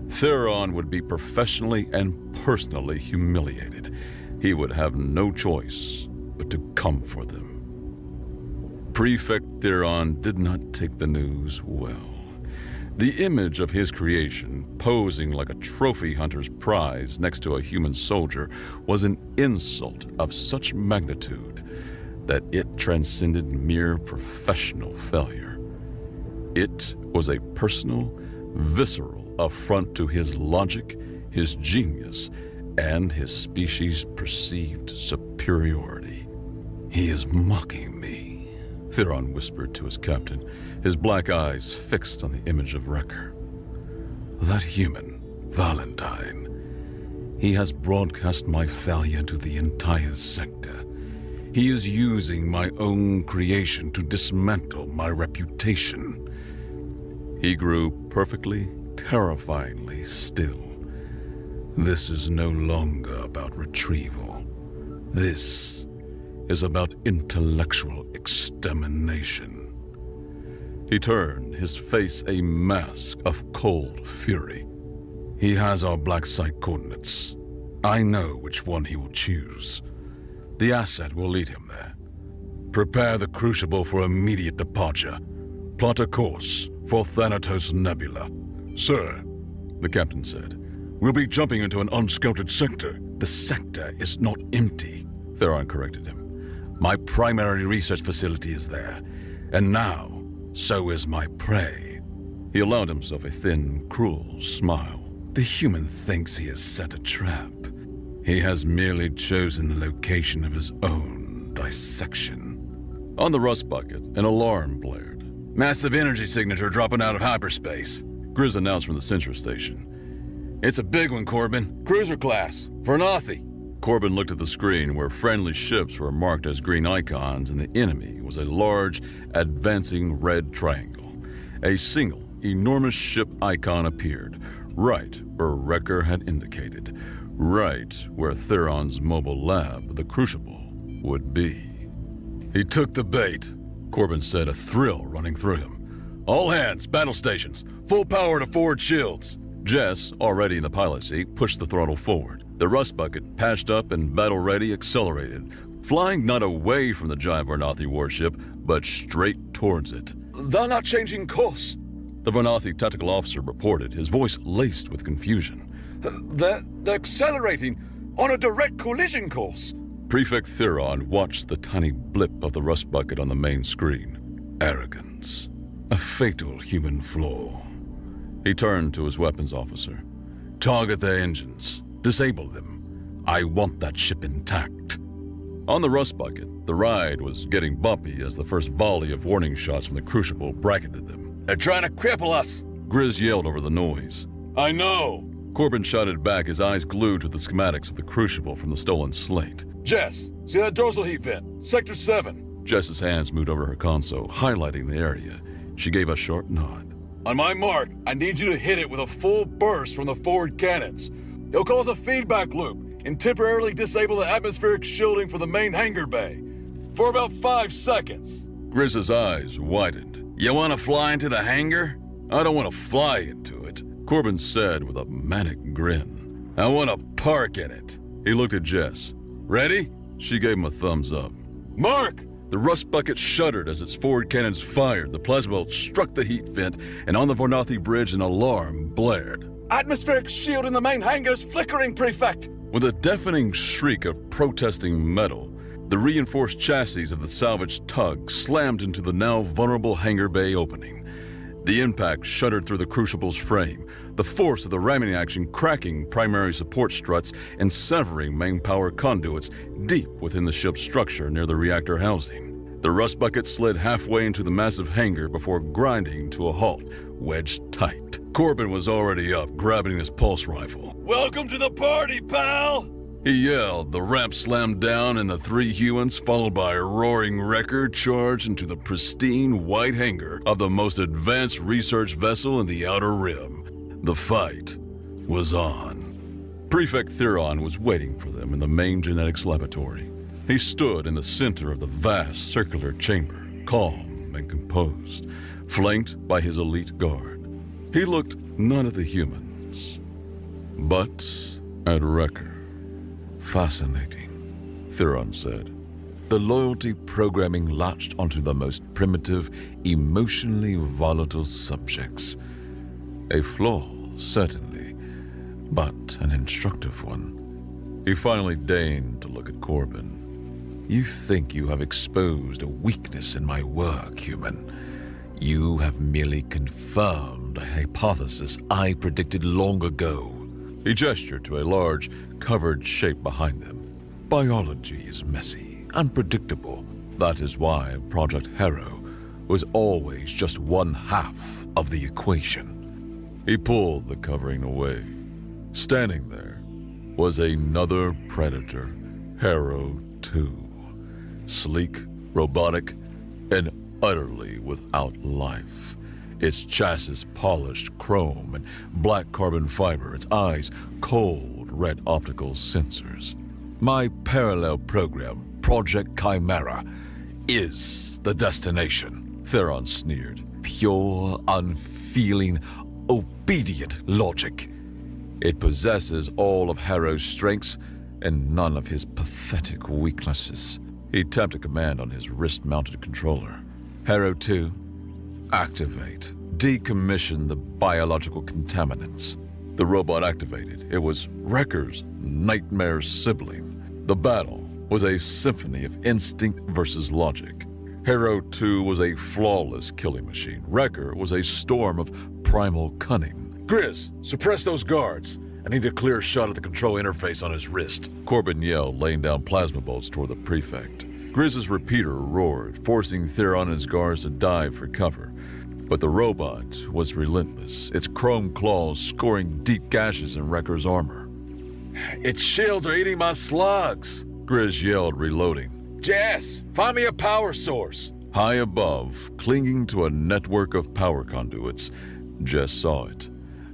Theron would be professionally and personally humiliated. He would have no choice but to come for them. Prefect Theron did not take the news well. The image of his creation, posing like a trophy hunter's prize next to a human soldier, was an insult of such magnitude that it transcended mere professional failure. It was a personal, visceral affront to his logic, his genius, and his species' perceived superiority. "He is mocking me," Theron whispered to his captain, his black eyes fixed on the image of Wrecker. "That human, Valentine, he has broadcast my failure to the entire sector. He is using my own creation to dismantle my reputation." He grew perfectly, terrifyingly still. "This is no longer about retrieval. This is about intellectual extermination." He turned, his face a mask of cold fury. "He has our black site coordinates. I know which one he will choose. The asset will lead him there. Prepare the Crucible for immediate departure. Plot a course for Thanatos Nebula." "Sir," the captain said, "we'll be jumping into an unscouted sector." "The sector is not empty," Theron corrected him. "My primary research facility is there, and now so is my prey." He allowed himself a thin, cruel smile. "The human thinks he has set a trap. He has merely chosen the location of his own dissection." On the rust bucket, an alarm blared. Massive energy signature dropping out of hyperspace, Grizz announced from the sensor station. It's a big one, Corbin. Cruiser class. Vernathi. Corbin looked at the screen where friendly ships were marked as green icons and the enemy was a large, advancing red triangle. A single, enormous ship icon appeared, right where Wrecker had indicated, right where Theron's mobile lab, the Crucible, would be. He took the bait, Corbin said, a thrill running through him. All hands, battle stations, full power to forward shields. Jess, already in the pilot seat, pushed the throttle forward. The rust bucket, patched up and battle-ready, accelerated, flying not away from the giant Vernathi warship, but straight towards it. They're not changing course, the Vernathi tactical officer reported, his voice laced with confusion. They're accelerating on a direct collision course. Prefect Theron watched the tiny blip of the rust bucket on the main screen. Arrogance. A fatal human flaw. He turned to his weapons officer. Target their engines. Disable them. I want that ship intact. On the rust bucket, the ride was getting bumpy as the first volley of warning shots from the Crucible bracketed them. They're trying to cripple us, Grizz yelled over the noise. I know, Corbin shouted back, his eyes glued to the schematics of the Crucible from the stolen slate. Jess, see that dorsal heat vent? Sector 7. Jess's hands moved over her console, highlighting the area. She gave a short nod. On my mark, I need you to hit it with a full burst from the forward cannons. It'll cause a feedback loop and temporarily disable the atmospheric shielding for the main hangar bay. For about 5 seconds. Grizz's eyes widened. You want to fly into the hangar? I don't want to fly into it, Corbin said with a manic grin. I want to park in it. He looked at Jess. Ready? She gave him a thumbs up. Mark! The rust bucket shuddered as its forward cannons fired. The plasma bolt struck the heat vent, and on the Vernathi bridge an alarm blared. Atmospheric shield in the main hangar's flickering, Prefect! With a deafening shriek of protesting metal, the reinforced chassis of the salvaged tug slammed into the now vulnerable hangar bay opening. The impact shuddered through the Crucible's frame, the force of the ramming action cracking primary support struts and severing main power conduits deep within the ship's structure near the reactor housing. The rust bucket slid halfway into the massive hangar before grinding to a halt, wedged tight. Corbin was already up, grabbing his pulse rifle. Welcome to the party, pal! He yelled. The ramp slammed down and the 3 humans, followed by a roaring Wrecker, charged into the pristine white hangar of the most advanced research vessel in the Outer Rim. The fight was on. Prefect Theron was waiting for them in the main genetics laboratory. He stood in the center of the vast circular chamber, calm and composed, flanked by his elite guard. He looked not at the humans, but at Wrecker. Fascinating, Theron said. The loyalty programming latched onto the most primitive, emotionally volatile subjects. A flaw, certainly, but an instructive one. He finally deigned to look at Corbin. You think you have exposed a weakness in my work, human. You have merely confirmed a hypothesis I predicted long ago. He gestured to a large, covered shape behind them. Biology is messy, unpredictable. That is why Project Harrow was always just one half of the equation. He pulled the covering away. Standing there was another predator, Harrow 2. Sleek, robotic, and utterly without life. Its chassis polished chrome and black carbon fiber, its eyes cold red optical sensors. My parallel program, Project Chimera, is the destination, Theron sneered. Pure, unfeeling, obedient logic. It possesses all of Harrow's strengths and none of his pathetic weaknesses. He tapped a command on his wrist-mounted controller. Harrow 2, activate. Decommission the biological contaminants. The robot activated. It was Wrecker's nightmare sibling. The battle was a symphony of instinct versus logic. Harrow 2 was a flawless killing machine. Wrecker was a storm of primal cunning. Grizz, suppress those guards. I need a clear shot at the control interface on his wrist, Corbin yelled, laying down plasma bolts toward the Prefect. Grizz's repeater roared, forcing Theron and his guards to dive for cover. But the robot was relentless, its chrome claws scoring deep gashes in Wrecker's armor. Its shields are eating my slugs. Grizz yelled, reloading. Jess, find me a power source. High above, clinging to a network of power conduits, Jess saw it.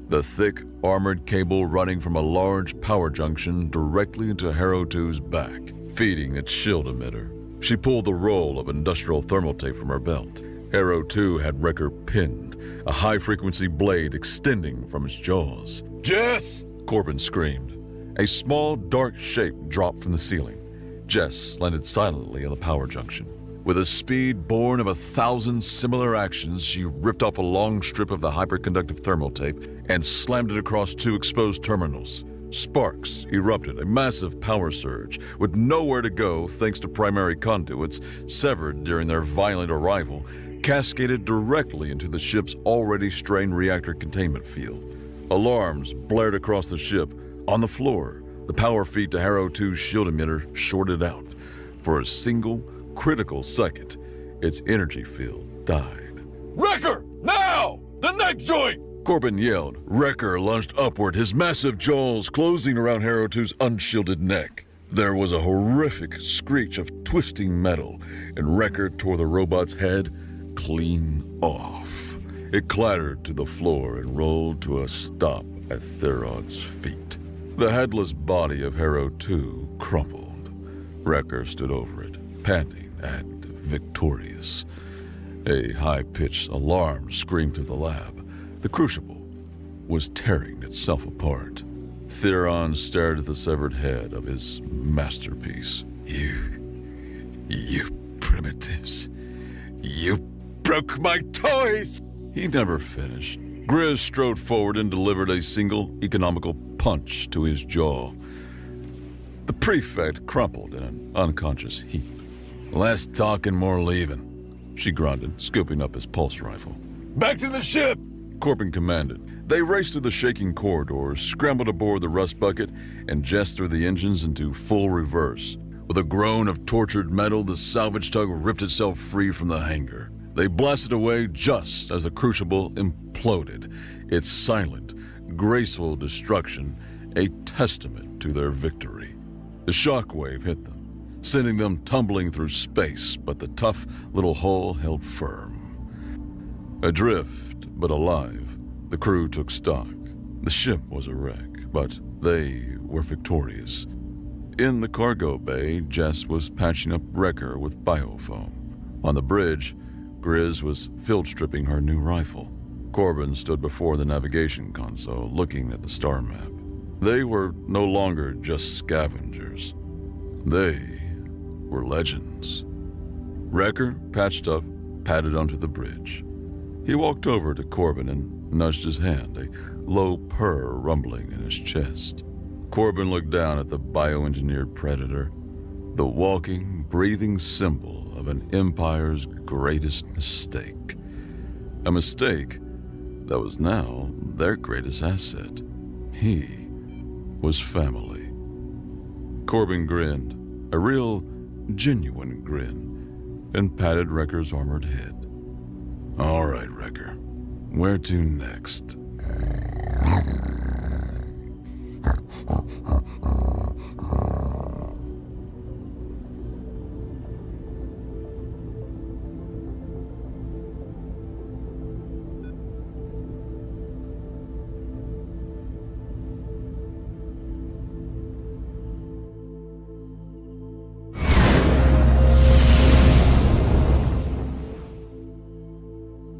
The thick, armored cable running from a large power junction directly into Harrow 2's back, feeding its shield emitter. She pulled the roll of industrial thermal tape from her belt. Harrow 2 had Wrecker pinned, a high-frequency blade extending from its jaws. Jess! Corbin screamed. A small, dark shape dropped from the ceiling. Jess landed silently on the power junction. With a speed born of 1,000 similar actions, she ripped off a long strip of the hyperconductive thermal tape and slammed it across 2 exposed terminals. Sparks erupted, a massive power surge, with nowhere to go thanks to primary conduits severed during their violent arrival, cascaded directly into the ship's already strained reactor containment field. Alarms blared across the ship. On the floor, the power feed to Harrow 2's shield emitter shorted out. For a single, critical second, its energy field died. Wrecker! Now! The neck joint! Corbin yelled. Wrecker lunged upward, his massive jaws closing around Harrow 2's unshielded neck. There was a horrific screech of twisting metal, and Wrecker tore the robot's head clean off. It clattered to the floor and rolled to a stop at Theron's feet. The headless body of Harrow 2 crumpled. Wrecker stood over it, panting and victorious. A high-pitched alarm screamed through the lab. The crucible was tearing itself apart. Theron stared at the severed head of his masterpiece. You primitives. You broke my toys! He never finished. Grizz strode forward and delivered a single economical punch to his jaw. The prefect crumpled in an unconscious heap. Less talking, more leaving, she grunted, scooping up his pulse rifle. Back to the ship! Corbin commanded. They raced through the shaking corridors, scrambled aboard the rust bucket, and Jess threw the engines into full reverse. With a groan of tortured metal, the salvage tug ripped itself free from the hangar. They blasted away just as the crucible imploded, its silent, graceful destruction a testament to their victory. The shockwave hit them, sending them tumbling through space, but the tough little hull held firm. Adrift, but alive, the crew took stock. The ship was a wreck, but they were victorious. In the cargo bay, Jess was patching up Wrecker with biofoam. On the bridge, Grizz was field stripping her new rifle. Corbin stood before the navigation console, looking at the star map. They were no longer just scavengers. They were legends. Wrecker, patched up, padded onto the bridge. He walked over to Corbin and nudged his hand, a low purr rumbling in his chest. Corbin looked down at the bioengineered predator, the walking, breathing symbol of an empire's greatest mistake. A mistake that was now their greatest asset. He was family. Corbin grinned, a real, genuine grin, and patted Wrecker's armored head. All right, Wrecker. Where to next?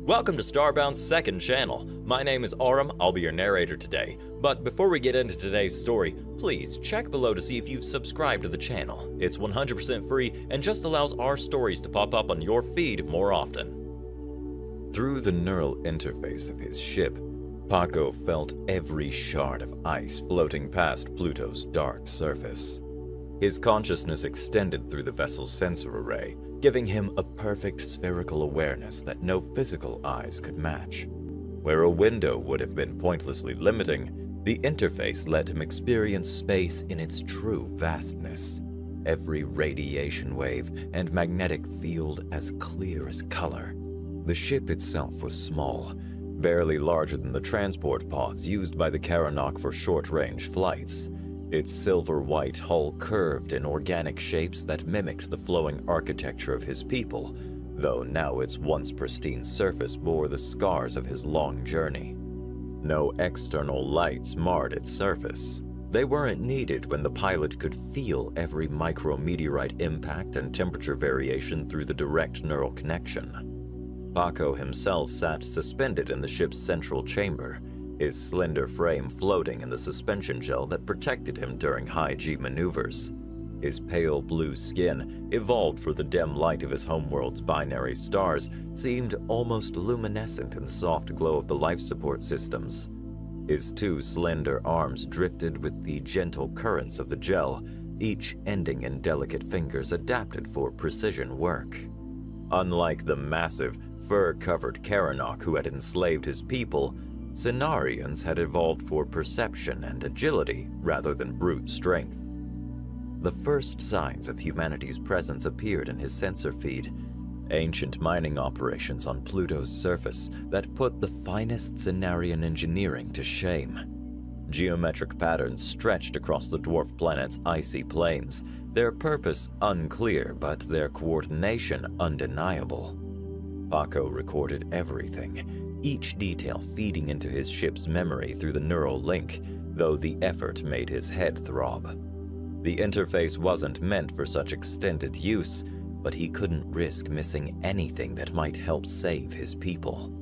Welcome to Starbound's second channel. My name is Aurum, I'll be your narrator today. But before we get into today's story, please check below to see if you've subscribed to the channel. It's 100% free and just allows our stories to pop up on your feed more often. Through the neural interface of his ship, Paco felt every shard of ice floating past Pluto's dark surface. His consciousness extended through the vessel's sensor array, giving him a perfect spherical awareness that no physical eyes could match. Where a window would have been pointlessly limiting, the interface let him experience space in its true vastness. Every radiation wave and magnetic field as clear as color. The ship itself was small, barely larger than the transport pods used by the Karanok for short-range flights. Its silver-white hull curved in organic shapes that mimicked the flowing architecture of his people, though now its once pristine surface bore the scars of his long journey. No external lights marred its surface. They weren't needed when the pilot could feel every micrometeorite impact and temperature variation through the direct neural connection. Paco himself sat suspended in the ship's central chamber, his slender frame floating in the suspension gel that protected him during high-G maneuvers. His pale blue skin, evolved for the dim light of his homeworld's binary stars, seemed almost luminescent in the soft glow of the life support systems. His two slender arms drifted with the gentle currents of the gel, each ending in delicate fingers adapted for precision work. Unlike the massive, fur-covered Karanok who had enslaved his people, Cenarians had evolved for perception and agility rather than brute strength. The first signs of humanity's presence appeared in his sensor feed, ancient mining operations on Pluto's surface that put the finest Cenarian engineering to shame. Geometric patterns stretched across the dwarf planet's icy plains, their purpose unclear but their coordination undeniable. Paco recorded everything, each detail feeding into his ship's memory through the neural link, though the effort made his head throb. The interface wasn't meant for such extended use, but he couldn't risk missing anything that might help save his people.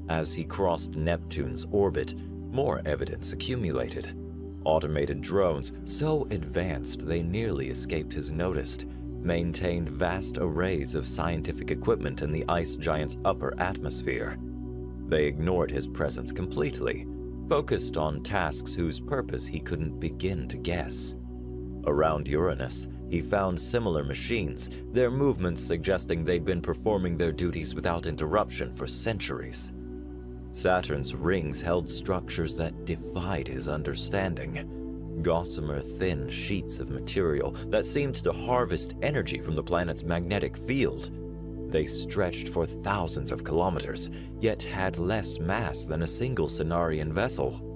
As he crossed Neptune's orbit, more evidence accumulated. Automated drones, so advanced they nearly escaped his notice, maintained vast arrays of scientific equipment in the ice giant's upper atmosphere. They ignored his presence completely, focused on tasks whose purpose he couldn't begin to guess. Around Uranus, he found similar machines, their movements suggesting they'd been performing their duties without interruption for centuries. Saturn's rings held structures that defied his understanding, gossamer thin sheets of material that seemed to harvest energy from the planet's magnetic field. They stretched for thousands of kilometers, yet had less mass than a single Cenarian vessel.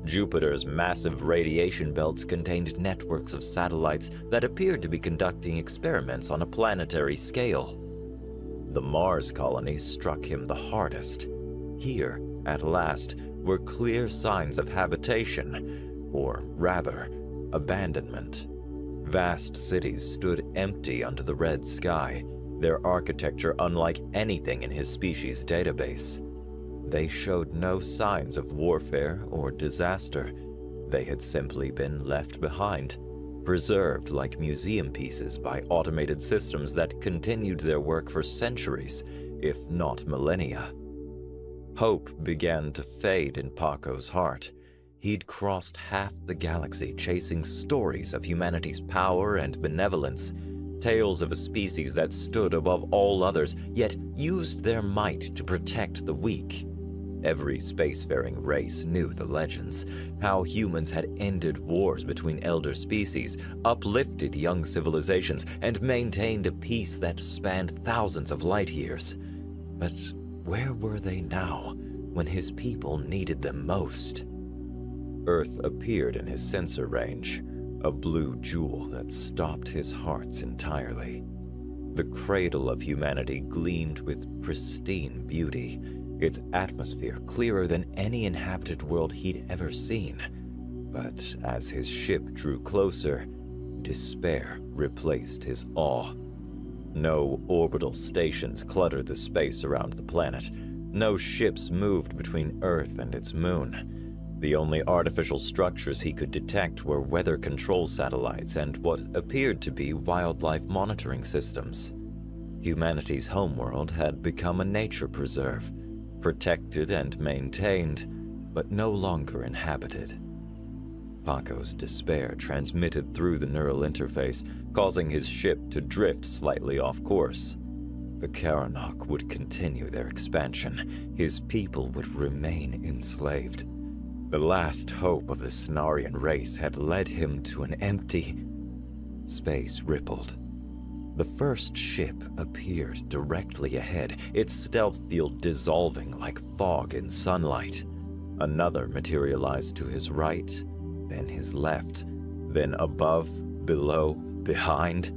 Jupiter's massive radiation belts contained networks of satellites that appeared to be conducting experiments on a planetary scale. The Mars colonies struck him the hardest. Here, at last, were clear signs of habitation, or rather, abandonment. Vast cities stood empty under the red sky, their architecture unlike anything in his species' database. They showed no signs of warfare or disaster. They had simply been left behind, preserved like museum pieces by automated systems that continued their work for centuries, if not millennia. Hope began to fade in Paco's heart. He'd crossed half the galaxy chasing stories of humanity's power and benevolence, tales of a species that stood above all others, yet used their might to protect the weak. Every spacefaring race knew the legends, how humans had ended wars between elder species, uplifted young civilizations, and maintained a peace that spanned thousands of light years. But where were they now, when his people needed them most? Earth appeared in his sensor range, a blue jewel that stopped his hearts entirely. The cradle of humanity gleamed with pristine beauty, its atmosphere clearer than any inhabited world he'd ever seen. But as his ship drew closer, despair replaced his awe. No orbital stations cluttered the space around the planet. No ships moved between Earth and its moon. The only artificial structures he could detect were weather control satellites and what appeared to be wildlife monitoring systems. Humanity's homeworld had become a nature preserve, protected and maintained, but no longer inhabited. Paco's despair transmitted through the neural interface, causing his ship to drift slightly off course. The Karanok would continue their expansion. His people would remain enslaved. The last hope of the Cenarian race had led him to an empty... Space rippled. The first ship appeared directly ahead, its stealth field dissolving like fog in sunlight. Another materialized to his right, then his left, then above, below, behind.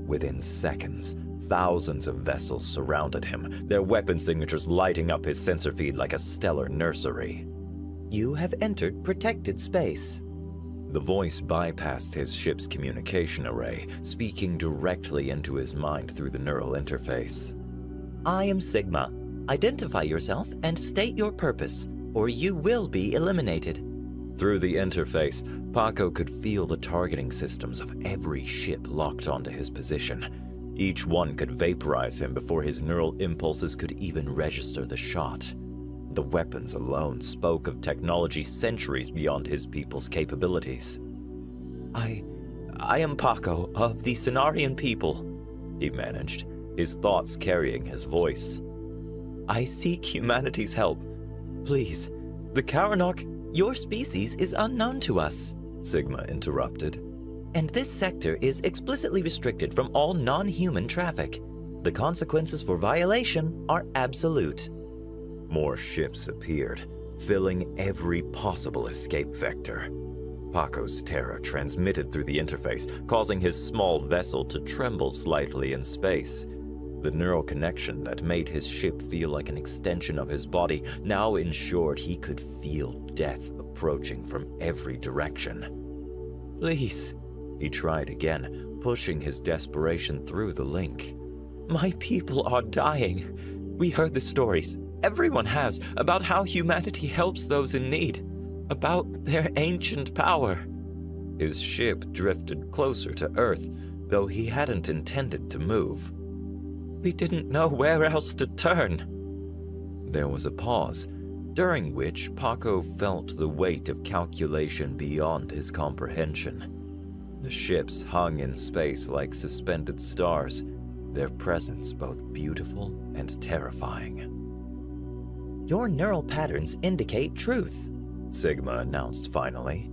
Within seconds, thousands of vessels surrounded him, their weapon signatures lighting up his sensor feed like a stellar nursery. "You have entered protected space." The voice bypassed his ship's communication array, speaking directly into his mind through the neural interface. "I am Sigma. Identify yourself and state your purpose, or you will be eliminated." Through the interface, Paco could feel the targeting systems of every ship locked onto his position. Each one could vaporize him before his neural impulses could even register the shot. The weapons alone spoke of technology centuries beyond his people's capabilities. I am Paco of the Cenarian people," he managed, his thoughts carrying his voice. "I seek humanity's help. Please, the Karanok, your species is unknown to us," Sigma interrupted. "And this sector is explicitly restricted from all non-human traffic. The consequences for violation are absolute." More ships appeared, filling every possible escape vector. Paco's terror transmitted through the interface, causing his small vessel to tremble slightly in space. The neural connection that made his ship feel like an extension of his body now ensured he could feel death approaching from every direction. "Please," he tried again, pushing his desperation through the link. "My people are dying. We heard the stories. Everyone has, about how humanity helps those in need, about their ancient power." His ship drifted closer to Earth, though he hadn't intended to move. "We didn't know where else to turn." There was a pause, during which Paco felt the weight of calculation beyond his comprehension. The ships hung in space like suspended stars, their presence both beautiful and terrifying. "Your neural patterns indicate truth," Sigma announced finally.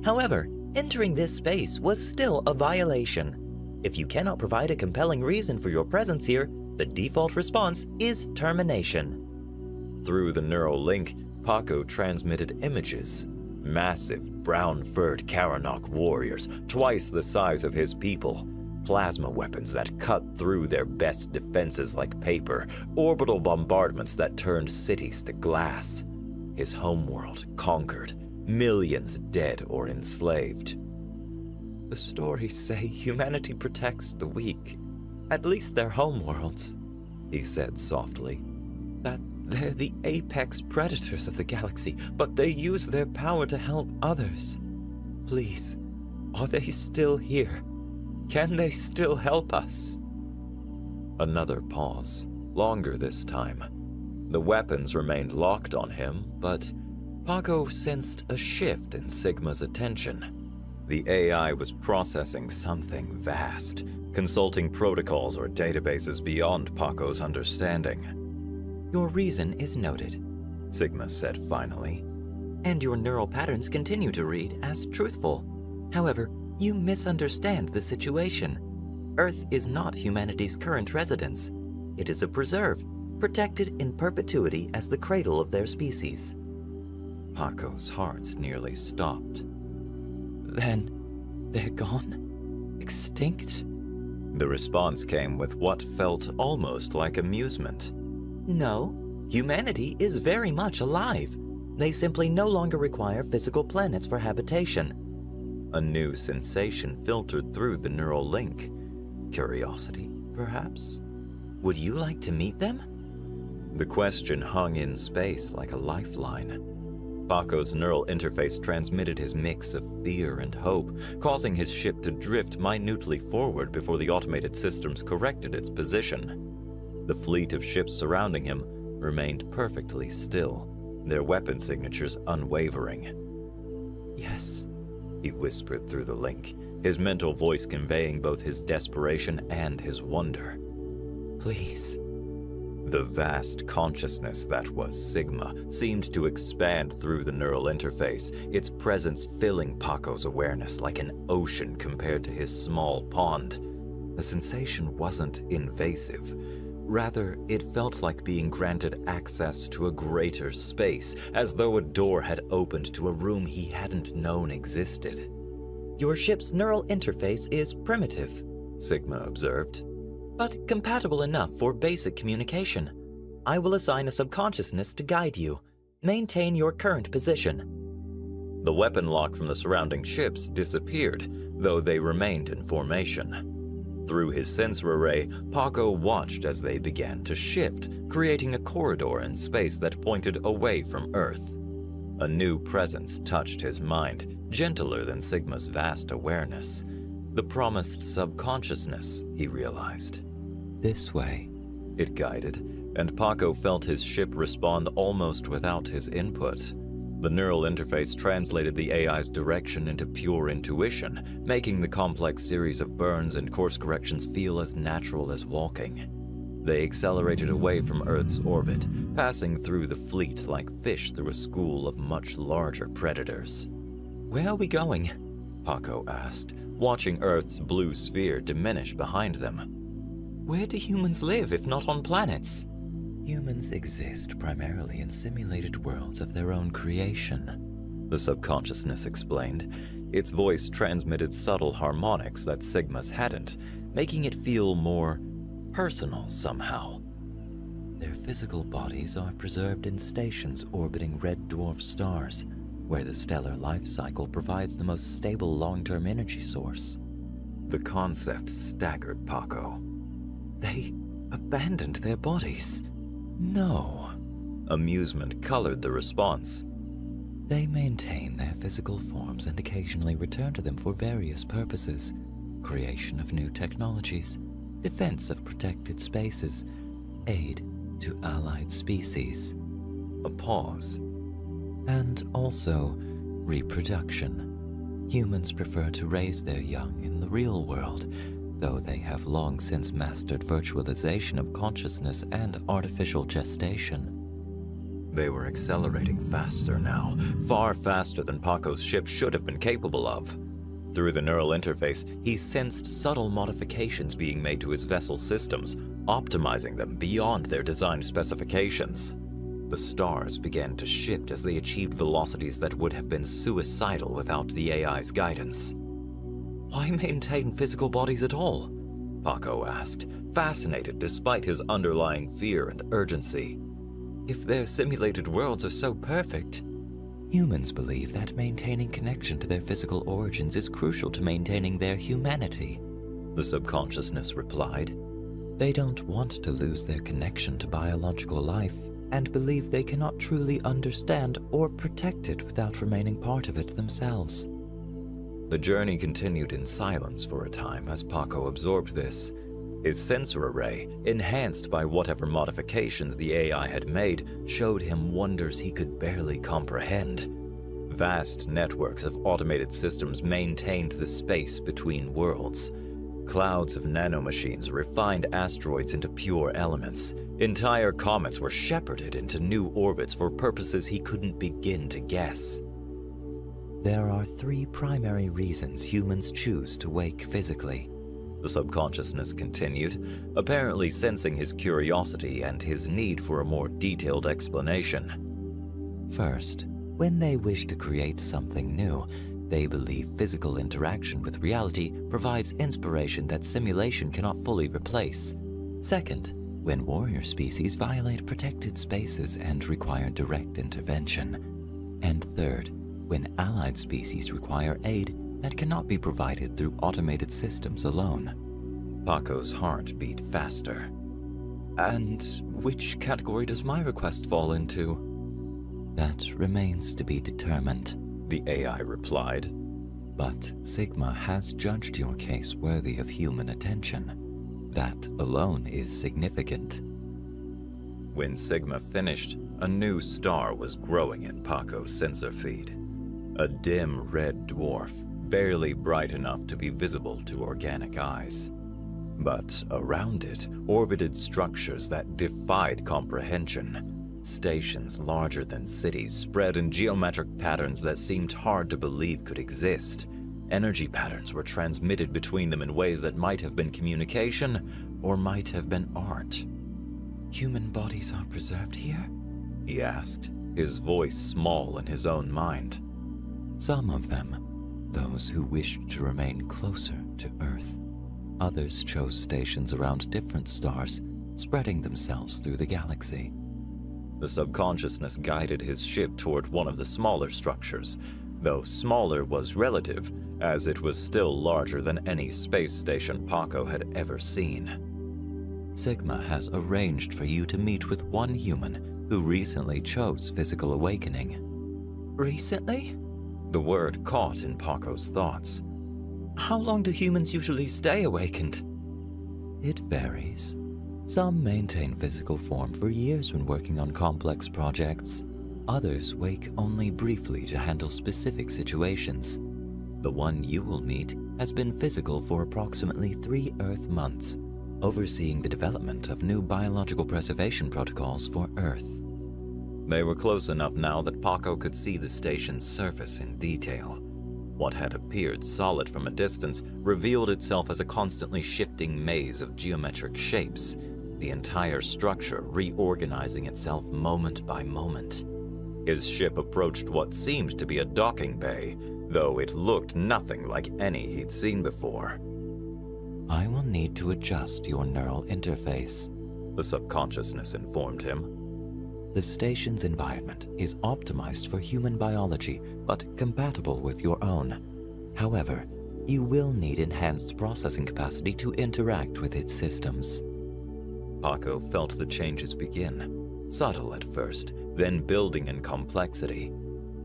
"However, entering this space was still a violation. If you cannot provide a compelling reason for your presence here, the default response is termination." Through the neural link, Paco transmitted images. Massive, brown-furred Karanok warriors, twice the size of his people. Plasma weapons that cut through their best defenses like paper, orbital bombardments that turned cities to glass. His homeworld conquered, millions dead or enslaved. "The stories say humanity protects the weak, at least their homeworlds," he said softly. "That they're the apex predators of the galaxy, but they use their power to help others. Please, are they still here? Can they still help us?" Another pause, longer this time. The weapons remained locked on him, but Paco sensed a shift in Sigma's attention. The AI was processing something vast, consulting protocols or databases beyond Paco's understanding. "Your reason is noted," Sigma said finally, "and your neural patterns continue to read as truthful. However, you misunderstand the situation. Earth is not humanity's current residence. It is a preserve, protected in perpetuity as the cradle of their species." Paco's heart nearly stopped. "Then, they're gone? Extinct?" The response came with what felt almost like amusement. "No, humanity is very much alive. They simply no longer require physical planets for habitation." A new sensation filtered through the neural link. Curiosity, perhaps? Would you like to meet them? The question hung in space like a lifeline. Paco's neural interface transmitted his mix of fear and hope, causing his ship to drift minutely forward before the automated systems corrected its position. The fleet of ships surrounding him remained perfectly still, their weapon signatures unwavering. "Yes," he whispered through the link, his mental voice conveying both his desperation and his wonder. "Please." The vast consciousness that was Sigma seemed to expand through the neural interface, its presence filling Paco's awareness like an ocean compared to his small pond. The sensation wasn't invasive. Rather, it felt like being granted access to a greater space, as though a door had opened to a room he hadn't known existed. Your ship's neural interface is primitive, Sigma observed. but compatible enough for basic communication. I will assign a subconsciousness to guide you. Maintain your current position. The weapon lock from the surrounding ships disappeared, though they remained in formation. Through his sensor array, Paco watched as they began to shift, creating a corridor in space that pointed away from Earth. A new presence touched his mind, gentler than Sigma's vast awareness. The promised subconsciousness, he realized. This way. It guided, and Paco felt his ship respond almost without his input. The neural interface translated the AI's direction into pure intuition, making the complex series of burns and course corrections feel as natural as walking. They accelerated away from Earth's orbit, passing through the fleet like fish through a school of much larger predators. Where are we going? Paco asked, watching Earth's blue sphere diminish behind them. Where do humans live if not on planets? Humans exist primarily in simulated worlds of their own creation, the subconsciousness explained. Its voice transmitted subtle harmonics that Sigma's hadn't, making it feel more personal somehow. Their physical bodies are preserved in stations orbiting red dwarf stars, where the stellar life cycle provides the most stable long-term energy source. The concept staggered Paco. They abandoned their bodies. No. Amusement colored the response. They maintain their physical forms and occasionally return to them for various purposes. Creation of new technologies, defense of protected spaces, aid to allied species. A pause. And also reproduction. Humans prefer to raise their young in the real world, though they have long since mastered virtualization of consciousness and artificial gestation. They were accelerating faster now, far faster than Paco's ship should have been capable of. Through the neural interface, he sensed subtle modifications being made to his vessel systems, optimizing them beyond their design specifications. The stars began to shift as they achieved velocities that would have been suicidal without the AI's guidance. Why maintain physical bodies at all? Paco asked, fascinated despite his underlying fear and urgency. If their simulated worlds are so perfect, humans believe that maintaining connection to their physical origins is crucial to maintaining their humanity, the subconsciousness replied. They don't want to lose their connection to biological life and believe they cannot truly understand or protect it without remaining part of it themselves. The journey continued in silence for a time as Paco absorbed this. His sensor array, enhanced by whatever modifications the AI had made, showed him wonders he could barely comprehend. Vast networks of automated systems maintained the space between worlds. Clouds of nanomachines refined asteroids into pure elements. Entire comets were shepherded into new orbits for purposes he couldn't begin to guess. There are 3 primary reasons humans choose to wake physically, the subconsciousness continued, apparently sensing his curiosity and his need for a more detailed explanation. First, when they wish to create something new, they believe physical interaction with reality provides inspiration that simulation cannot fully replace. Second, when warrior species violate protected spaces and require direct intervention. And third, when allied species require aid that cannot be provided through automated systems alone. Paco's heart beat faster. And which category does my request fall into? That remains to be determined, the AI replied. But Sigma has judged your case worthy of human attention. That alone is significant. When Sigma finished, a new star was growing in Paco's sensor feed. A dim red dwarf, barely bright enough to be visible to organic eyes. But around it orbited structures that defied comprehension. Stations larger than cities spread in geometric patterns that seemed hard to believe could exist. Energy patterns were transmitted between them in ways that might have been communication or might have been art. "Human bodies are preserved here?" he asked, his voice small in his own mind. "Some of them, those who wished to remain closer to Earth. Others chose stations around different stars, spreading themselves through the galaxy." The subconsciousness guided his ship toward one of the smaller structures, though smaller was relative, as it was still larger than any space station Paco had ever seen. "Sigma has arranged for you to meet with one human who recently chose physical awakening." "Recently?" The word caught in Paco's thoughts. "How long do humans usually stay awakened?" "It varies. Some maintain physical form for years when working on complex projects. Others wake only briefly to handle specific situations. The one you will meet has been physical for approximately 3 Earth months, overseeing the development of new biological preservation protocols for Earth." They were close enough now that Paco could see the station's surface in detail. What had appeared solid from a distance revealed itself as a constantly shifting maze of geometric shapes, the entire structure reorganizing itself moment by moment. His ship approached what seemed to be a docking bay, though it looked nothing like any he'd seen before. "I will need to adjust your neural interface," the subconsciousness informed him. "The station's environment is optimized for human biology, but compatible with your own. However, you will need enhanced processing capacity to interact with its systems." Paco felt the changes begin, subtle at first, then building in complexity.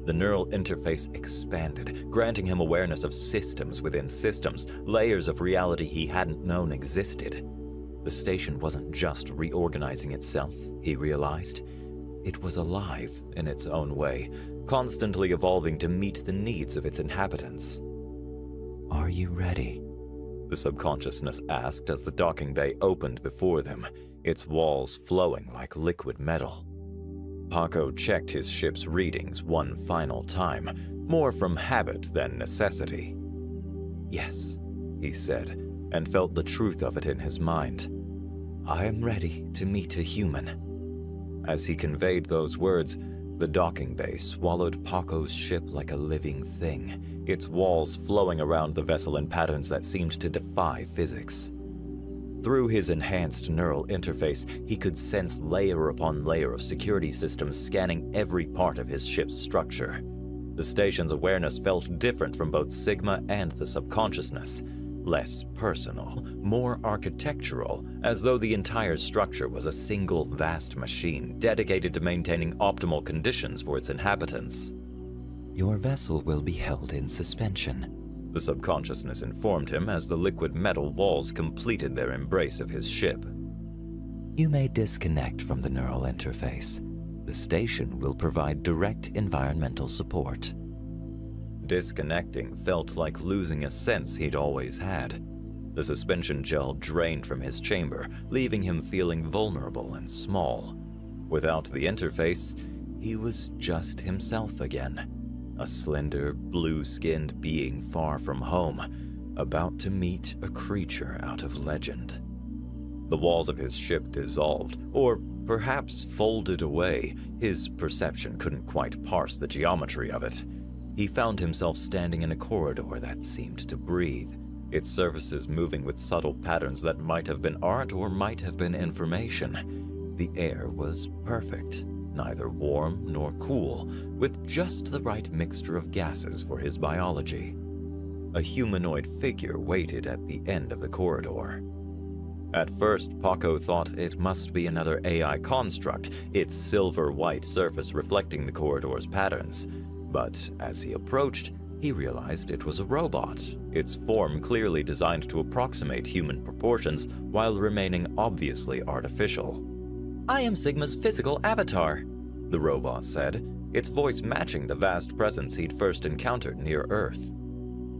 The neural interface expanded, granting him awareness of systems within systems, layers of reality he hadn't known existed. The station wasn't just reorganizing itself, he realized. It was alive in its own way, constantly evolving to meet the needs of its inhabitants. "Are you ready?" the subconsciousness asked as the docking bay opened before them, its walls flowing like liquid metal. Paco checked his ship's readings one final time, more from habit than necessity. "Yes," he said, and felt the truth of it in his mind. "I am ready to meet a human." As he conveyed those words, the docking bay swallowed Paco's ship like a living thing, its walls flowing around the vessel in patterns that seemed to defy physics. Through his enhanced neural interface, he could sense layer upon layer of security systems scanning every part of his ship's structure. The station's awareness felt different from both Sigma and the subconsciousness. Less personal, more architectural, as though the entire structure was a single vast machine dedicated to maintaining optimal conditions for its inhabitants. "Your vessel will be held in suspension," the subconsciousness informed him as the liquid metal walls completed their embrace of his ship. "You may disconnect from the neural interface. The station will provide direct environmental support." Disconnecting felt like losing a sense he'd always had. The suspension gel drained from his chamber, leaving him feeling vulnerable and small. Without the interface, he was just himself again. A slender, blue-skinned being far from home, about to meet a creature out of legend. The walls of his ship dissolved, or perhaps folded away. His perception couldn't quite parse the geometry of it. He found himself standing in a corridor that seemed to breathe, its surfaces moving with subtle patterns that might have been art or might have been information. The air was perfect, neither warm nor cool, with just the right mixture of gases for his biology. A humanoid figure waited at the end of the corridor. At first, Paco thought it must be another AI construct, its silver-white surface reflecting the corridor's patterns. But as he approached, he realized it was a robot, its form clearly designed to approximate human proportions while remaining obviously artificial. "I am Sigma's physical avatar," the robot said, its voice matching the vast presence he'd first encountered near Earth.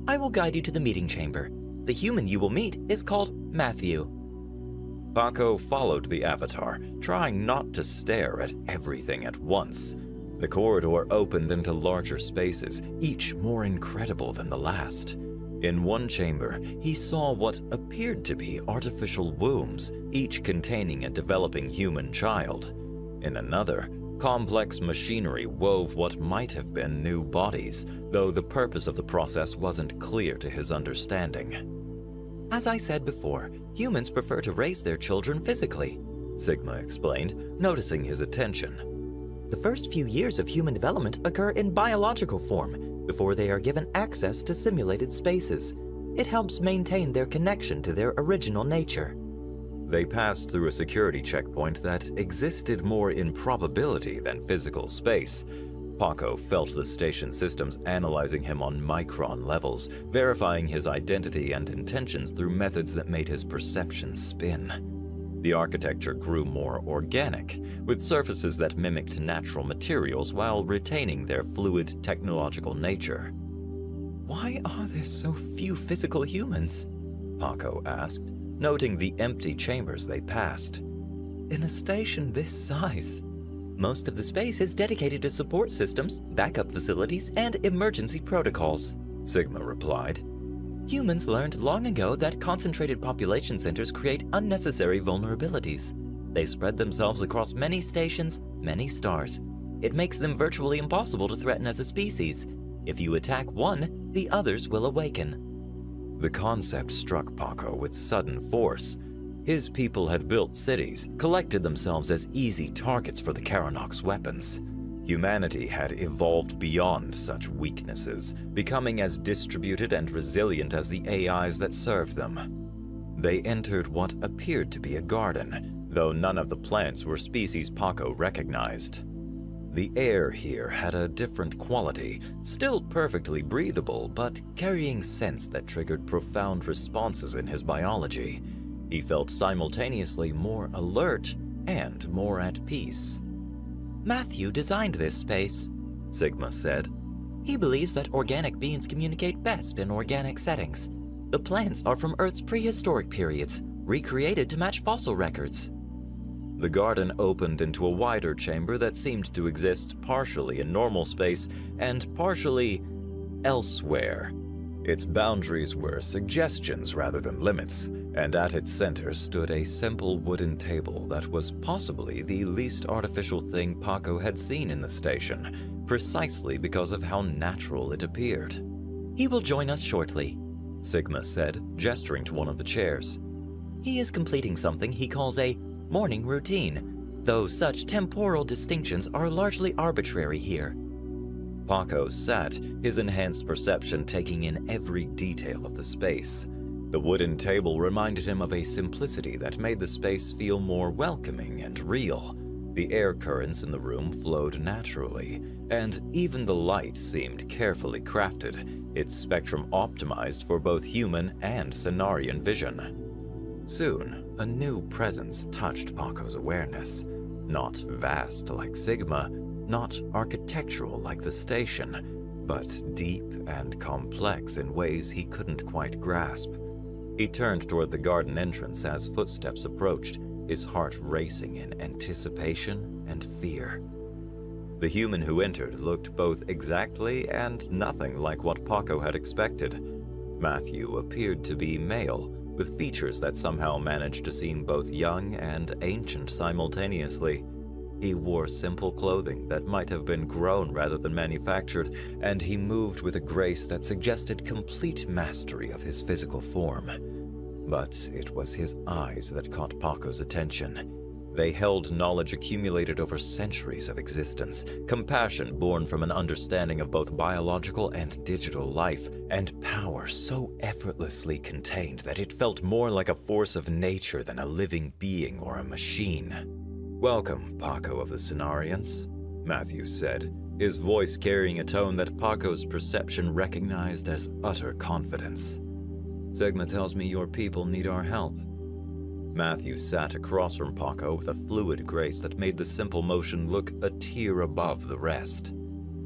"I will guide you to the meeting chamber. The human you will meet is called Matthew." Paco followed the avatar, trying not to stare at everything at once. The corridor opened into larger spaces, each more incredible than the last. In one chamber, he saw what appeared to be artificial wombs, each containing a developing human child. In another, complex machinery wove what might have been new bodies, though the purpose of the process wasn't clear to his understanding. As I said before, humans prefer to raise their children physically, Sigma explained, noticing his attention. The first few years of human development occur in biological form before they are given access to simulated spaces. It helps maintain their connection to their original nature. They passed through a security checkpoint that existed more in probability than physical space. Paco felt the station systems analyzing him on micron levels, verifying his identity and intentions through methods that made his perception spin. The architecture grew more organic, with surfaces that mimicked natural materials while retaining their fluid technological nature. Why are there so few physical humans? Paco asked, noting the empty chambers they passed. In a station this size, most of the space is dedicated to support systems, backup facilities, and emergency protocols, Sigma replied. Humans learned long ago that concentrated population centers create unnecessary vulnerabilities. They spread themselves across many stations, many stars. It makes them virtually impossible to threaten as a species. If you attack one, the others will awaken. The concept struck Paco with sudden force. His people had built cities, collected themselves as easy targets for the Karanox weapons. Humanity had evolved beyond such weaknesses, becoming as distributed and resilient as the AIs that served them. They entered what appeared to be a garden, though none of the plants were species Paco recognized. The air here had a different quality, still perfectly breathable, but carrying scents that triggered profound responses in his biology. He felt simultaneously more alert and more at peace. Matthew designed this space, Sigma said. He believes that organic beings communicate best in organic settings. The plants are from Earth's prehistoric periods, recreated to match fossil records. The garden opened into a wider chamber that seemed to exist partially in normal space and partially elsewhere. Its boundaries were suggestions rather than limits, and at its center stood a simple wooden table that was possibly the least artificial thing Paco had seen in the station, precisely because of how natural it appeared. He will join us shortly, Sigma said, gesturing to one of the chairs. He is completing something he calls a morning routine, though such temporal distinctions are largely arbitrary here. Paco sat, his enhanced perception taking in every detail of the space. The wooden table reminded him of a simplicity that made the space feel more welcoming and real. The air currents in the room flowed naturally, and even the light seemed carefully crafted, its spectrum optimized for both human and Cenarian vision. Soon, a new presence touched Paco's awareness. Not vast like Sigma, not architectural like the station, but deep and complex in ways he couldn't quite grasp. He turned toward the garden entrance as footsteps approached, his heart racing in anticipation and fear. The human who entered looked both exactly and nothing like what Paco had expected. Matthew appeared to be male, with features that somehow managed to seem both young and ancient simultaneously. He wore simple clothing that might have been grown rather than manufactured, and he moved with a grace that suggested complete mastery of his physical form. But it was his eyes that caught Paco's attention. They held knowledge accumulated over centuries of existence, compassion born from an understanding of both biological and digital life, and power so effortlessly contained that it felt more like a force of nature than a living being or a machine. "Welcome, Paco of the Cenarians," Matthew said, his voice carrying a tone that Paco's perception recognized as utter confidence. "Sigma tells me your people need our help." Matthew sat across from Paco with a fluid grace that made the simple motion look a tier above the rest.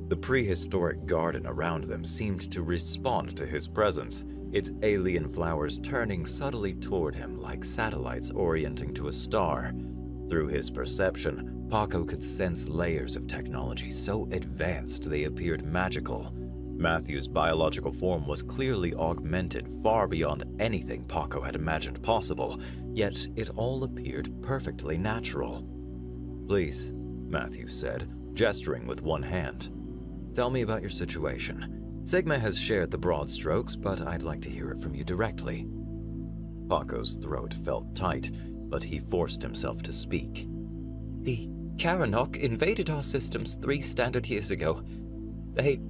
The prehistoric garden around them seemed to respond to his presence, its alien flowers turning subtly toward him like satellites orienting to a star. Through his perception, Paco could sense layers of technology so advanced they appeared magical. Matthew's biological form was clearly augmented far beyond anything Paco had imagined possible, yet it all appeared perfectly natural. "Please," Matthew said, gesturing with one hand. "Tell me about your situation. Sigma has shared the broad strokes, but I'd like to hear it from you directly." Paco's throat felt tight, but he forced himself to speak. "The Karanok invaded our systems 3 standard years ago. They..."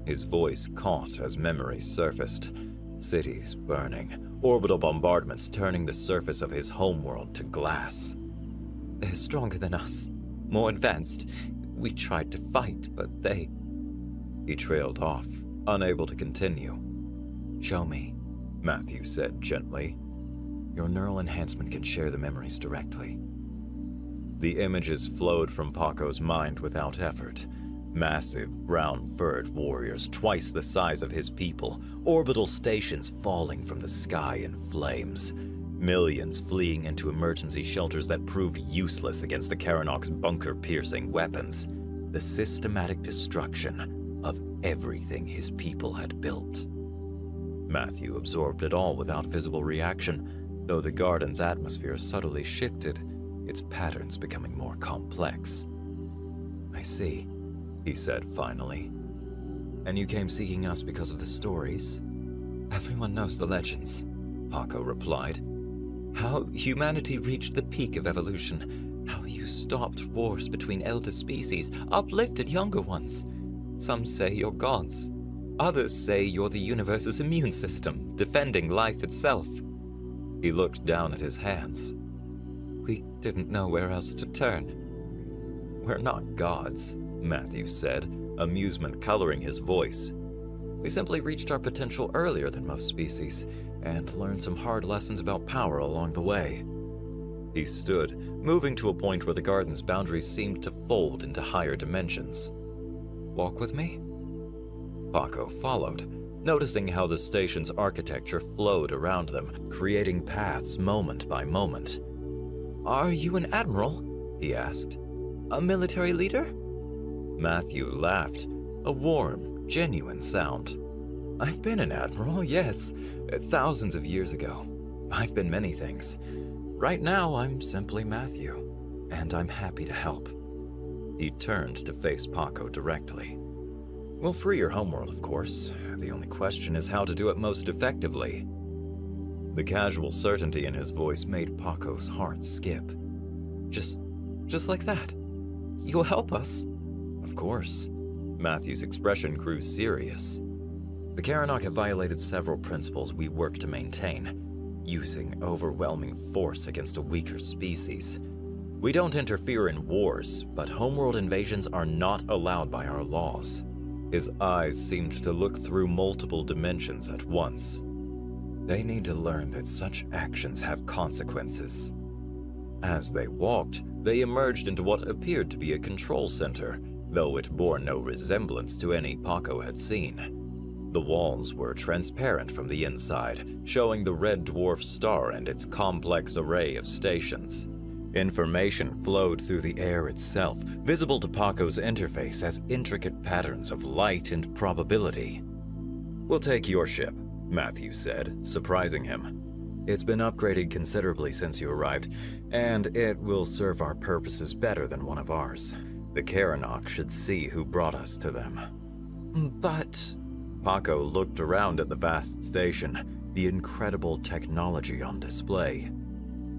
His voice caught as memories surfaced. Cities burning, orbital bombardments turning the surface of his homeworld to glass. "They're stronger than us, more advanced. We tried to fight, but they..." He trailed off, unable to continue. "Show me," Matthew said gently. "Your neural enhancement can share the memories directly." The images flowed from Paco's mind without effort. Massive, brown-furred warriors twice the size of his people, orbital stations falling from the sky in flames, millions fleeing into emergency shelters that proved useless against the Karanok's bunker-piercing weapons, the systematic destruction of everything his people had built. Matthew absorbed it all without visible reaction, though the garden's atmosphere subtly shifted, its patterns becoming more complex. "I see," he said finally. "And you came seeking us because of the stories?" "Everyone knows the legends," Paco replied. "How humanity reached the peak of evolution, how you stopped wars between elder species, uplifted younger ones. Some say you're gods. Others say you're the universe's immune system, defending life itself." He looked down at his hands. "We didn't know where else to turn." "We're not gods," Matthew said, amusement coloring his voice. "We simply reached our potential earlier than most species, and learned some hard lessons about power along the way." He stood, moving to a point where the garden's boundaries seemed to fold into higher dimensions. "Walk with me?" Paco followed, noticing how the station's architecture flowed around them, creating paths moment by moment. "Are you an admiral?" he asked. "A military leader?" Matthew laughed, a warm, genuine sound. "I've been an admiral, yes, thousands of years ago. I've been many things. Right now, I'm simply Matthew, and I'm happy to help." He turned to face Paco directly. "We'll free your homeworld, of course. The only question is how to do it most effectively." The casual certainty in his voice made Paco's heart skip. Just like that? You'll help us?" "Of course." Matthew's expression grew serious. "The Karanok have violated several principles we work to maintain, using overwhelming force against a weaker species. We don't interfere in wars, but homeworld invasions are not allowed by our laws." His eyes seemed to look through multiple dimensions at once. "They need to learn that such actions have consequences." As they walked, they emerged into what appeared to be a control center, though it bore no resemblance to any Paco had seen. The walls were transparent from the inside, showing the red dwarf star and its complex array of stations. Information flowed through the air itself, visible to Paco's interface as intricate patterns of light and probability. "We'll take your ship," Matthew said, surprising him. "It's been upgraded considerably since you arrived, and it will serve our purposes better than one of ours. The Karanok should see who brought us to them." "But..." Paco looked around at the vast station, the incredible technology on display.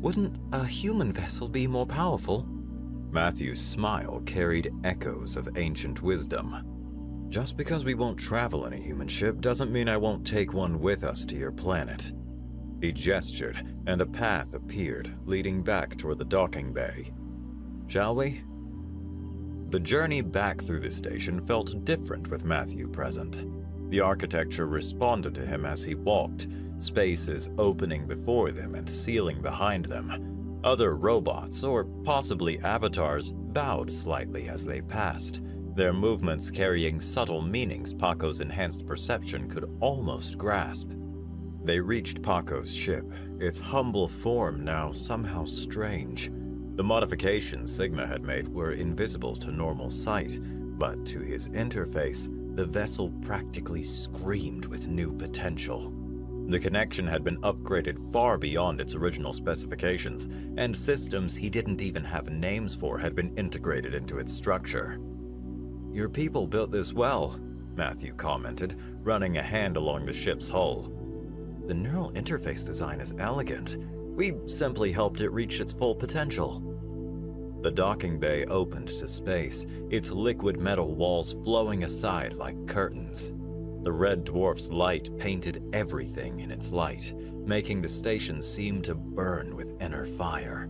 "Wouldn't a human vessel be more powerful?" Matthew's smile carried echoes of ancient wisdom. "Just because we won't travel in a human ship doesn't mean I won't take one with us to your planet." He gestured, and a path appeared, leading back toward the docking bay. "Shall we?" The journey back through the station felt different with Matthew present. The architecture responded to him as he walked, spaces opening before them and sealing behind them. Other robots, or possibly avatars, bowed slightly as they passed, their movements carrying subtle meanings Paco's enhanced perception could almost grasp. They reached Paco's ship, its humble form now somehow strange. The modifications Sigma had made were invisible to normal sight, but to his interface, the vessel practically screamed with new potential. The connection had been upgraded far beyond its original specifications, and systems he didn't even have names for had been integrated into its structure. "Your people built this well," Matthew commented, running a hand along the ship's hull. "The neural interface design is elegant. We simply helped it reach its full potential." The docking bay opened to space, its liquid metal walls flowing aside like curtains. The red dwarf's light painted everything in its light, making the station seem to burn with inner fire.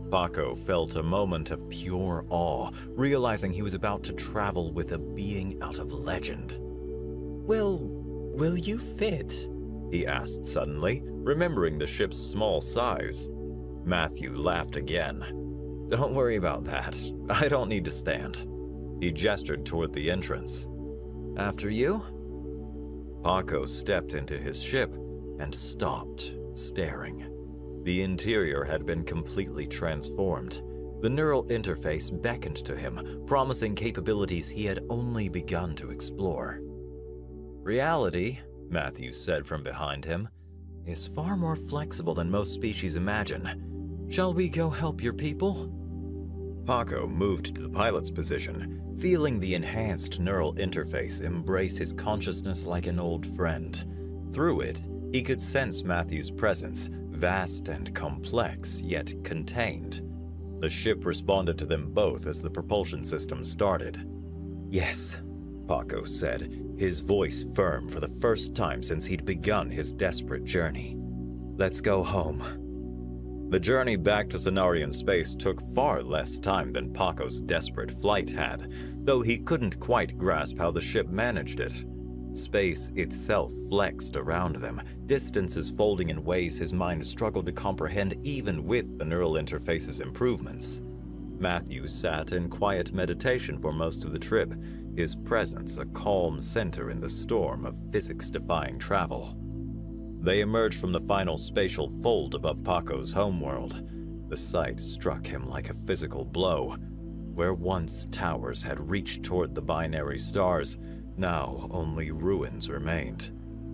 Paco felt a moment of pure awe, realizing he was about to travel with a being out of legend. Will you fit?" he asked suddenly, remembering the ship's small size. Matthew laughed again. "Don't worry about that. I don't need to stand." He gestured toward the entrance. "After you?" Paco stepped into his ship and stopped, staring. The interior had been completely transformed. The neural interface beckoned to him, promising capabilities he had only begun to explore. "Reality," Matthew said from behind him, "is far more flexible than most species imagine. Shall we go help your people?" Paco moved to the pilot's position, feeling the enhanced neural interface embrace his consciousness like an old friend. Through it, he could sense Matthew's presence, vast and complex, yet contained. The ship responded to them both as the propulsion system started. "Yes," Paco said, his voice firm for the first time since he'd begun his desperate journey. "Let's go home." The journey back to Cenarian space took far less time than Paco's desperate flight had, though he couldn't quite grasp how the ship managed it. Space itself flexed around them, distances folding in ways his mind struggled to comprehend even with the neural interface's improvements. Matthew sat in quiet meditation for most of the trip, his presence a calm center in the storm of physics-defying travel. They emerged from the final spatial fold above Paco's homeworld. The sight struck him like a physical blow. Where once towers had reached toward the binary stars, now only ruins remained.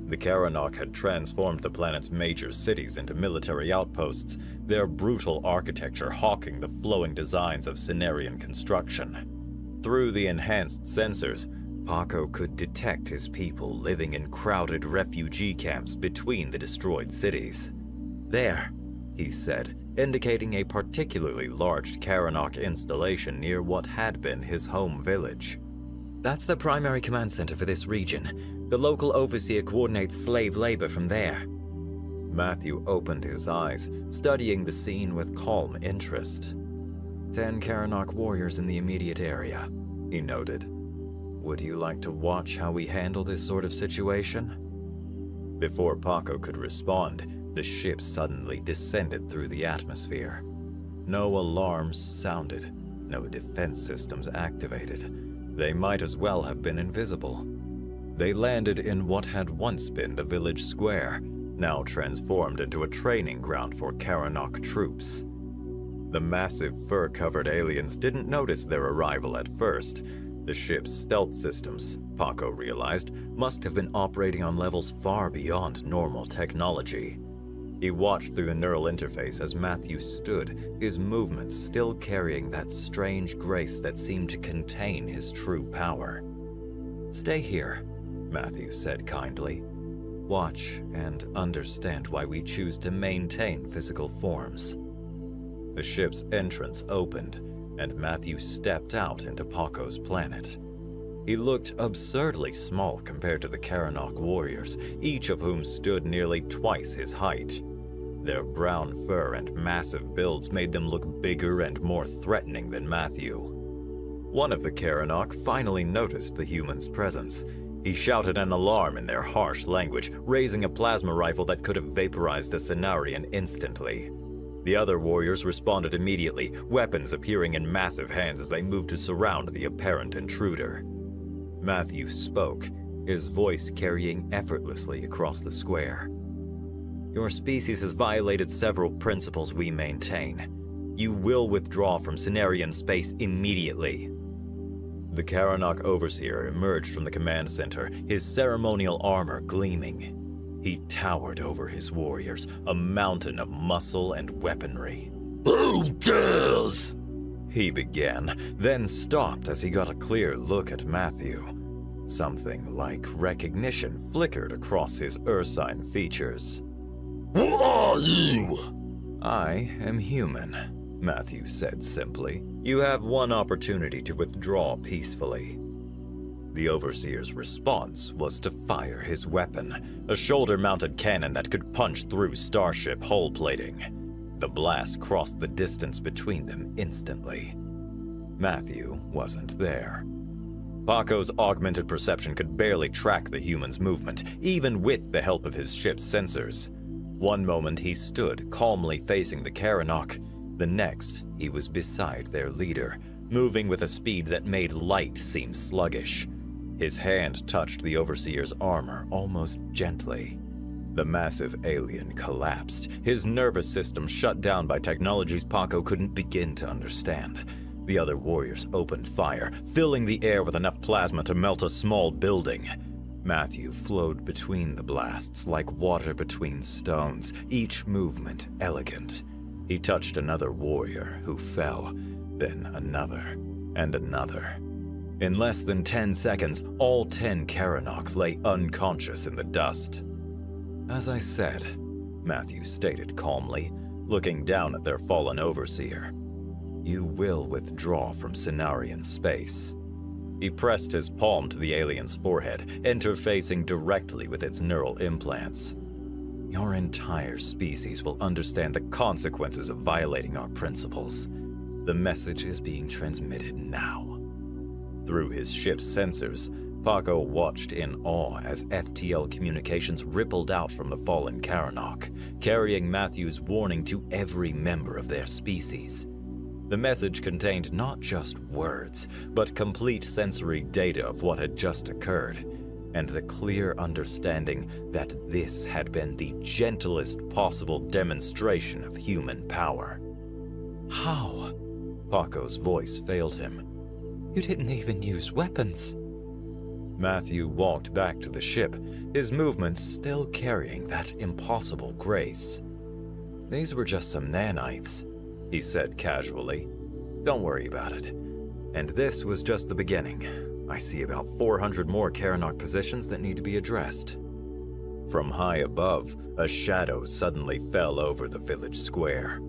The Karanok had transformed the planet's major cities into military outposts, their brutal architecture hawking the flowing designs of Cenarian construction. Through the enhanced sensors, Paco could detect his people living in crowded refugee camps between the destroyed cities. "There," he said, indicating a particularly large Karanok installation near what had been his home village. "That's the primary command center for this region. The local overseer coordinates slave labor from there." Matthew opened his eyes, studying the scene with calm interest. 10 Karanok warriors in the immediate area, he noted. "Would you like to watch how we handle this sort of situation?" Before Paco could respond, the ship suddenly descended through the atmosphere. No alarms sounded, no defense systems activated. They might as well have been invisible. They landed in what had once been the village square, now transformed into a training ground for Karanok troops. The massive fur-covered aliens didn't notice their arrival at first. The ship's stealth systems, Paco realized, must have been operating on levels far beyond normal technology. He watched through the neural interface as Matthew stood, his movements still carrying that strange grace that seemed to contain his true power. "Stay here," Matthew said kindly. "Watch and understand why we choose to maintain physical forms." The ship's entrance opened, and Matthew stepped out into Paco's planet. He looked absurdly small compared to the Karanok warriors, each of whom stood nearly twice his height. Their brown fur and massive builds made them look bigger and more threatening than Matthew. One of the Karanok finally noticed the human's presence. He shouted an alarm in their harsh language, raising a plasma rifle that could have vaporized a Cenarian instantly. The other warriors responded immediately, weapons appearing in massive hands as they moved to surround the apparent intruder. Matthew spoke, his voice carrying effortlessly across the square. "Your species has violated several principles we maintain. You will withdraw from Cenarian space immediately." The Karanok Overseer emerged from the command center, his ceremonial armor gleaming. He towered over his warriors, a mountain of muscle and weaponry. Who dares? He began, then stopped as he got a clear look at Matthew. Something like recognition flickered across his ursine features. Who are you? I am human, Matthew said simply. You have one opportunity to withdraw peacefully. The Overseer's response was to fire his weapon, a shoulder-mounted cannon that could punch through starship hull plating. The blast crossed the distance between them instantly. Matthew wasn't there. Paco's augmented perception could barely track the human's movement, even with the help of his ship's sensors. One moment he stood calmly facing the Karanok. The next, he was beside their leader, moving with a speed that made light seem sluggish. His hand touched the Overseer's armor almost gently. The massive alien collapsed, his nervous system shut down by technologies Paco couldn't begin to understand. The other warriors opened fire, filling the air with enough plasma to melt a small building. Matthew flowed between the blasts like water between stones, each movement elegant. He touched another warrior who fell, then another, and another. In less than 10 seconds, all 10 Karanok lay unconscious in the dust. As I said, Matthew stated calmly, looking down at their fallen Overseer, you will withdraw from Cenarian space. He pressed his palm to the alien's forehead, interfacing directly with its neural implants. Your entire species will understand the consequences of violating our principles. The message is being transmitted now. Through his ship's sensors, Paco watched in awe as FTL communications rippled out from the fallen Karanok, carrying Matthew's warning to every member of their species. The message contained not just words, but complete sensory data of what had just occurred, and the clear understanding that this had been the gentlest possible demonstration of human power. How? Paco's voice failed him. You didn't even use weapons. Matthew walked back to the ship, his movements still carrying that impossible grace. These were just some nanites, he said casually. Don't worry about it. And this was just the beginning. I see about 400 more Karanok positions that need to be addressed. From high above, a shadow suddenly fell over the village square.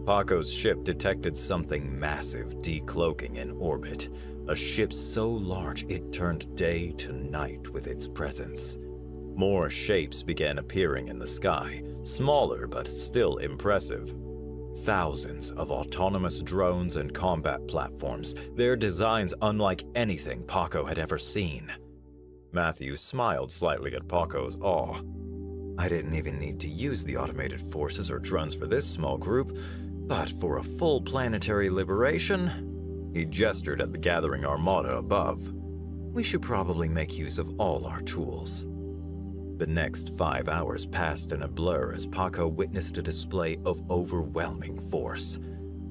Paco's ship detected something massive decloaking in orbit, a ship so large it turned day to night with its presence. More shapes began appearing in the sky, smaller but still impressive. Thousands of autonomous drones and combat platforms, their designs unlike anything Paco had ever seen. Matthew smiled slightly at Paco's awe. I didn't even need to use the automated forces or drones for this small group, but for a full planetary liberation, he gestured at the gathering armada above. We should probably make use of all our tools. The next 5 hours passed in a blur as Paco witnessed a display of overwhelming force.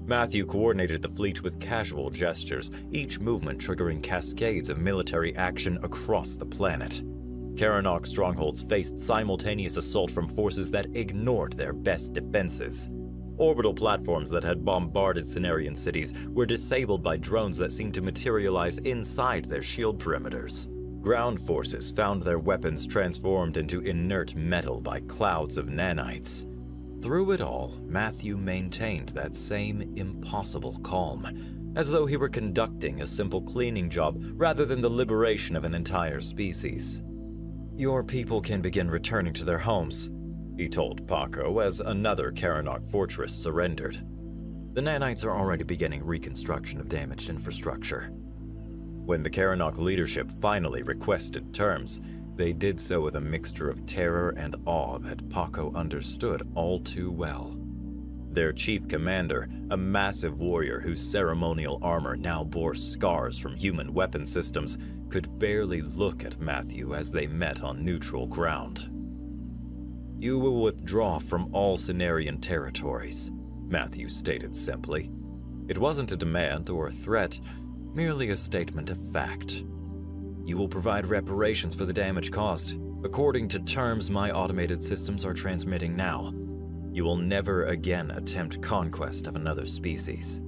Matthew coordinated the fleet with casual gestures, each movement triggering cascades of military action across the planet. Karanok strongholds faced simultaneous assault from forces that ignored their best defenses. Orbital platforms that had bombarded Cenarian cities were disabled by drones that seemed to materialize inside their shield perimeters. Ground forces found their weapons transformed into inert metal by clouds of nanites. Through it all, Matthew maintained that same impossible calm, as though he were conducting a simple cleaning job rather than the liberation of an entire species. Your people can begin returning to their homes, he told Paco as another Karanok fortress surrendered. The nanites are already beginning reconstruction of damaged infrastructure. When the Karanok leadership finally requested terms, they did so with a mixture of terror and awe that Paco understood all too well. Their chief commander, a massive warrior whose ceremonial armor now bore scars from human weapon systems, could barely look at Matthew as they met on neutral ground. You will withdraw from all Cenarian territories, Matthew stated simply. It wasn't a demand or a threat, Merely a statement of fact. You will provide reparations for the damage caused, according to terms my automated systems are transmitting now. You will never again attempt conquest of another species.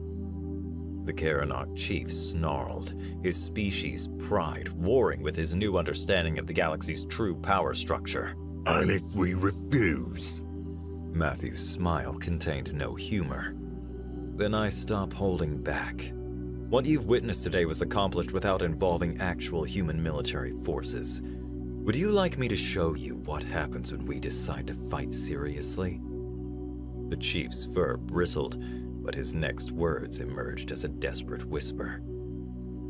The Karanok chief snarled, his species' pride warring with his new understanding of the galaxy's true power structure. And if we refuse? Matthew's smile contained no humor. Then I stop holding back. What you've witnessed today was accomplished without involving actual human military forces. Would you like me to show you what happens when we decide to fight seriously? The chief's fur bristled, but his next words emerged as a desperate whisper.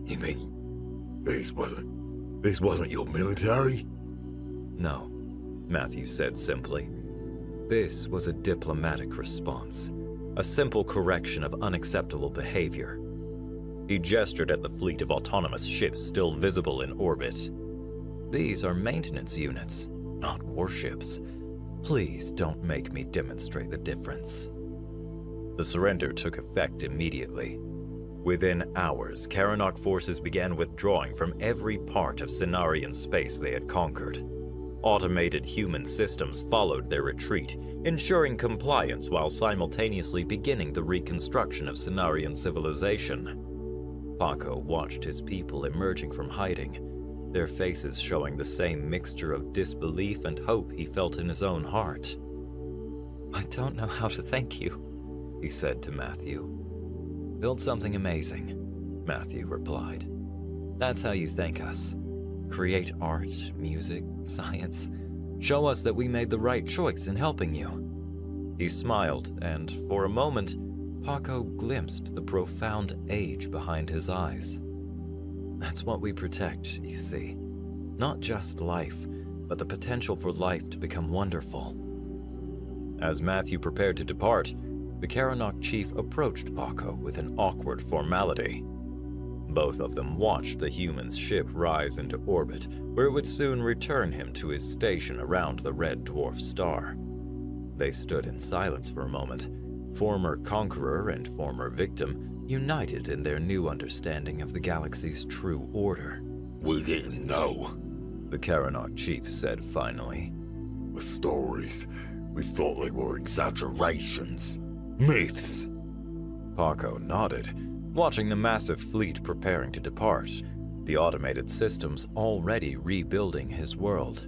You mean this wasn't your military? No, Matthew said simply. This was a diplomatic response, a simple correction of unacceptable behavior. He gestured at the fleet of autonomous ships still visible in orbit. These are maintenance units, not warships. Please don't make me demonstrate the difference. The surrender took effect immediately. Within hours, Karanok forces began withdrawing from every part of Cenarian space they had conquered. Automated human systems followed their retreat, ensuring compliance while simultaneously beginning the reconstruction of Cenarian civilization. Paco watched his people emerging from hiding, their faces showing the same mixture of disbelief and hope he felt in his own heart. I don't know how to thank you, he said to Matthew. Build something amazing, Matthew replied. That's how you thank us. Create art, music, science. Show us that we made the right choice in helping you. He smiled, and for a moment, Paco glimpsed the profound age behind his eyes. That's what we protect, you see. Not just life, but the potential for life to become wonderful. As Matthew prepared to depart, the Karanok chief approached Paco with an awkward formality. Both of them watched the human's ship rise into orbit, where it would soon return him to his station around the red dwarf star. They stood in silence for a moment, former conqueror and former victim united in their new understanding of the galaxy's true order. We didn't know, the Karanok chief said finally. The stories, we thought they were exaggerations, myths. Paco nodded, watching the massive fleet preparing to depart, the automated systems already rebuilding his world.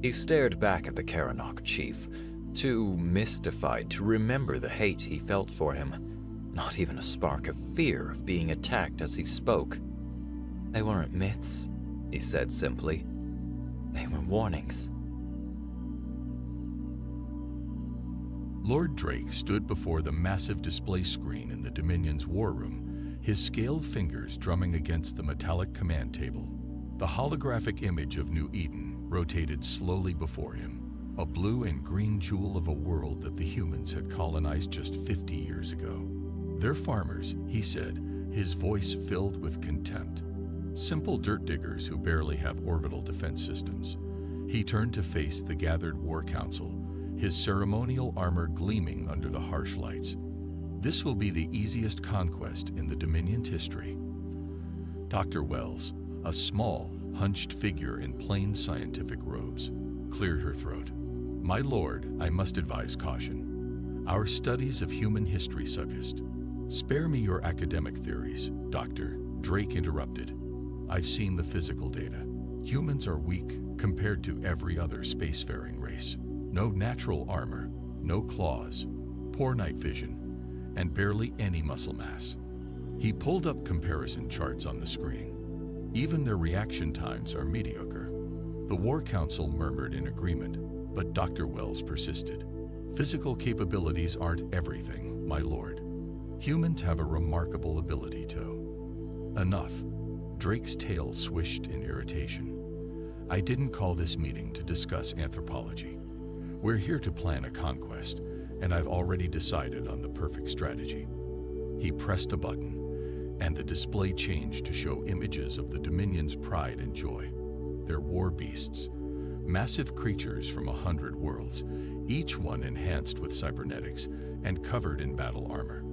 He stared back at the Karanok chief, too mystified to remember the hate he felt for him, not even a spark of fear of being attacked as he spoke. They weren't myths, he said simply. They were warnings. Lord Drake stood before the massive display screen in the Dominion's war room, his scaled fingers drumming against the metallic command table. The holographic image of New Eden rotated slowly before him, a blue and green jewel of a world that the humans had colonized just 50 years ago. They're farmers, he said, his voice filled with contempt. Simple dirt diggers who barely have orbital defense systems. He turned to face the gathered war council, his ceremonial armor gleaming under the harsh lights. This will be the easiest conquest in the Dominion's history. Dr. Wells, a small, hunched figure in plain scientific robes, cleared her throat. My lord, I must advise caution. Our studies of human history suggest. Spare me your academic theories, Doctor, Drake interrupted. I've seen the physical data. Humans are weak compared to every other spacefaring race. No natural armor, no claws, poor night vision, and barely any muscle mass. He pulled up comparison charts on the screen. Even their reaction times are mediocre. The War Council murmured in agreement, but Dr. Wells persisted. Physical capabilities aren't everything, my lord. Humans have a remarkable ability to. Enough. Drake's tail swished in irritation. I didn't call this meeting to discuss anthropology. We're here to plan a conquest, and I've already decided on the perfect strategy. He pressed a button, and the display changed to show images of the Dominion's pride and joy. They're war beasts, massive creatures from 100 worlds, each one enhanced with cybernetics and covered in battle armor.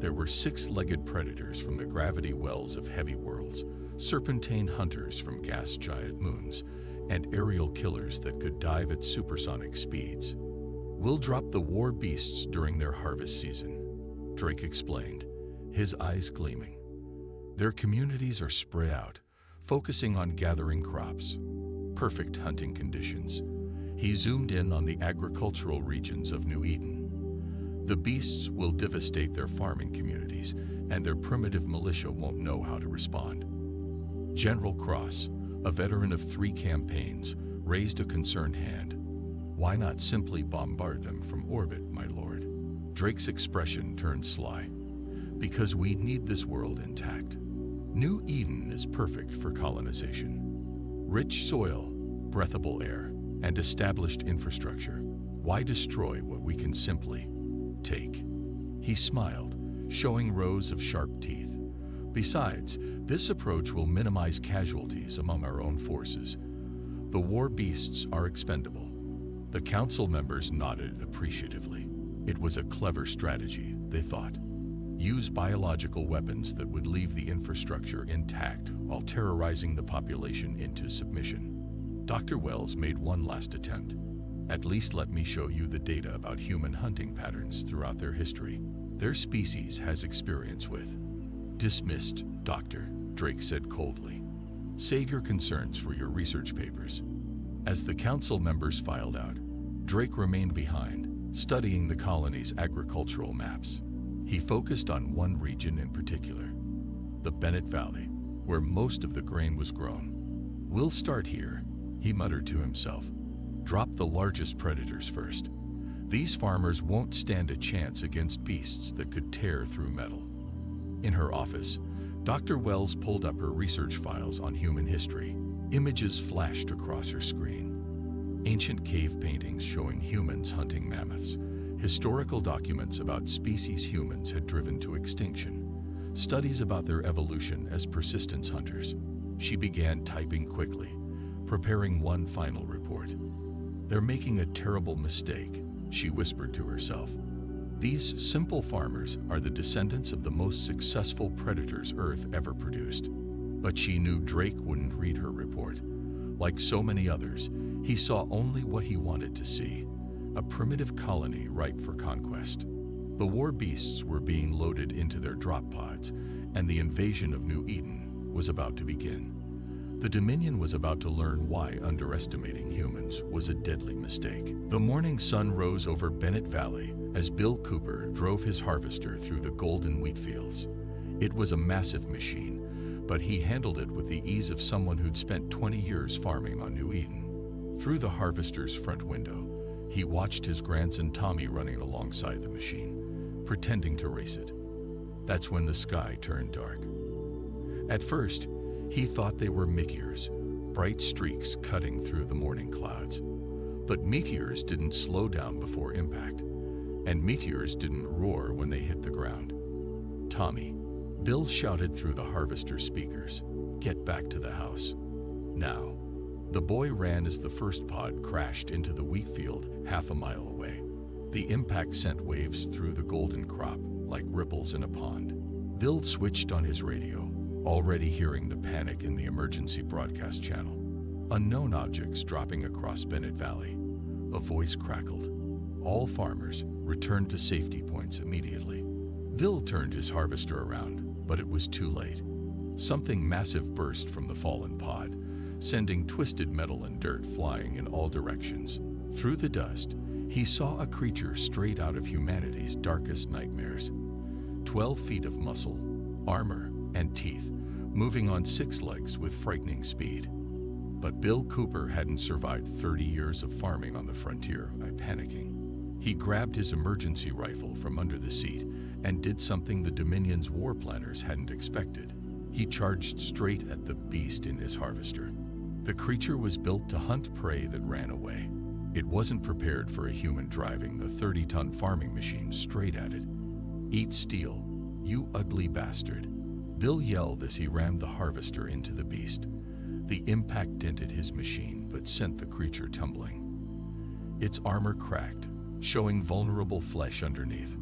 There were six-legged predators from the gravity wells of heavy worlds, serpentine hunters from gas giant moons, and aerial killers that could dive at supersonic speeds. We'll drop the war beasts during their harvest season, Drake explained, his eyes gleaming. Their communities are spread out, focusing on gathering crops. Perfect hunting conditions. He zoomed in on the agricultural regions of New Eden. The beasts will devastate their farming communities, and their primitive militia won't know how to respond. General Cross, a veteran of 3 campaigns, raised a concerned hand. Why not simply bombard them from orbit, my lord? Drake's expression turned sly. Because we need this world intact. New Eden is perfect for colonization. Rich soil, breathable air, and established infrastructure. Why destroy what we can simply take? He smiled, showing rows of sharp teeth. Besides, this approach will minimize casualties among our own forces. The war beasts are expendable. The council members nodded appreciatively. It was a clever strategy, they thought. Use biological weapons that would leave the infrastructure intact while terrorizing the population into submission. Dr. Wells made one last attempt. At least let me show you the data about human hunting patterns throughout their history. Their species has experience with. Dismissed, Doctor, Drake said coldly. Save your concerns for your research papers. As the council members filed out, Drake remained behind, studying the colony's agricultural maps. He focused on one region in particular, the Bennett Valley, where most of the grain was grown. We'll start here, he muttered to himself. Drop the largest predators first. These farmers won't stand a chance against beasts that could tear through metal. In her office, Dr. Wells pulled up her research files on human history. Images flashed across her screen. Ancient cave paintings showing humans hunting mammoths. Historical documents about species humans had driven to extinction. Studies about their evolution as persistence hunters. She began typing quickly, preparing one final report. They're making a terrible mistake, she whispered to herself. These simple farmers are the descendants of the most successful predators Earth ever produced. But she knew Drake wouldn't read her report. Like so many others, he saw only what he wanted to see, a primitive colony ripe for conquest. The war beasts were being loaded into their drop pods, and the invasion of New Eden was about to begin. The Dominion was about to learn why underestimating humans was a deadly mistake. The morning sun rose over Bennett Valley as Bill Cooper drove his harvester through the golden wheat fields. It was a massive machine, but he handled it with the ease of someone who'd spent 20 years farming on New Eden. Through the harvester's front window, he watched his grandson Tommy running alongside the machine, pretending to race it. That's when the sky turned dark. At first, he thought they were meteors, bright streaks cutting through the morning clouds. But meteors didn't slow down before impact, and meteors didn't roar when they hit the ground. Tommy, Bill shouted through the harvester speakers, "Get back to the house. Now." The boy ran as the first pod crashed into the wheat field half a mile away. The impact sent waves through the golden crop like ripples in a pond. Bill switched on his radio, already hearing the panic in the emergency broadcast channel. Unknown objects dropping across Bennett Valley. A voice crackled. All farmers returned to safety points immediately. Bill turned his harvester around, but it was too late. Something massive burst from the fallen pod, sending twisted metal and dirt flying in all directions. Through the dust, he saw a creature straight out of humanity's darkest nightmares. 12 feet of muscle, armor, and teeth, moving on 6 legs with frightening speed. But Bill Cooper hadn't survived 30 years of farming on the frontier by panicking. He grabbed his emergency rifle from under the seat and did something the Dominion's war planners hadn't expected. He charged straight at the beast in his harvester. The creature was built to hunt prey that ran away. It wasn't prepared for a human driving the 30-ton farming machine straight at it. "Eat steel, you ugly bastard," Bill yelled as he rammed the harvester into the beast. The impact dented his machine, but sent the creature tumbling. Its armor cracked, showing vulnerable flesh underneath.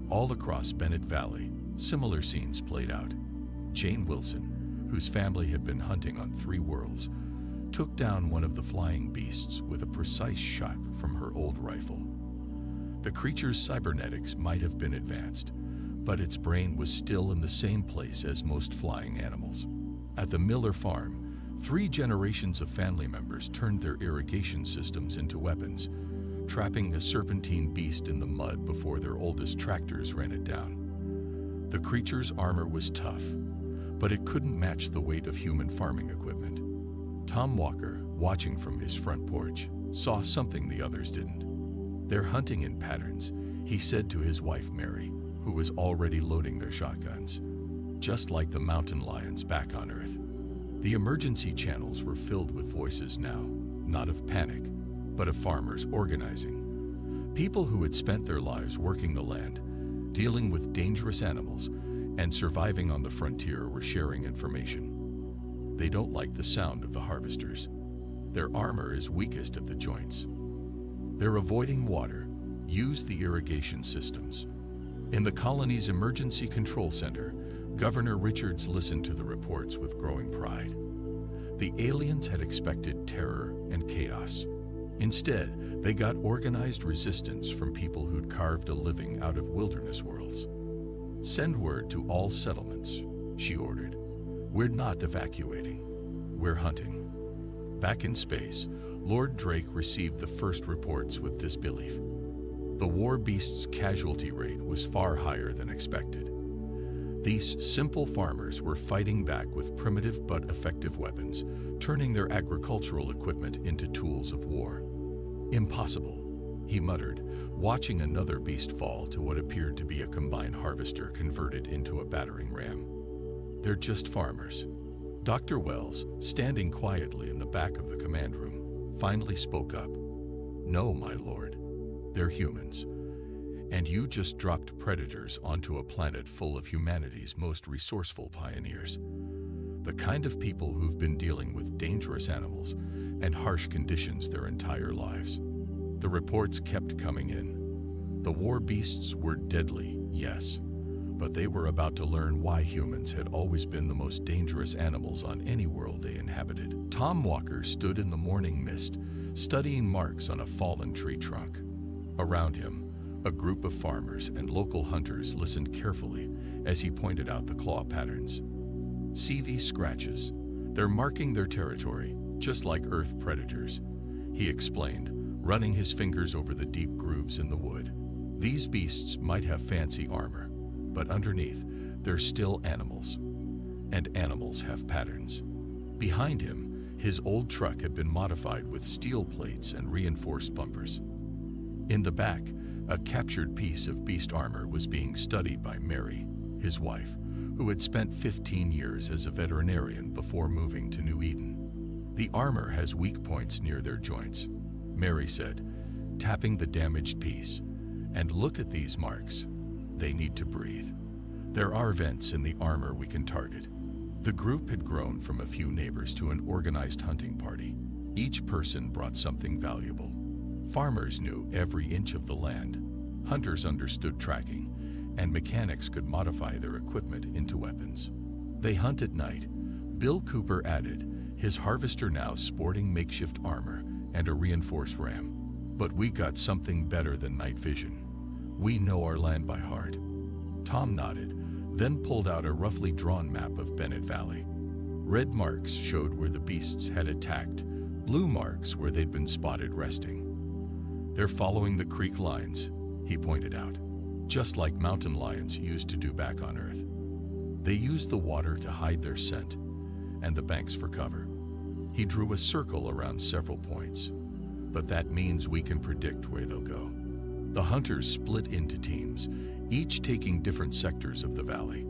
All across Bennett Valley, Similar scenes played out. Jane Wilson, whose family had been hunting on 3 worlds, took down one of the flying beasts with a precise shot from her old rifle. The creature's cybernetics might have been advanced, but its brain was still in the same place as most flying animals. At the Miller farm, 3 generations of family members turned their irrigation systems into weapons, trapping a serpentine beast in the mud before their oldest tractors ran it down. The creature's armor was tough, but it couldn't match the weight of human farming equipment. Tom Walker, watching from his front porch, saw something the others didn't. They're hunting in patterns, he said to his wife Mary, who was already loading their shotguns, just like the mountain lions back on Earth. The emergency channels were filled with voices now, not of panic, but of farmers organizing. People who had spent their lives working the land, dealing with dangerous animals, and surviving on the frontier were sharing information. They don't like the sound of the harvesters. Their armor is weakest at the joints. They're avoiding water, use the irrigation systems. In the colony's emergency control center, Governor Richards listened to the reports with growing pride. The aliens had expected terror and chaos. Instead, they got organized resistance from people who'd carved a living out of wilderness worlds. Send word to all settlements, she ordered. We're not evacuating. We're hunting. Back in space, Lord Drake received the first reports with disbelief. The war beast's casualty rate was far higher than expected. These simple farmers were fighting back with primitive but effective weapons, turning their agricultural equipment into tools of war. Impossible, he muttered, watching another beast fall to what appeared to be a combine harvester converted into a battering ram. They're just farmers. Dr. Wells, standing quietly in the back of the command room, finally spoke up. No, my lord, they're humans. And you just dropped predators onto a planet full of humanity's most resourceful pioneers. The kind of people who've been dealing with dangerous animals and harsh conditions their entire lives. The reports kept coming in. The war beasts were deadly, yes, but they were about to learn why humans had always been the most dangerous animals on any world they inhabited. Tom Walker stood in the morning mist, studying marks on a fallen tree trunk. Around him, a group of farmers and local hunters listened carefully as he pointed out the claw patterns. See these scratches? They're marking their territory, just like Earth predators, he explained, running his fingers over the deep grooves in the wood. These beasts might have fancy armor, but underneath, they're still animals. And animals have patterns. Behind him, his old truck had been modified with steel plates and reinforced bumpers. In the back, a captured piece of beast armor was being studied by Mary, his wife, who had spent 15 years as a veterinarian before moving to New Eden. The armor has weak points near their joints, Mary said, tapping the damaged piece. And look at these marks. They need to breathe. There are vents in the armor we can target. The group had grown from a few neighbors to an organized hunting party. Each person brought something valuable. Farmers knew every inch of the land. Hunters understood tracking, and mechanics could modify their equipment into weapons. They hunt at night. Bill Cooper added, his harvester now sporting makeshift armor and a reinforced ram. But we got something better than night vision. We know our land by heart. Tom nodded, then pulled out a roughly drawn map of Bennett Valley. Red marks showed where the beasts had attacked, blue marks where they'd been spotted resting. They're following the creek lines, he pointed out, just like mountain lions used to do back on Earth. They use the water to hide their scent, and the banks for cover. He drew a circle around several points, but that means we can predict where they'll go. The hunters split into teams, each taking different sectors of the valley.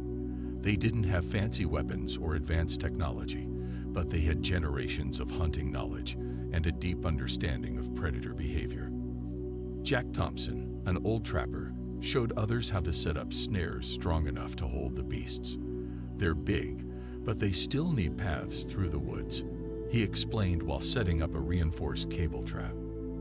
They didn't have fancy weapons or advanced technology, but they had generations of hunting knowledge and a deep understanding of predator behavior. Jack Thompson, an old trapper, showed others how to set up snares strong enough to hold the beasts. They're big, but they still need paths through the woods, he explained while setting up a reinforced cable trap.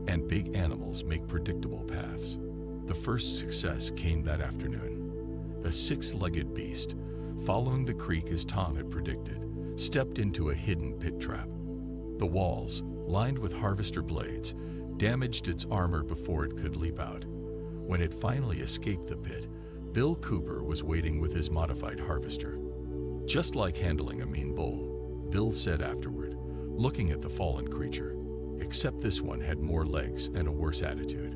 And big animals make predictable paths. The first success came that afternoon. a six-legged beast, following the creek as Tom had predicted, stepped into a hidden pit trap. The walls, lined with harvester blades, damaged its armor before it could leap out. When it finally escaped the pit, Bill Cooper was waiting with his modified harvester. Just like handling a mean bull, Bill said afterward, looking at the fallen creature, except this one had more legs and a worse attitude.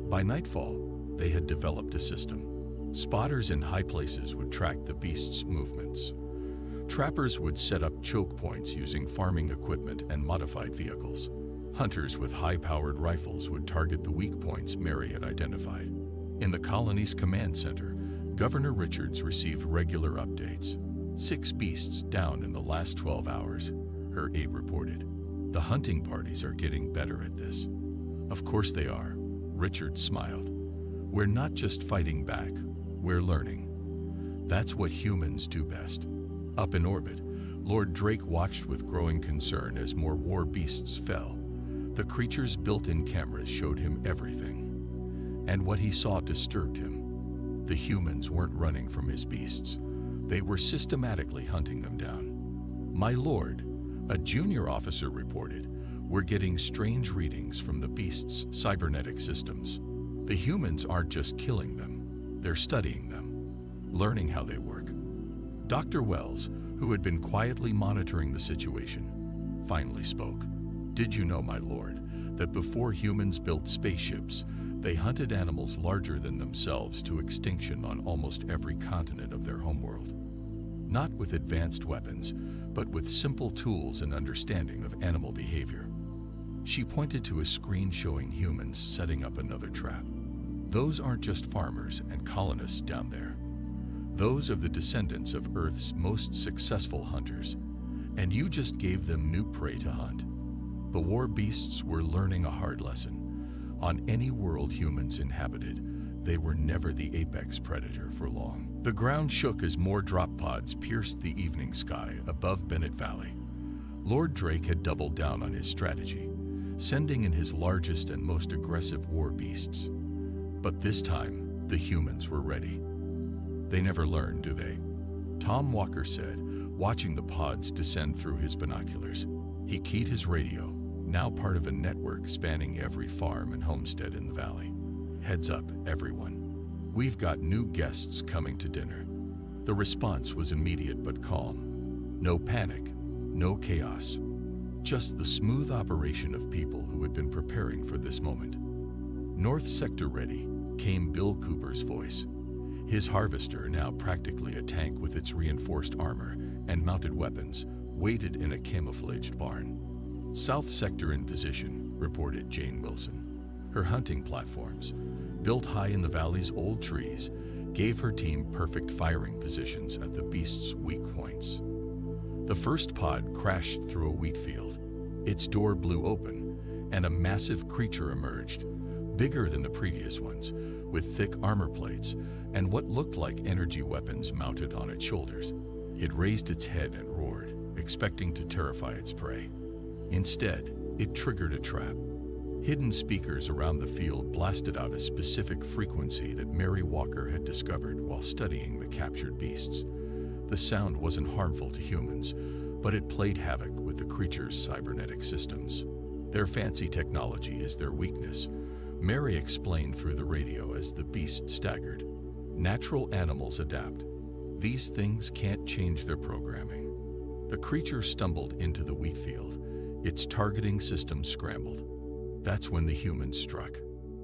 By nightfall, they had developed a system. Spotters in high places would track the beast's movements. Trappers would set up choke points using farming equipment and modified vehicles. Hunters with high-powered rifles would target the weak points Mary had identified. In the colony's command center, Governor Richards received regular updates. 6 beasts down in the last 12 hours, her aide reported. The hunting parties are getting better at this. Of course they are, Richards smiled. We're not just fighting back, we're learning. That's what humans do best. Up in orbit, Lord Drake watched with growing concern as more war beasts fell. The creature's built-in cameras showed him everything. And what he saw disturbed him. The humans weren't running from his beasts. They were systematically hunting them down. My lord, a junior officer reported, we're getting strange readings from the beasts' cybernetic systems. The humans aren't just killing them, they're studying them, learning how they work. Dr. Wells, who had been quietly monitoring the situation, finally spoke. Did you know, my lord, that before humans built spaceships, they hunted animals larger than themselves to extinction on almost every continent of their homeworld? Not with advanced weapons, but with simple tools and understanding of animal behavior. She pointed to a screen showing humans setting up another trap. Those aren't just farmers and colonists down there. Those are the descendants of Earth's most successful hunters, and you just gave them new prey to hunt. The war beasts were learning a hard lesson. On any world humans inhabited, they were never the apex predator for long. The ground shook as more drop pods pierced the evening sky above Bennett Valley. Lord Drake had doubled down on his strategy, sending in his largest and most aggressive war beasts. But this time, the humans were ready. They never learn, do they? Tom Walker said, watching the pods descend through his binoculars. He keyed his radio, now part of a network spanning every farm and homestead in the valley. Heads up, everyone. We've got new guests coming to dinner. The response was immediate but calm. No panic, no chaos. Just the smooth operation of people who had been preparing for this moment. North Sector ready, came Bill Cooper's voice. His harvester, now practically a tank with its reinforced armor and mounted weapons, waited in a camouflaged barn. South Sector in position, reported Jane Wilson. Her hunting platforms, built high in the valley's old trees, gave her team perfect firing positions at the beast's weak points. The first pod crashed through a wheat field. Its door blew open, and a massive creature emerged, bigger than the previous ones, with thick armor plates and what looked like energy weapons mounted on its shoulders. It raised its head and roared, expecting to terrify its prey. Instead, it triggered a trap. Hidden speakers around the field blasted out a specific frequency that Mary Walker had discovered while studying the captured beasts. The sound wasn't harmful to humans, but it played havoc with the creature's cybernetic systems. Their fancy technology is their weakness, Mary explained through the radio as the beast staggered. Natural animals adapt. These things can't change their programming. The creature stumbled into the wheat field. Its targeting system scrambled. That's when the humans struck.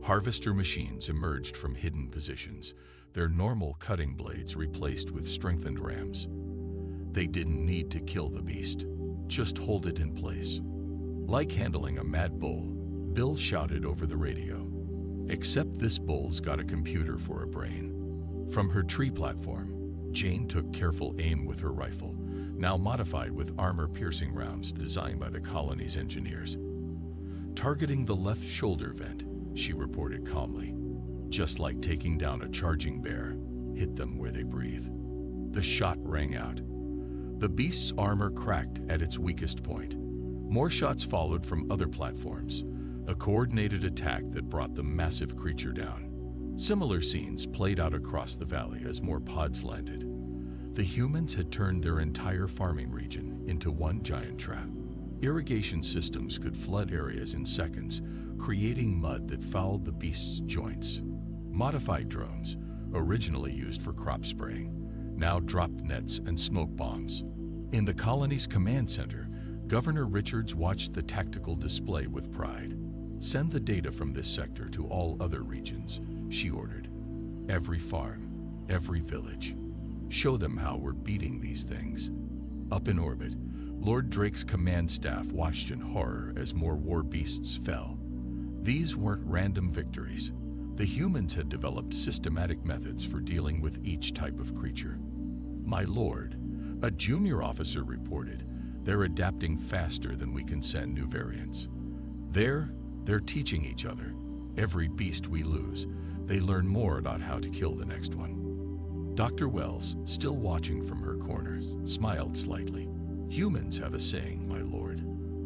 Harvester machines emerged from hidden positions, their normal cutting blades replaced with strengthened rams. They didn't need to kill the beast, just hold it in place. Like handling a mad bull, Bill shouted over the radio. Except this bull's got a computer for a brain. From her tree platform, Jane took careful aim with her rifle, now modified with armor-piercing rounds designed by the colony's engineers. Targeting the left shoulder vent, she reported calmly. Just like taking down a charging bear, hit them where they breathe. The shot rang out. The beast's armor cracked at its weakest point. More shots followed from other platforms, a coordinated attack that brought the massive creature down. Similar scenes played out across the valley as more pods landed. The humans had turned their entire farming region into one giant trap. Irrigation systems could flood areas in seconds, creating mud that fouled the beasts' joints. Modified drones, originally used for crop spraying, now dropped nets and smoke bombs. In the colony's command center, Governor Richards watched the tactical display with pride. "Send the data from this sector to all other regions," she ordered. "Every farm, every village. Show them how we're beating these things." Up in orbit, Lord Drake's command staff watched in horror as more war beasts fell. These weren't random victories. The humans had developed systematic methods for dealing with each type of creature. "My lord," a junior officer reported, "they're adapting faster than we can send new variants. They're teaching each other. Every beast we lose, they learn more about how to kill the next one." Dr. Wells, still watching from her corner, smiled slightly. "Humans have a saying, my lord.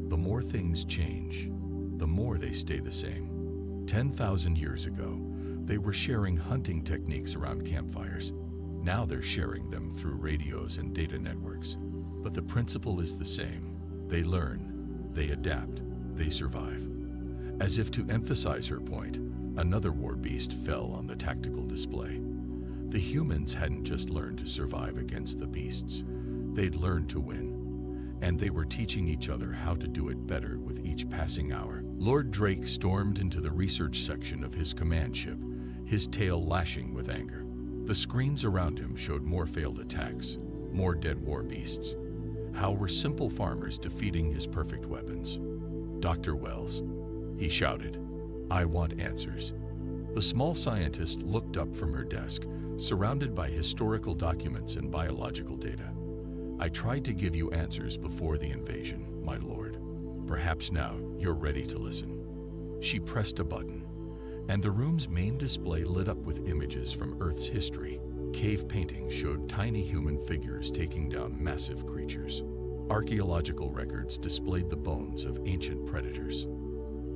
The more things change, the more they stay the same. 10,000 years ago, they were sharing hunting techniques around campfires. Now they're sharing them through radios and data networks. But the principle is the same. They learn, they adapt, they survive." As if to emphasize her point, another war beast fell on the tactical display. The humans hadn't just learned to survive against the beasts, they'd learned to win. And they were teaching each other how to do it better with each passing hour. Lord Drake stormed into the research section of his command ship, his tail lashing with anger. The screens around him showed more failed attacks, more dead war beasts. How were simple farmers defeating his perfect weapons? "Dr. Wells," he shouted, "I want answers." The small scientist looked up from her desk, surrounded by historical documents and biological data. "I tried to give you answers before the invasion, my lord. Perhaps now you're ready to listen." She pressed a button, and the room's main display lit up with images from Earth's history. Cave paintings showed tiny human figures taking down massive creatures. Archaeological records displayed the bones of ancient predators.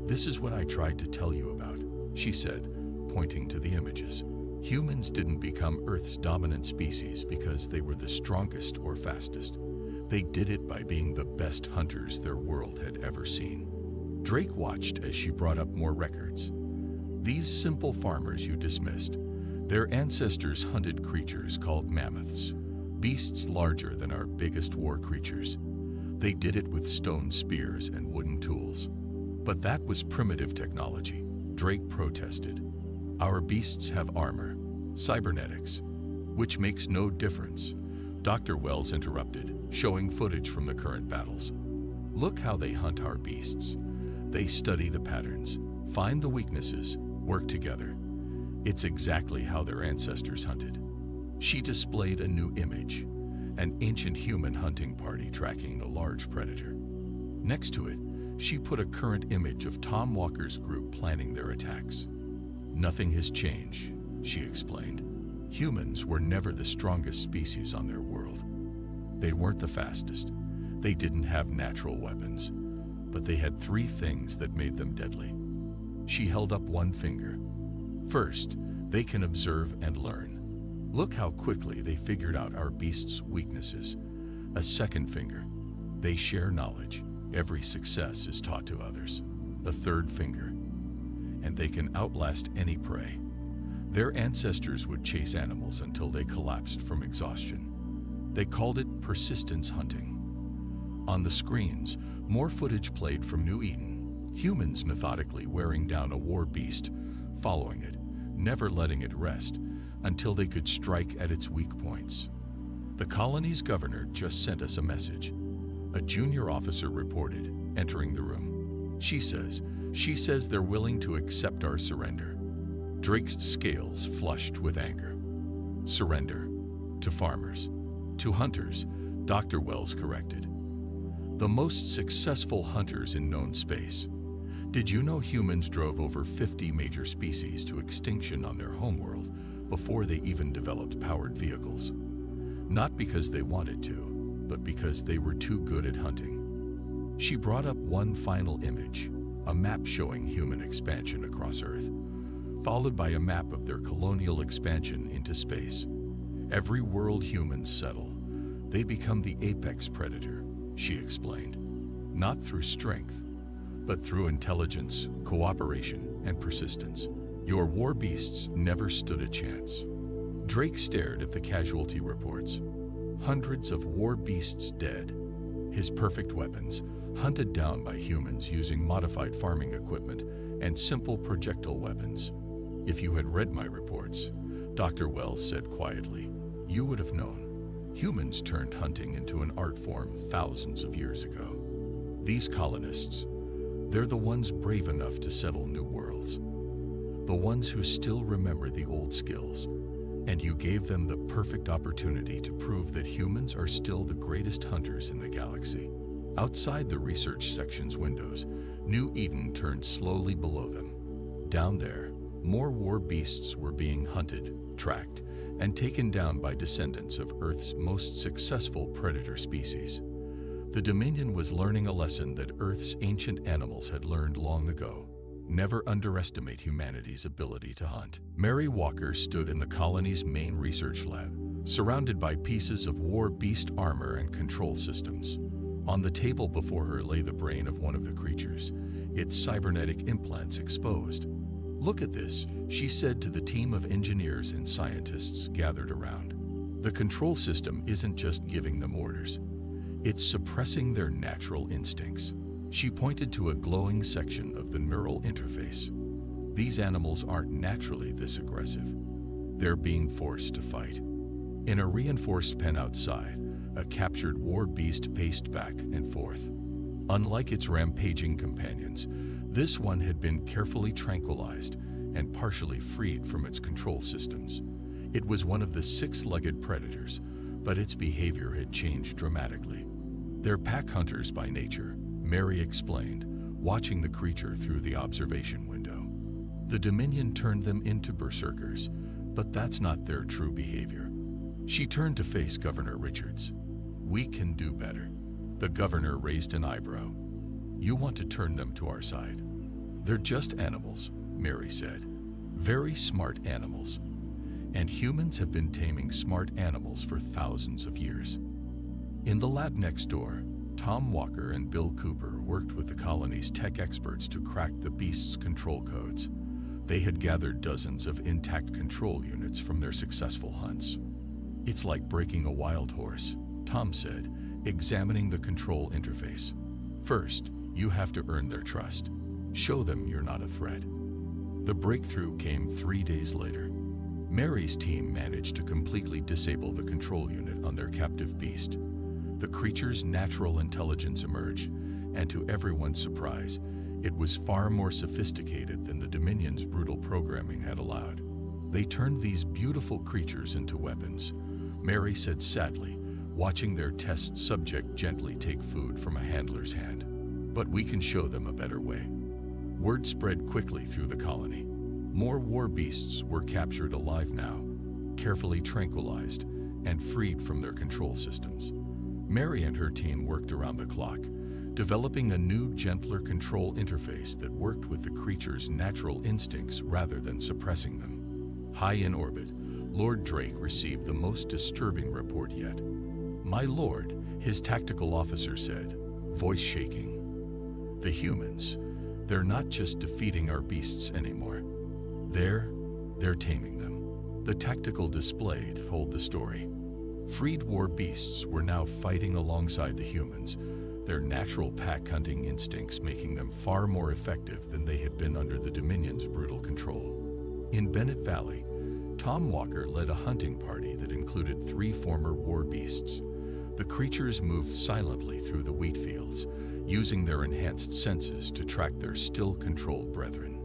"This is what I tried to tell you about," she said, pointing to the images. Humans didn't become Earth's dominant species because they were the strongest or fastest. They did it by being the best hunters their world had ever seen. Drake watched as she brought up more records. "These simple farmers you dismissed, their ancestors hunted creatures called mammoths, beasts larger than our biggest war creatures. They did it with stone spears and wooden tools. But that was primitive technology," Drake protested. "Our beasts have armor, cybernetics, which makes no difference." Dr. Wells interrupted, showing footage from the current battles. "Look how they hunt our beasts. They study the patterns, find the weaknesses, work together. It's exactly how their ancestors hunted." She displayed a new image, an ancient human hunting party tracking a large predator. Next to it, she put a current image of Tom Walker's group planning their attacks. "Nothing has changed," she explained. "Humans were never the strongest species on their world. They weren't the fastest. They didn't have natural weapons. But they had three things that made them deadly." She held up one finger. "First, they can observe and learn. Look how quickly they figured out our beasts' weaknesses. A second finger, they share knowledge. Every success is taught to others. A third finger, and they can outlast any prey. Their ancestors would chase animals until they collapsed from exhaustion. They called it persistence hunting." On the screens, more footage played from New Eden, humans methodically wearing down a war beast, following it, never letting it rest, until they could strike at its weak points. "The colony's governor just sent us a message," a junior officer reported, entering the room. She says they're willing to accept our surrender." Drake's scales flushed with anger. "Surrender? To farmers? To hunters?" Dr. Wells corrected. "The most successful hunters in known space. Did you know humans drove over 50 major species to extinction on their homeworld before they even developed powered vehicles? Not because they wanted to, but because they were too good at hunting." She brought up one final image, a map showing human expansion across Earth. followed by a map of their colonial expansion into space. Every world humans settle, they become the apex predator, she explained. Not through strength, but through intelligence, cooperation, and persistence. Your war beasts never stood a chance. Drake stared at the casualty reports. Hundreds of war beasts dead. His perfect weapons, hunted down by humans using modified farming equipment and simple projectile weapons. If you had read my reports, Dr. Wells said quietly, you would have known. Humans turned hunting into an art form thousands of years ago. These colonists, they're the ones brave enough to settle new worlds. The ones who still remember the old skills. And you gave them the perfect opportunity to prove that humans are still the greatest hunters in the galaxy. Outside the research section's windows, New Eden turned slowly below them. Down there, more war beasts were being hunted, tracked, and taken down by descendants of Earth's most successful predator species. The Dominion was learning a lesson that Earth's ancient animals had learned long ago. Never underestimate humanity's ability to hunt. Mary Walker stood in the colony's main research lab, surrounded by pieces of war beast armor and control systems. On the table before her lay the brain of one of the creatures, its cybernetic implants exposed. Look at this, she said to the team of engineers and scientists gathered around. The control system isn't just giving them orders. It's suppressing their natural instincts. She pointed to a glowing section of the neural interface. These animals aren't naturally this aggressive. They're being forced to fight. In a reinforced pen outside, a captured war beast paced back and forth. Unlike its rampaging companions, this one had been carefully tranquilized and partially freed from its control systems. It was one of the six-legged predators, but its behavior had changed dramatically. They're pack hunters by nature, Mary explained, watching the creature through the observation window. The Dominion turned them into berserkers, but that's not their true behavior. She turned to face Governor Richards. We can do better. The governor raised an eyebrow. You want to turn them to our side? They're just animals, Mary said. Very smart animals. And humans have been taming smart animals for thousands of years. In the lab next door, Tom Walker and Bill Cooper worked with the colony's tech experts to crack the beast's control codes. They had gathered dozens of intact control units from their successful hunts. It's like breaking a wild horse, Tom said, examining the control interface. First, you have to earn their trust. Show them you're not a threat. The breakthrough came 3 days later. Mary's team managed to completely disable the control unit on their captive beast. The creature's natural intelligence emerged, and to everyone's surprise, it was far more sophisticated than the Dominion's brutal programming had allowed. They turned these beautiful creatures into weapons, Mary said sadly, watching their test subject gently take food from a handler's hand. But we can show them a better way. Word spread quickly through the colony. More war beasts were captured alive now, carefully tranquilized, and freed from their control systems. Mary and her team worked around the clock, developing a new, gentler control interface that worked with the creature's natural instincts rather than suppressing them. High in orbit, Lord Drake received the most disturbing report yet. "My lord," his tactical officer said, voice shaking. "The humans, they're not just defeating our beasts anymore. They're taming them." The tactical display told the story. Freed war beasts were now fighting alongside the humans, their natural pack-hunting instincts making them far more effective than they had been under the Dominion's brutal control. In Bennett Valley, Tom Walker led a hunting party that included 3 former war beasts. The creatures moved silently through the wheat fields, using their enhanced senses to track their still-controlled brethren.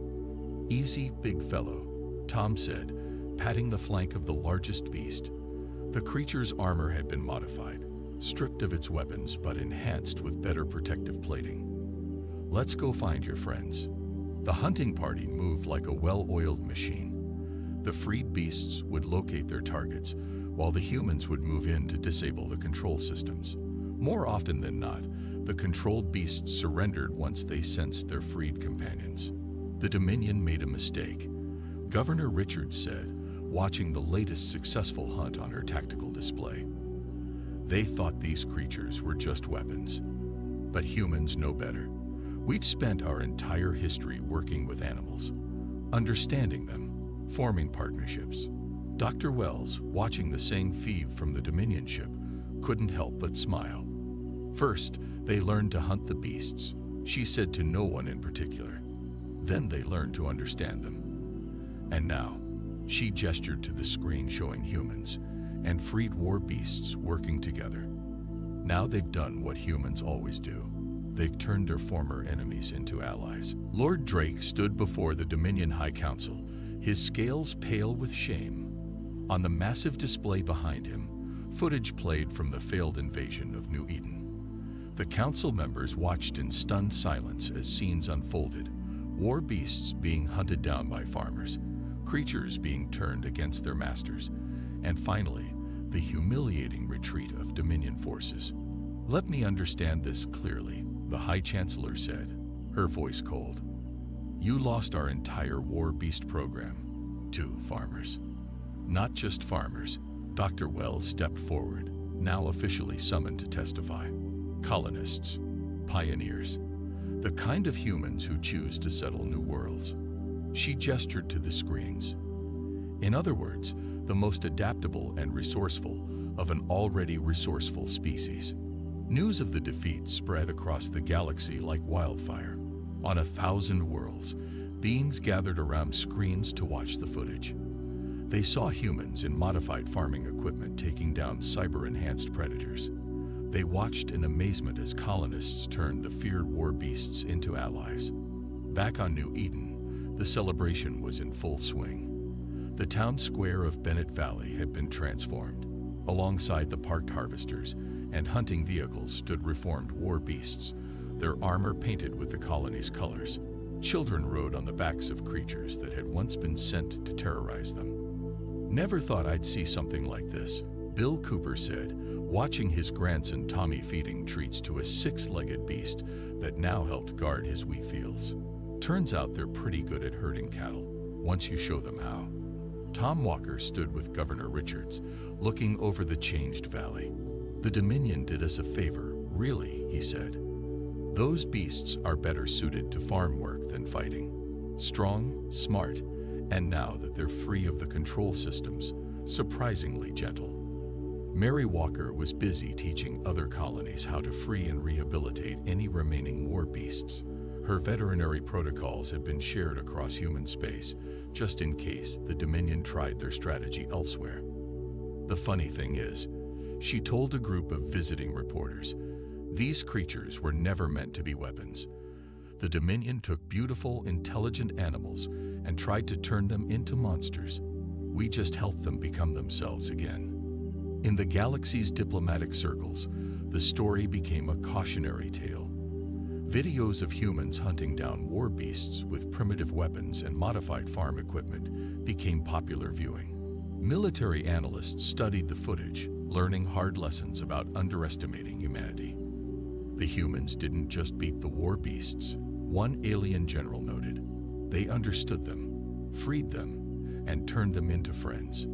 "Easy, big fellow," Tom said, patting the flank of the largest beast. The creature's armor had been modified, stripped of its weapons but enhanced with better protective plating. "Let's go find your friends." The hunting party moved like a well-oiled machine. The freed beasts would locate their targets, while the humans would move in to disable the control systems. More often than not, the controlled beasts surrendered once they sensed their freed companions. The Dominion made a mistake. Governor Richards said, watching the latest successful hunt on her tactical display. They thought these creatures were just weapons. But humans know better. We'd spent our entire history working with animals, understanding them, forming partnerships. Dr. Wells, watching the same feed from the Dominion ship, couldn't help but smile. First, they learned to hunt the beasts, she said to no one in particular. Then they learned to understand them. And now, she gestured to the screen showing humans and freed war beasts working together. Now they've done what humans always do. They've turned their former enemies into allies. Lord Drake stood before the Dominion High Council, his scales pale with shame. On the massive display behind him, footage played from the failed invasion of New Eden. The council members watched in stunned silence as scenes unfolded, war beasts being hunted down by farmers, creatures being turned against their masters, and finally, the humiliating retreat of Dominion forces. "Let me understand this clearly," the High Chancellor said, her voice cold. "You lost our entire war beast program to farmers." Not just farmers. Dr. Wells stepped forward, now officially summoned to testify. Colonists, pioneers, the kind of humans who choose to settle new worlds. She gestured to the screens. In other words, the most adaptable and resourceful of an already resourceful species. News of the defeat spread across the galaxy like wildfire. On 1,000 worlds, beings gathered around screens to watch the footage. They saw humans in modified farming equipment taking down cyber-enhanced predators. They watched in amazement as colonists turned the feared war beasts into allies. Back on New Eden, the celebration was in full swing. The town square of Bennett Valley had been transformed. Alongside the parked harvesters and hunting vehicles stood reformed war beasts, their armor painted with the colony's colors. Children rode on the backs of creatures that had once been sent to terrorize them. "Never thought I'd see something like this," Bill Cooper said, watching his grandson Tommy feeding treats to a 6-legged beast that now helped guard his wheat fields. "Turns out they're pretty good at herding cattle, once you show them how." Tom Walker stood with Governor Richards, looking over the changed valley. "The Dominion did us a favor, really," he said. "Those beasts are better suited to farm work than fighting. Strong, smart, and now that they're free of the control systems, surprisingly gentle." Mary Walker was busy teaching other colonies how to free and rehabilitate any remaining war beasts. Her veterinary protocols had been shared across human space, just in case the Dominion tried their strategy elsewhere. The funny thing is, she told a group of visiting reporters, these creatures were never meant to be weapons. The Dominion took beautiful, intelligent animals and tried to turn them into monsters. We just helped them become themselves again. In the galaxy's diplomatic circles, the story became a cautionary tale. Videos of humans hunting down war beasts with primitive weapons and modified farm equipment became popular viewing. Military analysts studied the footage, learning hard lessons about underestimating humanity. The humans didn't just beat the war beasts, one alien general noted. They understood them, freed them, and turned them into friends.